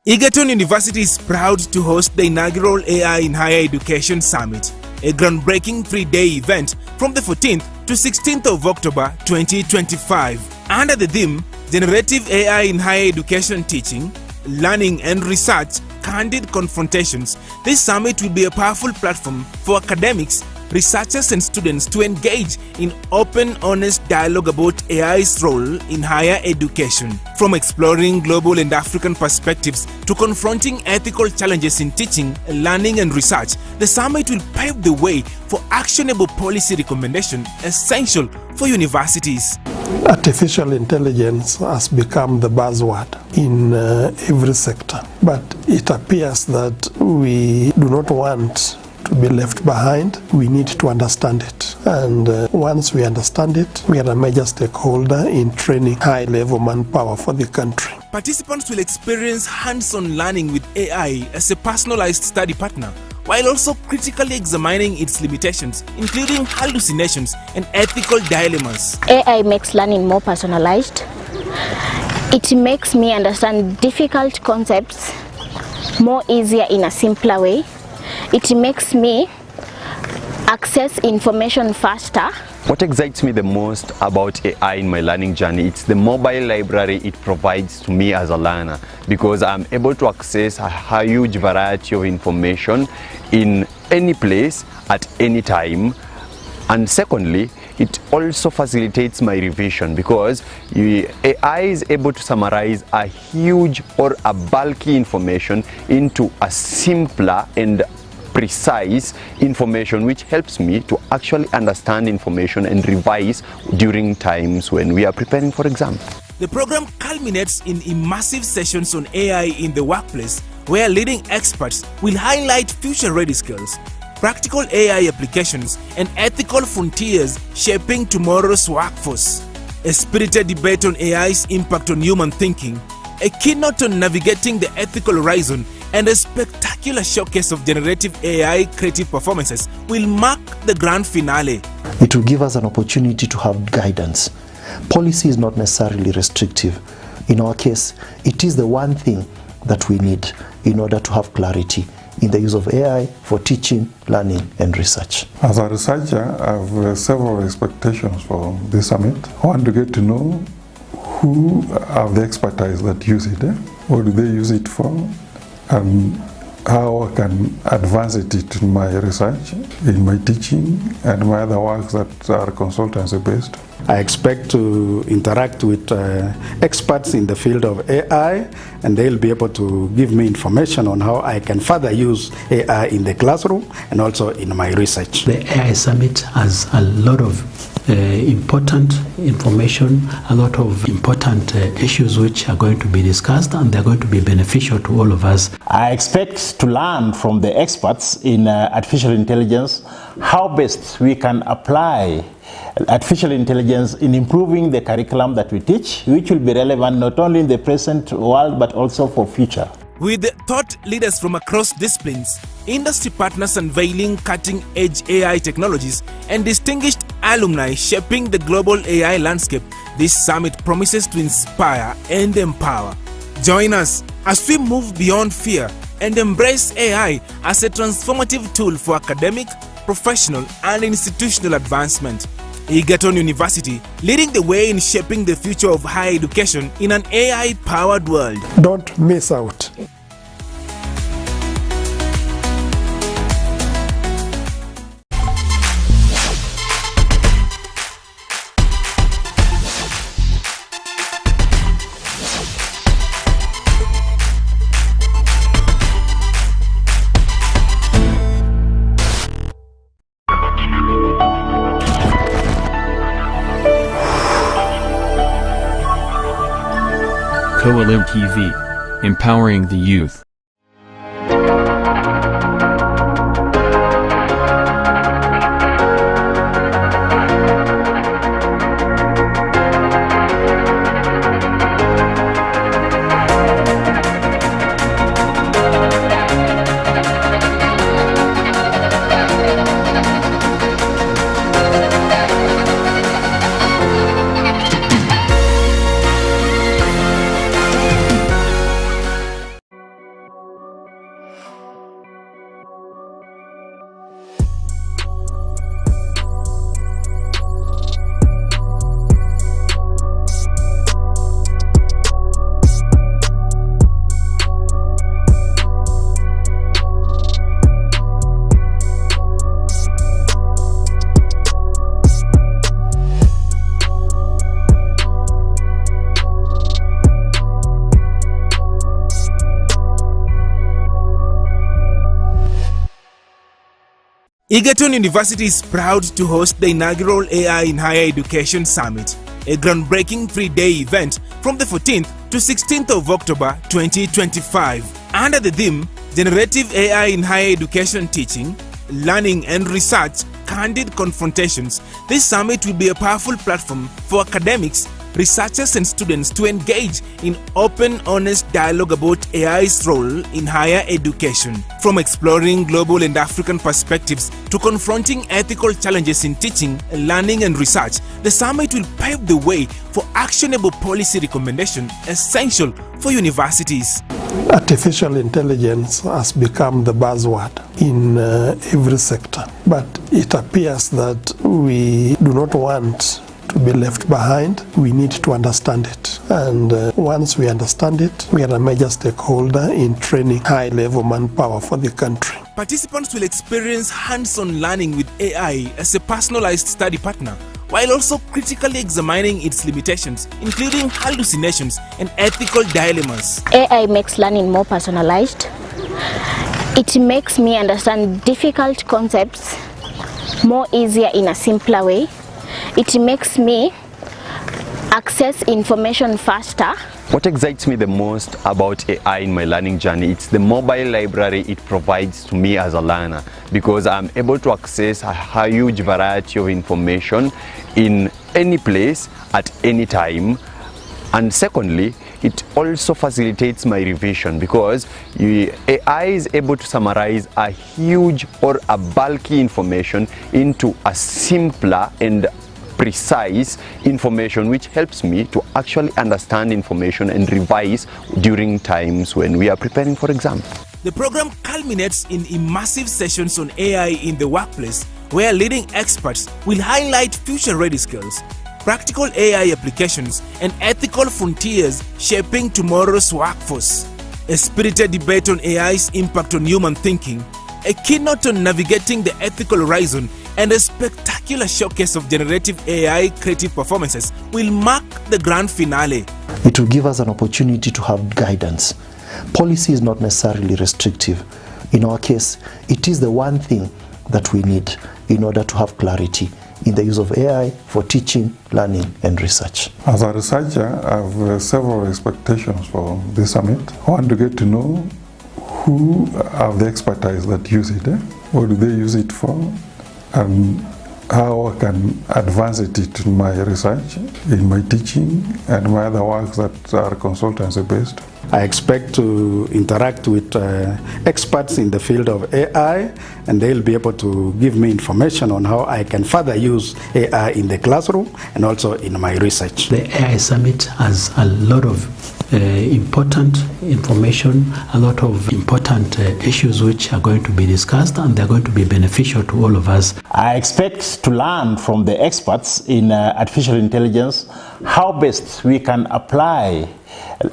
[SPEAKER 1] Egerton University is proud to host the inaugural AI in Higher Education Summit, a groundbreaking 3-day event from the 14th to 16th of October 2025. Under the theme, Generative AI in Higher Education Teaching, Learning and Research, Candid Confrontations, this summit will be a powerful platform for academics, researchers and students to engage in open, honest dialogue about AI's role in higher education. From exploring global and African perspectives to confronting ethical challenges in teaching, learning and research, the summit will pave the way for actionable policy recommendation essential for universities.
[SPEAKER 2] Artificial intelligence has become the buzzword in every sector, but it appears that we do not want to be left behind. We need to understand it, and once we understand it, we are a major stakeholder in training high-level manpower for the country.
[SPEAKER 1] Participants will experience hands-on learning with AI as a personalized study partner, while also critically examining its limitations, including hallucinations and ethical dilemmas.
[SPEAKER 3] AI makes learning more personalized. It makes me understand difficult concepts more easier in a simpler way. It makes me access information faster.
[SPEAKER 4] What excites me the most about AI in my learning journey, it's the mobile library it provides to me as a learner, because I'm able to access a huge variety of information in any place at any time. And secondly, it also facilitates my revision, because AI is able to summarize a huge or a bulky information into a simpler and precise information, which helps me to actually understand information and revise during times when we are preparing for exams.
[SPEAKER 1] The program culminates in immersive sessions on AI in the workplace, where leading experts will highlight future-ready skills, practical AI applications, and ethical frontiers shaping tomorrow's workforce. A spirited debate on AI's impact on human thinking, a keynote on navigating the ethical horizon, and a spectacular showcase of generative AI creative performances will mark the grand finale.
[SPEAKER 5] It will give us an opportunity to have guidance. Policy is not necessarily restrictive. In our case, it is the one thing that we need in order to have clarity in the use of AI for teaching, learning, and research.
[SPEAKER 6] As a researcher, I have several expectations for this summit. I want to get to know who have the expertise that use it, what do they use it for, and how I can advance it in my research, in my teaching, and my other works that are consultancy based.
[SPEAKER 7] I expect to interact with experts in the field of AI, and they'll be able to give me information on how I can further use AI in the classroom and also in my research.
[SPEAKER 8] The AI Summit has a lot of important information, a lot of important issues which are going to be discussed, and they're going to be beneficial to all of us.
[SPEAKER 9] I expect to learn from the experts in artificial intelligence how best we can apply artificial intelligence in improving the curriculum that we teach, which will be relevant not only in the present world but also for future.
[SPEAKER 1] With thought leaders from across disciplines, industry partners unveiling cutting-edge AI technologies, and distinguished alumni shaping the global AI landscape, this summit promises to inspire and empower. Join us as we move beyond fear and embrace AI as a transformative tool for academic, professional, and institutional advancement. Egerton University, leading the way in shaping the future of higher education in an AI-powered world.
[SPEAKER 2] Don't miss out.
[SPEAKER 17] Coelim TV, empowering the youth.
[SPEAKER 1] Egerton University is proud to host the inaugural AI in Higher Education Summit, a groundbreaking 3-day event from the 14th to 16th of October 2025. Under the theme, Generative AI in Higher Education Teaching, Learning and Research, Candid Confrontations, this summit will be a powerful platform for academics, researchers and students to engage in open, honest dialogue about AI's role in higher education. From exploring global and African perspectives to confronting ethical challenges in teaching, learning and research, the summit will pave the way for actionable policy recommendation essential for universities.
[SPEAKER 2] Artificial intelligence has become the buzzword in every sector, but it appears that we do not want to be left behind. We need to understand it, and once we understand it, we are a major stakeholder in training high-level manpower for the country.
[SPEAKER 1] Participants will experience hands-on learning with AI as a personalized study partner, while also critically examining its limitations, including hallucinations and ethical dilemmas.
[SPEAKER 3] AI makes learning more personalized. It makes me understand difficult concepts more easier in a simpler way. It makes me access information faster.
[SPEAKER 4] What excites me the most about AI in my learning journey, it's the mobile library it provides to me as a learner, because I'm able to access a huge variety of information in any place at any time. And secondly, it also facilitates my revision, because AI is able to summarize a huge or a bulky information into a simpler and precise information, which helps me to actually understand information and revise during times when we are preparing for exams.
[SPEAKER 1] The program culminates in immersive sessions on AI in the workplace, where leading experts will highlight future-ready skills, practical AI applications, and ethical frontiers shaping tomorrow's workforce. A spirited debate on AI's impact on human thinking, a keynote on navigating the ethical horizon, and a spectacular showcase of generative AI creative performances will mark the grand finale.
[SPEAKER 5] It will give us an opportunity to have guidance. Policy is not necessarily restrictive. In our case, it is the one thing that we need in order to have clarity in the use of AI for teaching, learning and research.
[SPEAKER 6] As a researcher, I have several expectations for this summit. I want to get to know who have the expertise that use it, what do they use it for, and how I can advance it in my research, in my teaching, and my other works that are consultancy based.
[SPEAKER 7] I expect to interact with experts in the field of AI, and they'll be able to give me information on how I can further use AI in the classroom and also in my research.
[SPEAKER 8] The AI Summit has a lot of important information, a lot of important issues which are going to be discussed, and they're going to be beneficial to all of us.
[SPEAKER 9] I expect to learn from the experts in artificial intelligence how best we can apply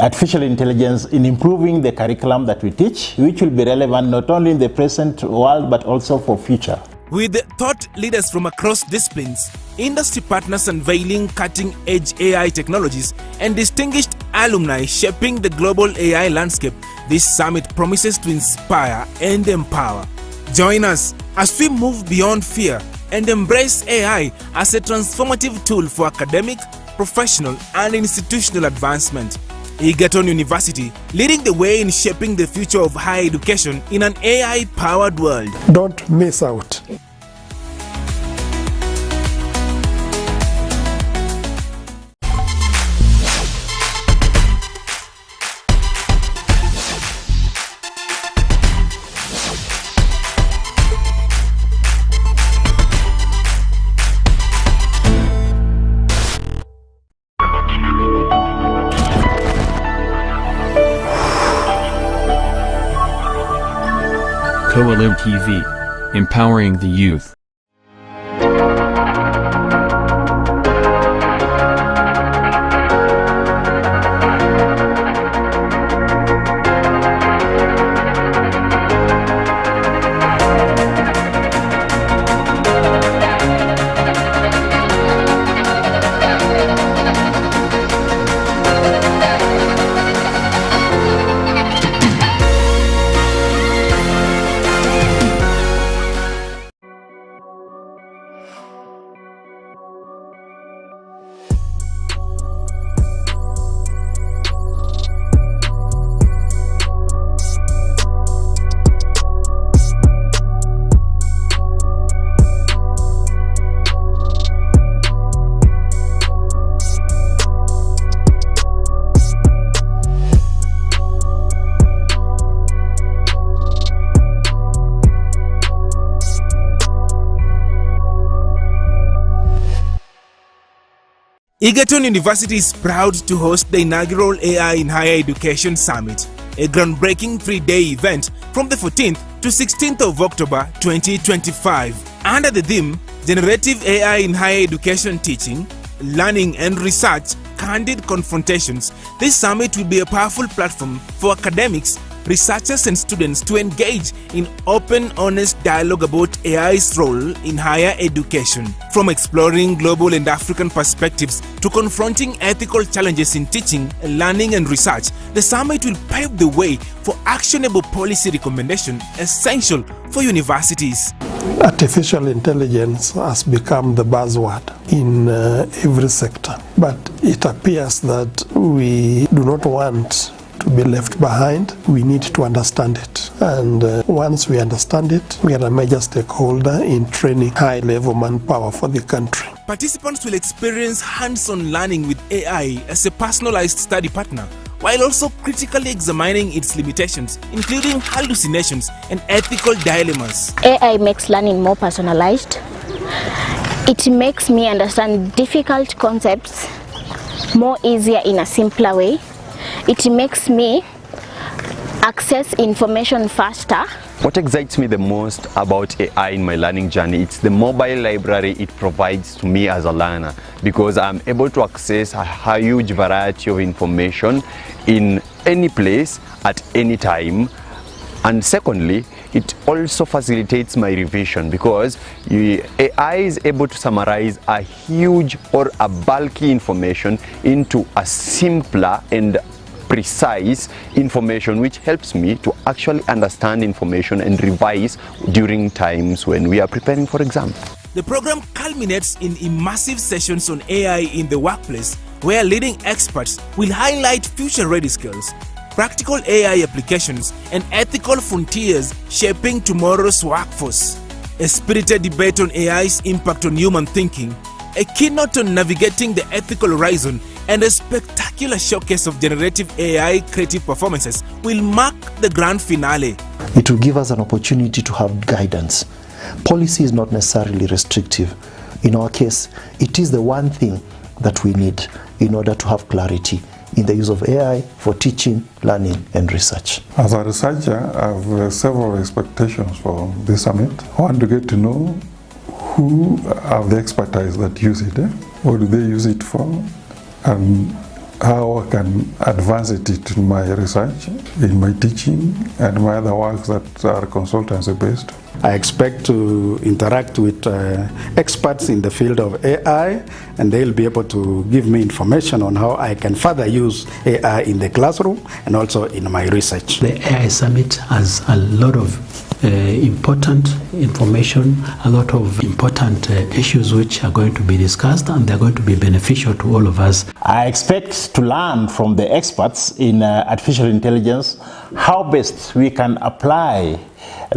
[SPEAKER 9] artificial intelligence in improving the curriculum that we teach, which will be relevant not only in the present world but also for future.
[SPEAKER 1] With thought leaders from across disciplines, industry partners unveiling cutting-edge AI technologies, and distinguished alumni shaping the global AI landscape, this summit promises to inspire and empower. Join us as we move beyond fear and embrace AI as a transformative tool for academic, professional, and institutional advancement. Egerton University, leading the way in shaping the future of higher education in an AI-powered world.
[SPEAKER 2] Don't miss out.
[SPEAKER 17] Coelim TV, empowering the youth.
[SPEAKER 1] Egerton University is proud to host the inaugural AI in Higher Education Summit, a groundbreaking 3-day event from the 14th to 16th of October 2025. Under the theme, Generative AI in Higher Education Teaching, Learning and Research, Candid Confrontations, this summit will be a powerful platform for academics, researchers and students to engage in open, honest dialogue about AI's role in higher education. From exploring global and African perspectives to confronting ethical challenges in teaching, learning and research, the summit will pave the way for actionable policy recommendation essential for universities.
[SPEAKER 2] Artificial intelligence has become the buzzword in every sector, but it appears that we do not want to be left behind. We need to understand it, and once we understand it, we are a major stakeholder in training high-level manpower for the country.
[SPEAKER 1] Participants will experience hands-on learning with AI as a personalized study partner, while also critically examining its limitations, including hallucinations and ethical dilemmas.
[SPEAKER 3] AI makes learning more personalized. It makes me understand difficult concepts more easier in a simpler way. It makes me access information faster.
[SPEAKER 4] What excites me the most about AI in my learning journey, it's the mobile library it provides to me as a learner, because I'm able to access a huge variety of information in any place at any time. And secondly, it also facilitates my revision, because AI is able to summarize a huge or a bulky information into a simpler and precise information, which helps me to actually understand information and revise during times when we are preparing for exams.
[SPEAKER 1] The program culminates in immersive sessions on AI in the workplace, where leading experts will highlight future-ready skills, practical AI applications, and ethical frontiers shaping tomorrow's workforce. A spirited debate on AI's impact on human thinking, a keynote on navigating the ethical horizon, and a spectacular showcase of generative AI creative performances will mark the grand finale.
[SPEAKER 5] It will give us an opportunity to have guidance. Policy is not necessarily restrictive. In our case, it is the one thing that we need in order to have clarity in the use of AI for teaching, learning and research.
[SPEAKER 6] As a researcher, I have several expectations for this summit. I want to get to know who have the expertise that use it, what do they use it for, and how I can advance it in my research, in my teaching, and my other works that are consultancy based.
[SPEAKER 7] I expect to interact with experts in the field of AI, and they'll be able to give me information on how I can further use AI in the classroom and also in my research.
[SPEAKER 8] The AI Summit has a lot of important information, a lot of important issues which are going to be discussed, and they're going to be beneficial to all of us.
[SPEAKER 9] I expect to learn from the experts in artificial intelligence how best we can apply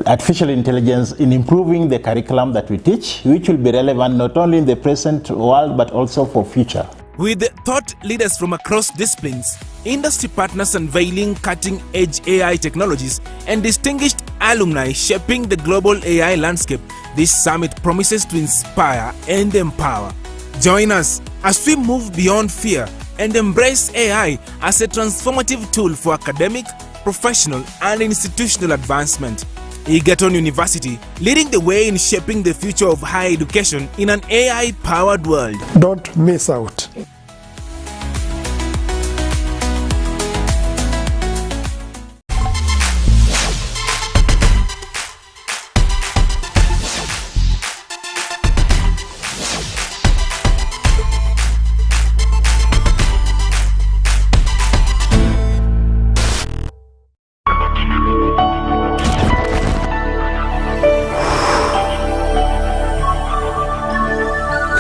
[SPEAKER 9] artificial intelligence in improving the curriculum that we teach, which will be relevant not only in the present world but also for future.
[SPEAKER 1] With thought leaders from across disciplines, industry partners unveiling cutting-edge AI technologies, and distinguished alumni shaping the global AI landscape, this summit promises to inspire and empower. Join us as we move beyond fear and embrace AI as a transformative tool for academic, professional, and institutional advancement. Egerton University, leading the way in shaping the future of higher education in an AI-powered world.
[SPEAKER 2] Don't miss out.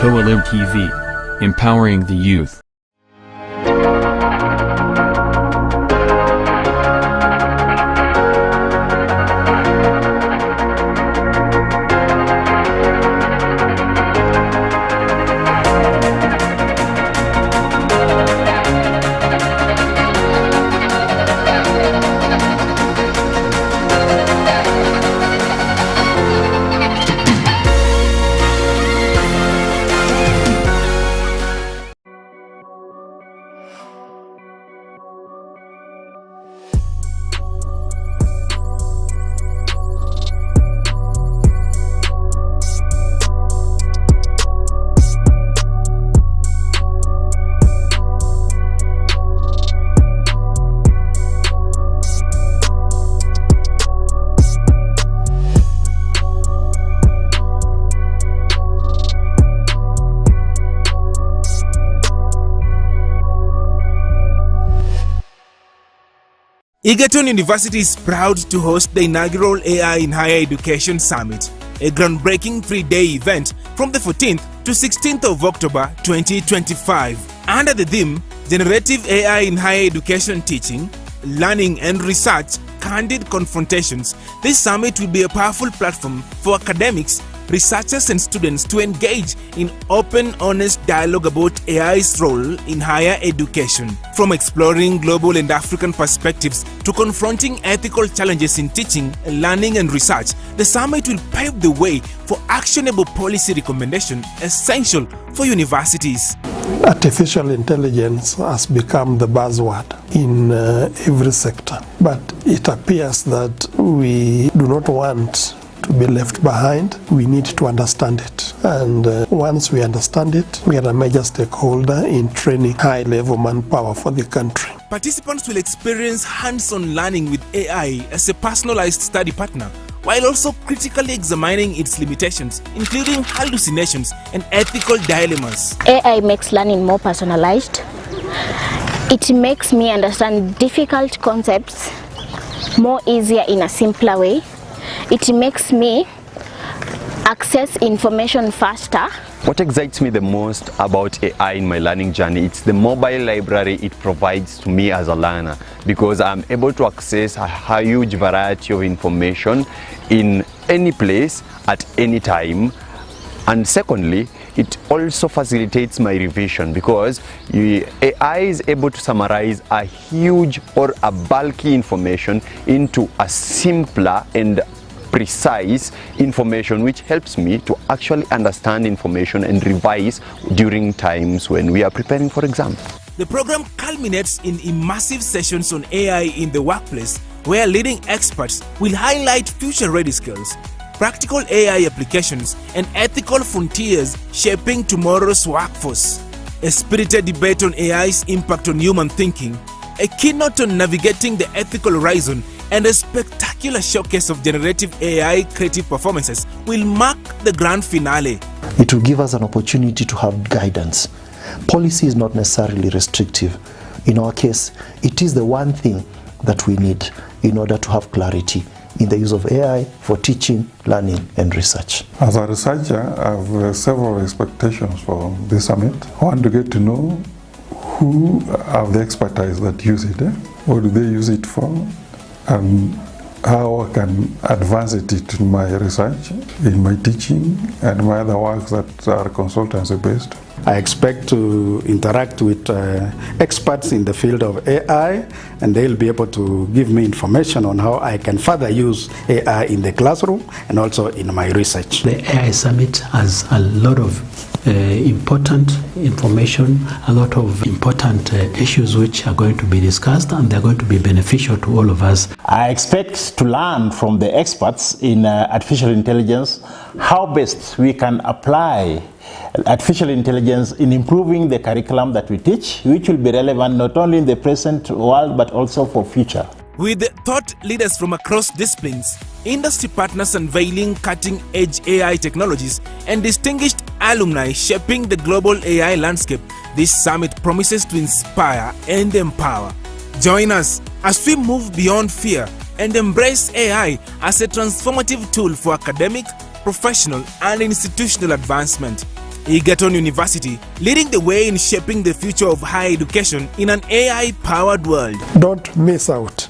[SPEAKER 17] Coalim TV, empowering the youth.
[SPEAKER 1] Egerton University is proud to host the inaugural AI in Higher Education Summit, a groundbreaking three-day event from the 14th to 16th of October 2025. Under the theme, Generative AI in Higher Education Teaching, Learning and Research, Candid Confrontations, this summit will be a powerful platform for academics, researchers and students to engage in open, honest dialogue about AI's role in higher education. From exploring global and African perspectives to confronting ethical challenges in teaching, learning and research, the summit will pave the way for actionable policy recommendation essential for universities.
[SPEAKER 2] Artificial intelligence has become the buzzword in every sector, but it appears that we do not want to be left behind. We need to understand it, and once we understand it, we are a major stakeholder in training high-level manpower for the country.
[SPEAKER 1] Participants will experience hands-on learning with AI as a personalized study partner, while also critically examining its limitations, including hallucinations and ethical dilemmas.
[SPEAKER 3] AI makes learning more personalized. It makes me understand difficult concepts more easier in a simpler way. It makes me access information faster.
[SPEAKER 4] What excites me the most about AI in my learning journey, it's the mobile library it provides to me as a learner, because I'm able to access a huge variety of information in any place at any time. And secondly, it also facilitates my revision, because AI is able to summarize a huge or a bulky information into a simpler and precise information, which helps me to actually understand information and revise during times when we are preparing for exams.
[SPEAKER 1] The program culminates in immersive sessions on AI in the workplace, where leading experts will highlight future-ready skills, practical AI applications, and ethical frontiers shaping tomorrow's workforce. A spirited debate on AI's impact on human thinking, a keynote on navigating the ethical horizon, and a spectacular showcase of generative AI creative performances will mark the grand finale.
[SPEAKER 5] It will give us an opportunity to have guidance. Policy is not necessarily restrictive. In our case, it is the one thing that we need in order to have clarity in the use of AI for teaching, learning and research.
[SPEAKER 6] As a researcher, I have several expectations for this summit. I want to get to know who have the expertise that use it. What do they use it for? And how I can advance it in my research, in my teaching, and my other works that are consultancy based.
[SPEAKER 7] I expect to interact with experts in the field of AI, and they'll be able to give me information on how I can further use AI in the classroom and also in my research.
[SPEAKER 8] The AI Summit has a lot of important information, a lot of important issues which are going to be discussed, and they're going to be beneficial to all of us.
[SPEAKER 9] I expect to learn from the experts in artificial intelligence how best we can apply artificial intelligence in improving the curriculum that we teach, which will be relevant not only in the present world but also for future.
[SPEAKER 1] With thought leaders from across disciplines, industry partners unveiling cutting-edge AI technologies, and distinguished alumni shaping the global AI landscape, this summit promises to inspire and empower. Join us as we move beyond fear and embrace AI as a transformative tool for academic, professional, and institutional advancement. Egerton University, leading the way in shaping the future of higher education in an AI-powered world.
[SPEAKER 2] Don't miss out.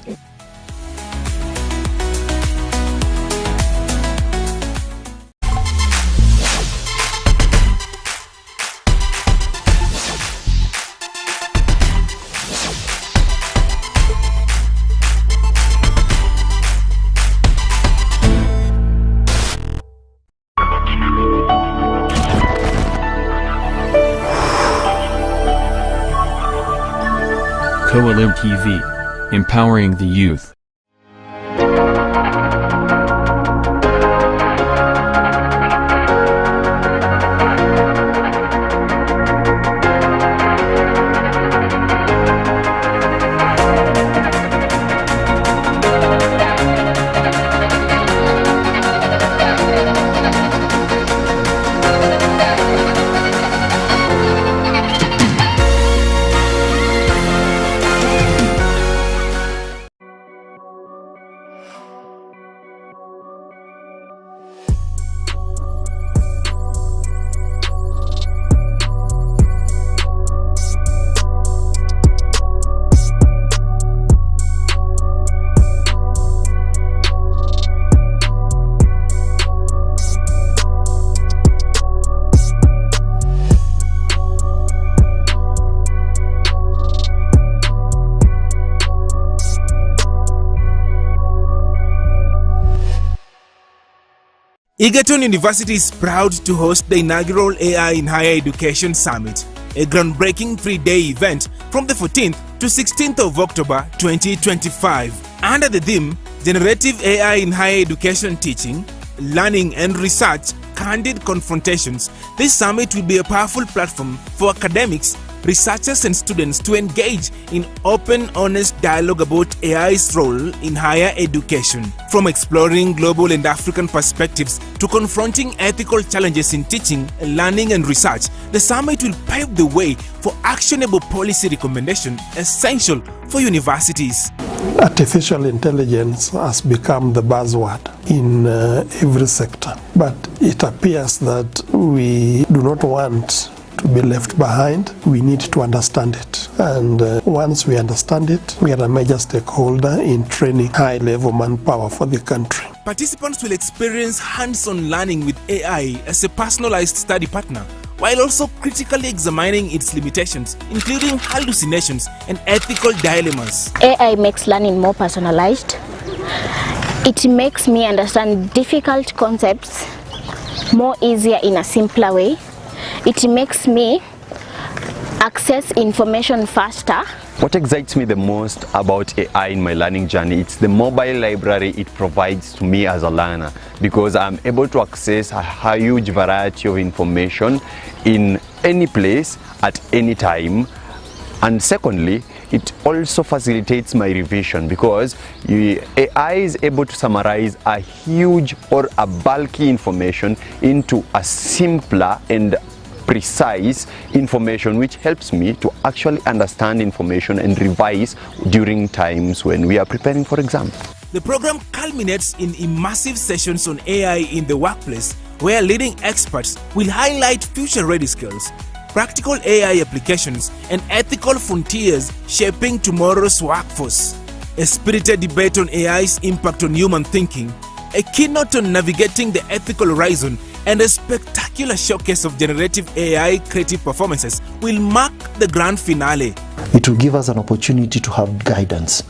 [SPEAKER 17] Coelim TV, empowering the youth.
[SPEAKER 1] Egerton University is proud to host the inaugural AI in Higher Education Summit, a groundbreaking 3-day event from the 14th to 16th of October 2025. Under the theme, Generative AI in Higher Education Teaching, Learning and Research, Candid Confrontations, this summit will be a powerful platform for academics, researchers and students to engage in open, honest dialogue about AI's role in higher education. From exploring global and African perspectives to confronting ethical challenges in teaching, learning and research, the summit will pave the way for actionable policy recommendation essential for universities.
[SPEAKER 2] Artificial intelligence has become the buzzword in every sector, but it appears that we do not want to be left behind. We need to understand it, and once we understand it, we are a major stakeholder in training high-level manpower for the country.
[SPEAKER 1] Participants will experience hands-on learning with AI as a personalized study partner, while also critically examining its limitations, including hallucinations and ethical dilemmas.
[SPEAKER 3] AI makes learning more personalized. It makes me understand difficult concepts more easier in a simpler way. It makes me access information faster.
[SPEAKER 4] What excites me the most about AI in my learning journey, it's the mobile library it provides to me as a learner, because I'm able to access a huge variety of information in any place at any time. And secondly, it also facilitates my revision, because AI is able to summarize a huge or a bulky information into a simpler and precise information, which helps me to actually understand information and revise during times when we are preparing for exam.
[SPEAKER 1] The program culminates in immersive sessions on AI in the workplace, where leading experts will highlight future-ready skills, practical AI applications, and ethical frontiers shaping tomorrow's workforce. A spirited debate on AI's impact on human thinking, a keynote on navigating the ethical horizon, and a spectacular showcase of generative AI creative performances will mark the grand finale.
[SPEAKER 5] It will give us an opportunity to have guidance.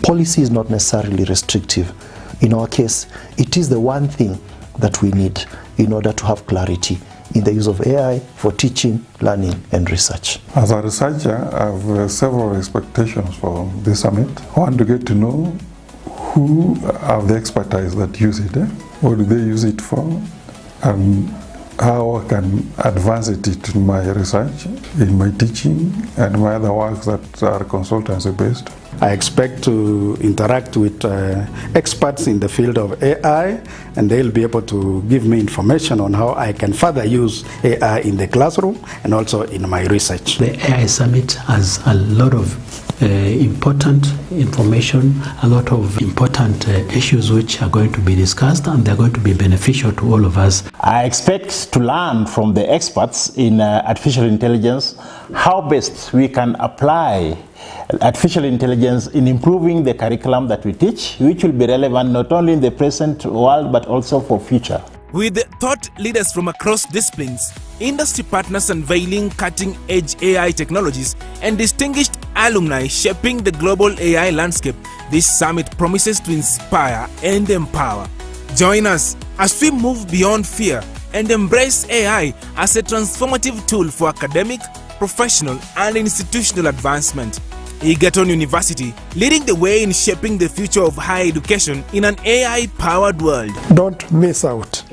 [SPEAKER 5] Policy is not necessarily restrictive. In our case, it is the one thing that we need in order to have clarity in the use of AI for teaching, learning, and research.
[SPEAKER 6] As a researcher, I have several expectations for this summit. I want to get to know who have the expertise that use it, what do they use it for, and how I can advance it in my research, in my teaching, and my other works that are consultancy based.
[SPEAKER 7] I expect to interact with experts in the field of AI, and they'll be able to give me information on how I can further use AI in the classroom and also in my research.
[SPEAKER 8] The AI Summit has a lot of important information, a lot of important issues which are going to be discussed, and they're going to be beneficial to all of us.
[SPEAKER 9] I expect to learn from the experts in artificial intelligence how best we can apply artificial intelligence in improving the curriculum that we teach, which will be relevant not only in the present world but also for future.
[SPEAKER 1] With thought leaders from across disciplines, industry partners unveiling cutting-edge AI technologies, and distinguished alumni shaping the global AI landscape, this summit promises to inspire and empower. Join us as we move beyond fear and embrace AI as a transformative tool for academic, professional, and institutional advancement. Egerton University, leading the way in shaping the future of higher education in an AI-powered world.
[SPEAKER 2] Don't miss out.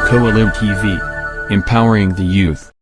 [SPEAKER 17] Coelim TV, empowering the youth.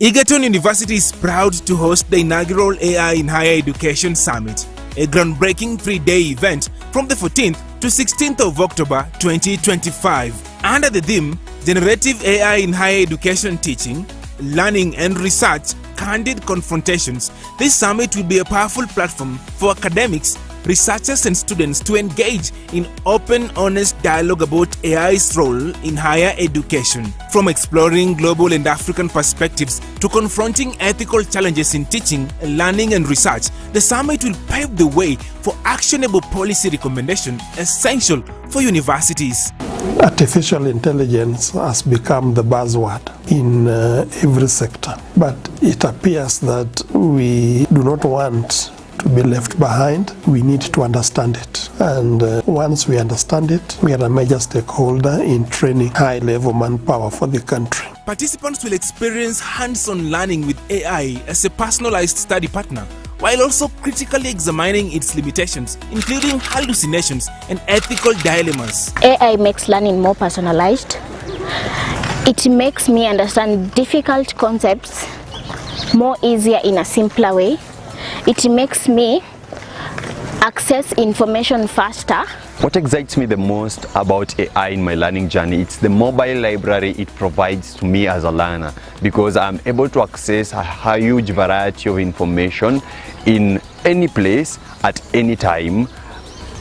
[SPEAKER 1] Egerton University is proud to host the inaugural AI in Higher Education Summit, a groundbreaking 3-day event from the 14th to 16th of October 2025. Under the theme, Generative AI in Higher Education Teaching, Learning and Research, Candid Confrontations, this summit will be a powerful platform for academics, researchers and students to engage in open, honest dialogue about AI's role in higher education. From exploring global and African perspectives to confronting ethical challenges in teaching, learning and research, the summit will pave the way for actionable policy recommendation essential for universities.
[SPEAKER 2] Artificial intelligence has become the buzzword in every sector, but it appears that we do not want to be left behind. We need to understand it, and once we understand it, we are a major stakeholder in training high-level manpower for the country.
[SPEAKER 1] Participants will experience hands-on learning with AI as a personalized study partner, while also critically examining its limitations, including hallucinations and ethical dilemmas.
[SPEAKER 3] AI makes learning more personalized. It makes me understand difficult concepts more easier in a simpler way. It makes me access information faster.
[SPEAKER 4] What excites me the most about AI in my learning journey, it's the mobile library it provides to me as a learner, because I'm able to access a huge variety of information in any place at any time.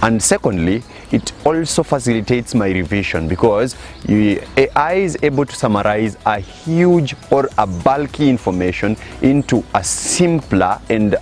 [SPEAKER 4] And secondly, it also facilitates my revision, because AI is able to summarize a huge or a bulky information into a simpler and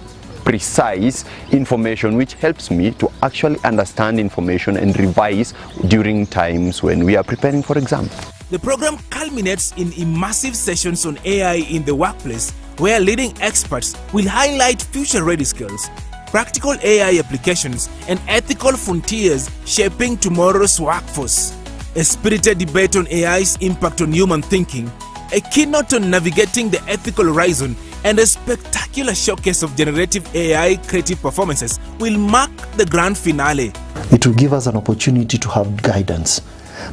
[SPEAKER 4] precise information, which helps me to actually understand information and revise during times when we are preparing for exams.
[SPEAKER 1] The program culminates in immersive sessions on AI in the workplace, where leading experts will highlight future-ready skills, practical AI applications, and ethical frontiers shaping tomorrow's workforce. A spirited debate on AI's impact on human thinking, a keynote on navigating the ethical horizon, and a spectacular showcase of generative AI creative performances will mark the grand finale.
[SPEAKER 5] It will give us an opportunity to have guidance.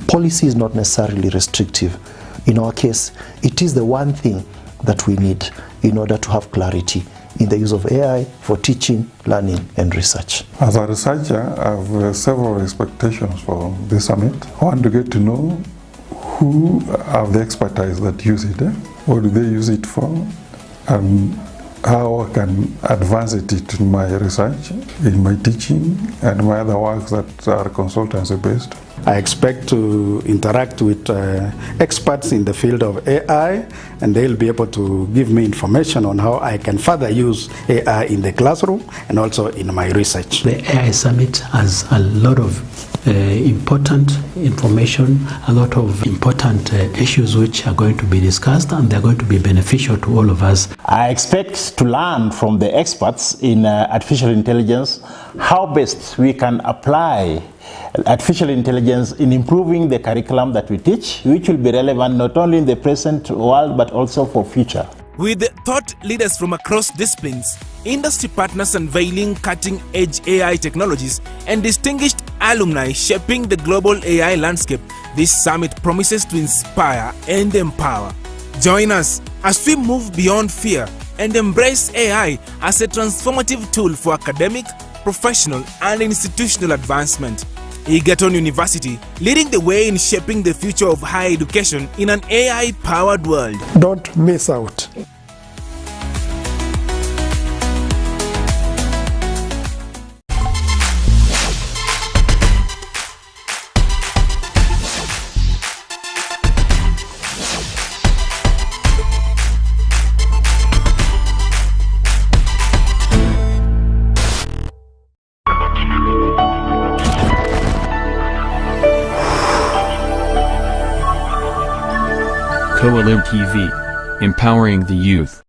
[SPEAKER 5] Policy is not necessarily restrictive. In our case, it is the one thing that we need in order to have clarity in the use of AI for teaching, learning and research.
[SPEAKER 6] As a researcher, I have several expectations for this summit. I want to get to know who have the expertise that use it, what do they use it for, and how I can advance it in my research, in my teaching, and my other works that are consultancy based.
[SPEAKER 7] I expect to interact with experts in the field of AI, and they'll be able to give me information on how I can further use AI in the classroom and also in my research.
[SPEAKER 8] The AI Summit has a lot of important information, a lot of important issues which are going to be discussed, and they're going to be beneficial to all of us.
[SPEAKER 9] I expect to learn from the experts in artificial intelligence how best we can apply artificial intelligence in improving the curriculum that we teach, which will be relevant not only in the present world but also for future.
[SPEAKER 1] With thought leaders from across disciplines, industry partners unveiling cutting-edge AI technologies, and distinguished alumni shaping the global AI landscape, this summit promises to inspire and empower. Join us as we move beyond fear and embrace AI as a transformative tool for academic, professional, and institutional advancement. Egerton University, leading the way in shaping the future of higher education in an AI-powered world.
[SPEAKER 2] Don't miss out.
[SPEAKER 17] Coelim TV, empowering the youth.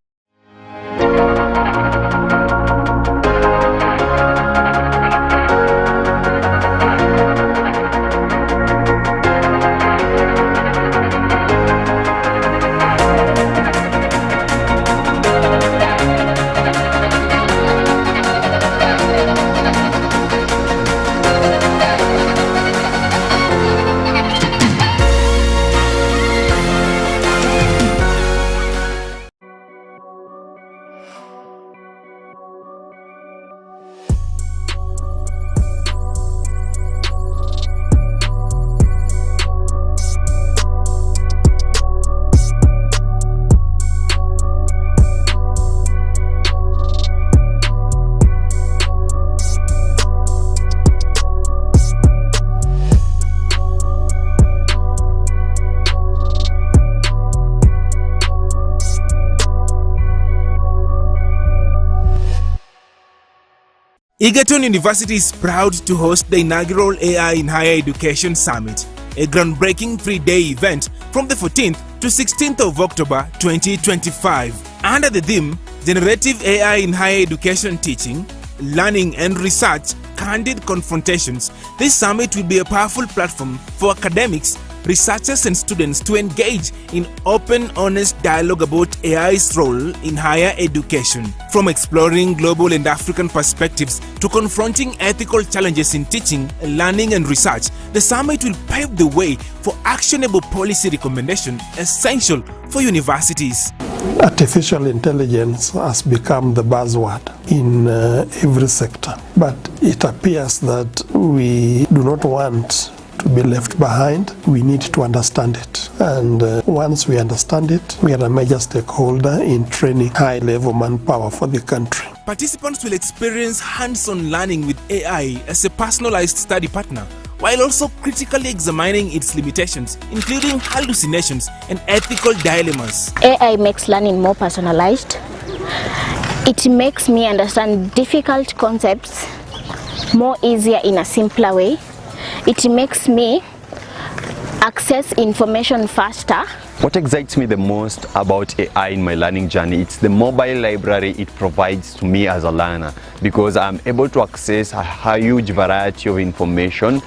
[SPEAKER 1] Egerton University is proud to host the inaugural AI in Higher Education Summit, a groundbreaking three-day event from the 14th to 16th of October 2025. Under the theme, Generative AI in Higher Education Teaching, Learning and Research, Candid Confrontations, this summit will be a powerful platform for academics, researchers and students to engage in open, honest dialogue about AI's role in higher education. From exploring global and African perspectives to confronting ethical challenges in teaching, learning and research, the summit will pave the way for actionable policy recommendation essential for universities.
[SPEAKER 2] Artificial intelligence has become the buzzword in every sector, but it appears that we do not want to be left behind. We need to understand it, and once we understand it, we are a major stakeholder in training high-level manpower for the country.
[SPEAKER 1] Participants will experience hands-on learning with AI as a personalized study partner, while also critically examining its limitations, including hallucinations and ethical dilemmas.
[SPEAKER 3] AI makes learning more personalized. It makes me understand difficult concepts more easier in a simpler way. It makes me access information faster.
[SPEAKER 4] What excites me the most about AI in my learning journey, it's the mobile library it provides to me as a learner, because I'm able to access a huge variety of information.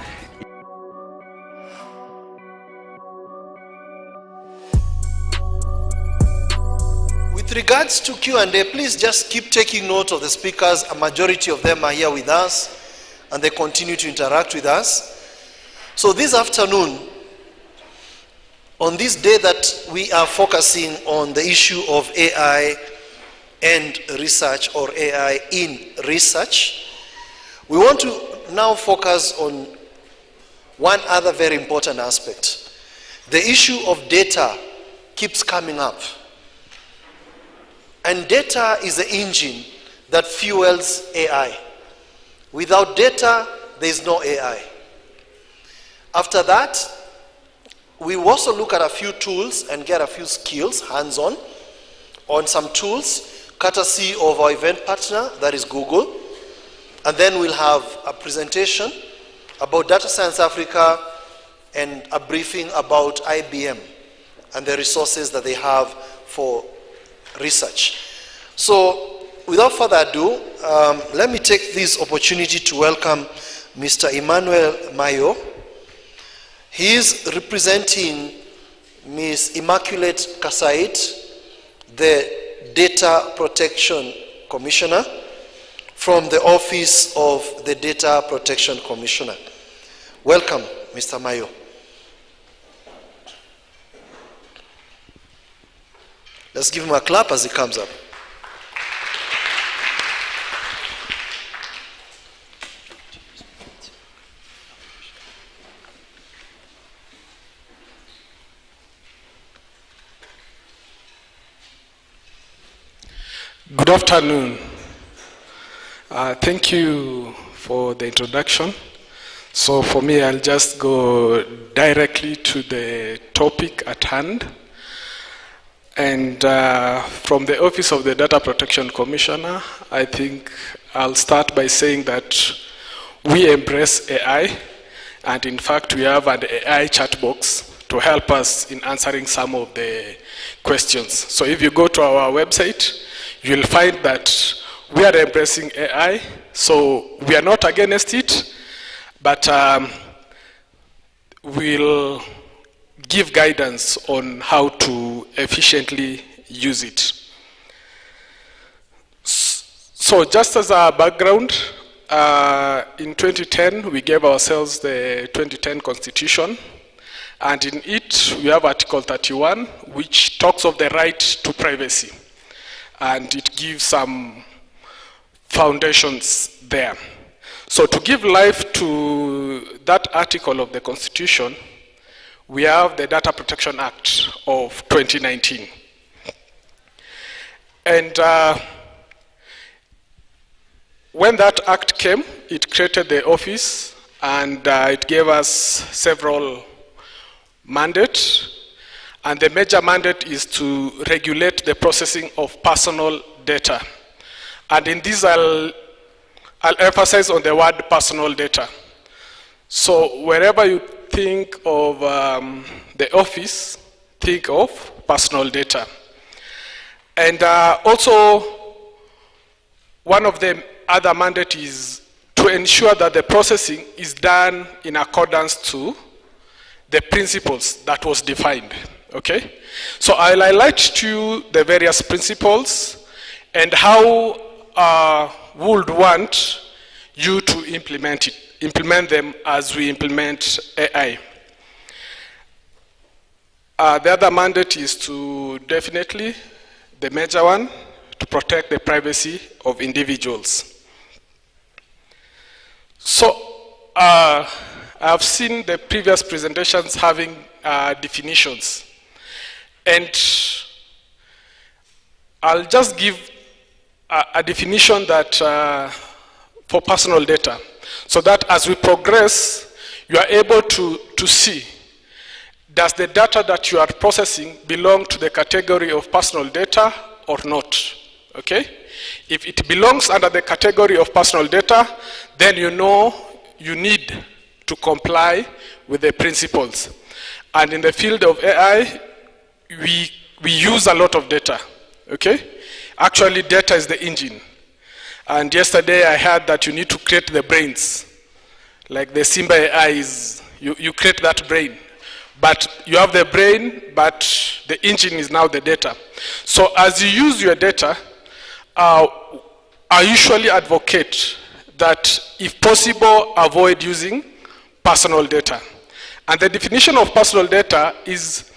[SPEAKER 12] With regards to Q&A, please just keep taking note of the speakers. A majority of them are here with us and they continue to interact with us. So this afternoon, on this day that we are focusing on the issue of AI and research, or AI in research, we want to now focus on one other very important aspect. The issue of data keeps coming up. And data is the engine that fuels AI. Without data, there is no AI. After that, we also look at a few tools and get a few skills, hands-on, on some tools, courtesy of our event partner, that is Google. And then we'll have a presentation about Data Science Africa and a briefing about IBM and the resources that they have for research. So, without further ado, let me take this opportunity to welcome Mr. Emmanuel Mayo. He is representing Ms. Immaculate Kasait, the Data Protection Commissioner, from the Office of the Data Protection Commissioner. Welcome, Mr. Mayo. Let's give him a clap as he comes up.
[SPEAKER 13] Good afternoon. Thank you for the introduction. So for me, I'll just go directly to the topic at hand. And from the Office of the Data Protection Commissioner, I think I'll start by saying that we embrace AI, and in fact we have an AI chat box to help us in answering some of the questions. So if you go to our website, you'll find that we are embracing AI, so we are not against it, but we'll give guidance on how to efficiently use it. So just as a background, in 2010, we gave ourselves the 2010 Constitution, and in it, we have Article 31, which talks of the right to privacy, and it gives some foundations there. So to give life to that article of the Constitution, we have the Data Protection Act of 2019. And when that act came, it created the office, and it gave us several mandates. And the major mandate is to regulate the processing of personal data. And in this, I'll I'll emphasize on the word personal data. So wherever you think of the office, think of personal data. And also, one of the other mandates is to ensure that the processing is done in accordance to the principles that was defined, okay? So I'll highlight to you the various principles and how we would want you to implement them as we implement AI. The other mandate is to definitely, the major one, to protect the privacy of individuals. So, I've seen the previous presentations having definitions. And I'll just give a definition that for personal data, so that as we progress, you are able to see, does the data that you are processing belong to the category of personal data or not, okay? If it belongs under the category of personal data, then you know you need to comply with the principles. And in the field of AI, we use a lot of data, okay? Actually, data is the engine. And yesterday I heard that you need to create the brains. Like the Simba AI is, you create that brain. But you have the brain, but the engine is now the data. So as you use your data, I usually advocate that, if possible, avoid using personal data. And the definition of personal data is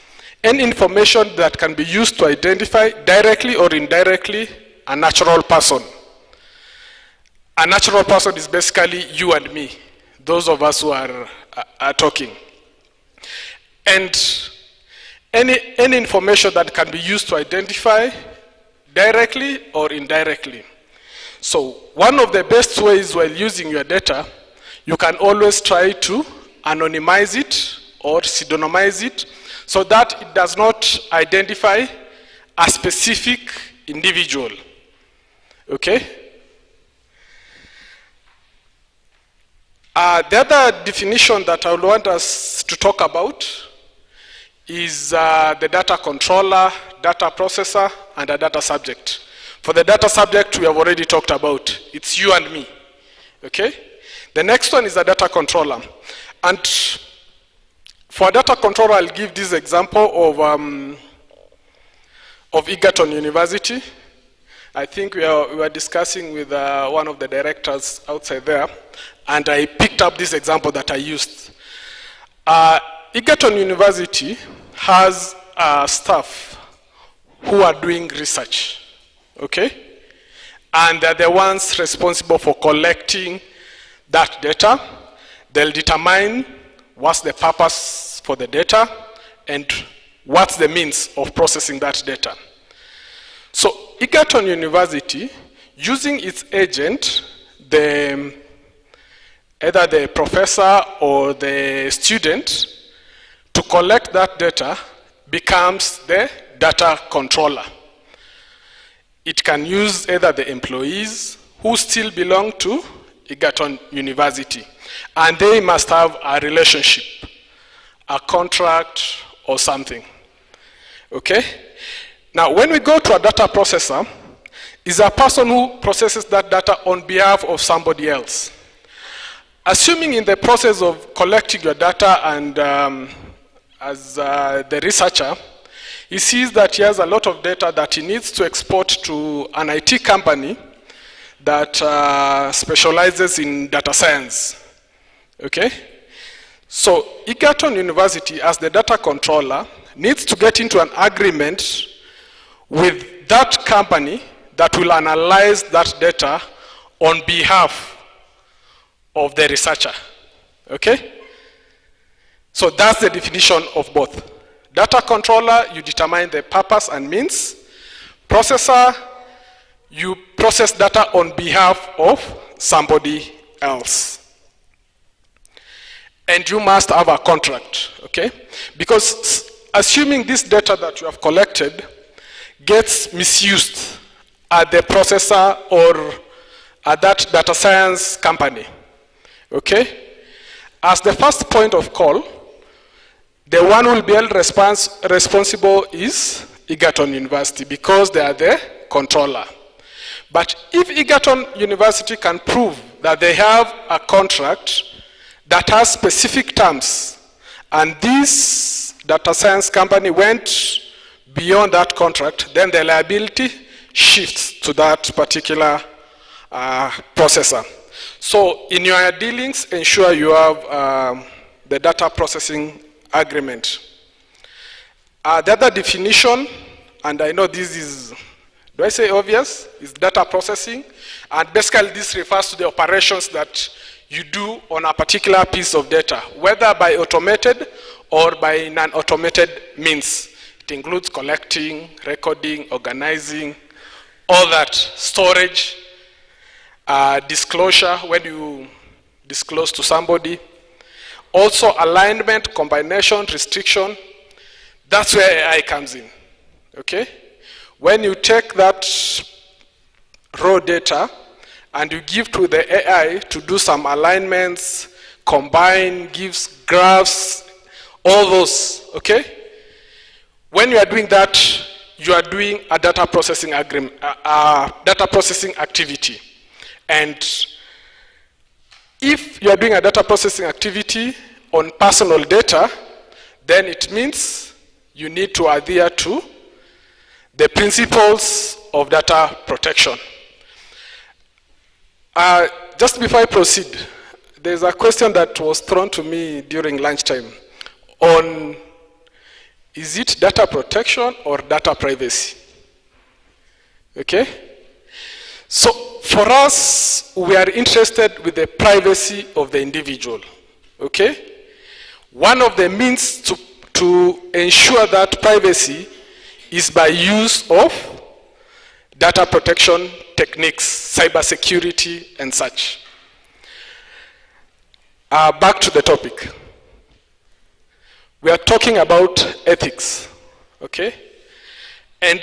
[SPEAKER 13] any information that can be used to identify directly or indirectly a natural person. A natural person is basically you and me, those of us who are talking. And any information that can be used to identify directly or indirectly. So one of the best ways while using your data, you can always try to anonymize it or pseudonymize it so that it does not identify a specific individual, okay? The other definition that I would want us to talk about is the data controller, data processor, and a data subject. For the data subject, we have already talked about. It's you and me, okay? The next one is the data controller. And for a data controller, I'll give this example of Egerton University. I think we were discussing with one of the directors outside there, and I picked up this example that I used. Egerton University has staff who are doing research, okay? And they're the ones responsible for collecting that data. They'll determine what's the purpose for the data and what's the means of processing that data. So Egerton University, using its agent, either the professor or the student, to collect that data becomes the data controller. It can use either the employees who still belong to Egerton University, and they must have a relationship, a contract or something, okay? Now, when we go to a data processor, is a person who processes that data on behalf of somebody else. Assuming in the process of collecting your data and as the researcher, he sees that he has a lot of data that he needs to export to an IT company that specializes in data science, okay? So Egerton University, as the data controller, needs to get into an agreement with that company that will analyze that data on behalf of the researcher, okay? So that's the definition of both. Data controller, you determine the purpose and means. Processor, you process data on behalf of somebody else. And you must have a contract, okay? Because assuming this data that you have collected gets misused at the processor or that data science company. Okay? As the first point of call, the one who will be held responsible is Egerton University because they are the controller. But if Egerton University can prove that they have a contract that has specific terms, and this data science company went beyond that contract, then the liability shifts to that particular processor. So in your dealings, ensure you have the data processing agreement. The other definition, and I know this is, do I say obvious, is data processing. And basically this refers to the operations that you do on a particular piece of data, whether by automated or by non-automated means. It includes collecting, recording, organizing, all that, storage, disclosure, when you disclose to somebody. Also alignment, combination, restriction. That's where AI comes in, okay? When you take that raw data and you give to the AI to do some alignments, combine, gives graphs, all those, okay? When you are doing that, you are doing a data processing agreement, data processing activity. And if you are doing a data processing activity on personal data, then it means you need to adhere to the principles of data protection. Just before I proceed, there's a question that was thrown to me during lunchtime on, is it data protection or data privacy? Okay? So for us, we are interested with the privacy of the individual. Okay? One of the means to ensure that privacy is by use of data protection techniques, cybersecurity, and such. Back to the topic. We are talking about ethics, okay? And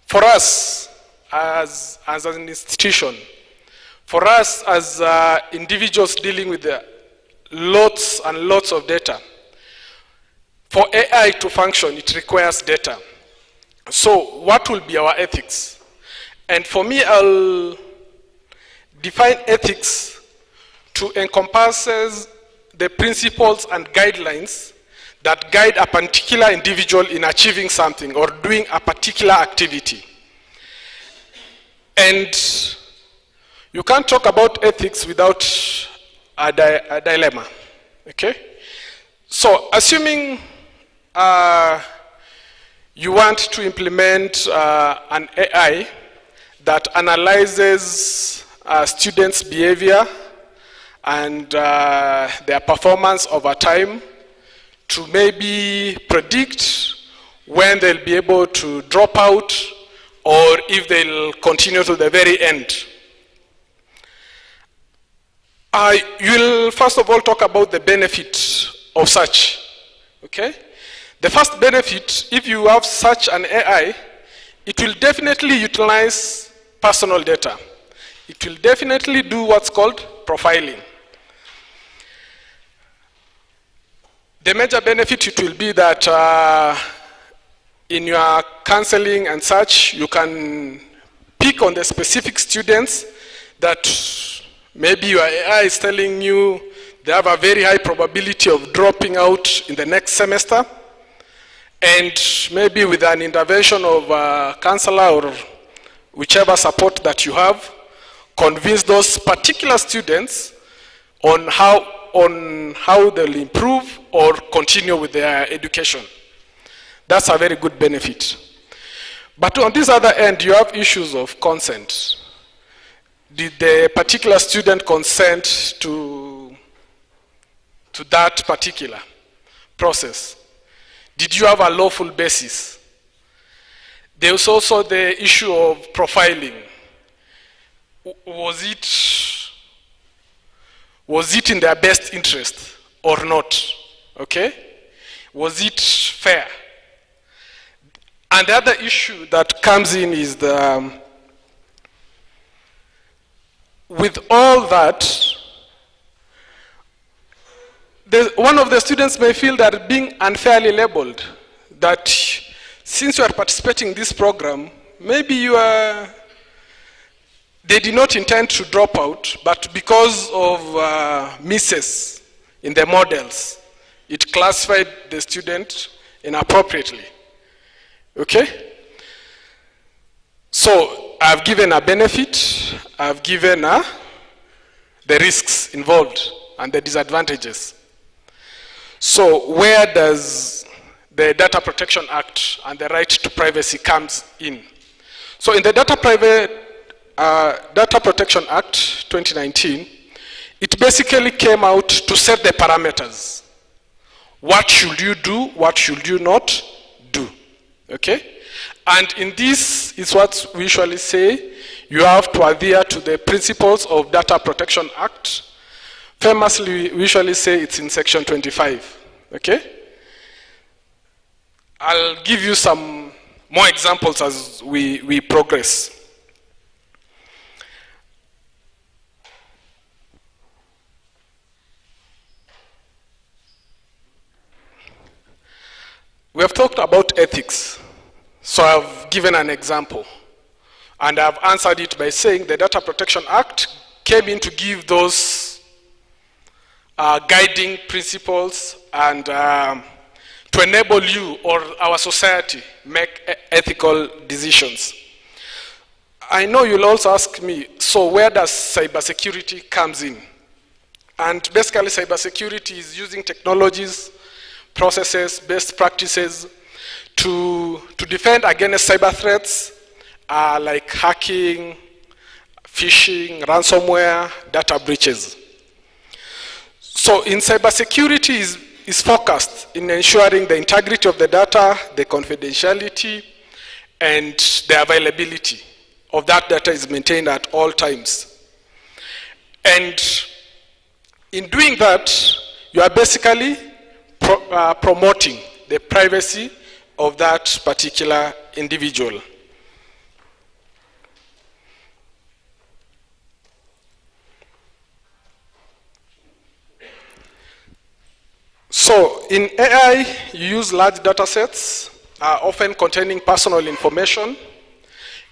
[SPEAKER 13] for us, as an institution, for us as individuals dealing with lots and lots of data, for AI to function, it requires data. So what will be our ethics? And for me, I'll define ethics to encompasses the principles and guidelines that guide a particular individual in achieving something or doing a particular activity. And you can't talk about ethics without a dilemma, okay? So assuming you want to implement an AI that analyzes students' behavior and their performance over time to maybe predict when they'll be able to drop out or if they'll continue to the very end. You'll first of all talk about the benefit of such, okay? The first benefit, if you have such an AI, it will definitely utilize personal data. It will definitely do what's called profiling. The major benefit it will be that in your counseling and such, you can pick on the specific students that maybe your AI is telling you they have a very high probability of dropping out in the next semester. And maybe with an intervention of a counselor or whichever support that you have, convince those particular students on how they'll improve or continue with their education. That's a very good benefit. But on this other end, you have issues of consent. Did the particular student consent to that particular process? Did you have a lawful basis? There's also the issue of profiling. Was it in their best interest or not? Okay? Was it fair? And the other issue that comes in is the with all that, one of the students may feel that being unfairly labeled, that since you are participating in this program, maybe they did not intend to drop out, but because of misses in the models, it classified the student inappropriately. Okay? So I've given a benefit, I've given the risks involved and the disadvantages. So where does the Data Protection Act and the right to privacy comes in? So in the Data Protection Act 2019, it basically came out to set the parameters. What should you do? What should you not do? Okay? And in this is what we usually say, you have to adhere to the principles of Data Protection Act. Famously, we usually say it's in section 25. Okay? I'll give you some more examples as we progress. We have talked about ethics, so I've given an example. And I've answered it by saying the Data Protection Act came in to give those guiding principles and to enable you or our society make ethical decisions. I know you'll also ask me, so where does cybersecurity comes in? And basically cybersecurity is using technologies, processes, best practices to defend against cyber threats like hacking, phishing, ransomware, data breaches. So in cybersecurity is focused in ensuring the integrity of the data, the confidentiality, and the availability of that data is maintained at all times. And in doing that, you are basically promoting the privacy of that particular individual. So in AI, you use large data sets, often containing personal information,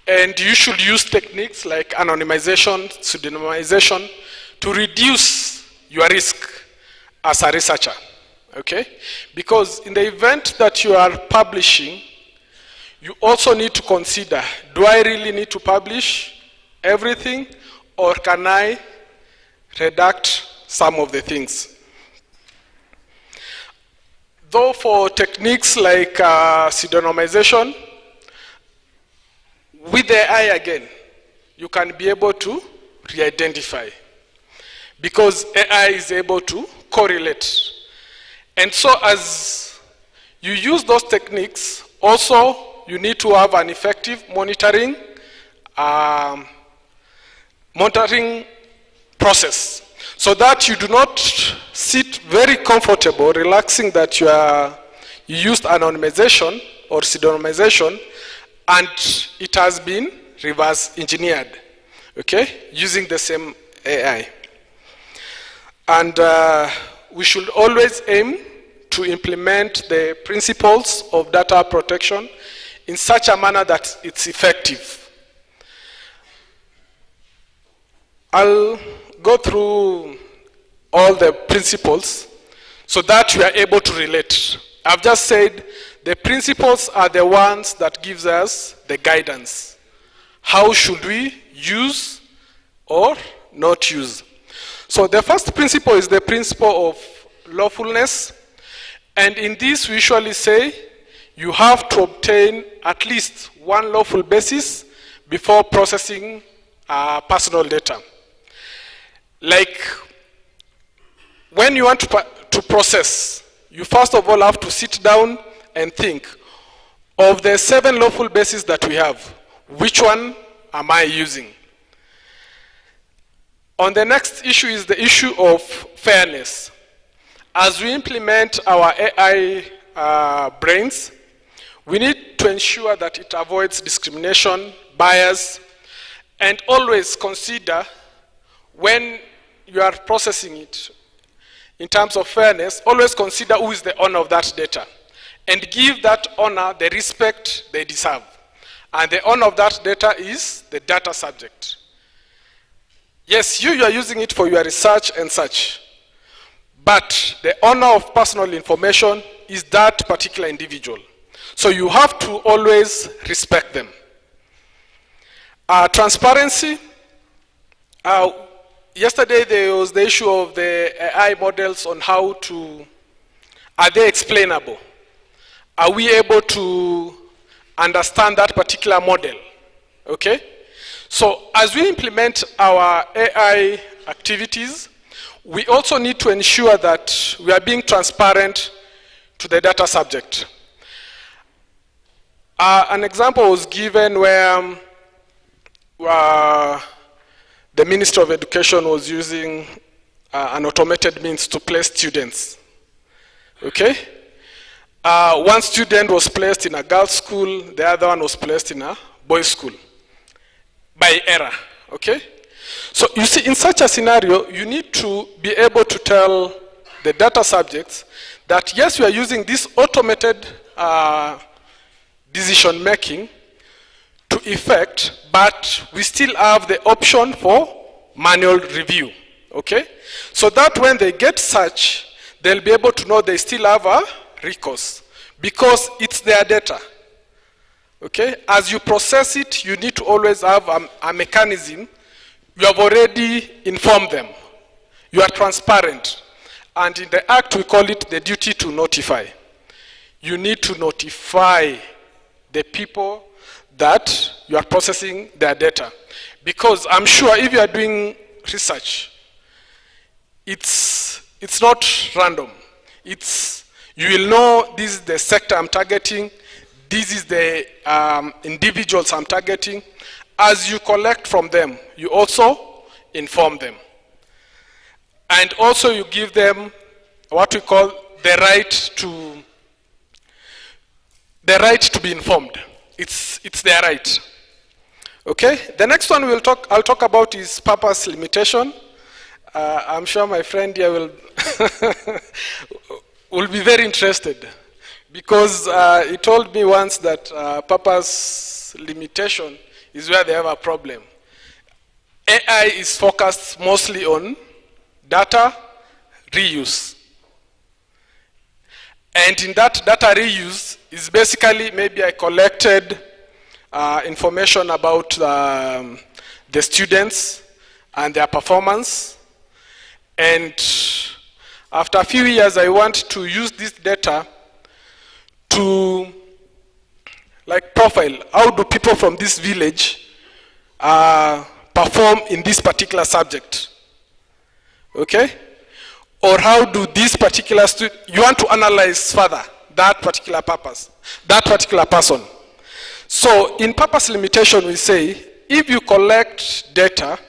[SPEAKER 13] and you should use techniques like anonymization, pseudonymization to reduce your risk as a researcher. Okay? Because in the event that you are publishing, you also need to consider, do I really need to publish everything, or can I redact some of the things? Though for techniques like pseudonymization, with the AI again, you can be able to re-identify, because AI is able to correlate. And so as you use those techniques, also you need to have an effective monitoring process, so that you do not sit very comfortable, relaxing that you used anonymization or pseudonymization, and it has been reverse engineered, okay, using the same AI. And we should always aim to implement the principles of data protection in such a manner that it's effective. I'll go through all the principles so that we are able to relate. I've just said the principles are the ones that gives us the guidance. How should we use or not use? So the first principle is the principle of lawfulness. And in this we usually say you have to obtain at least one lawful basis before processing personal data. Like when you want to process, you first of all have to sit down and think of the 7 lawful bases that we have, which one am I using? On the next issue is the issue of fairness. As we implement our AI brains, we need to ensure that it avoids discrimination, bias, and always consider when you are processing it, in terms of fairness, always consider who is the owner of that data and give that owner the respect they deserve. And the owner of that data is the data subject. Yes, you are using it for your research and such, but the owner of personal information is that particular individual. So you have to always respect them. Transparency. Yesterday there was the issue of the AI models on how to, are they explainable? Are we able to understand that particular model? Okay? So as we implement our AI activities, we also need to ensure that we are being transparent to the data subject. An example was given where the Minister of Education was using an automated means to place students. Okay? One student was placed in a girls' school, the other one was placed in a boys' school by error. Okay? So you see, in such a scenario, you need to be able to tell the data subjects that yes, we are using this automated decision making to effect, but we still have the option for manual review. Okay? So that when they get such, they'll be able to know they still have a recourse because it's their data. Okay? As you process it, you need to always have a mechanism. You have already informed them. You are transparent. And in the Act, we call it the duty to notify. You need to notify the people that you are processing their data. Because I'm sure if you are doing research, it's not random. You will know this is the sector I'm targeting, this is the individuals I'm targeting. As you collect from them, you also inform them. And also you give them what we call the right to be informed. It's their right. Okay? The next one I'll talk about is purpose limitation. I'm sure my friend here will be very interested because he told me once that purpose limitation is where they have a problem. AI is focused mostly on data reuse. And in that data reuse is basically maybe I collected information about the students and their performance. And after a few years, I want to use this data to profile. How do people from this village perform in this particular subject? Okay? Or how do this particular student, you want to analyze further that particular purpose, that particular person. So in purpose limitation, we say, if you collect data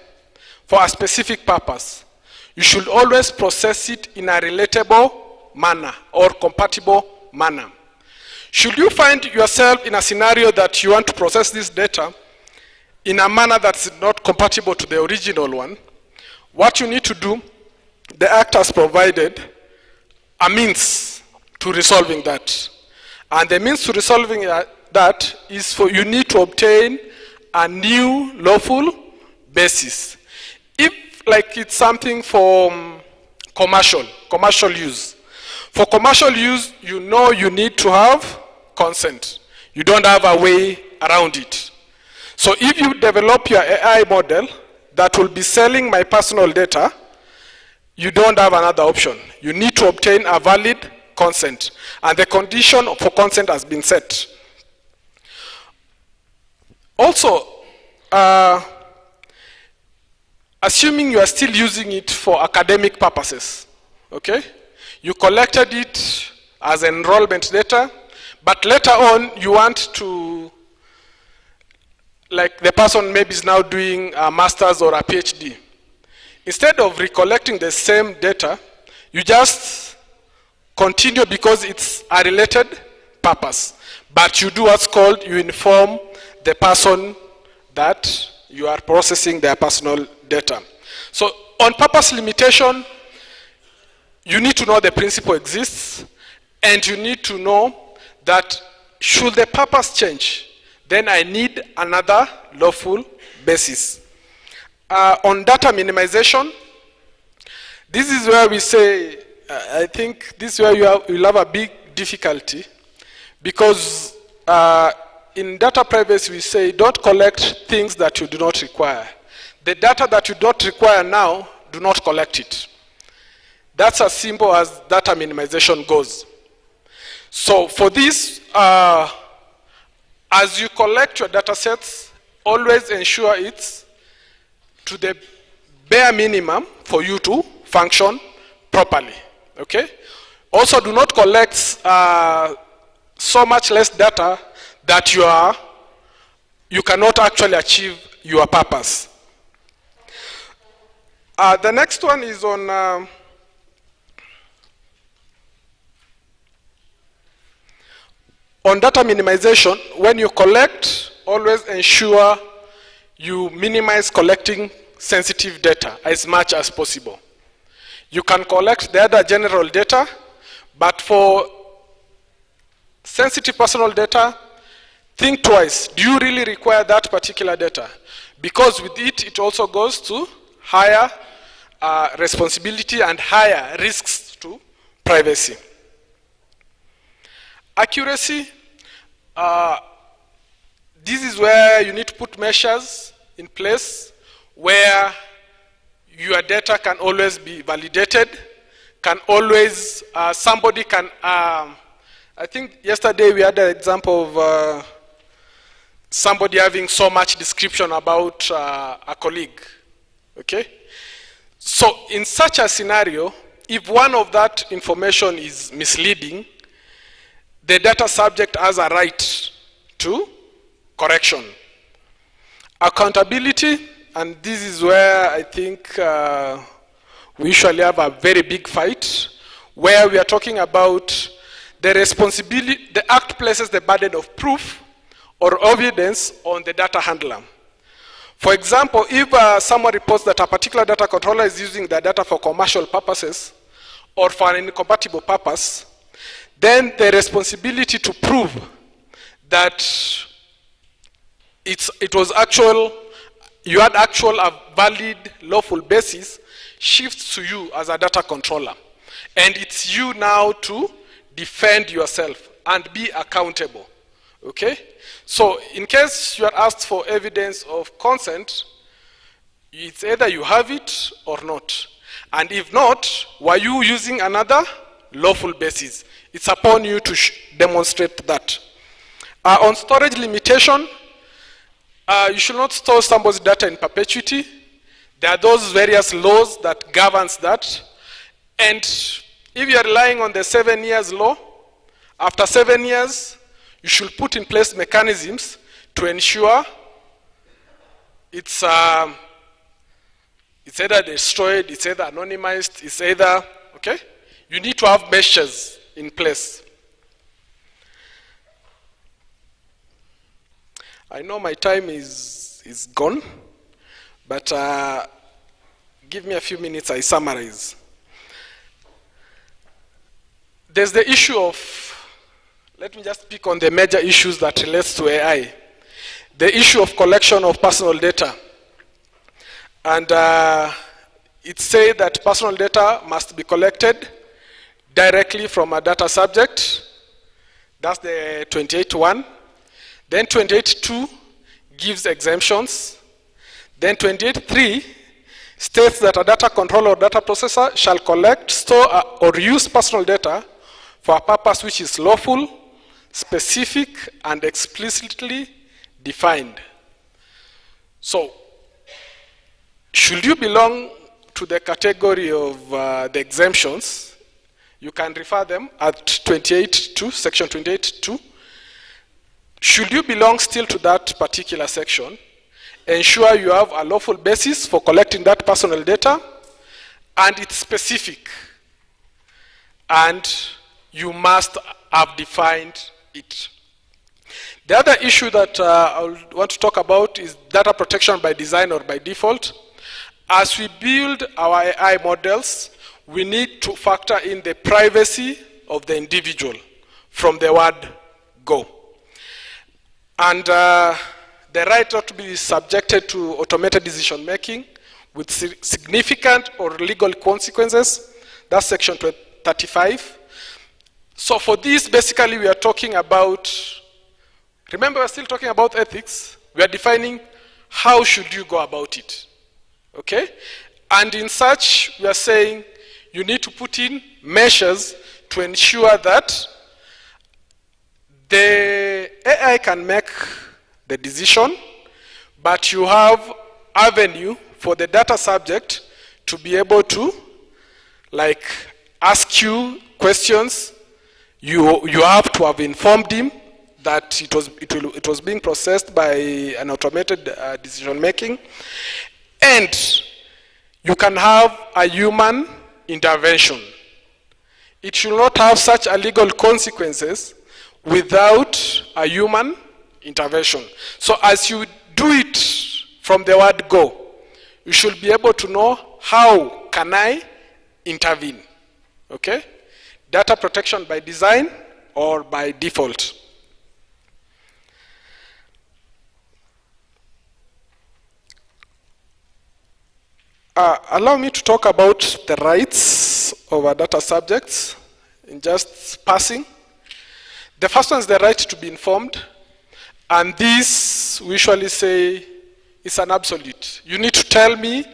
[SPEAKER 13] for a specific purpose, you should always process it in a relatable manner or compatible manner. Should you find yourself in a scenario that you want to process this data in a manner that's not compatible to the original one, what you need to do, the Act has provided a means to resolving that. And the means to resolving that is for you need to obtain a new lawful basis. If it's something for commercial use. For commercial use, you know you need to have consent. You don't have a way around it. So if you develop your AI model that will be selling my personal data, you don't have another option. You need to obtain a valid consent. And the condition for consent has been set. Also, assuming you are still using it for academic purposes, okay? You collected it as enrollment data, but later on you want to, the person maybe is now doing a master's or a PhD. Instead of recollecting the same data, you just continue because it's a related purpose. But you do what's called, you inform the person that you are processing their personal data. So on purpose limitation, you need to know the principle exists, and you need to know that should the purpose change, then I need another lawful basis. On data minimization, this is where we say, I think this is where you'll have a big difficulty, because in data privacy we say don't collect things that you do not require. The data that you don't require now, do not collect it. That's as simple as data minimization goes. So for this, as you collect your data sets, always ensure it's to the bare minimum for you to function properly, okay? Also, do not collect so much less data that you cannot actually achieve your purpose. The next one is on data minimization. When you collect, always ensure you minimize collecting sensitive data as much as possible. You can collect the other general data, but for sensitive personal data, think twice. Do you really require that particular data? Because with it, it also goes to higher responsibility and higher risks to privacy. Accuracy, this is where you need to put measures in place where your data can always be validated, can always, somebody can, I think yesterday we had an example of somebody having so much description about a colleague, okay? So in such a scenario, if one of that information is misleading, the data subject has a right to correction. Accountability, and this is where I think we usually have a very big fight, where we are talking about the responsibility, the act places the burden of proof or evidence on the data handler. For example, if someone reports that a particular data controller is using the data for commercial purposes or for an incompatible purpose, then the responsibility to prove that it was actual, you had actual a valid lawful basis shifts to you as a data controller. And it's you now to defend yourself and be accountable, okay? So in case you are asked for evidence of consent, it's either you have it or not. And if not, were you using another lawful basis? It's upon you to demonstrate that. On storage limitation, you should not store somebody's data in perpetuity. There are those various laws that governs that. And if you are relying on the 7 years law, after 7 years, you should put in place mechanisms to ensure it's either destroyed, it's either anonymized, it's either, okay? You need to have measures in place. I know my time is gone, but give me a few minutes, I summarize. There's the issue of, let me just pick on the major issues that relates to AI. The issue of collection of personal data. And it says that personal data must be collected directly from a data subject. That's the 28.1. Then 28.2 gives exemptions. Then 28.3 states that a data controller or data processor shall collect, store, or use personal data for a purpose which is lawful, specific, and explicitly defined. So, should you belong to the category of the exemptions, you can refer them at 28.2, section 28.2. Should you belong still to that particular section, ensure you have a lawful basis for collecting that personal data, and it's specific. And you must have defined it. The other issue that I want to talk about is data protection by design or by default. As we build our AI models, we need to factor in the privacy of the individual from the word go. And the right not to be subjected to automated decision making with significant or legal consequences. That's section 35. So for this, basically we are talking about, remember we're still talking about ethics. We are defining how should you go about it, okay? And in such, we are saying you need to put in measures to ensure that the AI can make the decision, but you have avenue for the data subject to be able to like ask you questions. You have to have informed him that it was being processed by an automated decision making, and you can have a human intervention. It should not have such a legal consequences without a human intervention. So as you do it from the word go, you should be able to know how can I intervene, okay? Data protection by design or by default. Allow me to talk about the rights of our data subjects in just passing. The first one is the right to be informed, and this we usually say is an absolute. You need to tell me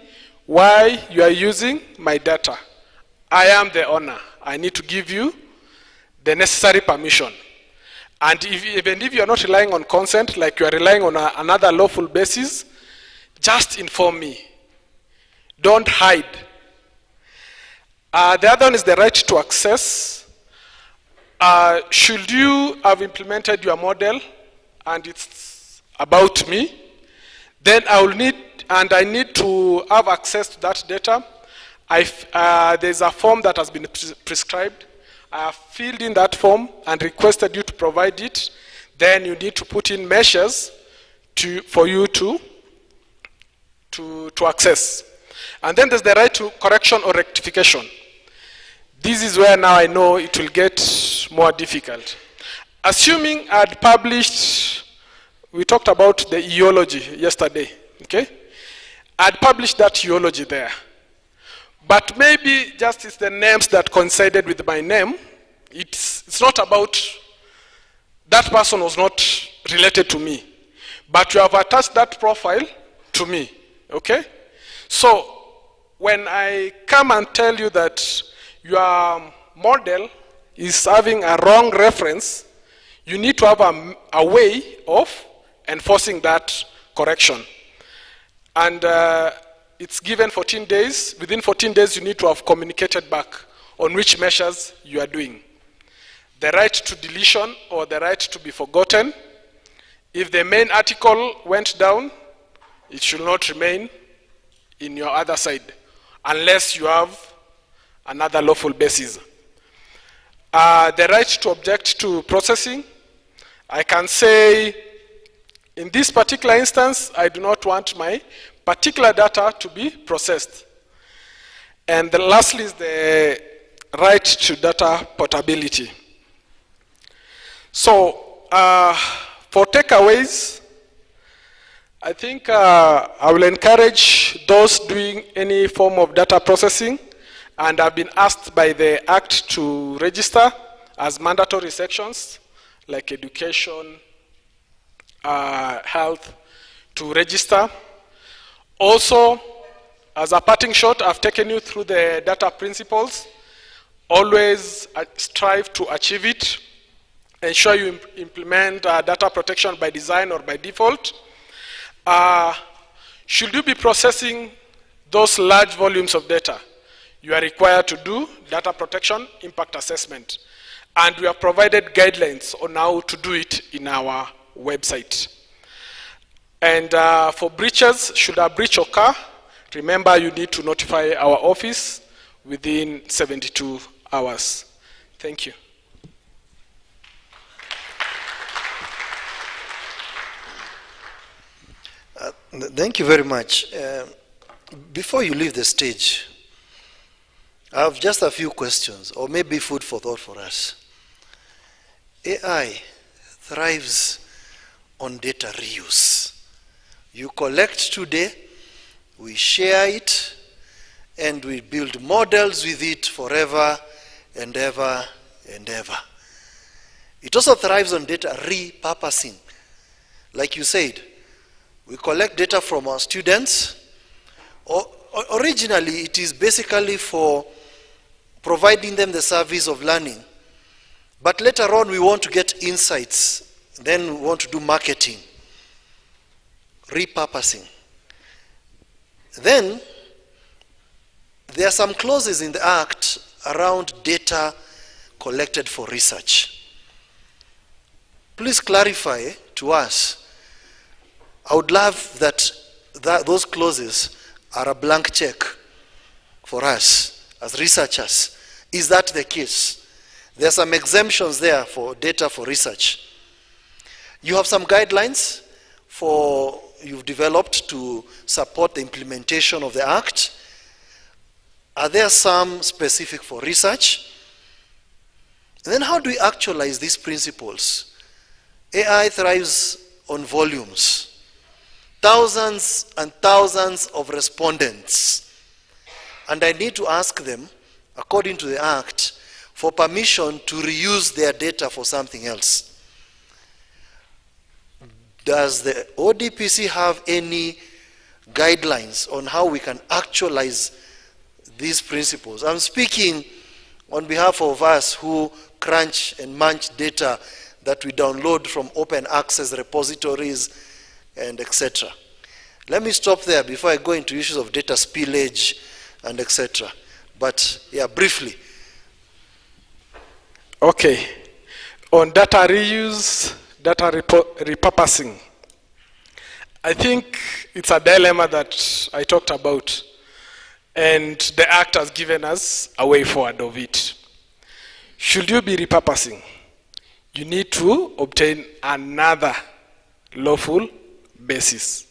[SPEAKER 13] why you are using my data. I am the owner. I need to give you the necessary permission. And even if you are not relying on consent, like you are relying on another lawful basis, just inform me. Don't hide. The other one is the right to access. Should you have implemented your model and it's about me, then I need to have access to that data. There's a form that has been prescribed. I have filled in that form and requested you to provide it. Then you need to put in measures for you to access. And then there's the right to correction or rectification. This is where now I know it will get more difficult. Assuming I'd published, we talked about the eology yesterday, okay? I'd published that eology there. But maybe just it's the names that coincided with my name. It's not about, that person was not related to me. But you have attached that profile to me, okay? So when I come and tell you that your model is having a wrong reference, you need to have a way of enforcing that correction. And it's given 14 days. Within 14 days, you need to have communicated back on which measures you are doing. The right to deletion or the right to be forgotten. If the main article went down, it should not remain in your other side unless you have another lawful basis. The right to object to processing. I can say, in this particular instance, I do not want my particular data to be processed. And lastly is the right to data portability. So, for takeaways, I think I will encourage those doing any form of data processing and have been asked by the Act to register as mandatory sections like education, health, to register. Also, as a parting shot, I've taken you through the data principles. Always strive to achieve it. Ensure you implement data protection by design or by default. Should you be processing those large volumes of data, you are required to do data protection impact assessment. And we have provided guidelines on how to do it in our website. And for breaches, should a breach occur, remember you need to notify our office within 72 hours. Thank you.
[SPEAKER 12] Thank you very much. before you leave the stage, I have just a few questions, or maybe food for thought for us. AI thrives on data reuse. You collect today, we share it, and we build models with it forever and ever and ever. It also thrives on data repurposing. Like you said, we collect data from our students. Originally, it is basically for providing them the service of learning. But later on, we want to get insights. Then we want to do marketing, repurposing. Then, there are some clauses in the Act around data collected for research. Please clarify to us. I would love that those clauses are a blank check for us as researchers. Is that the case? There are some exemptions there for data for research. You have some guidelines you've developed to support the implementation of the Act. Are there some specific for research? And then how do we actualize these principles? AI thrives on volumes. Thousands and thousands of respondents. And I need to ask them, according to the Act, for permission to reuse their data for something else. Does the ODPC have any guidelines on how we can actualize these principles? I'm speaking on behalf of us who crunch and munch data that we download from open access repositories and etc. Let me stop there before I go into issues of data spillage and etc. But yeah, briefly.
[SPEAKER 13] Okay. On data reuse, data repurposing, I think it's a dilemma that I talked about, and the Act has given us a way forward of it. Should you be repurposing, you need to obtain another lawful basis.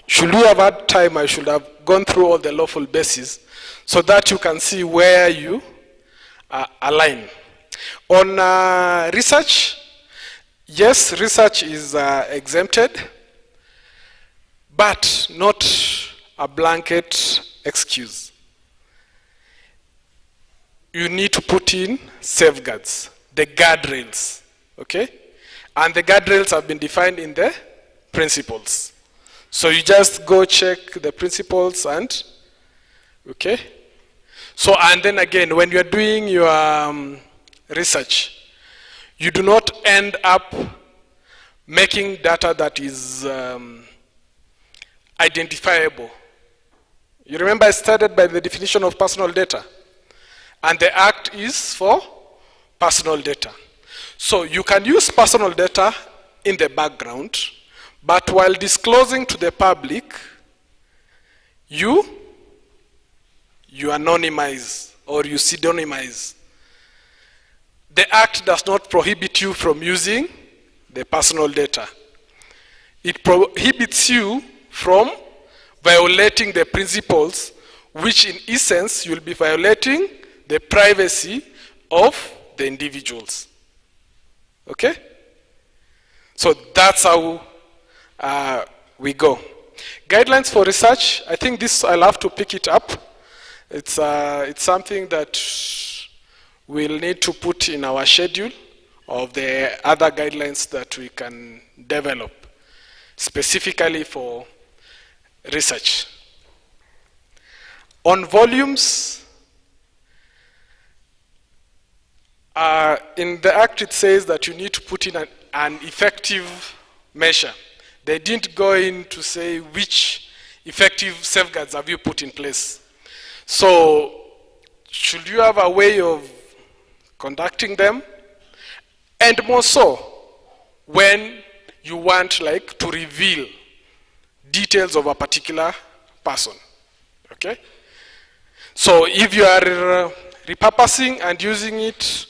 [SPEAKER 13] Should we have had time, I should have gone through all the lawful bases so that you can see where you align. On research, yes, research is exempted, but not a blanket excuse. You need to put in safeguards, the guardrails, okay? And the guardrails have been defined in the principles. So you just go check the principles and, okay? So, and then again, when you're doing your research, you do not end up making data that is identifiable. You remember I started by the definition of personal data, and the Act is for personal data. So you can use personal data in the background, but while disclosing to the public, you anonymize or you pseudonymize. The Act does not prohibit you from using the personal data. It prohibits you from violating the principles, which in essence you'll be violating the privacy of the individuals. Okay? So that's how we go. Guidelines for research, I think this, I'll have to pick it up. It's something that we'll need to put in our schedule of the other guidelines that we can develop specifically for research. On volumes, in the Act it says that you need to put in an effective measure. They didn't go in to say which effective safeguards have you put in place. So, should you have a way of conducting them? And more so, when you want like to reveal details of a particular person, okay? So if you are repurposing and using it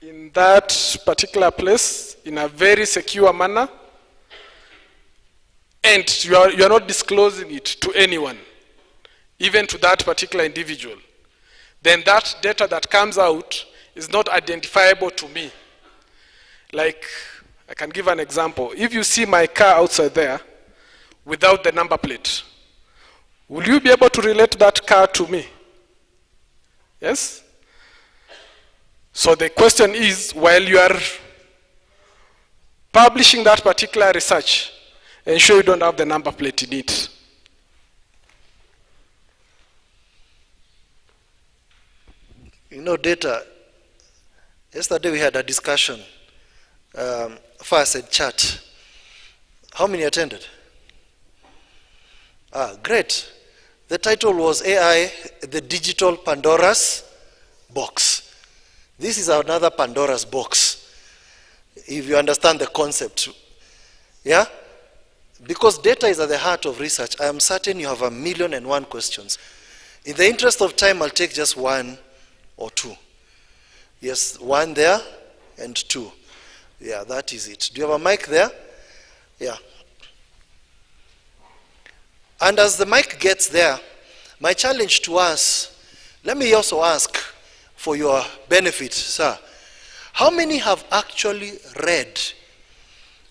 [SPEAKER 13] in that particular place in a very secure manner, and you are not disclosing it to anyone, even to that particular individual, then that data that comes out is not identifiable to me. Like, I can give an example. If you see my car outside there without the number plate, will you be able to relate that car to me? Yes? So the question is, while you are publishing that particular research, ensure you don't have the number plate in it.
[SPEAKER 12] You know, data, yesterday we had a discussion, fireside chat. How many attended? Great. The title was AI, the Digital Pandora's Box. This is another Pandora's box, if you understand the concept. Yeah? Because data is at the heart of research. I am certain you have 1,000,001 questions. In the interest of time, I'll take just one or two. Yes, one there and two. Yeah, that is it. Do you have a mic there? Yeah. And as the mic gets there, my challenge to us, let me also ask for your benefit, sir. How many have actually read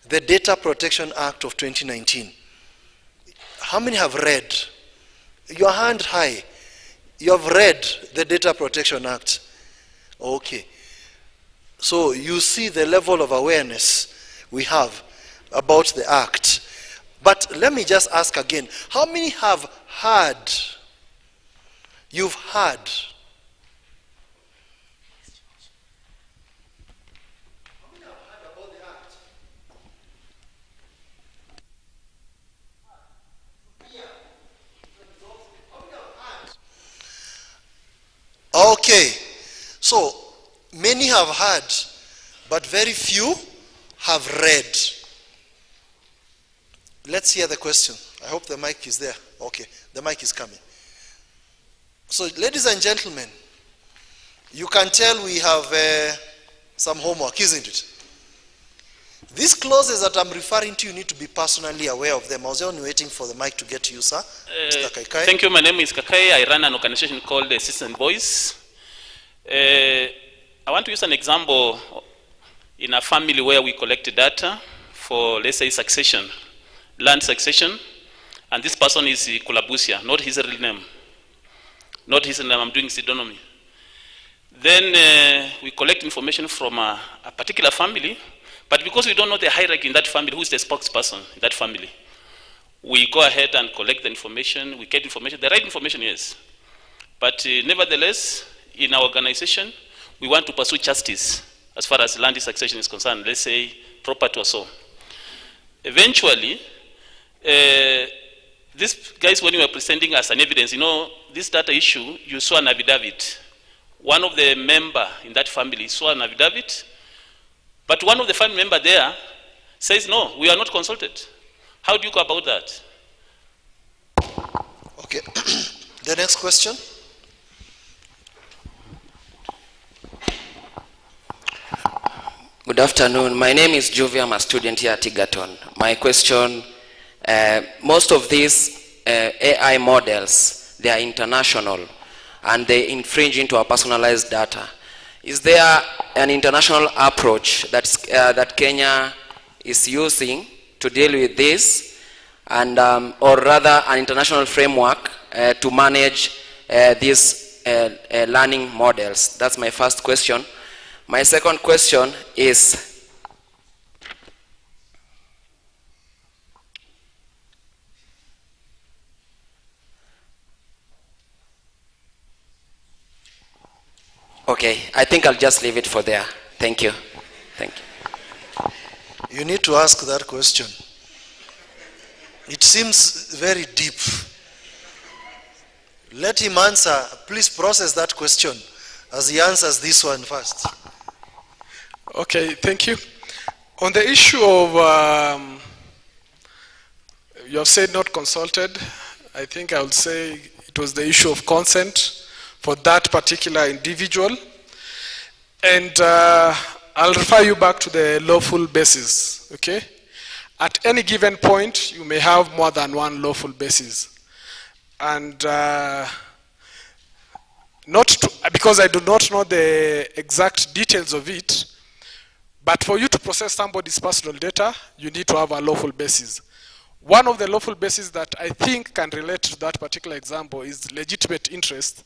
[SPEAKER 12] the Data Protection Act of 2019? How many have read? Your hand high. You have read the Data Protection Act. Okay. So you see the level of awareness we have about the act. But let me just ask again, how many have heard? You've heard. Okay, so many have heard, but very few have read. Let's hear the question. I hope the mic is there. Okay, the mic is coming. So, ladies and gentlemen, you can tell we have some homework, isn't it? These clauses that I'm referring to, you need to be personally aware of them. I was only waiting for the mic to get to you, sir. Mr. Kaikai.
[SPEAKER 11] Thank you. My name is Kakai. I run an organization called the Citizen Voice. I want to use an example in a family where we collect data for, let's say, succession, land succession, and this person is Kulabusia, not his real name. Not his name, I'm doing pseudonymy. Then we collect information from a particular family, but because we don't know the hierarchy in that family, who is the spokesperson in that family, we go ahead and collect the information, we get information, the right information, yes. But nevertheless, in our organization, we want to pursue justice as far as land succession is concerned, let's say property or so. Eventually, these guys, when we were presenting as an evidence, you know, this data issue, you saw an affidavit. One of the member in that family saw an affidavit, but one of the family member there says, no, we are not consulted. How do you go about that?
[SPEAKER 12] Okay. The next question.
[SPEAKER 19] Good afternoon. My name is Juvia. I'm a student here at Egerton. My question, most of these AI models, they are international and they infringe into our personalized data. Is there an international approach that Kenya is using to deal with this, and or rather an international framework to manage these learning models? That's my first question. My second question is, okay, I think I'll just leave it for there. Thank you. Thank you.
[SPEAKER 12] You need to ask that question. It seems very deep. Let him answer. Please process that question as he answers this one first.
[SPEAKER 13] Okay, thank you. On the issue of, you have said not consulted, I think I would say it was the issue of consent for that particular individual. And I'll refer you back to the lawful basis, okay? At any given point, you may have more than one lawful basis. And because I do not know the exact details of it, but for you to process somebody's personal data, you need to have a lawful basis. One of the lawful bases that I think can relate to that particular example is legitimate interest,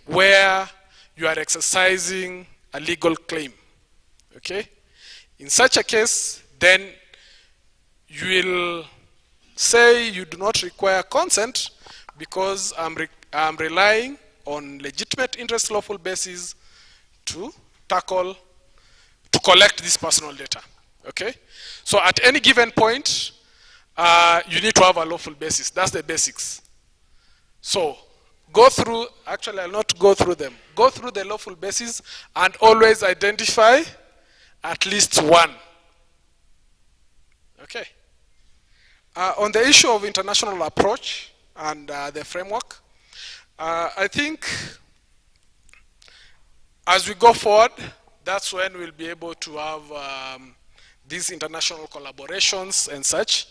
[SPEAKER 13] where you are exercising a legal claim, okay? In such a case, then you will say you do not require consent because I'm relying on legitimate interest lawful basis to collect this personal data, okay? So at any given point, you need to have a lawful basis. That's the basics. So go through, actually I'll not go through them. Go through the lawful basis and always identify at least one. Okay. On the issue of international approach and the framework, I think as we go forward, that's when we'll be able to have these international collaborations and such.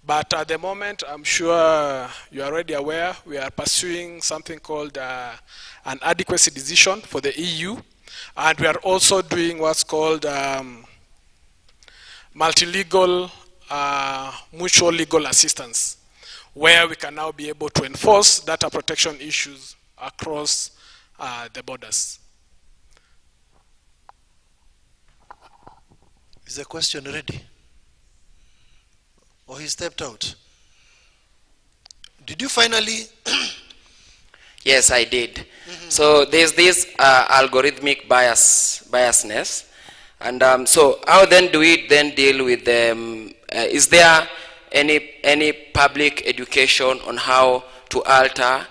[SPEAKER 13] But at the moment, I'm sure you're already aware, we are pursuing something called an adequacy decision for the EU. And we are also doing what's called multi-legal mutual legal assistance, where we can now be able to enforce data protection issues across the borders.
[SPEAKER 12] Is the question ready? Or he stepped out? Did you finally?
[SPEAKER 19] Yes, I did. So there's this algorithmic biasness. And so how then do we then deal with is there any public education on how to alter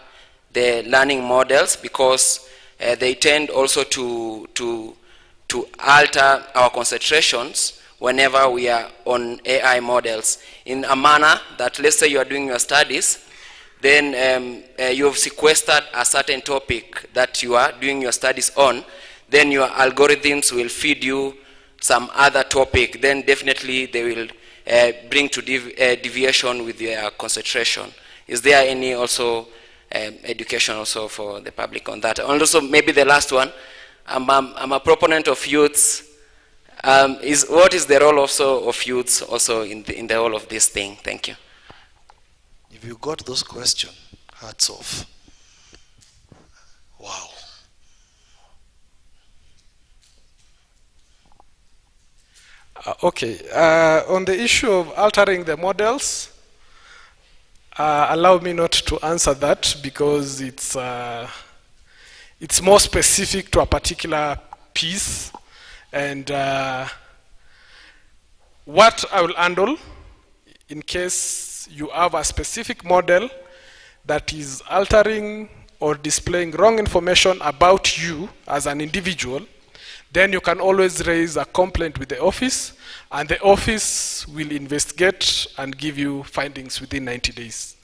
[SPEAKER 19] the learning models, because they tend also to alter our concentrations whenever we are on AI models in a manner that, let's say you are doing your studies, then you've sequestered a certain topic that you are doing your studies on, then your algorithms will feed you some other topic, then definitely they will bring to deviation with your concentration. Is there any also education also for the public on that? And also maybe the last one, I'm a proponent of youths. What is the role also of youths also in the whole of this thing? Thank you.
[SPEAKER 12] If you got those questions, hats off. Wow.
[SPEAKER 13] Okay, on the issue of altering the models, allow me not to answer that because it's more specific to a particular piece. And what I will handle in case you have a specific model that is altering or displaying wrong information about you as an individual, then you can always raise a complaint with the office, and the office will investigate and give you findings within 90 days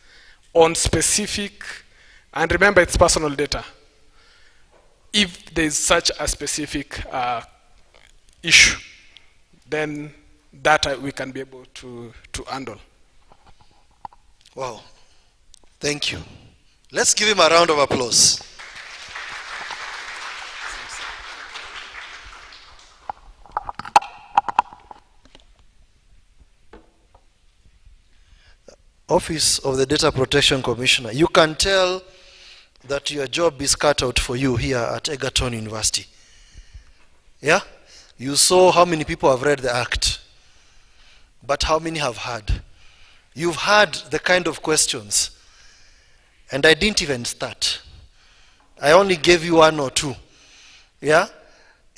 [SPEAKER 13] on specific, and remember it's personal data, if there is such a specific issue, then that we can be able to handle.
[SPEAKER 12] Wow, thank you. Let's give him a round of applause. Office of the Data Protection Commissioner, you can tell that your job is cut out for you here at Egerton University. Yeah? You saw how many people have read the Act, but how many have heard? You've heard the kind of questions, and I didn't even start. I only gave you one or two. Yeah?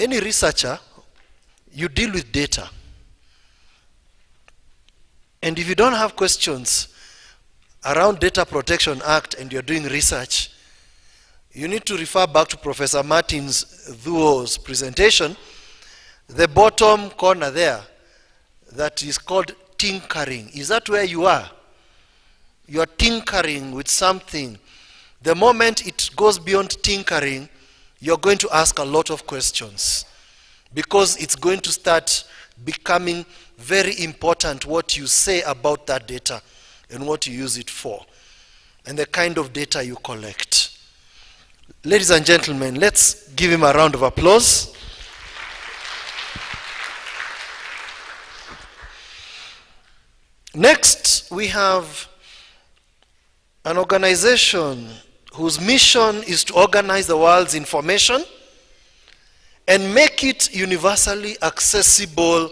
[SPEAKER 12] Any researcher, you deal with data. And if you don't have questions around Data Protection Act and you're doing research, you need to refer back to Professor Martin's Thuo's presentation, the bottom corner there, that is called tinkering. Is that where you are? You are tinkering with something. The moment it goes beyond tinkering, you're going to ask a lot of questions, because it's going to start becoming very important what you say about that data and what you use it for. and the kind of data you collect. Ladies and gentlemen, let's give him a round of applause. Next, we have an organization whose mission is to organize the world's information and make it universally accessible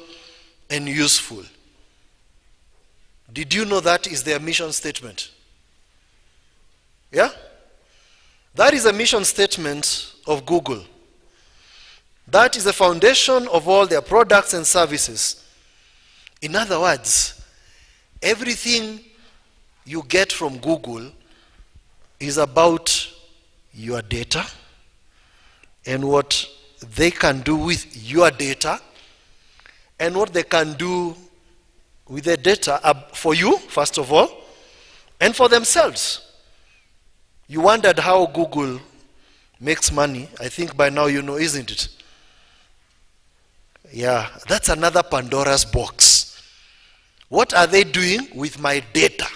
[SPEAKER 12] and useful. Did you know that is their mission statement? Yeah? That is a mission statement of Google. That is the foundation of all their products and services. In other words, everything you get from Google is about your data and what they can do with your data and what they can do with the data for you, first of all, and for themselves. You wondered how Google makes money. I think by now you know, isn't it? Yeah, that's another Pandora's box. What are they doing with my data?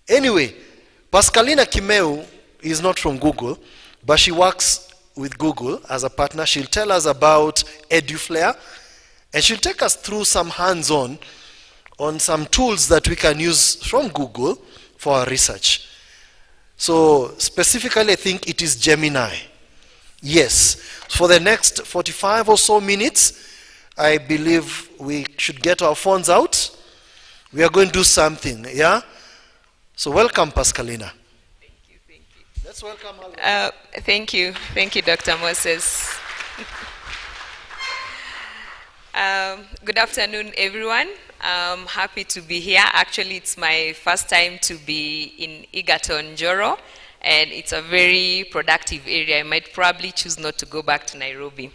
[SPEAKER 12] Anyway, Pascalina Kimeu is not from Google, but she works with Google as a partner. She'll tell us about EduFlare, and she'll take us through some hands-on on some tools that we can use from Google for our research. So specifically, I think it is Gemini. Yes. For the next 45 or so minutes, I believe we should get our phones out. We are going to do something, yeah? So welcome, Pascalina.
[SPEAKER 15] Thank you.
[SPEAKER 12] Let's welcome Alva.
[SPEAKER 15] Thank you, Dr. Moses. Good afternoon, everyone. I'm happy to be here. Actually, it's my first time to be in Egerton, Njoro, and it's a very productive area. I might probably choose not to go back to Nairobi.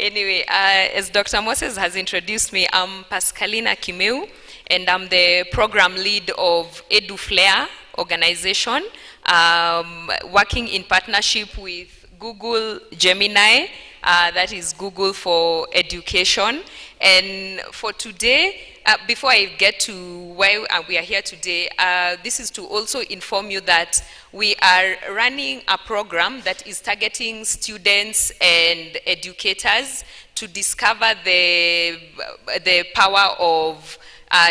[SPEAKER 15] Anyway, as Dr. Moses has introduced me, I'm Pascalina Kimeu, and I'm the program lead of EduFlare organization, working in partnership with Google Gemini, that is Google for Education. And for today, before I get to why we are here today, this is to also inform you that we are running a program that is targeting students and educators to discover the power of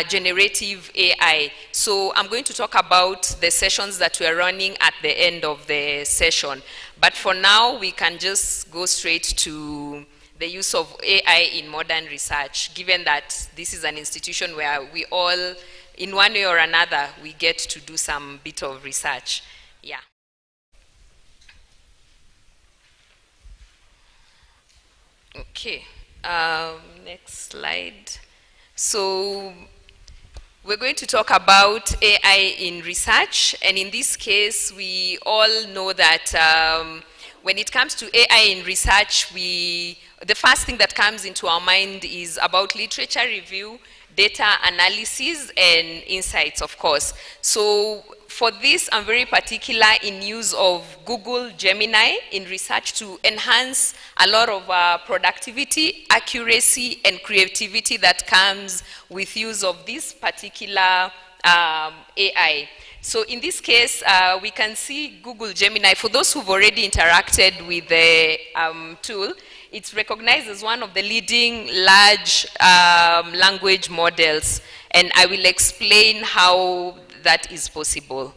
[SPEAKER 15] generative AI. So I'm going to talk about the sessions that we are running at the end of the session. But for now, we can just go straight to the use of AI in modern research, given that this is an institution where we all, in one way or another, we get to do some bit of research. Yeah. Okay, next slide. So we're going to talk about AI in research, and in this case, we all know that when it comes to AI in research, the first thing that comes into our mind is about literature review, data analysis, and insights, of course. So for this, I'm very particular in use of Google Gemini in research to enhance a lot of productivity, accuracy, and creativity that comes with use of this particular AI. So in this case, we can see Google Gemini. For those who've already interacted with the tool, it's recognized as one of the leading large language models, and I will explain how that is possible.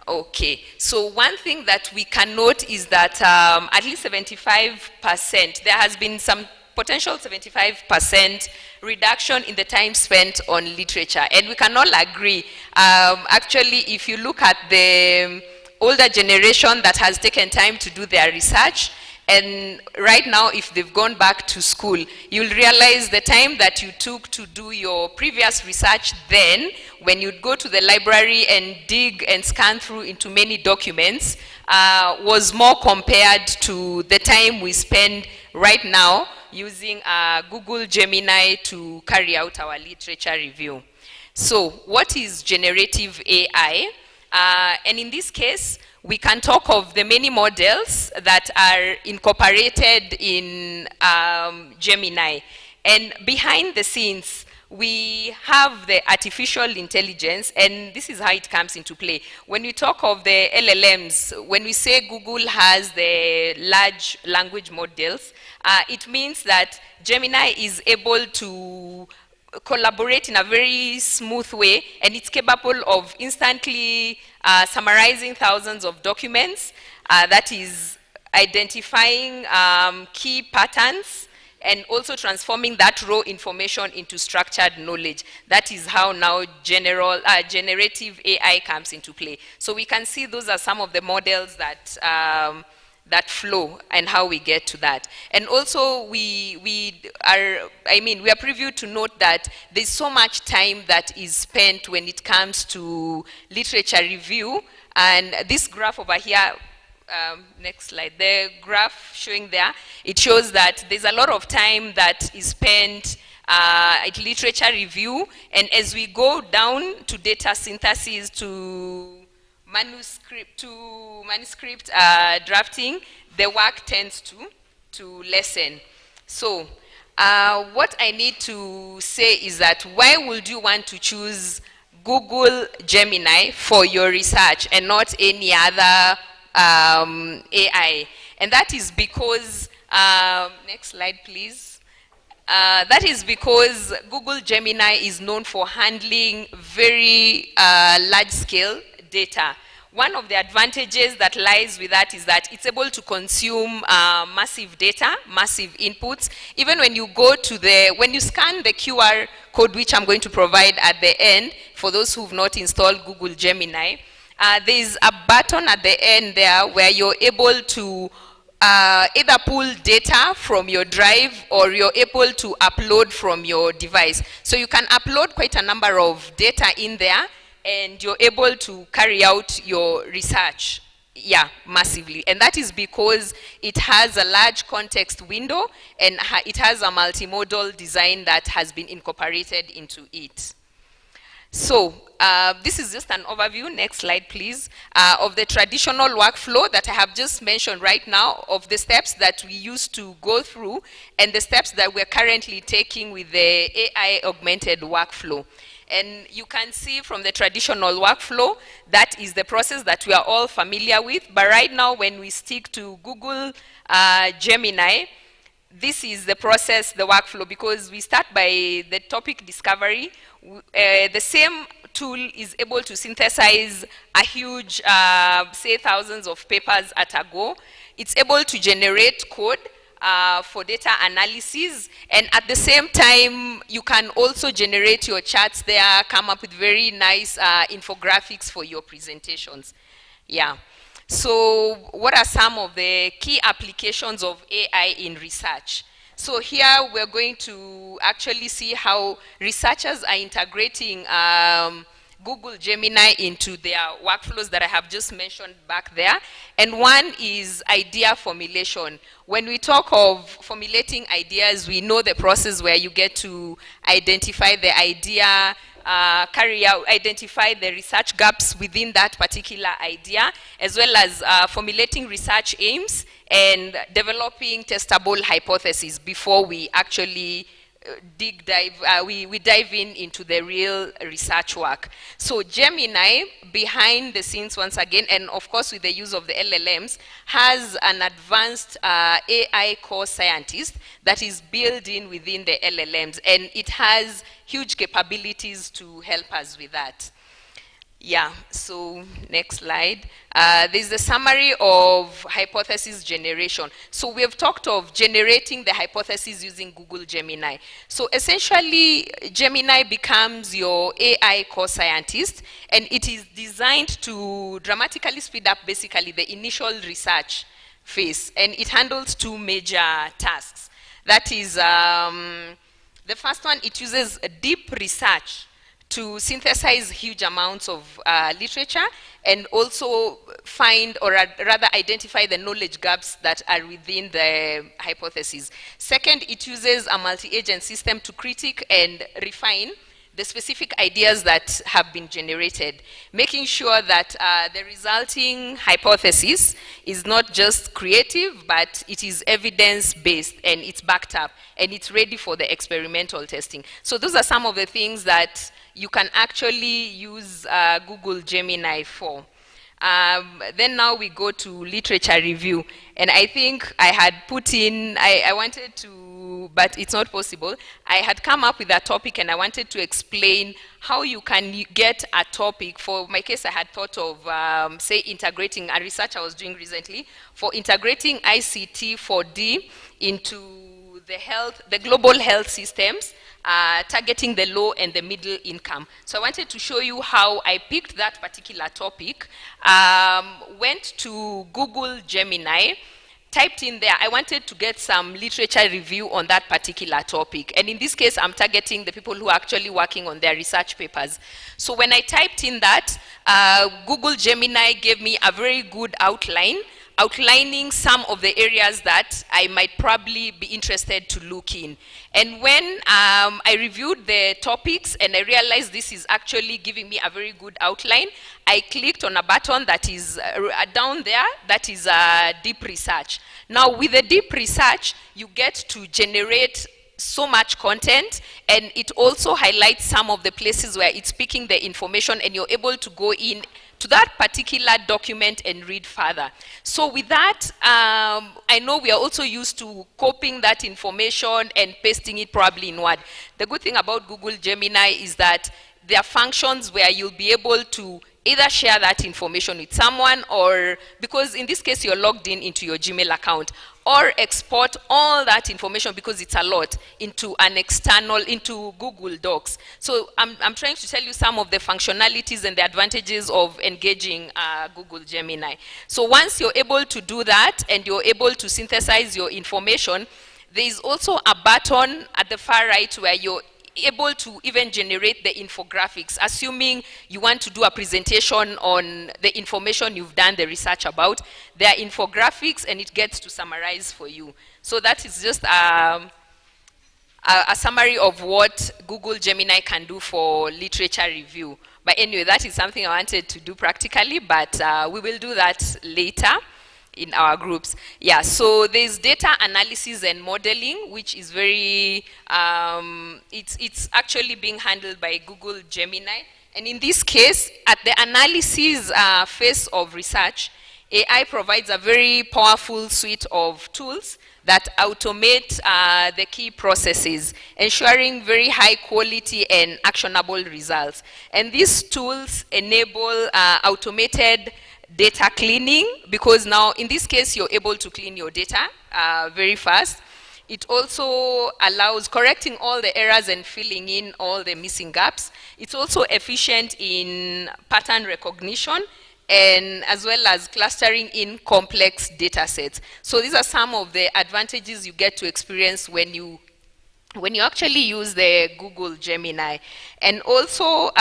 [SPEAKER 15] Okay, so one thing that we can note is that at least 75%, there has been some potential 75% reduction in the time spent on literature, and we can all agree. Actually, if you look at the older generation that has taken time to do their research, and right now, if they've gone back to school, you'll realize the time that you took to do your previous research then, when you'd go to the library and dig and scan through into many documents, was more compared to the time we spend right now using Google Gemini to carry out our literature review. So, what is generative AI? And in this case, we can talk of the many models that are incorporated in Gemini. And behind the scenes, we have the artificial intelligence, and this is how it comes into play. When we talk of the LLMs, when we say Google has the large language models, it means that Gemini is able to collaborate in a very smooth way, and it's capable of instantly summarizing thousands of documents, that is identifying key patterns, and also transforming that raw information into structured knowledge. That is how now generative AI comes into play. So we can see those are some of the models that that flow and how we get to that. And also we are previewed to note that there's so much time that is spent when it comes to literature review. And this graph over here, next slide, the graph showing there, it shows that there's a lot of time that is spent at literature review, and as we go down to data synthesis, to manuscript drafting, the work tends to lessen. So what I need to say is that why would you want to choose Google Gemini for your research and not any other AI? And that is because, next slide please. That is because Google Gemini is known for handling very large-scale data. One of the advantages that lies with that is that it's able to consume massive data, massive inputs. Even when you go to when you scan the QR code, which I'm going to provide at the end, for those who've not installed Google Gemini, there's a button at the end there where you're able to either pull data from your drive, or you're able to upload from your device. So you can upload quite a number of data in there, and you're able to carry out your research, massively. And that is because it has a large context window, and it has a multimodal design that has been incorporated into it. So this is just an overview, next slide please, of the traditional workflow that I have just mentioned right now, of the steps that we used to go through, and the steps that we're currently taking with the AI augmented workflow. And you can see from the traditional workflow, that is the process that we are all familiar with. But right now, when we stick to Google Gemini, this is the process, the workflow, because we start by the topic discovery. The same tool is able to synthesize a huge, say, thousands of papers at a go. It's able to generate code for data analysis, and at the same time, you can also generate your charts there, come up with very nice infographics for your presentations. So what are some of the key applications of AI in research? So here we're going to actually see how researchers are integrating Google Gemini into their workflows that I have just mentioned back there. And one is idea formulation. When we talk of formulating ideas, we know the process where you get to identify the idea, identify the research gaps within that particular idea, as well as formulating research aims and developing testable hypotheses before we actually we dive into the real research work. So Gemini, behind the scenes once again, and of course with the use of the LLMs, has an advanced AI core scientist that is built in within the LLMs, and it has huge capabilities to help us with that. So next slide. There's a summary of hypothesis generation. So we have talked of generating the hypothesis using Google Gemini. So essentially, Gemini becomes your AI core scientist, and it is designed to dramatically speed up basically the initial research phase, and it handles two major tasks. That is, the first one, it uses deep research to synthesize huge amounts of literature, and also find, or rather identify, the knowledge gaps that are within the hypothesis. Second, it uses a multi-agent system to critique and refine the specific ideas that have been generated, making sure that the resulting hypothesis is not just creative, but it is evidence-based and it's backed up and it's ready for the experimental testing. So those are some of the things that you can actually use Google Gemini for. Then now we go to literature review. And I think I had put in, I wanted to, but it's not possible. I had come up with a topic and I wanted to explain how you can get a topic. For my case, I had thought of, say, integrating a research I was doing recently for integrating ICT 4D into the global health systems, targeting the low and the middle income. So I wanted to show you how I picked that particular topic, went to Google Gemini, typed in there, I wanted to get some literature review on that particular topic. And in this case, I'm targeting the people who are actually working on their research papers. So when I typed in that, Google Gemini gave me a very good outline, outlining some of the areas that I might probably be interested to look in. And when I reviewed the topics and I realized this is actually giving me a very good outline, I clicked on a button that is down there, that is deep research. Now with the deep research, you get to generate so much content, and it also highlights some of the places where it's picking the information and you're able to go in to that particular document and read further. So with that, I know we are also used to copying that information and pasting it probably in Word. The good thing about Google Gemini is that there are functions where you'll be able to either share that information with someone, or, because in this case you're logged in into your Gmail account, or export all that information, because it's a lot, into an external, into Google Docs. So I'm trying to tell you some of the functionalities and the advantages of engaging Google Gemini. So once you're able to do that and you're able to synthesize your information, there is also a button at the far right where you're able to even generate the infographics, assuming you want to do a presentation on the information you've done the research about. There are infographics and it gets to summarize for you. So that is just a summary of what Google Gemini can do for literature review. But anyway, that is something I wanted to do practically, but we will do that later in our groups. Yeah, so there's data analysis and modeling, which is very, it's actually being handled by Google Gemini. And in this case, at the analysis phase of research, AI provides a very powerful suite of tools that automate the key processes, ensuring very high quality and actionable results. And these tools enable automated data cleaning, because now in this case you're able to clean your data very fast. It also allows correcting all the errors and filling in all the missing gaps. It's also efficient in pattern recognition, and as well as clustering in complex data sets. So these are some of the advantages you get to experience when you actually use the Google Gemini. And also,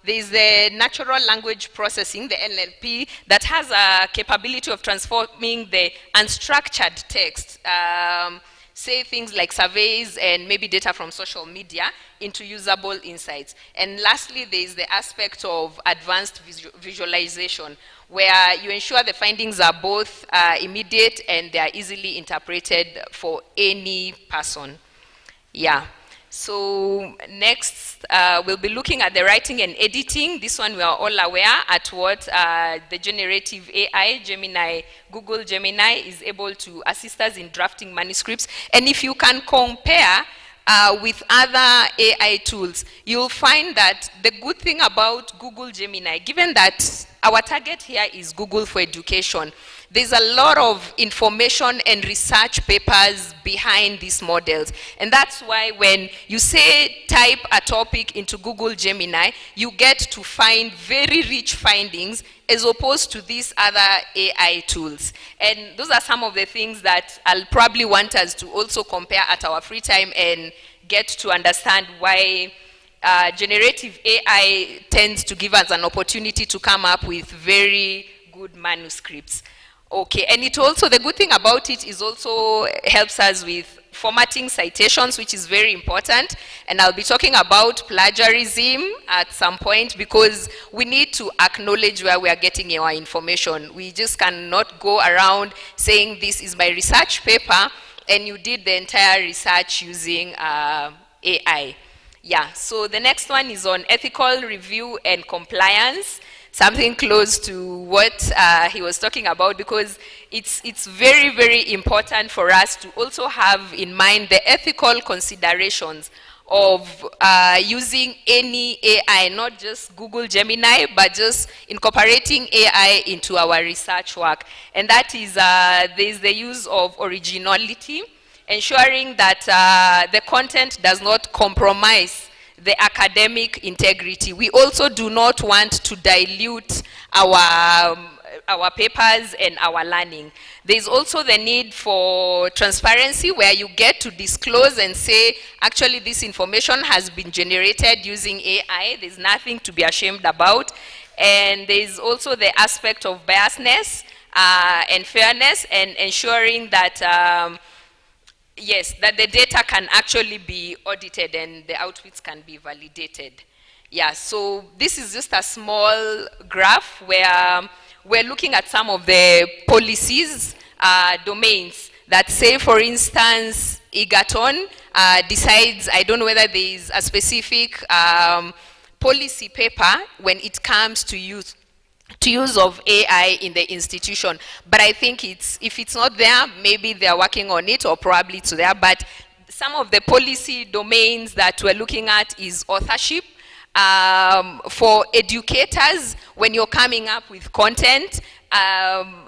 [SPEAKER 15] there's the natural language processing, the NLP, that has a capability of transforming the unstructured text, say things like surveys and maybe data from social media, into usable insights. And lastly, there's the aspect of advanced visualization, where you ensure the findings are both immediate and they are easily interpreted for any person. Yeah. So next, we'll be looking at the writing and editing. This one we are all aware at what the generative AI, Gemini, Google Gemini is able to assist us in drafting manuscripts. And if you can compare with other AI tools, you'll find that the good thing about Google Gemini, given that our target here is Google for education, there's a lot of information and research papers behind these models. And that's why when you say type a topic into Google Gemini, you get to find very rich findings as opposed to these other AI tools. And those are some of the things that I'll probably want us to also compare at our free time and get to understand why generative AI tends to give us an opportunity to come up with very good manuscripts. Okay, and it also, the good thing about it is also helps us with formatting citations, which is very important. And I'll be talking about plagiarism at some point, because we need to acknowledge where we are getting our information. We just cannot go around saying this is my research paper and you did the entire research using AI. Yeah, so the next one is on ethical review and compliance, something close to what he was talking about, because it's very, very important for us to also have in mind the ethical considerations of using any AI, not just Google Gemini, but just incorporating AI into our research work. And that is, there's the use of originality, ensuring that the content does not compromise the academic integrity. We also do not want to dilute our papers and our learning. There's also the need for transparency, where you get to disclose and say, actually this information has been generated using AI. There's nothing to be ashamed about. And there's also the aspect of biasness and fairness, and ensuring that yes, that the data can actually be audited and the outputs can be validated. Yeah, so this is just a small graph where we're looking at some of the policies, domains that say, for instance, Egerton decides, I don't know whether there is a specific policy paper when it comes to use of AI in the institution. But I think if it's not there, maybe they're working on it, or probably it's there. But some of the policy domains that we're looking at is authorship. For educators, when you're coming up with content,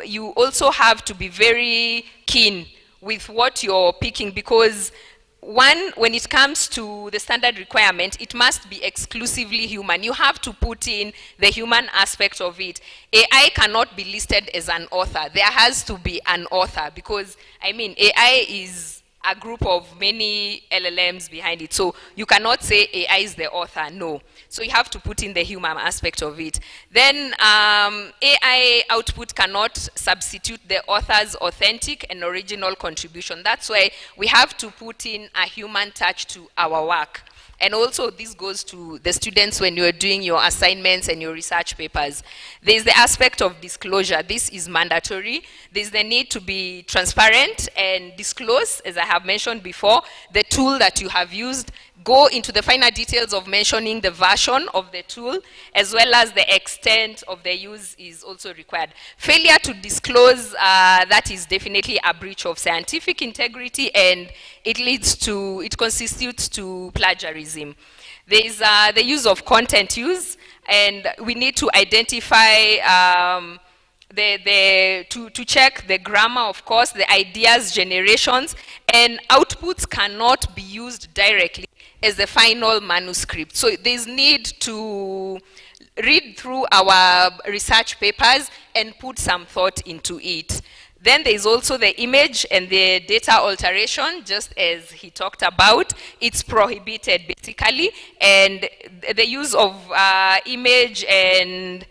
[SPEAKER 15] you also have to be very keen with what you're picking, because one, when it comes to the standard requirement, it must be exclusively human. You have to put in the human aspect of it. AI cannot be listed as an author. There has to be an author, because, I mean, AI is a group of many LLMs behind it. So you cannot say AI is the author, no. So you have to put in the human aspect of it. Then AI output cannot substitute the author's authentic and original contribution. That's why we have to put in a human touch to our work. And also this goes to the students when you're doing your assignments and your research papers. There's the aspect of disclosure. This is mandatory. There's the need to be transparent and disclose, as I have mentioned before, the tool that you have used. Go into the finer details of mentioning the version of the tool, as well as the extent of the use is also required. Failure to disclose, that is definitely a breach of scientific integrity, and it constitutes to plagiarism. There is the use of content use, and we need to identify to check the grammar, of course, the ideas generations, and outputs cannot be used directly as the final manuscript. So there's need to read through our research papers and put some thought into it. Then there's also the image and the data alteration, just as he talked about. It's prohibited, basically, and the use of image and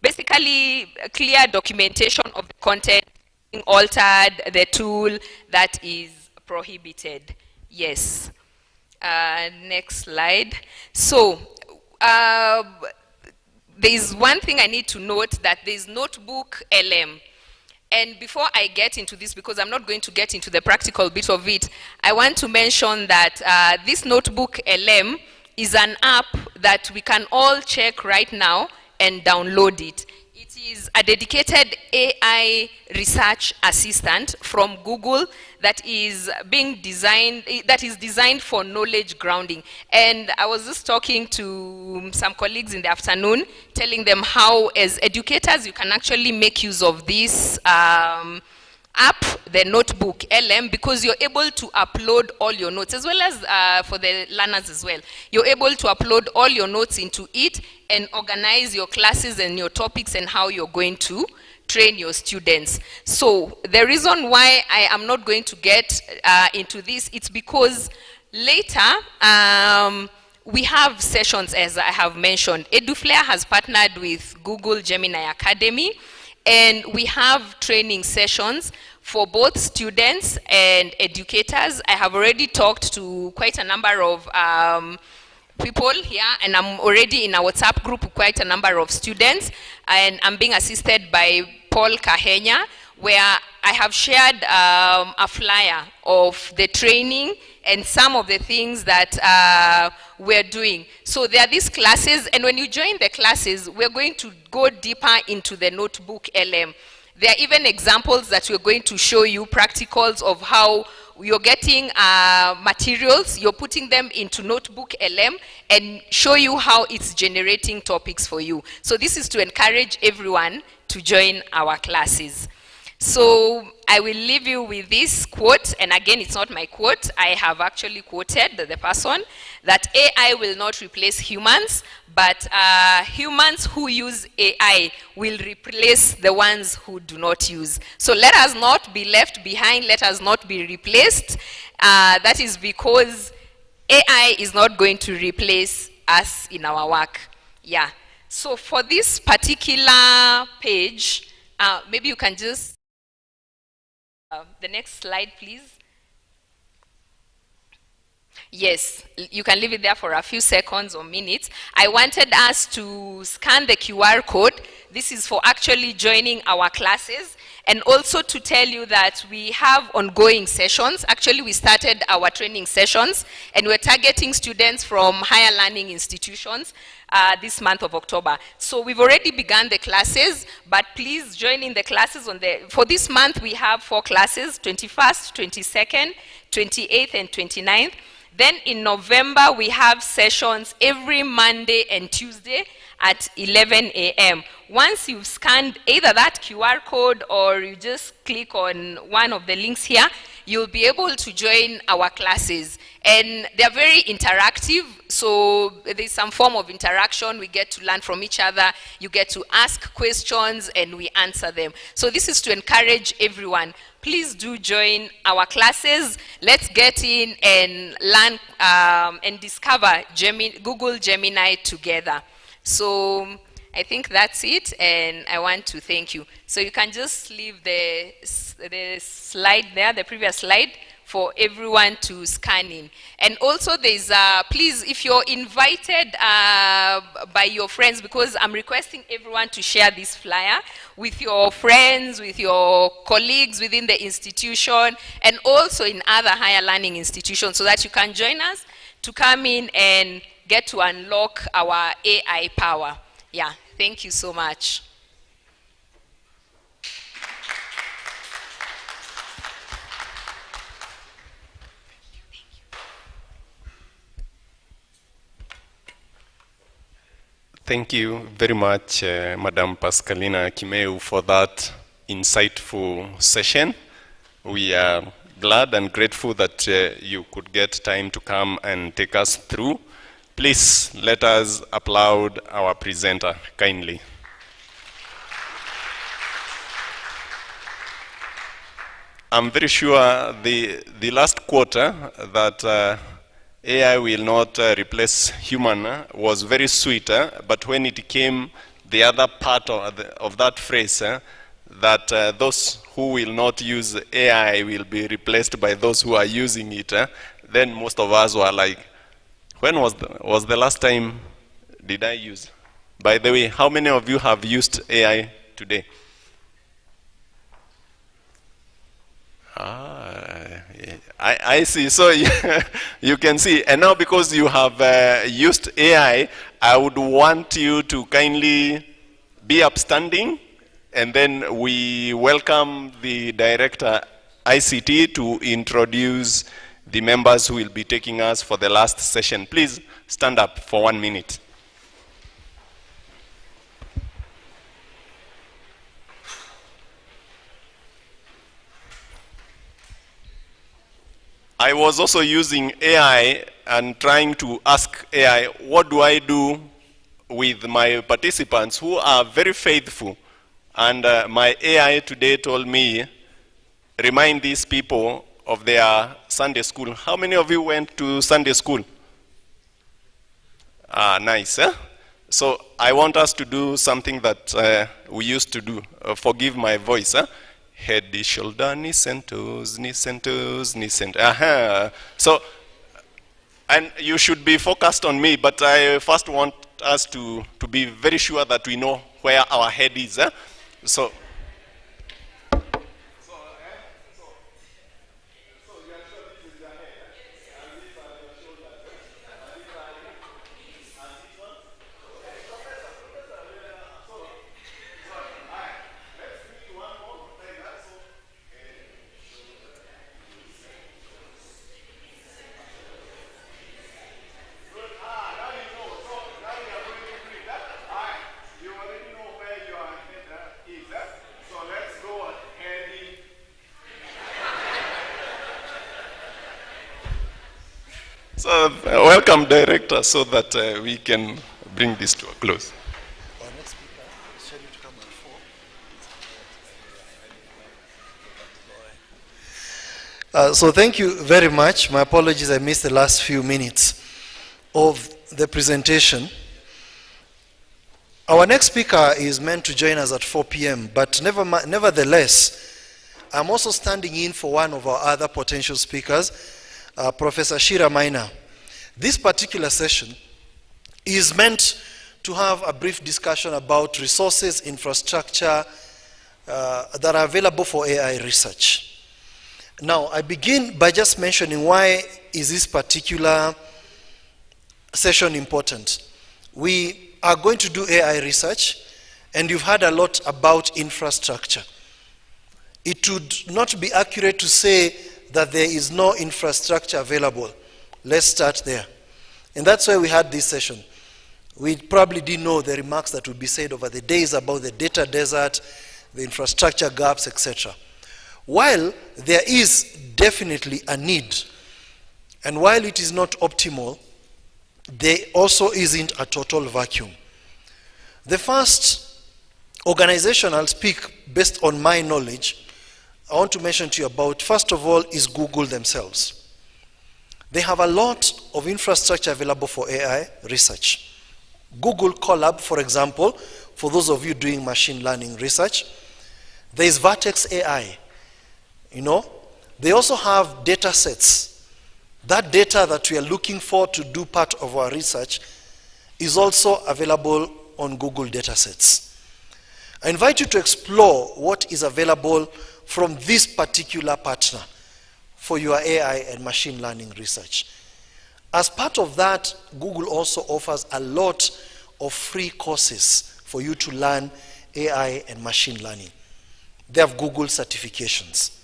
[SPEAKER 15] basically clear documentation of the content being altered, the tool, that is prohibited. Yes. Next slide. So, there's one thing I need to note, that there's notebook LM. And before I get into this, because I'm not going to get into the practical bit of it, I want to mention that this notebook LM is an app that we can all check right now and download it. It is a dedicated AI research assistant from Google that is being designed, that is designed for knowledge grounding. And I was just talking to some colleagues in the afternoon, telling them how, as educators, you can actually make use of this app, the notebook LM, because you're able to upload all your notes, as well as for the learners as well. You're able to upload all your notes into it and organize your classes and your topics and how you're going to train your students. So the reason why I am not going to get into this, it's because later we have sessions, as I have mentioned. EduFlair has partnered with Google Gemini Academy, And we have training sessions for both students and educators. I have already talked to quite a number of people here, and I'm already in a WhatsApp group with quite a number of students, and I'm being assisted by Paul Kahenya, where I have shared a flyer of the training and some of the things that we're doing. So there are these classes, and when you join the classes, we're going to go deeper into the notebook LM. There are even examples that we're going to show you, practicals of how you're getting materials, you're putting them into notebook LM, and show you how it's generating topics for you. So this is to encourage everyone to join our classes. So I will leave you with this quote, and again, it's not my quote. I have actually quoted the person, that AI will not replace humans, but humans who use AI will replace the ones who do not use. So let us not be left behind, let us not be replaced. That is because AI is not going to replace us in our work. Yeah. So for this particular page, maybe you can just the next slide, please. Yes, you can leave it there for a few seconds or minutes. I wanted us to scan the QR code. This is for actually joining our classes, and also to tell you that we have ongoing sessions. Actually, we started our training sessions, and we're targeting students from higher learning institutions this month of October. So we've already begun the classes, but please join in the classes for this month. We have 4 classes, 21st, 22nd, 28th, and 29th. Then in November, we have sessions every Monday and Tuesday at 11 a.m. Once you've scanned either that QR code or you just click on one of the links here, you'll be able to join our classes. And they're very interactive, so there's some form of interaction. We get to learn from each other. You get to ask questions, and we answer them. So this is to encourage everyone. Please do join our classes. Let's get in and learn and discover Google Gemini together. So I think that's it, and I want to thank you. So you can just leave the slide there, the previous slide, for everyone to scan in. And also there's, please, if you're invited by your friends, because I'm requesting everyone to share this flyer with your friends, with your colleagues within the institution, and also in other higher learning institutions, so that you can join us to come in and get to unlock our AI power. Yeah, thank you so much.
[SPEAKER 10] Thank you very much, Madam Pascalina Kimeu, for that insightful session. We are glad and grateful that you could get time to come and take us through. Please let us applaud our presenter kindly. I'm very sure the last quarter that AI will not replace human was very sweet, but when it came the other part of that phrase, that those who will not use AI will be replaced by those who are using it, then most of us were like, when was the last time did I use? By the way, how many of you have used AI today? I see. So you can see. And now because you have used AI, I would want you to kindly be upstanding, and then we welcome the Director ICT to introduce the members who will be taking us for the last session. Please stand up for 1 minute. I was also using AI and trying to ask AI, what do I do with my participants who are very faithful? And my AI today told me, remind these people of their Sunday school. How many of you went to Sunday school? Ah, nice, eh? So I want us to do something that we used to do. Forgive my voice. Head, shoulder, knees and toes, knees and toes, knees and toes. So, and you should be focused on me, but I first want us to be very sure that we know where our head is. So. So, welcome, Director, so that we can bring this to a close.
[SPEAKER 12] So thank you very much. My apologies, I missed the last few minutes of the presentation. Our next speaker is meant to join us at 4 p.m., but nevertheless, I'm also standing in for one of our other potential speakers, Professor Shira Maina. This particular session is meant to have a brief discussion about resources, infrastructure that are available for AI research. Now, I begin by just mentioning why is this particular session important. We are going to do AI research, and you've heard a lot about infrastructure. It would not be accurate to say that there is no infrastructure available. Let's start there. And that's why we had this session. We probably didn't know the remarks that would be said over the days about the data desert, the infrastructure gaps, etc. While there is definitely a need, and while it is not optimal, there also isn't a total vacuum. The first organization I'll speak based on my knowledge I want to mention to you about, first of all, is Google themselves. They have a lot of infrastructure available for AI research. Google Colab, for example, for those of you doing machine learning research, there is Vertex AI. They also have data sets. That data that we are looking for to do part of our research is also available on Google data sets. I invite you to explore what is available from this particular partner for your AI and machine learning research. As part of that, Google also offers a lot of free courses for you to learn AI and machine learning. They have Google certifications.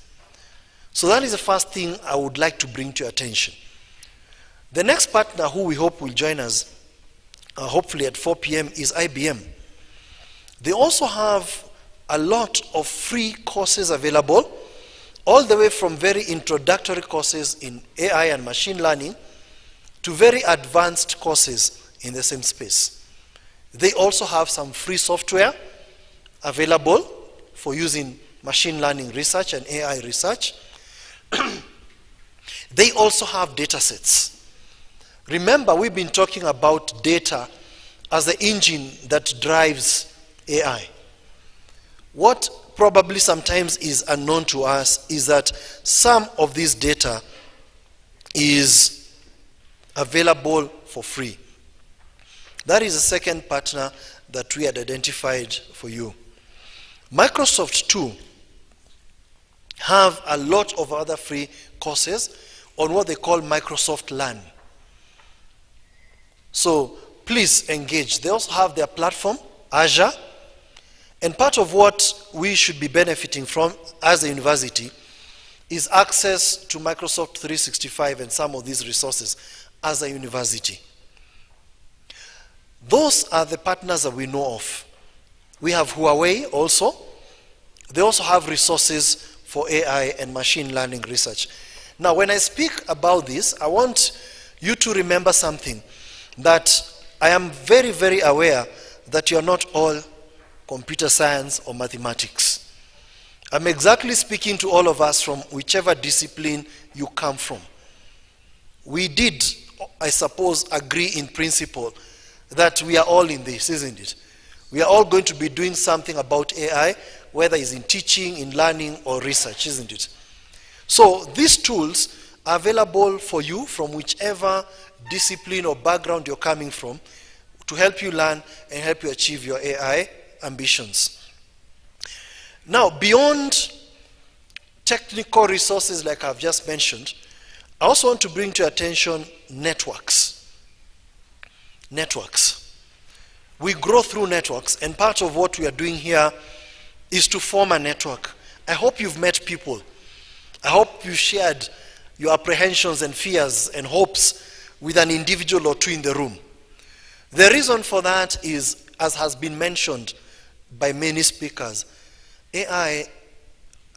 [SPEAKER 12] So that is the first thing I would like to bring to your attention. The next partner who we hope will join us, hopefully at 4 p.m., is IBM. They also have a lot of free courses available, all the way from very introductory courses in AI and machine learning to very advanced courses in the same space. They also have some free software available for using machine learning research and AI research. They also have data sets. Remember, we've been talking about data as the engine that drives AI. What probably sometimes is unknown to us is that some of this data is available for free. That is the second partner that we had identified for you. Microsoft too have a lot of other free courses on what they call Microsoft Learn. So please engage. They also have their platform, Azure. And part of what we should be benefiting from as a university is access to Microsoft 365 and some of these resources as a university. Those are the partners that we know of. We have Huawei also. They also have resources for AI and machine learning research. Now, when I speak about this, I want you to remember something, that I am very, very aware that you are not all computer science or mathematics. I'm exactly speaking to all of us from whichever discipline you come from. We did, I suppose, agree in principle that we are all in this, isn't it? We are all going to be doing something about AI, whether it's in teaching, in learning, or research, isn't it? So these tools are available for you from whichever discipline or background you're coming from to help you learn and help you achieve your AI ambitions. Now, beyond technical resources like I've just mentioned, I also want to bring to your attention networks. Networks. We grow through networks, and part of what we are doing here is to form a network. I hope you've met people. I hope you shared your apprehensions and fears and hopes with an individual or two in the room. The reason for that is, as has been mentioned by many speakers, AI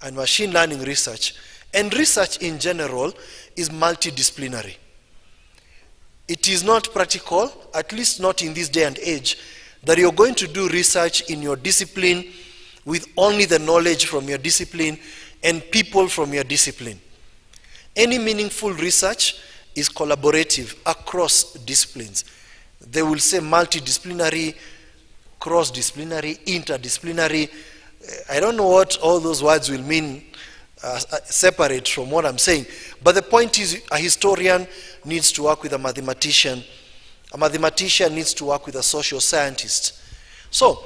[SPEAKER 12] and machine learning research, and research in general, is multidisciplinary. It is not practical, at least not in this day and age, that you're going to do research in your discipline with only the knowledge from your discipline and people from your discipline. Any meaningful research is collaborative across disciplines. They will say multidisciplinary, cross-disciplinary, interdisciplinary. I don't know what all those words will mean separate from what I'm saying. But the point is, a historian needs to work with a mathematician needs to work with a social scientist. So,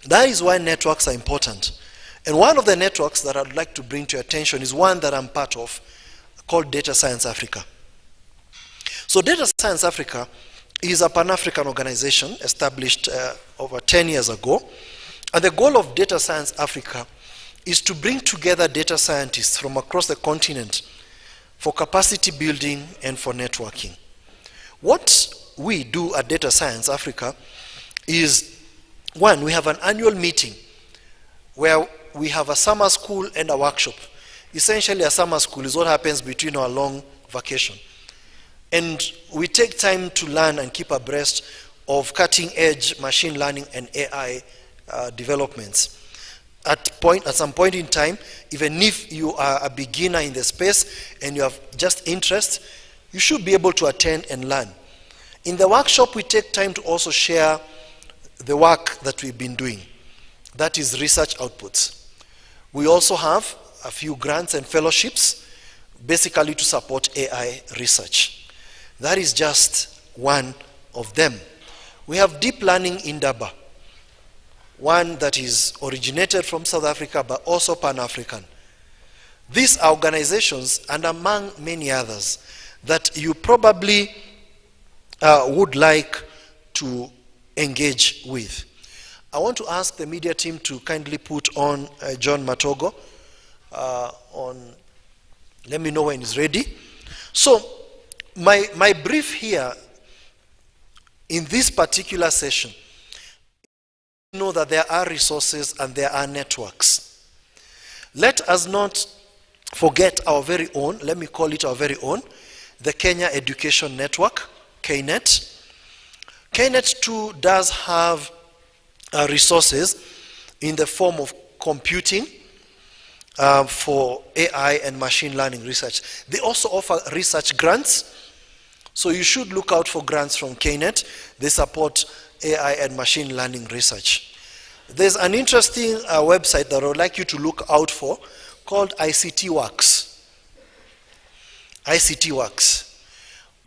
[SPEAKER 12] that is why networks are important. And one of the networks that I'd like to bring to your attention is one that I'm part of, called Data Science Africa. So Data Science Africa is a Pan-African organization established over 10 years ago. And the goal of Data Science Africa is to bring together data scientists from across the continent for capacity building and for networking. What we do at Data Science Africa is, one, we have an annual meeting where we have a summer school and a workshop. Essentially, a summer school is what happens between our long vacation. And we take time to learn and keep abreast of cutting-edge machine learning and AI developments. At some point in time, even if you are a beginner in the space and you have just interest, you should be able to attend and learn. In the workshop, we take time to also share the work that we've been doing. That is research outputs. We also have a few grants and fellowships, basically to support AI research. That is just one of them. We have deep learning in Daba, one that is originated from South Africa but also Pan-African. These are organizations, and among many others, that you probably would like to engage with. I want to ask the media team to kindly put on John Matogo. Let me know when he's ready. So, my brief here in this particular session, know that there are resources and there are networks. Let us not forget our very own, let me call it our very own, the Kenya Education Network, KNET. KNET too does have resources in the form of computing for AI and machine learning research. They also offer research grants, so you should look out for grants from KNET. They support AI and machine learning research. There's an interesting website that I would like you to look out for called ICT Works. ICT Works.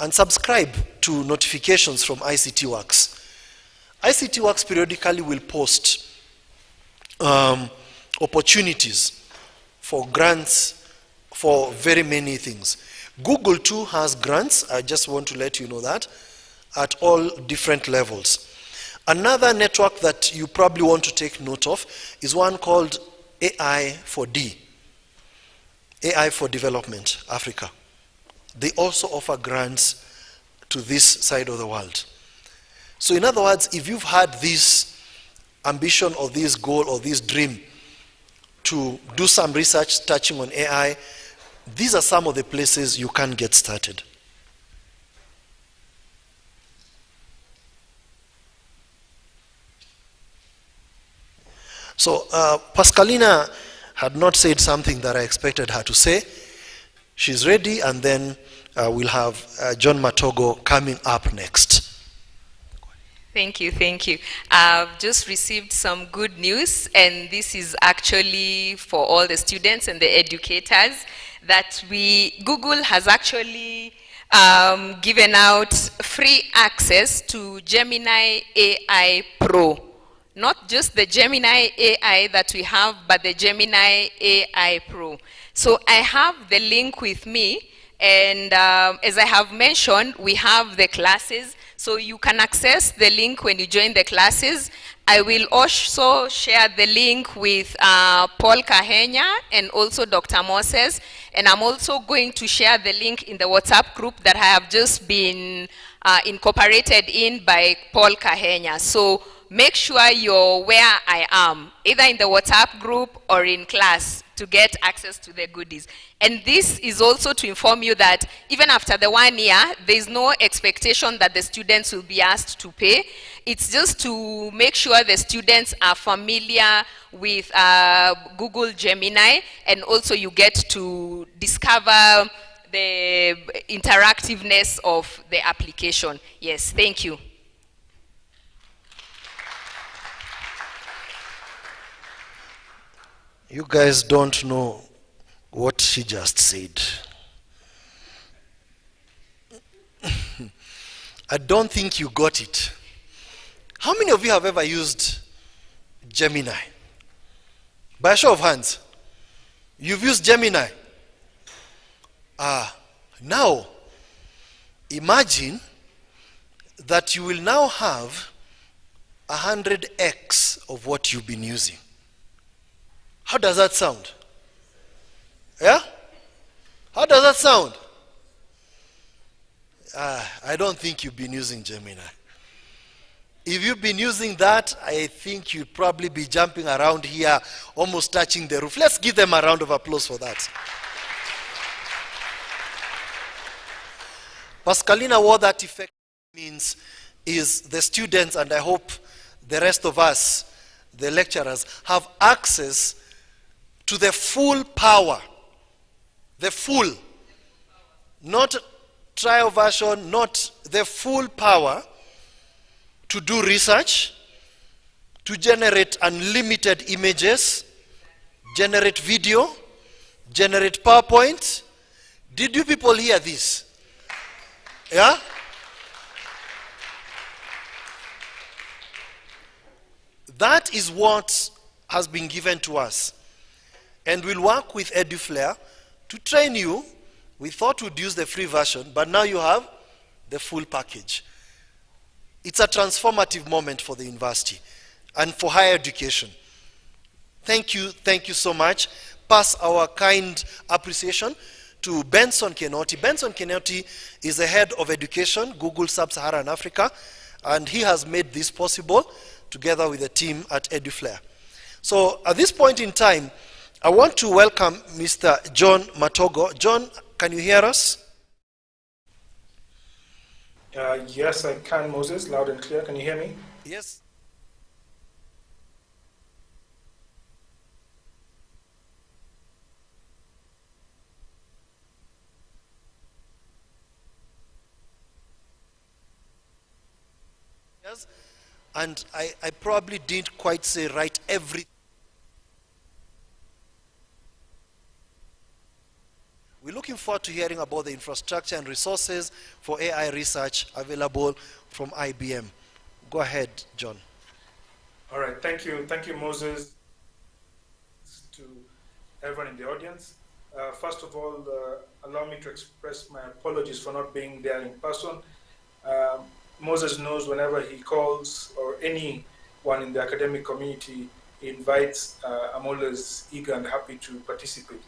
[SPEAKER 12] And subscribe to notifications from ICT Works. ICT Works periodically will post opportunities for grants for very many things. Google too has grants, I just want to let you know that, at all different levels. Another network that you probably want to take note of is one called AI for D, AI for Development Africa. They also offer grants to this side of the world. So in other words, if you've had this ambition or this goal or this dream to do some research touching on AI, these are some of the places you can get started. So Pascalina had not said something that I expected her to say. She's ready, and then we'll have John Matogo coming up next.
[SPEAKER 15] Thank you, thank you. I've just received some good news, and this is actually for all the students and the educators, that Google has actually given out free access to Gemini AI Pro. Not just the Gemini AI that we have, but the Gemini AI Pro. So I have the link with me, and as I have mentioned, we have the classes. So you can access the link when you join the classes. I will also share the link with Paul Kahenya and also Dr. Moses. And I'm also going to share the link in the WhatsApp group that I have just been incorporated in by Paul Kahenya. So make sure you're where I am, either in the WhatsApp group or in class, to get access to the goodies. And this is also to inform you that even after the 1 year, there's no expectation that the students will be asked to pay. It's just to make sure the students are familiar with Google Gemini, and also you get to discover the interactiveness of the application. Yes, thank you.
[SPEAKER 12] You guys don't know what she just said. I don't think you got it. How many of you have ever used Gemini? By a show of hands. You've used Gemini. Now, imagine that you will now have 100x of what you've been using. How does that sound? Yeah? How does that sound? I don't think you've been using Gemini. If you've been using that, I think you'd probably be jumping around here, almost touching the roof. Let's give them a round of applause for that. Pascalina, what that effect means is the students, and I hope the rest of us, the lecturers, have access to the full power, the full, not trial version, not the full power to do research, to generate unlimited images, generate video, generate PowerPoint. Did you people hear this? Yeah? That is what has been given to us. And we'll work with EduFlair to train you. We thought we'd use the free version, but now you have the full package. It's a transformative moment for the university and for higher education. Thank you so much. Pass our kind appreciation to Benson Kenoti. Benson Kenoti is the head of education, Google Sub-Saharan Africa, and he has made this possible together with the team at EduFlair. So at this point in time, I want to welcome Mr. John Matogo. John, can you hear us?
[SPEAKER 16] Yes, I can, Moses, loud and clear. Can you hear me?
[SPEAKER 12] Yes. Yes. And I probably didn't quite say right everything. We're looking forward to hearing about the infrastructure and resources for AI research available from IBM. Go ahead, John.
[SPEAKER 16] All right, thank you, Moses, to everyone in the audience. First of all, allow me to express my apologies for not being there in person. Moses knows whenever he calls, or anyone in the academic community invites, I'm always eager and happy to participate.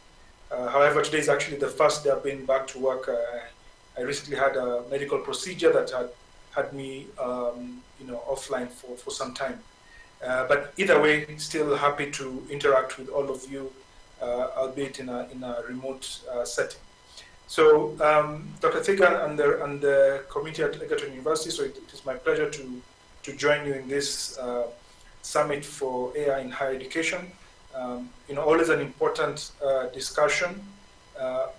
[SPEAKER 16] However, today is actually the first day I've been back to work. I recently had a medical procedure that had me offline for some time. But either way, still happy to interact with all of you, albeit in a remote setting. So, Dr. Thiga and the committee at Egerton University, so it is my pleasure to join you in this summit for AI in higher education. Always an important discussion,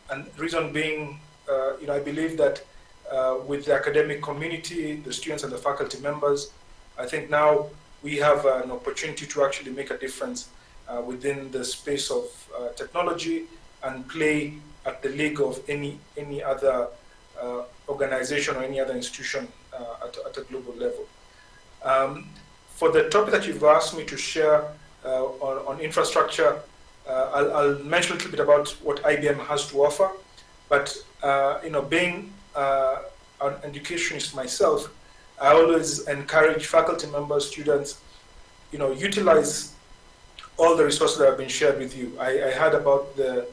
[SPEAKER 16] and reason being, I believe that with the academic community, the students and the faculty members, I think now we have an opportunity to actually make a difference within the space of technology and play at the league of any other organization or any other institution at a global level. For the topic that you've asked me to share on infrastructure, I'll mention a little bit about what IBM has to offer. But being an educationist myself, I always encourage faculty members, students, utilize all the resources that have been shared with you. I heard about the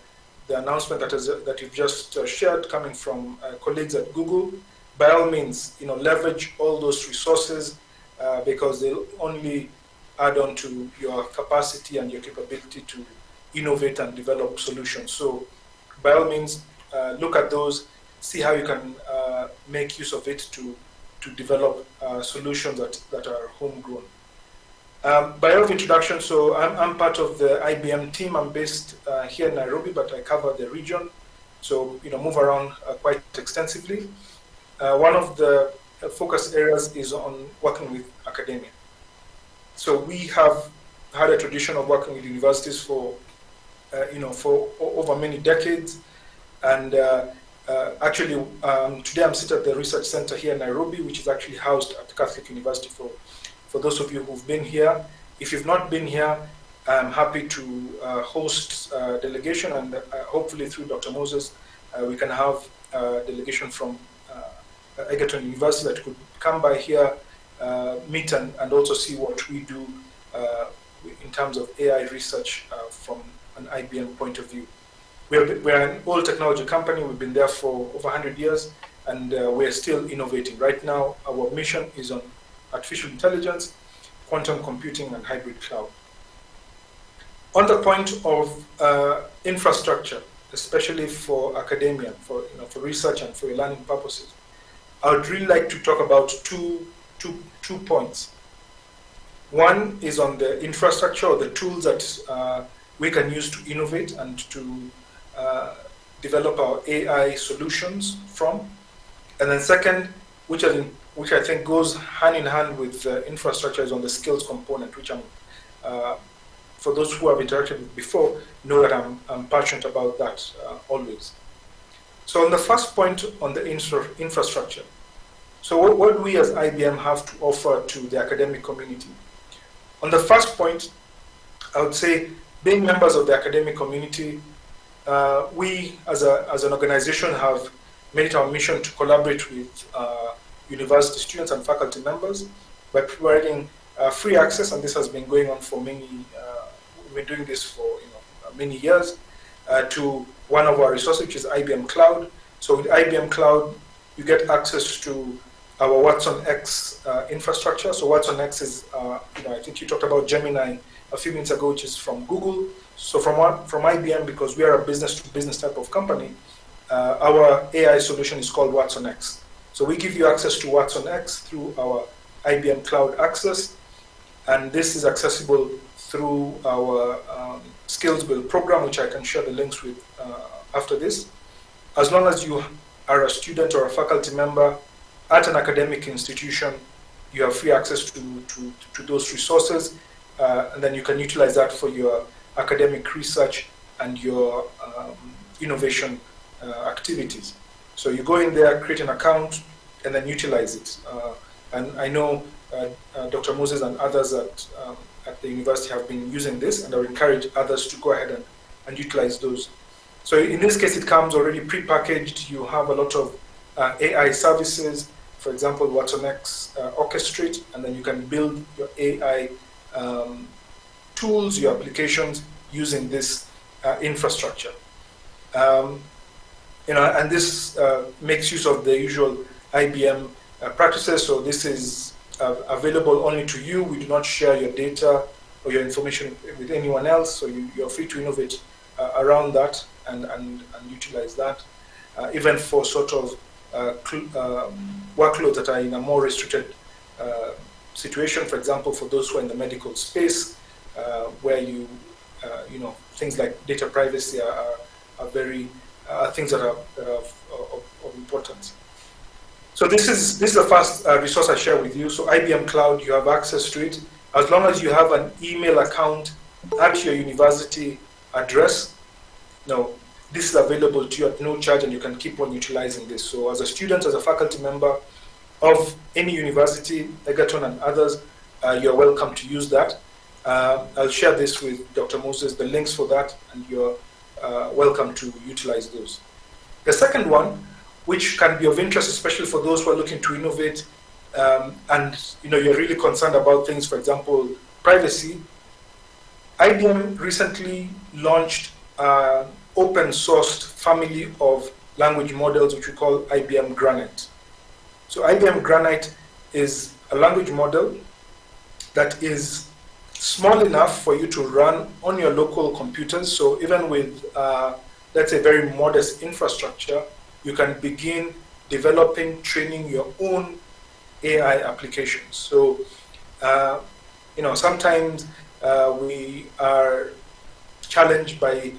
[SPEAKER 16] announcement that you've just shared coming from colleagues at Google. By all means, leverage all those resources because they'll only add on to your capacity and your capability to innovate and develop solutions. So by all means, look at those, see how you can make use of it to develop solutions that are homegrown. By way of introduction, so I'm part of the IBM team. I'm based here in Nairobi, but I cover the region, so move around quite extensively. One of the focus areas is on working with academia. So we have had a tradition of working with universities for over many decades, and actually today I'm seated at the research center here in Nairobi, which is actually housed at Catholic University. For those of you who've been here, if you've not been here, I'm happy to host a delegation, and hopefully through Dr. Moses, we can have a delegation from Egerton University that could come by here, meet and also see what we do in terms of AI research from an IBM point of view. We're an old technology company. We've been there for over 100 years, and we're still innovating. Right now, our mission is on artificial intelligence, quantum computing, and hybrid cloud. On the point of infrastructure, especially for academia, for research and for learning purposes, I would really like to talk about two points. One is on the infrastructure, or the tools that we can use to innovate and to develop our AI solutions from. And then second, which I think goes hand in hand with infrastructure, is on the skills component, which for those who have interacted with before, know that I'm passionate about that always. So on the first point on the infrastructure, so what do we as IBM have to offer to the academic community? On the first point, I would say, being members of the academic community, we as an organization have made it our mission to collaborate with university students and faculty members by providing free access, and this has been going on for many, we've been doing this for many years, to one of our resources, which is IBM Cloud. So with IBM Cloud, you get access to our Watson X infrastructure. So Watson X is, I think you talked about Gemini a few minutes ago, which is from Google. So from IBM, because we are a business-to-business type of company, our AI solution is called Watson X. So we give you access to Watson X through our IBM Cloud Access, and this is accessible through our Skills Build program, which I can share the links with after this. As long as you are a student or a faculty member at an academic institution, you have free access to those resources, and then you can utilize that for your academic research and your innovation activities. So you go in there, create an account, and then utilize it. And I know Dr. Moses and others at the university have been using this, and I would encourage others to go ahead and utilize those. So in this case, it comes already pre-packaged. You have a lot of AI services, for example, Watson X Orchestrate, and then you can build your AI tools, your applications using this infrastructure. And this makes use of the usual IBM practices. So this is available only to you. We do not share your data or your information with anyone else. So you're free to innovate around that and utilize that, even for sort of workloads that are in a more restricted situation. For example, for those who are in the medical space, where things like data privacy are very things that are of importance. So this is the first resource I share with you. So IBM Cloud, you have access to it. As long as you have an email account at your university address, this is available to you at no charge, and you can keep on utilizing this. So as a student, as a faculty member of any university, Egerton and others, you're welcome to use that. I'll share this with Dr. Moses, the links for that, and you're welcome to utilize those. The second one, which can be of interest, especially for those who are looking to innovate, and you're really concerned about things, for example, privacy. IBM recently launched an open-sourced family of language models, which we call IBM Granite. So IBM Granite is a language model that is small enough for you to run on your local computers. So even with, let's say, very modest infrastructure, you can begin developing, training your own AI applications. So, sometimes we are challenged by,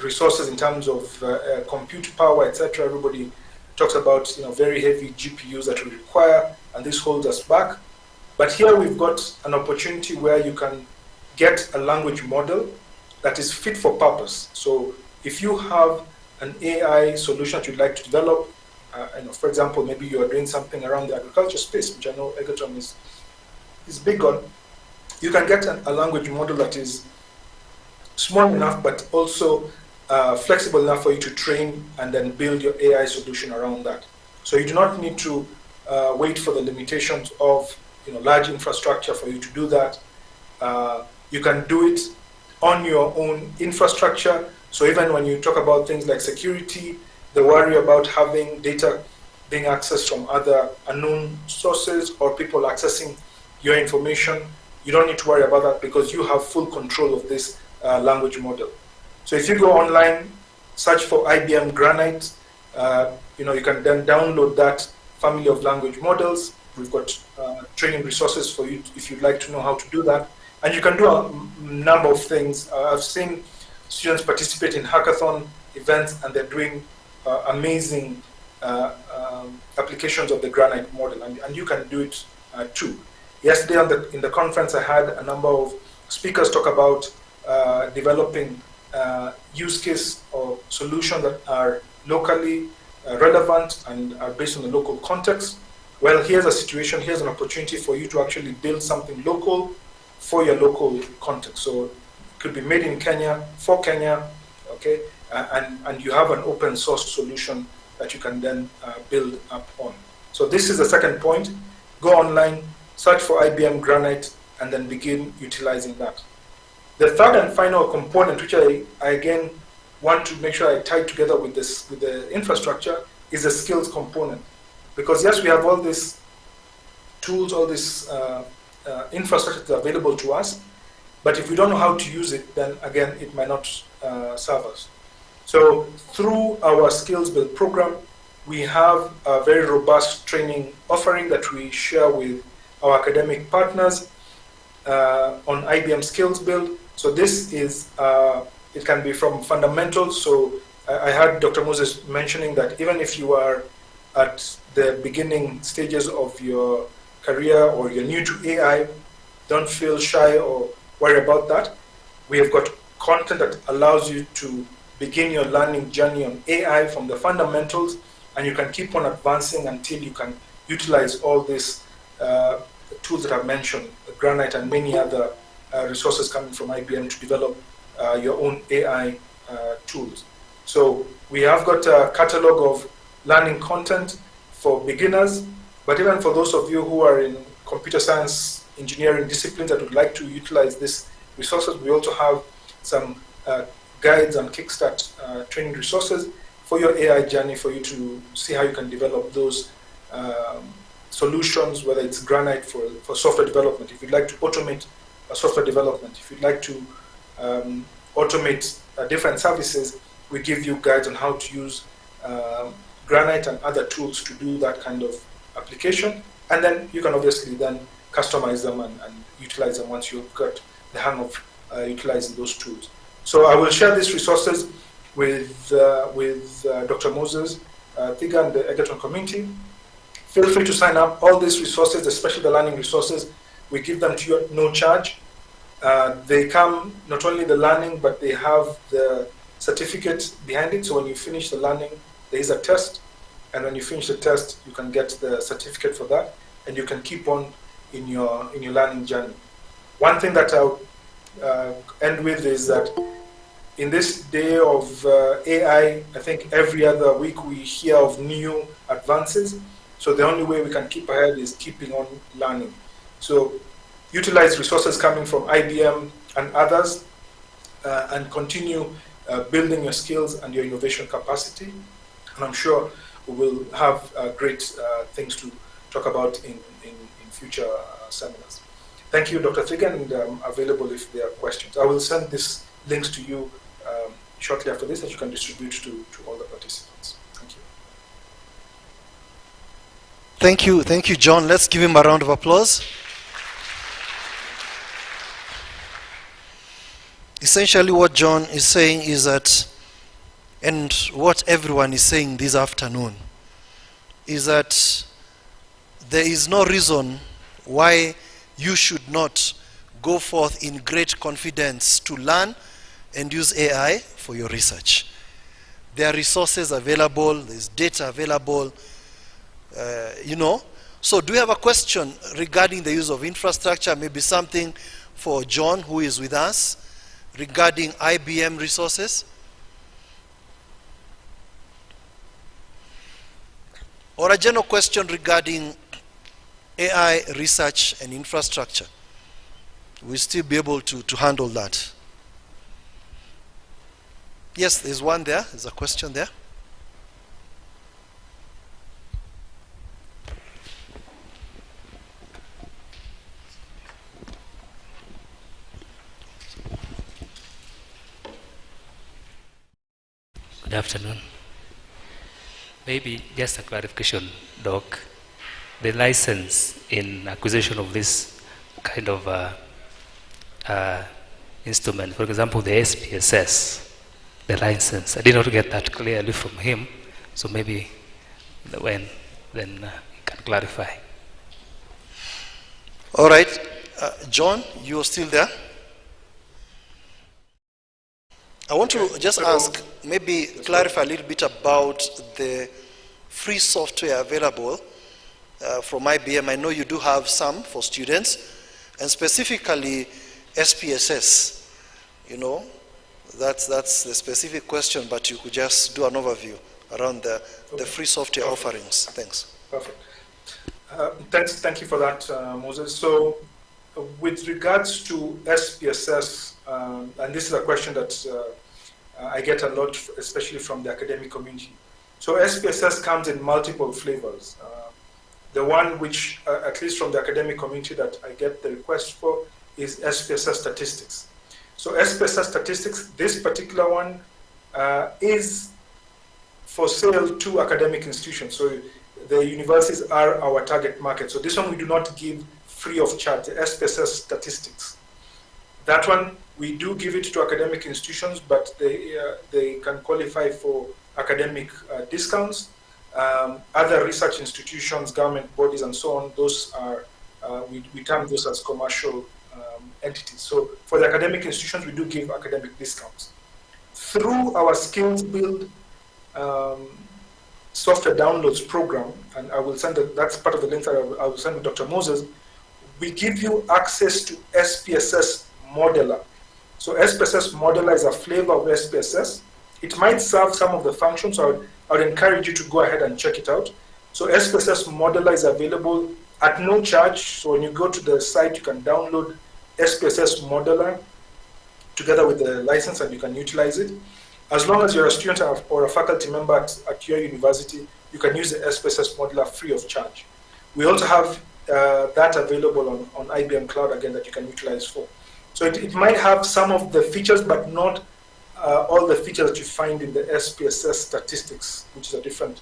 [SPEAKER 16] resources in terms of compute power, etc. Everybody talks about, very heavy GPUs that we require, and this holds us back. But here we've got an opportunity where you can get a language model that is fit for purpose. So if you have an AI solution that you'd like to develop, for example, maybe you are doing something around the agriculture space, which I know Egerton is big on, you can get a language model that is small enough, but also flexible enough for you to train and then build your AI solution around that. So you do not need to wait for the limitations of large infrastructure for you to do that. You can do it on your own infrastructure. So even when you talk about things like security, the worry about having data being accessed from other unknown sources or people accessing your information, you don't need to worry about that because you have full control of this language model. So if you go online, search for IBM Granite, you can then download that family of language models. We've got training resources for you if you'd like to know how to do that. And you can do a number of things. I've seen students participate in hackathon events, and they're doing amazing applications of the Granite model, and you can do it too. Yesterday in the conference, I had a number of speakers talk about developing use case or solutions that are locally relevant and are based on the local context. Well, here's a situation, here's an opportunity for you to actually build something local for your local context. So it could be made in Kenya, for Kenya, okay? And you have an open source solution that you can then build up on. So this is the second point. Go online, search for IBM Granite, and then begin utilizing that. The third and final component, which I again want to make sure I tie together with the infrastructure, is the skills component. Because yes, we have all these tools, all this infrastructure that's available to us, but if we don't know how to use it, then again, it might not serve us. So through our Skills Build program, we have a very robust training offering that we share with our academic partners on IBM Skills Build. So this is, it can be from fundamentals. So I heard Dr. Moses mentioning that even if you are at the beginning stages of your career or you're new to AI, don't feel shy or worry about that. We have got content that allows you to begin your learning journey on AI from the fundamentals, and you can keep on advancing until you can utilize all these tools that I've mentioned, Granite and many other resources coming from IBM to develop your own AI tools. So we have got a catalog of learning content for beginners, but even for those of you who are in computer science engineering disciplines that would like to utilize these resources, we also have some guides and kickstart training resources for your AI journey, for you to see how you can develop those solutions, whether it's Granite for software development, if you'd like to automate software development, if you'd like to automate different services, we give you guides on how to use Granite and other tools to do that kind of application. And then you can obviously then customize them and utilize them once you've got the hang of utilizing those tools. So I will share these resources with Dr. Moses, Thiga, and the Egerton community. Feel free to sign up. All these resources, especially the learning resources, we give them to you at no charge. They come not only the learning, but they have the certificate behind it. So when you finish the learning, there is a test, and when you finish the test, you can get the certificate for that, and you can keep on in your learning journey. One thing that I'll end with is that in this day of AI, I think every other week we hear of new advances. So the only way we can keep ahead is keeping on learning. So utilize resources coming from IBM and others, and continue building your skills and your innovation capacity. And I'm sure we will have great things to talk about in future seminars. Thank you, Dr. Thigan, and I'm available if there are questions. I will send these links to you shortly after this that you can distribute to all the participants. Thank you.
[SPEAKER 12] Thank you, John. Let's give him a round of applause. Essentially what John is saying is that, and what everyone is saying this afternoon, is that there is no reason why you should not go forth in great confidence to learn and use AI for your research. There are resources available, there's data available, So do you have a question regarding the use of infrastructure, maybe something for John who is with us, regarding IBM resources? Or a general question regarding AI research and infrastructure? We'll still be able to handle that. Yes, there's one there. There's a question there.
[SPEAKER 21] Good afternoon. Maybe just a clarification, Doc. The license in acquisition of this kind of instrument, for example, the SPSS, the license, I did not get that clearly from him, so maybe then you can clarify.
[SPEAKER 12] All right. John, you're still there? I want to just ask, maybe clarify a little bit about the free software available from IBM. I know you do have some for students, and specifically SPSS. That's the specific question, but you could just do an overview around the free software offerings. Thanks.
[SPEAKER 16] Perfect. Thank you for that, Moses. So with regards to SPSS, and this is a question that I get a lot, especially from the academic community. So SPSS comes in multiple flavors. The one which, at least from the academic community, that I get the request for is SPSS statistics. So SPSS statistics, this particular one is for sale to academic institutions. So the universities are our target market. So this one we do not give free of charge, the SPSS statistics. That one, we do give it to academic institutions, but they can qualify for academic discounts. Other research institutions, government bodies, and so on, those are, we term those as commercial entities. So for the academic institutions, we do give academic discounts. Through our Skills Build software downloads program, and I will send that's part of the link that I will send to Dr. Moses, we give you access to SPSS Modeler. So SPSS Modeler is a flavor of SPSS. It might serve some of the functions, so I would encourage you to go ahead and check it out. So SPSS Modeler is available at no charge. So when you go to the site, you can download SPSS Modeler together with the license, and you can utilize it. As long as you're a student or a faculty member at your university, you can use the SPSS Modeler free of charge. We also have that available on IBM Cloud, again, that you can utilize for. So it might have some of the features, but not all the features that you find in the SPSS statistics, which is a different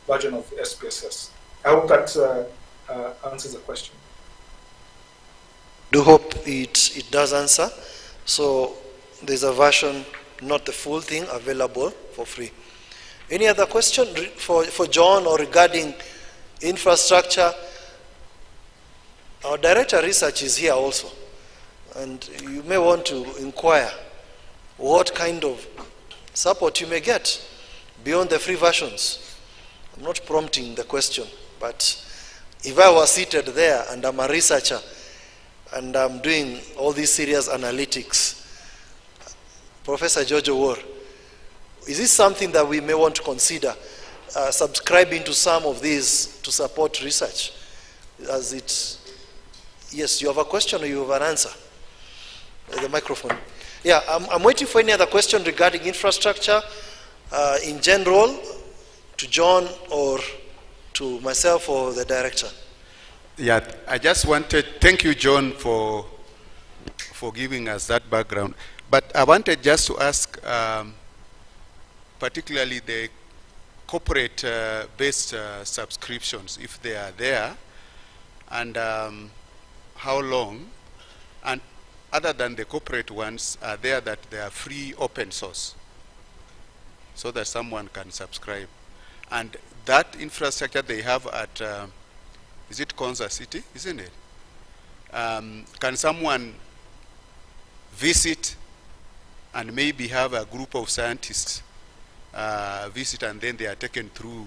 [SPEAKER 16] version of SPSS. I hope that answers the question.
[SPEAKER 12] Do hope it does answer. So there's a version, not the full thing, available for free. Any other question for John or regarding infrastructure. Our director of research is here also, and you may want to inquire what kind of support you may get beyond the free versions. I'm not prompting the question, but if I was seated there and I'm a researcher and I'm doing all these serious analytics, Professor Jojo War, is this something that we may want to consider subscribing to some of these to support research? As it, yes, you have a question or you have an answer? The microphone. Yeah, I'm waiting for any other question regarding infrastructure in general, to John or to myself or the director.
[SPEAKER 14] Yeah, I just wanted, thank you, John, for giving us that background. But I wanted just to ask, particularly the corporate-based subscriptions, if they are there, and how long, and other than the corporate ones, are there that they are free open source, so that someone can subscribe. And that infrastructure they have at, is it Kansas City, isn't it? Can someone visit and maybe have a group of scientists visit, and then they are taken through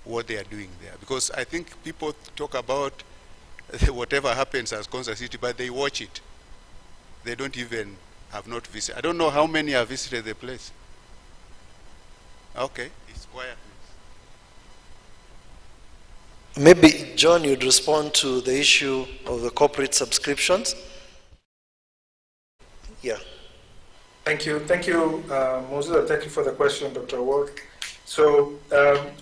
[SPEAKER 14] what they are doing there? Because I think people talk about whatever happens at Kansas City, but they watch it. They don't even have not visited. I don't know how many have visited the place. Okay, it's quiet.
[SPEAKER 12] Maybe, John, you'd respond to the issue of the corporate subscriptions. Yeah.
[SPEAKER 16] Thank you, Moses. Thank you for the question, Dr. Ward. So,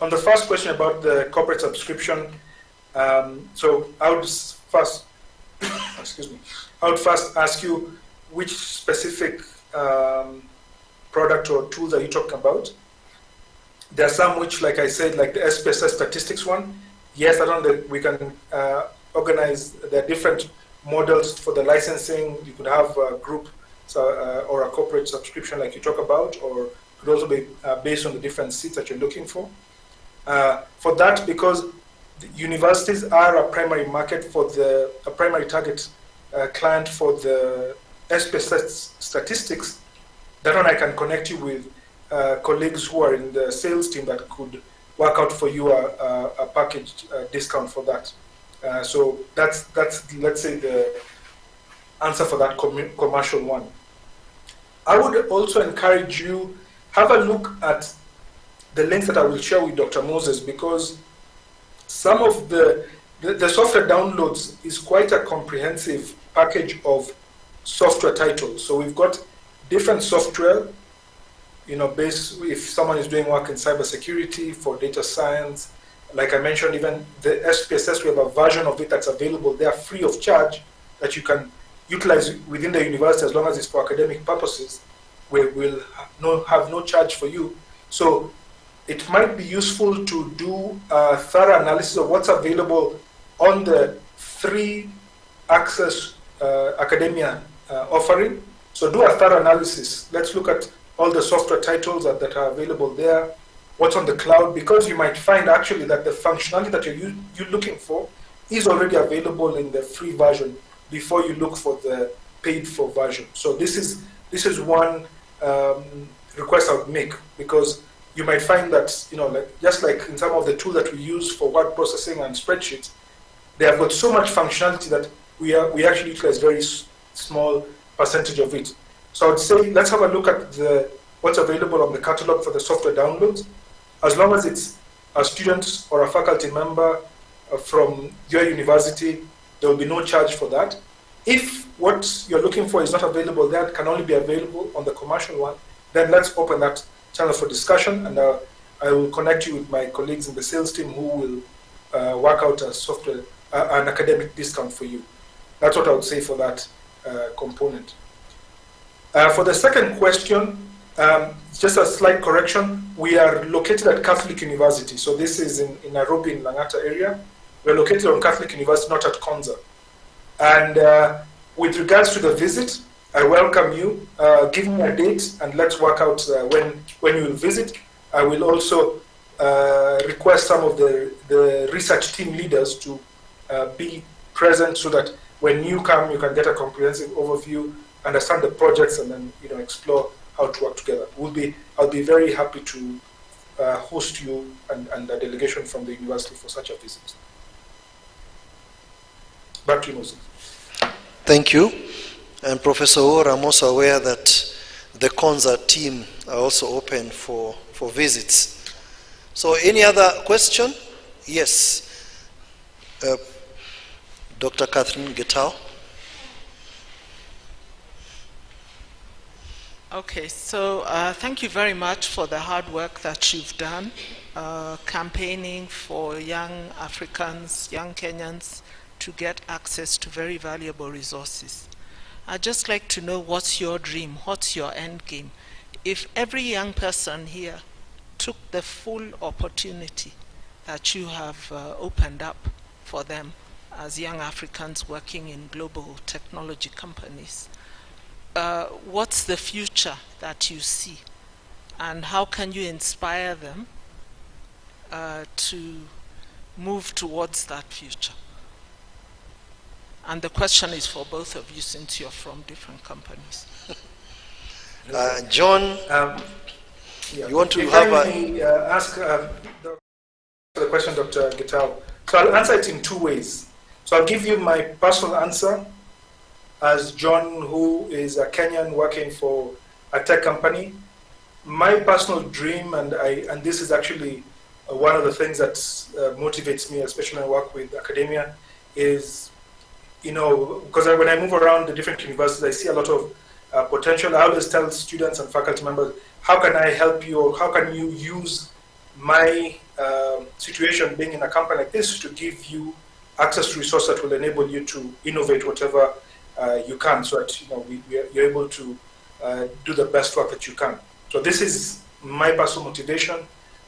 [SPEAKER 16] on the first question about the corporate subscription, so I would first, excuse me, I would first ask you which specific product or tools are you talking about? There are some which, like I said, like the SPSS statistics one. Yes, I don't know that we can organize the different models for the licensing. You could have a group or a corporate subscription like you talk about, or it could also be based on the different seats that you're looking for. For that, because the universities are a primary market for a primary target client for the SPSS statistics, that one I can connect you with colleagues who are in the sales team that could work out for you a package discount for that. So that's let's say the answer for that commercial one. I would also encourage you have a look at the links that I will share with Dr. Moses, because some of the software downloads is quite a comprehensive package of software titles. So we've got different software, based if someone is doing work in cybersecurity, for data science. Like I mentioned, even the SPSS, we have a version of it that's available there free of charge that you can utilize within the university as long as it's for academic purposes, where we'll have no charge for you. So it might be useful to do a thorough analysis of what's available on the free access academia offering. So do a thorough analysis. Let's look at all the software titles that are available there, what's on the cloud, because you might find actually that the functionality that you're looking for is already available in the free version before you look for the paid for version. So this is one request I would make, because you might find that, just like in some of the tools that we use for word processing and spreadsheets, they have got so much functionality that we actually utilize very small percentage of it. So I would say let's have a look at what's available on the catalog for the software downloads. As long as it's a student or a faculty member from your university, there will be no charge for that. If what you're looking for is not available there, can only be available on the commercial one, then let's open that channel for discussion, and I will connect you with my colleagues in the sales team who will work out an academic discount for you. That's what I would say for that component. For the second question, just a slight correction. We are located at Catholic University. So this is in Nairobi, in Lang'ata area. We're located on Catholic University, not at Konza. And with regards to the visit, I welcome you. Give me a date and let's work out when you will visit. I will also request some of the research team leaders to be present so that when you come, you can get a comprehensive overview, understand the projects, and then explore how to work together. I'll be very happy to host you and a delegation from the university for such a visit. Back to you, Moses.
[SPEAKER 12] Thank you. And Professor Orr, I'm also aware that the concert team are also open for visits. So any other question? Yes. Dr. Catherine Getao.
[SPEAKER 20] Okay, so thank you very much for the hard work that you've done, campaigning for young Africans, young Kenyans, to get access to very valuable resources. I'd just like to know, what's your dream? What's your end game? If every young person here took the full opportunity that you have opened up for them as young Africans working in global technology companies, what's the future that you see? And how can you inspire them to move towards that future? And the question is for both of you, since you're from different companies.
[SPEAKER 12] John, you want to
[SPEAKER 16] ask the question, Dr. Getao. So I'll answer it in two ways. So I'll give you my personal answer as John, who is a Kenyan working for a tech company. My personal dream, and this is actually one of the things that motivates me, especially when I work with academia, is, because when I move around the different universities, I see a lot of potential. I always tell students and faculty members, how can I help you, or how can you use my situation being in a company like this to give you access to resources that will enable you to innovate whatever you can, so that you're able to do the best work that you can. So this is my personal motivation.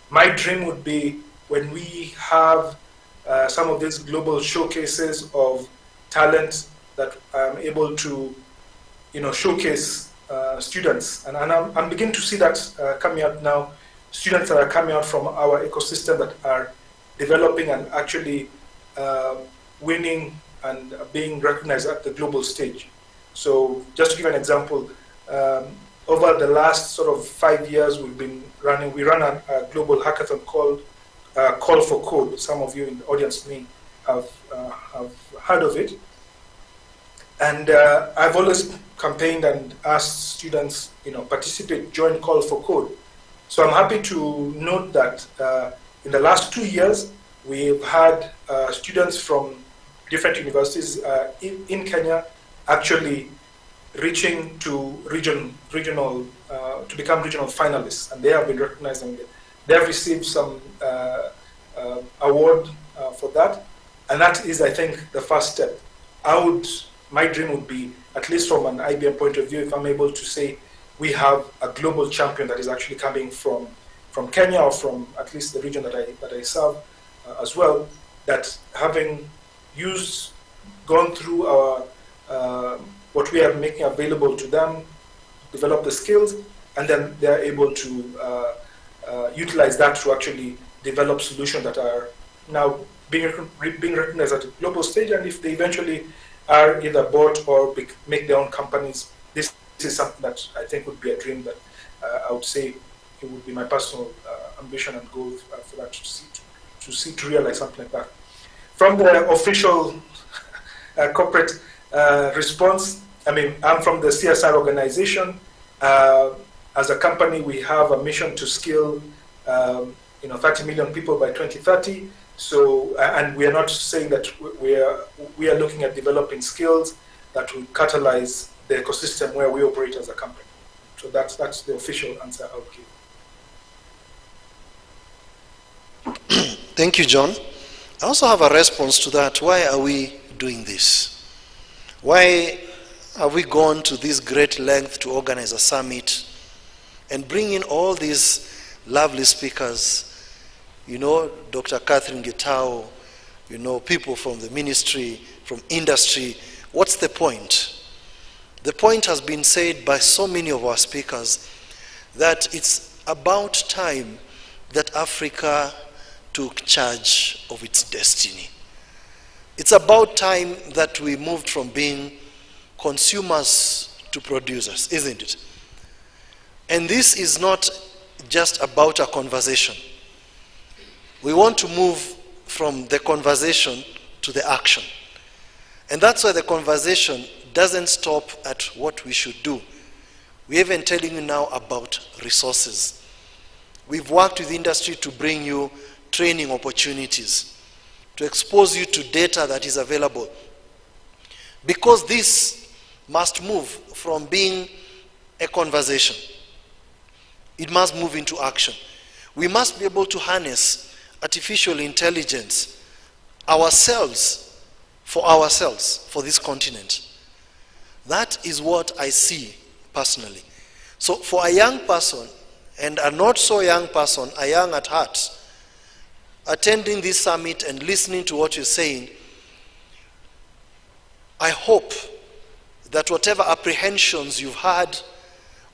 [SPEAKER 16] My dream would be when we have some of these global showcases of talent that I'm able to, showcase students, and I'm beginning to see that coming out now. Students that are coming out from our ecosystem that are developing and actually winning and being recognized at the global stage. So just to give an example, over the last sort of 5 years, we run a global hackathon called Call for Code. Some of you in the audience may have heard of it. And I've always campaigned and asked students, participate, join Call for Code. So I'm happy to note that in the last 2 years, we've had students from different universities in Kenya actually reaching to regional to become regional finalists, and they have been recognized, and they have received some award for that, and that is, I think, the first step. My dream would be, at least from an IBM point of view, if I'm able to say we have a global champion that is actually coming from Kenya, or from at least the region that I serve as well, that having gone through our what we are making available to them, develop the skills, and then they are able to utilize that to actually develop solutions that are now being recognized at a global stage. And if they eventually are either bought or make their own companies, this is something that I think would be a dream that I would say it would be my personal ambition and goal for that to realize something like that. From the official corporate response, I'm from the CSR organization. As a company, we have a mission to skill 30 million people by 2030. So, and we are not saying that we are looking at developing skills that will catalyze the ecosystem where we operate as a company. So that's the official answer I would give.
[SPEAKER 12] Thank you, John. I also have a response to that. Why are we doing this? Why have we gone to this great length to organize a summit and bring in all these lovely speakers? Dr. Catherine Getao, people from the ministry, from industry. What's the point? The point has been said by so many of our speakers that it's about time that Africa took charge of its destiny. It's about time that we moved from being consumers to producers, isn't it? And this is not just about a conversation. We want to move from the conversation to the action. And that's why the conversation doesn't stop at what we should do. We're even telling you now about resources. We've worked with industry to bring you training opportunities, to expose you to data that is available. Because this must move from being a conversation. It must move into action. We must be able to harness artificial intelligence ourselves, for this continent. That is what I see personally. So for a young person, and a not so young person, a young at heart, attending this summit and listening to what you're saying, I hope that whatever apprehensions you've had,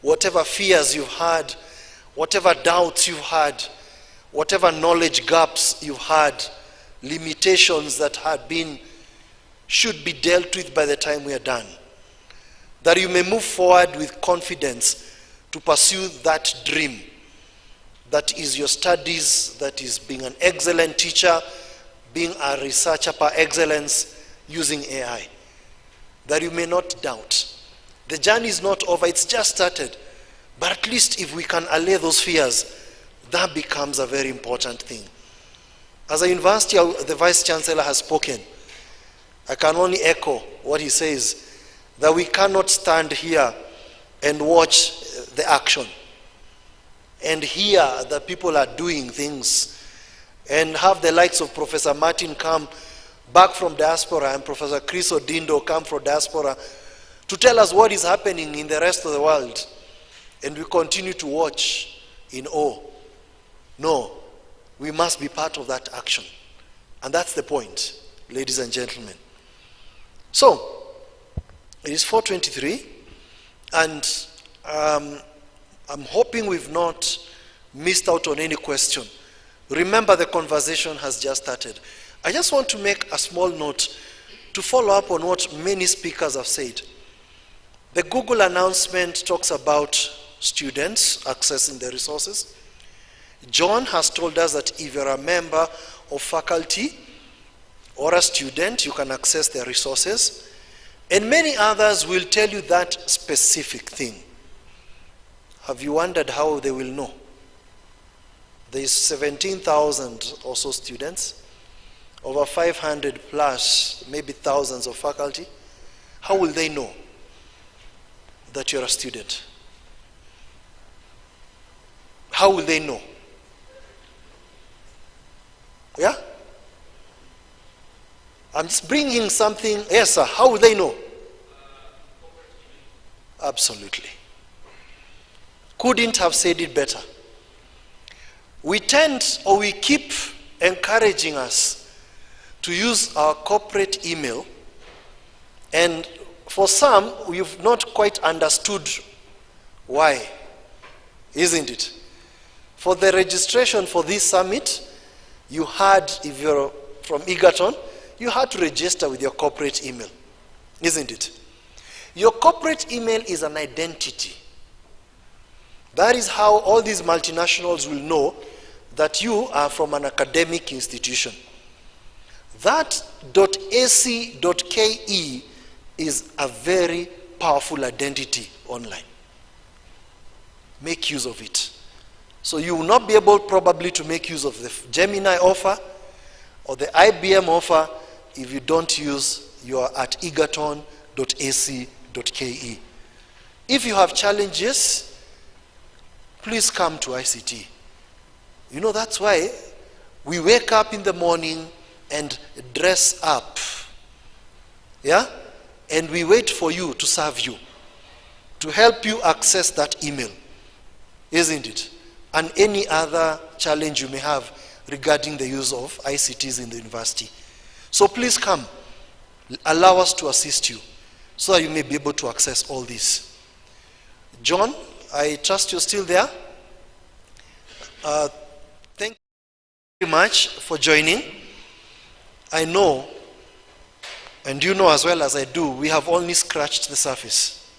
[SPEAKER 12] whatever fears you've had, whatever doubts you've had, whatever knowledge gaps you've had, limitations that had been, should be dealt with by the time we are done. That you may move forward with confidence to pursue that dream. That is your studies, that is being an excellent teacher, being a researcher par excellence, using AI. That you may not doubt. The journey is not over, it's just started. But at least if we can allay those fears, that becomes a very important thing. As a university, the Vice Chancellor has spoken. I can only echo what he says, that we cannot stand here and watch the action and hear that people are doing things and have the likes of Professor Martin come back from diaspora and Professor Chris Odindo come from diaspora to tell us what is happening in the rest of the world, and we continue to watch in awe. No, we must be part of that action. And that's the point, ladies and gentlemen. So, it is 4:23, and I'm hoping we've not missed out on any question. Remember, the conversation has just started. I just want to make a small note to follow up on what many speakers have said. The Google announcement talks about students accessing the resources. John has told us that if you're a member of faculty or a student, you can access their resources. And many others will tell you that specific thing. Have you wondered how they will know? There's 17,000 or so students, over 500 plus, maybe thousands of faculty. How will they know that you're a student? How will they know? Yeah? I'm just bringing something. Yes, sir. How will they know? Absolutely. Couldn't have said it better. We tend, or we keep encouraging us to use our corporate email, and for some, we've not quite understood why, isn't it? For the registration for this summit, you had, if you're from Egerton, you had to register with your corporate email, isn't it? Your corporate email is an identity. That is how all these multinationals will know that you are from an academic institution. That .ac.ke is a very powerful identity online. Make use of it. So you will not be able probably to make use of the Gemini offer or the IBM offer if you don't use your at egerton.ac.ke. If you have challenges, please come to ICT. You know, that's why we wake up in the morning and dress up. Yeah? And we wait for you to serve you, to help you access that email, isn't it? And any other challenge you may have regarding the use of ICTs in the university. So please come, allow us to assist you so that you may be able to access all this. John, I trust you're still there. very much for joining. I know, and you know as well as I do, we have only scratched the surface.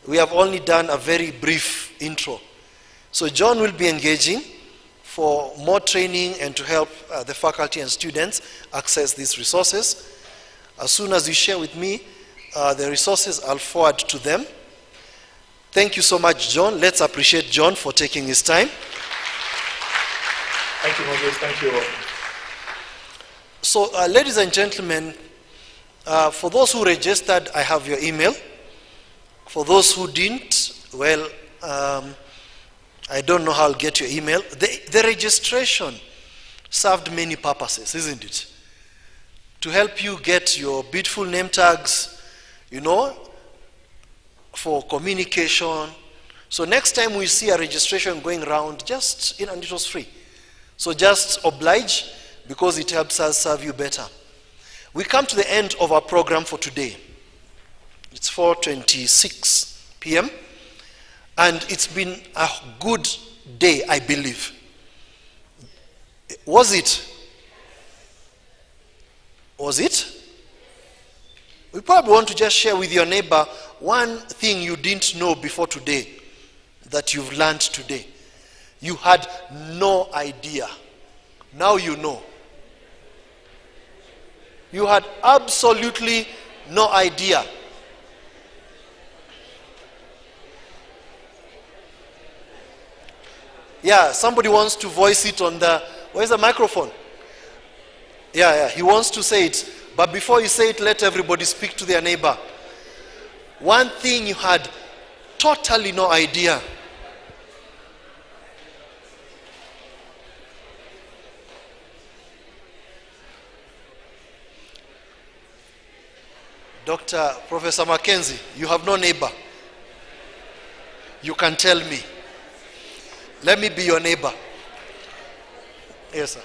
[SPEAKER 12] We have only done a very brief intro. So John will be engaging for more training and to help the faculty and students access these resources. As soon as you share with me the resources, I'll forward to them. Thank you so much, John. Let's appreciate John for taking his time.
[SPEAKER 16] Thank you, Moses. Thank you all.
[SPEAKER 12] So, ladies and gentlemen, for those who registered, I have your email. For those who didn't, well, I don't know how I'll get your email. The registration served many purposes, isn't it? To help you get your beautiful name tags, you know, for communication. So next time we see a registration going around, and it was free. So just oblige, because it helps us serve you better. We come to the end of our program for today. It's 4:26 p.m. and it's been a good day, I believe. Was it? Was it? We probably want to just share with your neighbor one thing you didn't know before today that you've learned today. You had no idea. Now you know. You had absolutely no idea. Yeah, somebody wants to voice it on the, where's the microphone? Yeah, he wants to say it. But before you say it, let everybody speak to their neighbor. One thing you had totally no idea. Professor Mackenzie, you have no neighbor. You can tell me. Let me be your neighbor. Yes, sir.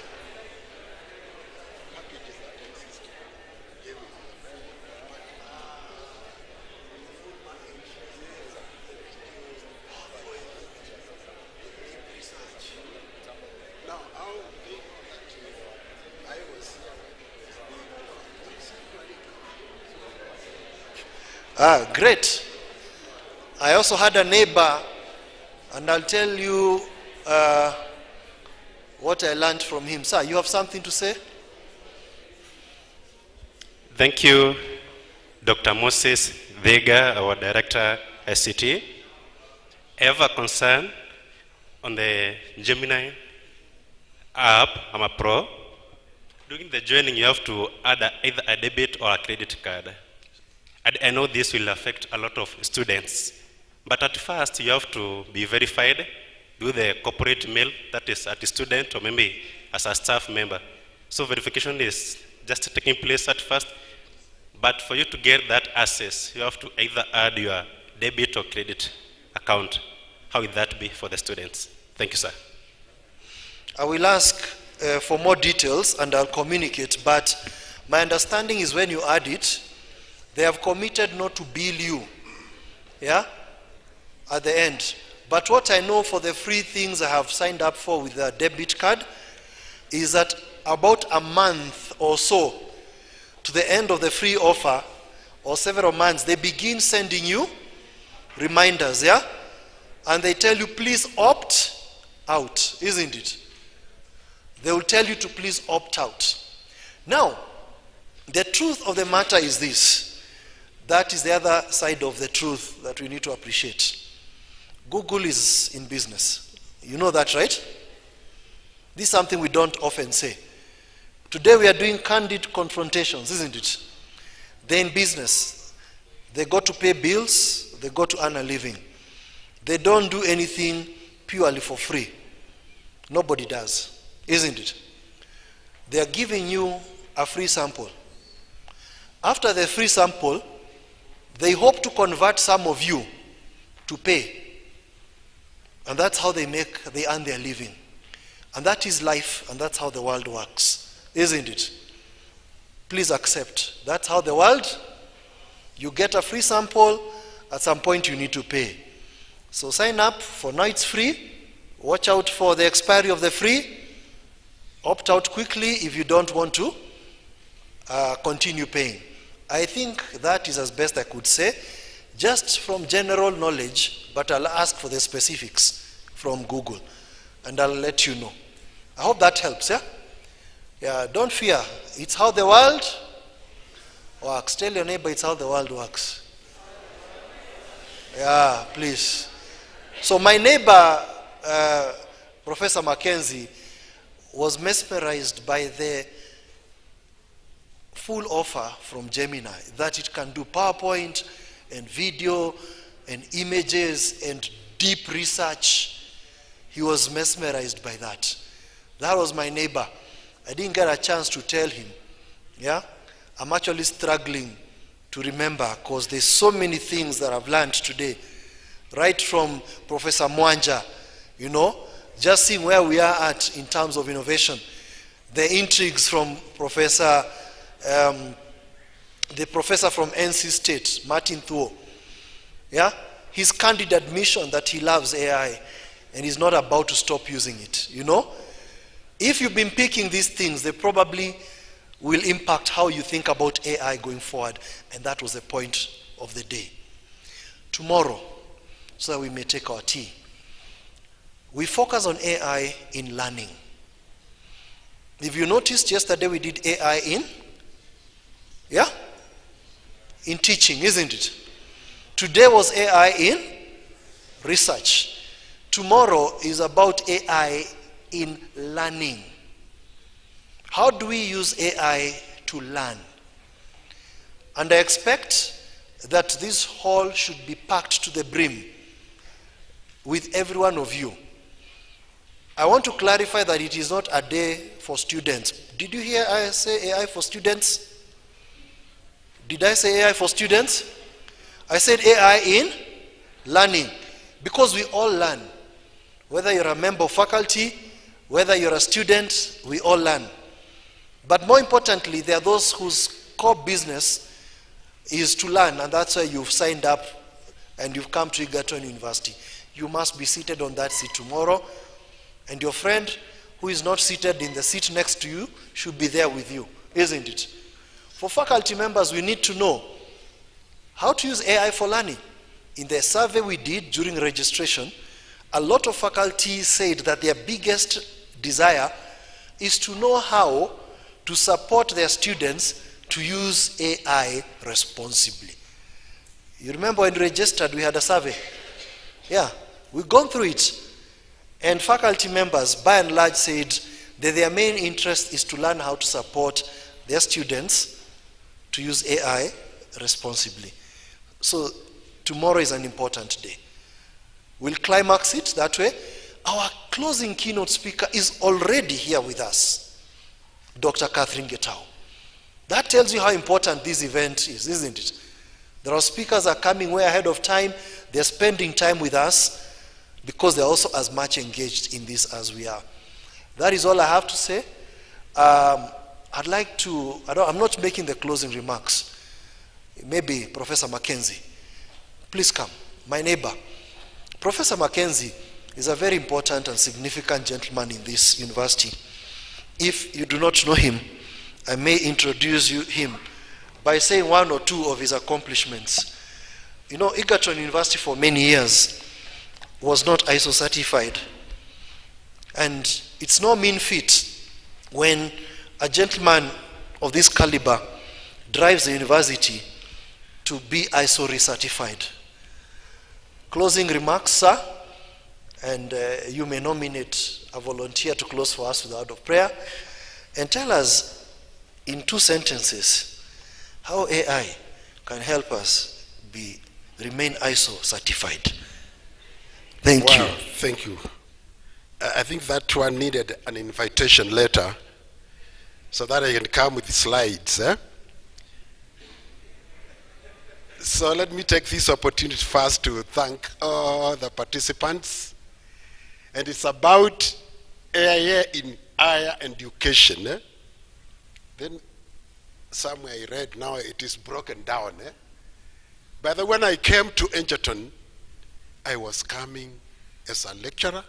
[SPEAKER 12] Great. I also had a neighbor, and I'll tell you what I learned from him. Sir, you have something to say?
[SPEAKER 18] Thank you, Dr. Moses Vega, our Director, ICT. I have a concern on the Gemini app. I'm a pro. During the joining, you have to add either a debit or a credit card. And I know this will affect a lot of students. But at first, you have to be verified with the corporate mail, that is at a student or maybe as a staff member. So verification is just taking place at first. But for you to get that access, you have to either add your debit or credit account. How will that be for the students? Thank you, sir.
[SPEAKER 12] I will ask for more details and I'll communicate, but my understanding is when you add it, they have committed not to bill you, yeah, at the end. But what I know for the free things I have signed up for with the debit card is that about a month or so to the end of the free offer, or several months, they begin sending you reminders, yeah? And they tell you, please opt out, isn't it? They will tell you to please opt out. Now, the truth of the matter is this. That is the other side of the truth that we need to appreciate. Google is in business. You know that, right? This is something we don't often say. Today we are doing candid confrontations, isn't it? They're in business. They got to pay bills. They got to earn a living. They don't do anything purely for free. Nobody does, isn't it? They are giving you a free sample. After the free sample, they hope to convert some of you to pay. And that's how they earn their living. And that is life, and that's how the world works, isn't it? Please accept. That's how the world, you get a free sample, at some point you need to pay. So sign up, for now it's free. Watch out for the expiry of the free. Opt out quickly if you don't want to continue paying. I think that is as best I could say, just from general knowledge, but I'll ask for the specifics from Google, and I'll let you know. I hope that helps, yeah? Yeah, don't fear. It's how the world works. Tell your neighbor it's how the world works. Yeah, please. So my neighbor, Professor Mackenzie, was mesmerized by the full offer from Gemini, that it can do PowerPoint and video and images and deep research. He was mesmerized by that. That was my neighbor. I didn't get a chance to tell him. Yeah? I'm actually struggling to remember because there's so many things that I've learned today. Right from Professor Mwanja, you know, just seeing where we are at in terms of innovation. The intrigues from Professor, the professor from NC State, Martin Thuo. Yeah? His candid admission that he loves AI and he's not about to stop using it, you know? If you've been picking these things, they probably will impact how you think about AI going forward, and that was the point of the day. Tomorrow, so that we may take our tea, we focus on AI in learning. If you noticed, yesterday we did AI in teaching, isn't it? Today was AI in research. Tomorrow is about AI in learning. How do we use AI to learn? And I expect that this hall should be packed to the brim with every one of you. I want to clarify that it is not a day for students. Did you hear I say AI for students? Did I say AI for students? I said AI in learning, because we all learn. Whether you're a member of faculty, whether you're a student, we all learn. But more importantly, there are those whose core business is to learn, and that's why you've signed up and you've come to Egerton University. You must be seated on that seat tomorrow, and your friend who is not seated in the seat next to you should be there with you, isn't it? For faculty members, we need to know how to use AI for learning. In the survey we did during registration, a lot of faculty said that their biggest desire is to know how to support their students to use AI responsibly. You remember when we registered, we had a survey. Yeah, we've gone through it. And faculty members, by and large, said that their main interest is to learn how to support their students to use AI responsibly. So tomorrow is an important day. We'll climax it that way. Our closing keynote speaker is already here with us, Dr. Catherine Getao. That tells you how important this event is, isn't it? There are speakers that are coming way ahead of time. They're spending time with us because they're also as much engaged in this as we are. That is all I have to say. I'd like to, I'm not making the closing remarks. Maybe Professor Mackenzie. Please come, my neighbor. Professor Mackenzie is a very important and significant gentleman in this university. If you do not know him, I may introduce him by saying one or two of his accomplishments. You know, Egerton University for many years was not ISO certified. And it's no mean feat when a gentleman of this caliber drives the university to be ISO recertified. Closing remarks, sir, and you may nominate a volunteer to close for us with the word of prayer, and tell us in 2 sentences how AI can help us remain ISO certified. Thank you.
[SPEAKER 5] Thank you. I think that one needed an invitation letter so that I can come with the slides. So let me take this opportunity first to thank all the participants. And it's about AI in higher education. Then somewhere I read now it is broken down. But when I came to Egerton, I was coming as a lecturer,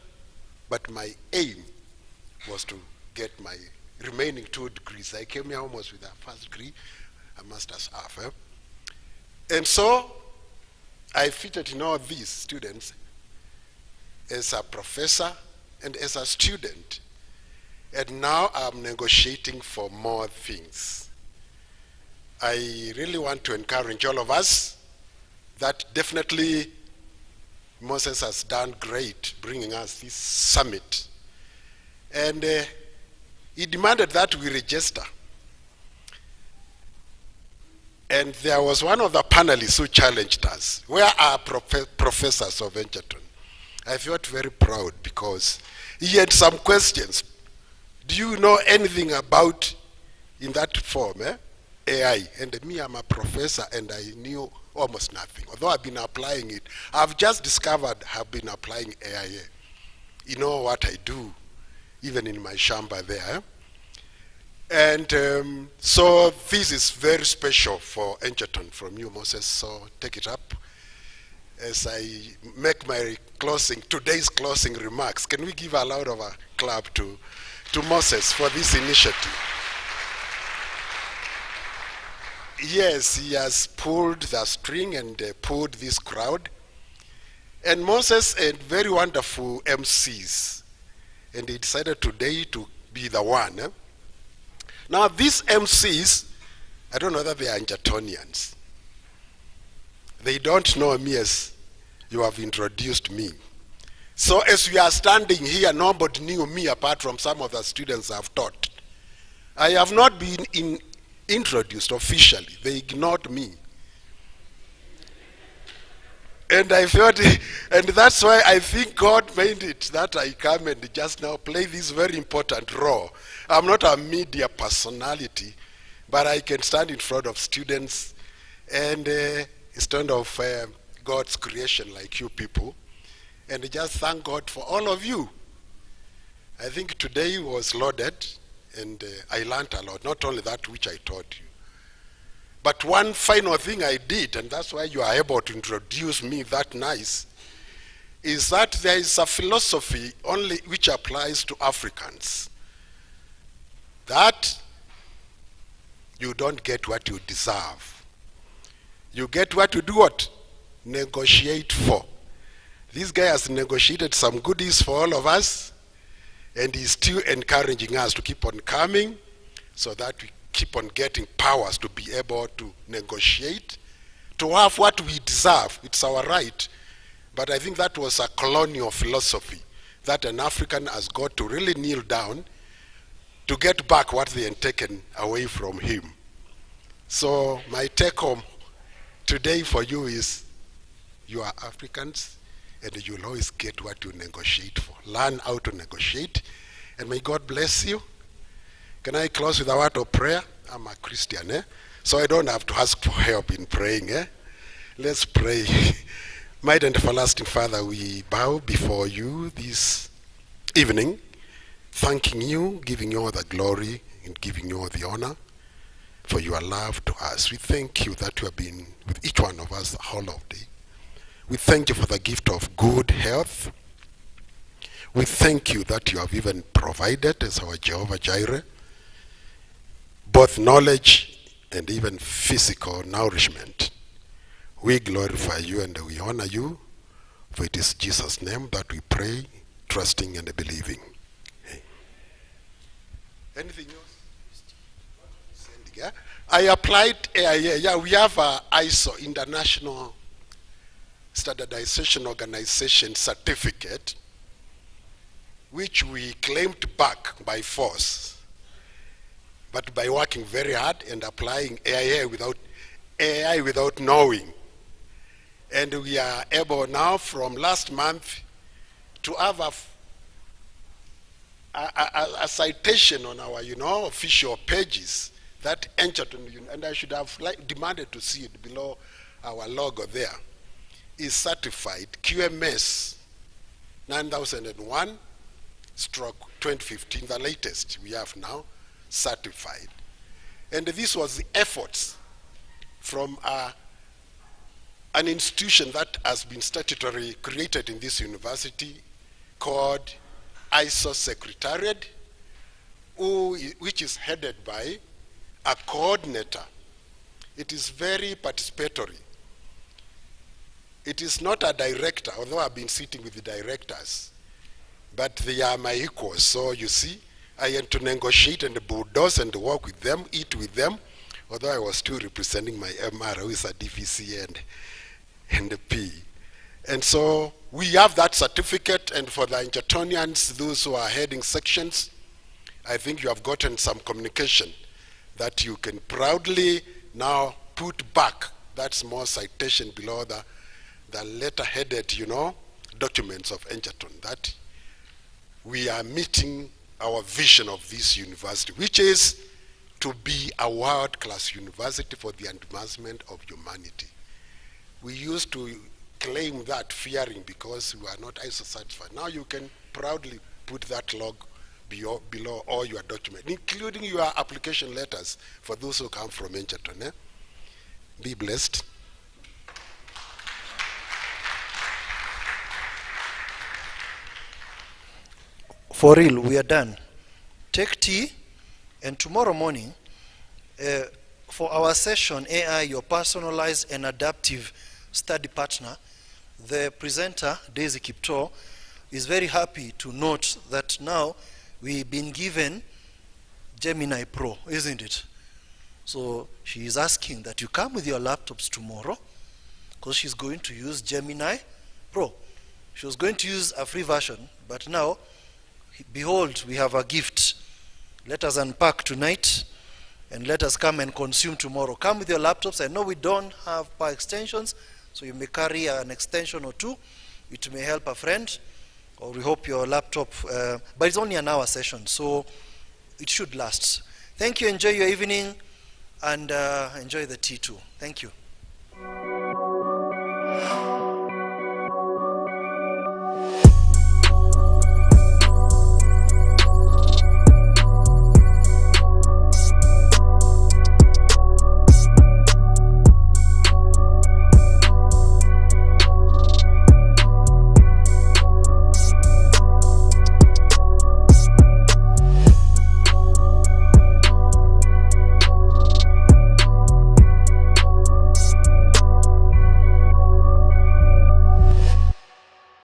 [SPEAKER 5] but my aim was to get my remaining 2 degrees. I came here almost with a first degree, a master's half. And so I fitted in all these students as a professor and as a student. And now I'm negotiating for more things. I really want to encourage all of us that definitely Moses has done great bringing us this summit. And he demanded that we register. And there was one of the panelists who challenged us. Where are professors of Egerton? I felt very proud because he had some questions. Do you know anything about, in that form, AI? And me, I'm a professor, and I knew almost nothing. Although I've been applying it, I've just discovered I've been applying AI. You know what I do, even in my chamber there. And so this is very special for Egerton from you, Moses, so take it up. As I make my today's closing remarks, can we give a loud of a clap to Moses for this initiative? Yes, he has pulled the string and pulled this crowd. And Moses and very wonderful MCs. And he decided today to be the one. Now these MCs, I don't know whether they are Egertonians. They don't know me as you have introduced me. So as we are standing here, nobody knew me apart from some of the students I've taught. I have not been introduced officially. They ignored me. And I felt, and that's why I think God made it that I come and just now play this very important role. I'm not a media personality, but I can stand in front of students and instead of God's creation like you people, and just thank God for all of you. I think today was loaded, and I learned a lot, not only that which I taught you. But one final thing I did, and that's why you are able to introduce me that nice, is that there is a philosophy only which applies to Africans. That you don't get what you deserve. You get what you do what? Negotiate for. This guy has negotiated some goodies for all of us, and he's still encouraging us to keep on coming so that we keep on getting powers to be able to negotiate, to have what we deserve. It's our right. But I think that was a colonial philosophy that an African has got to really kneel down to get back what they had taken away from him. So my take home today for you is you are Africans and you'll always get what you negotiate for. Learn how to negotiate, and may God bless you. Can I close with a word of prayer? I'm a Christian, so I don't have to ask for help in praying. Let's pray. Mighty and everlasting Father, we bow before you this evening, thanking you, giving you all the glory, and giving you all the honor for your love to us. We thank you that you have been with each one of us the whole of the day. We thank you for the gift of good health. We thank you that you have even provided as our Jehovah Jireh both knowledge and even physical nourishment. We glorify you and we honor you, for it is Jesus' name that we pray, trusting and believing. Anything else? Yeah? I applied AI. Yeah, we have a ISO, International Standardization Organization certificate, which we claimed back by force, but by working very hard and applying AI without knowing. And we are able now from last month to have a citation on our official pages that Egerton, and I should have demanded to see it below our logo there, is certified QMS 9001/2015, the latest we have now, certified. And this was the efforts from an institution that has been statutorily created in this university called ISO Secretariat, which is headed by a coordinator. It is very participatory. It is not a director, although I've been sitting with the directors, but they are my equals. So you see, I had to negotiate and bulldoze and work with them, eat with them, although I was still representing my MR, who is a DVC and the P. And so we have that certificate, and for the Egertonians, those who are heading sections, I think you have gotten some communication that you can proudly now put back that small citation below the letter-headed, documents of Egerton, that we are meeting our vision of this university, which is to be a world-class university for the advancement of humanity. We used to claim that, fearing because we are not ISO certified. Now you can proudly put that log below all your documents, including your application letters for those who come from Egerton. Be blessed.
[SPEAKER 12] For real, we are done. Take tea, and tomorrow morning, for our session, AI, your personalized and adaptive study partner, the presenter, Daisy Kipto, is very happy to note that now we've been given Gemini Pro, isn't it? So she is asking that you come with your laptops tomorrow, because she's going to use Gemini Pro. She was going to use a free version, but now, behold, we have a gift. Let us unpack tonight, and let us come and consume tomorrow. Come with your laptops. I know we don't have power extensions, so you may carry an extension or two. It may help a friend, or we hope your laptop, but it's only an hour session, so it should last. Thank you, enjoy your evening, and enjoy the tea too. Thank you.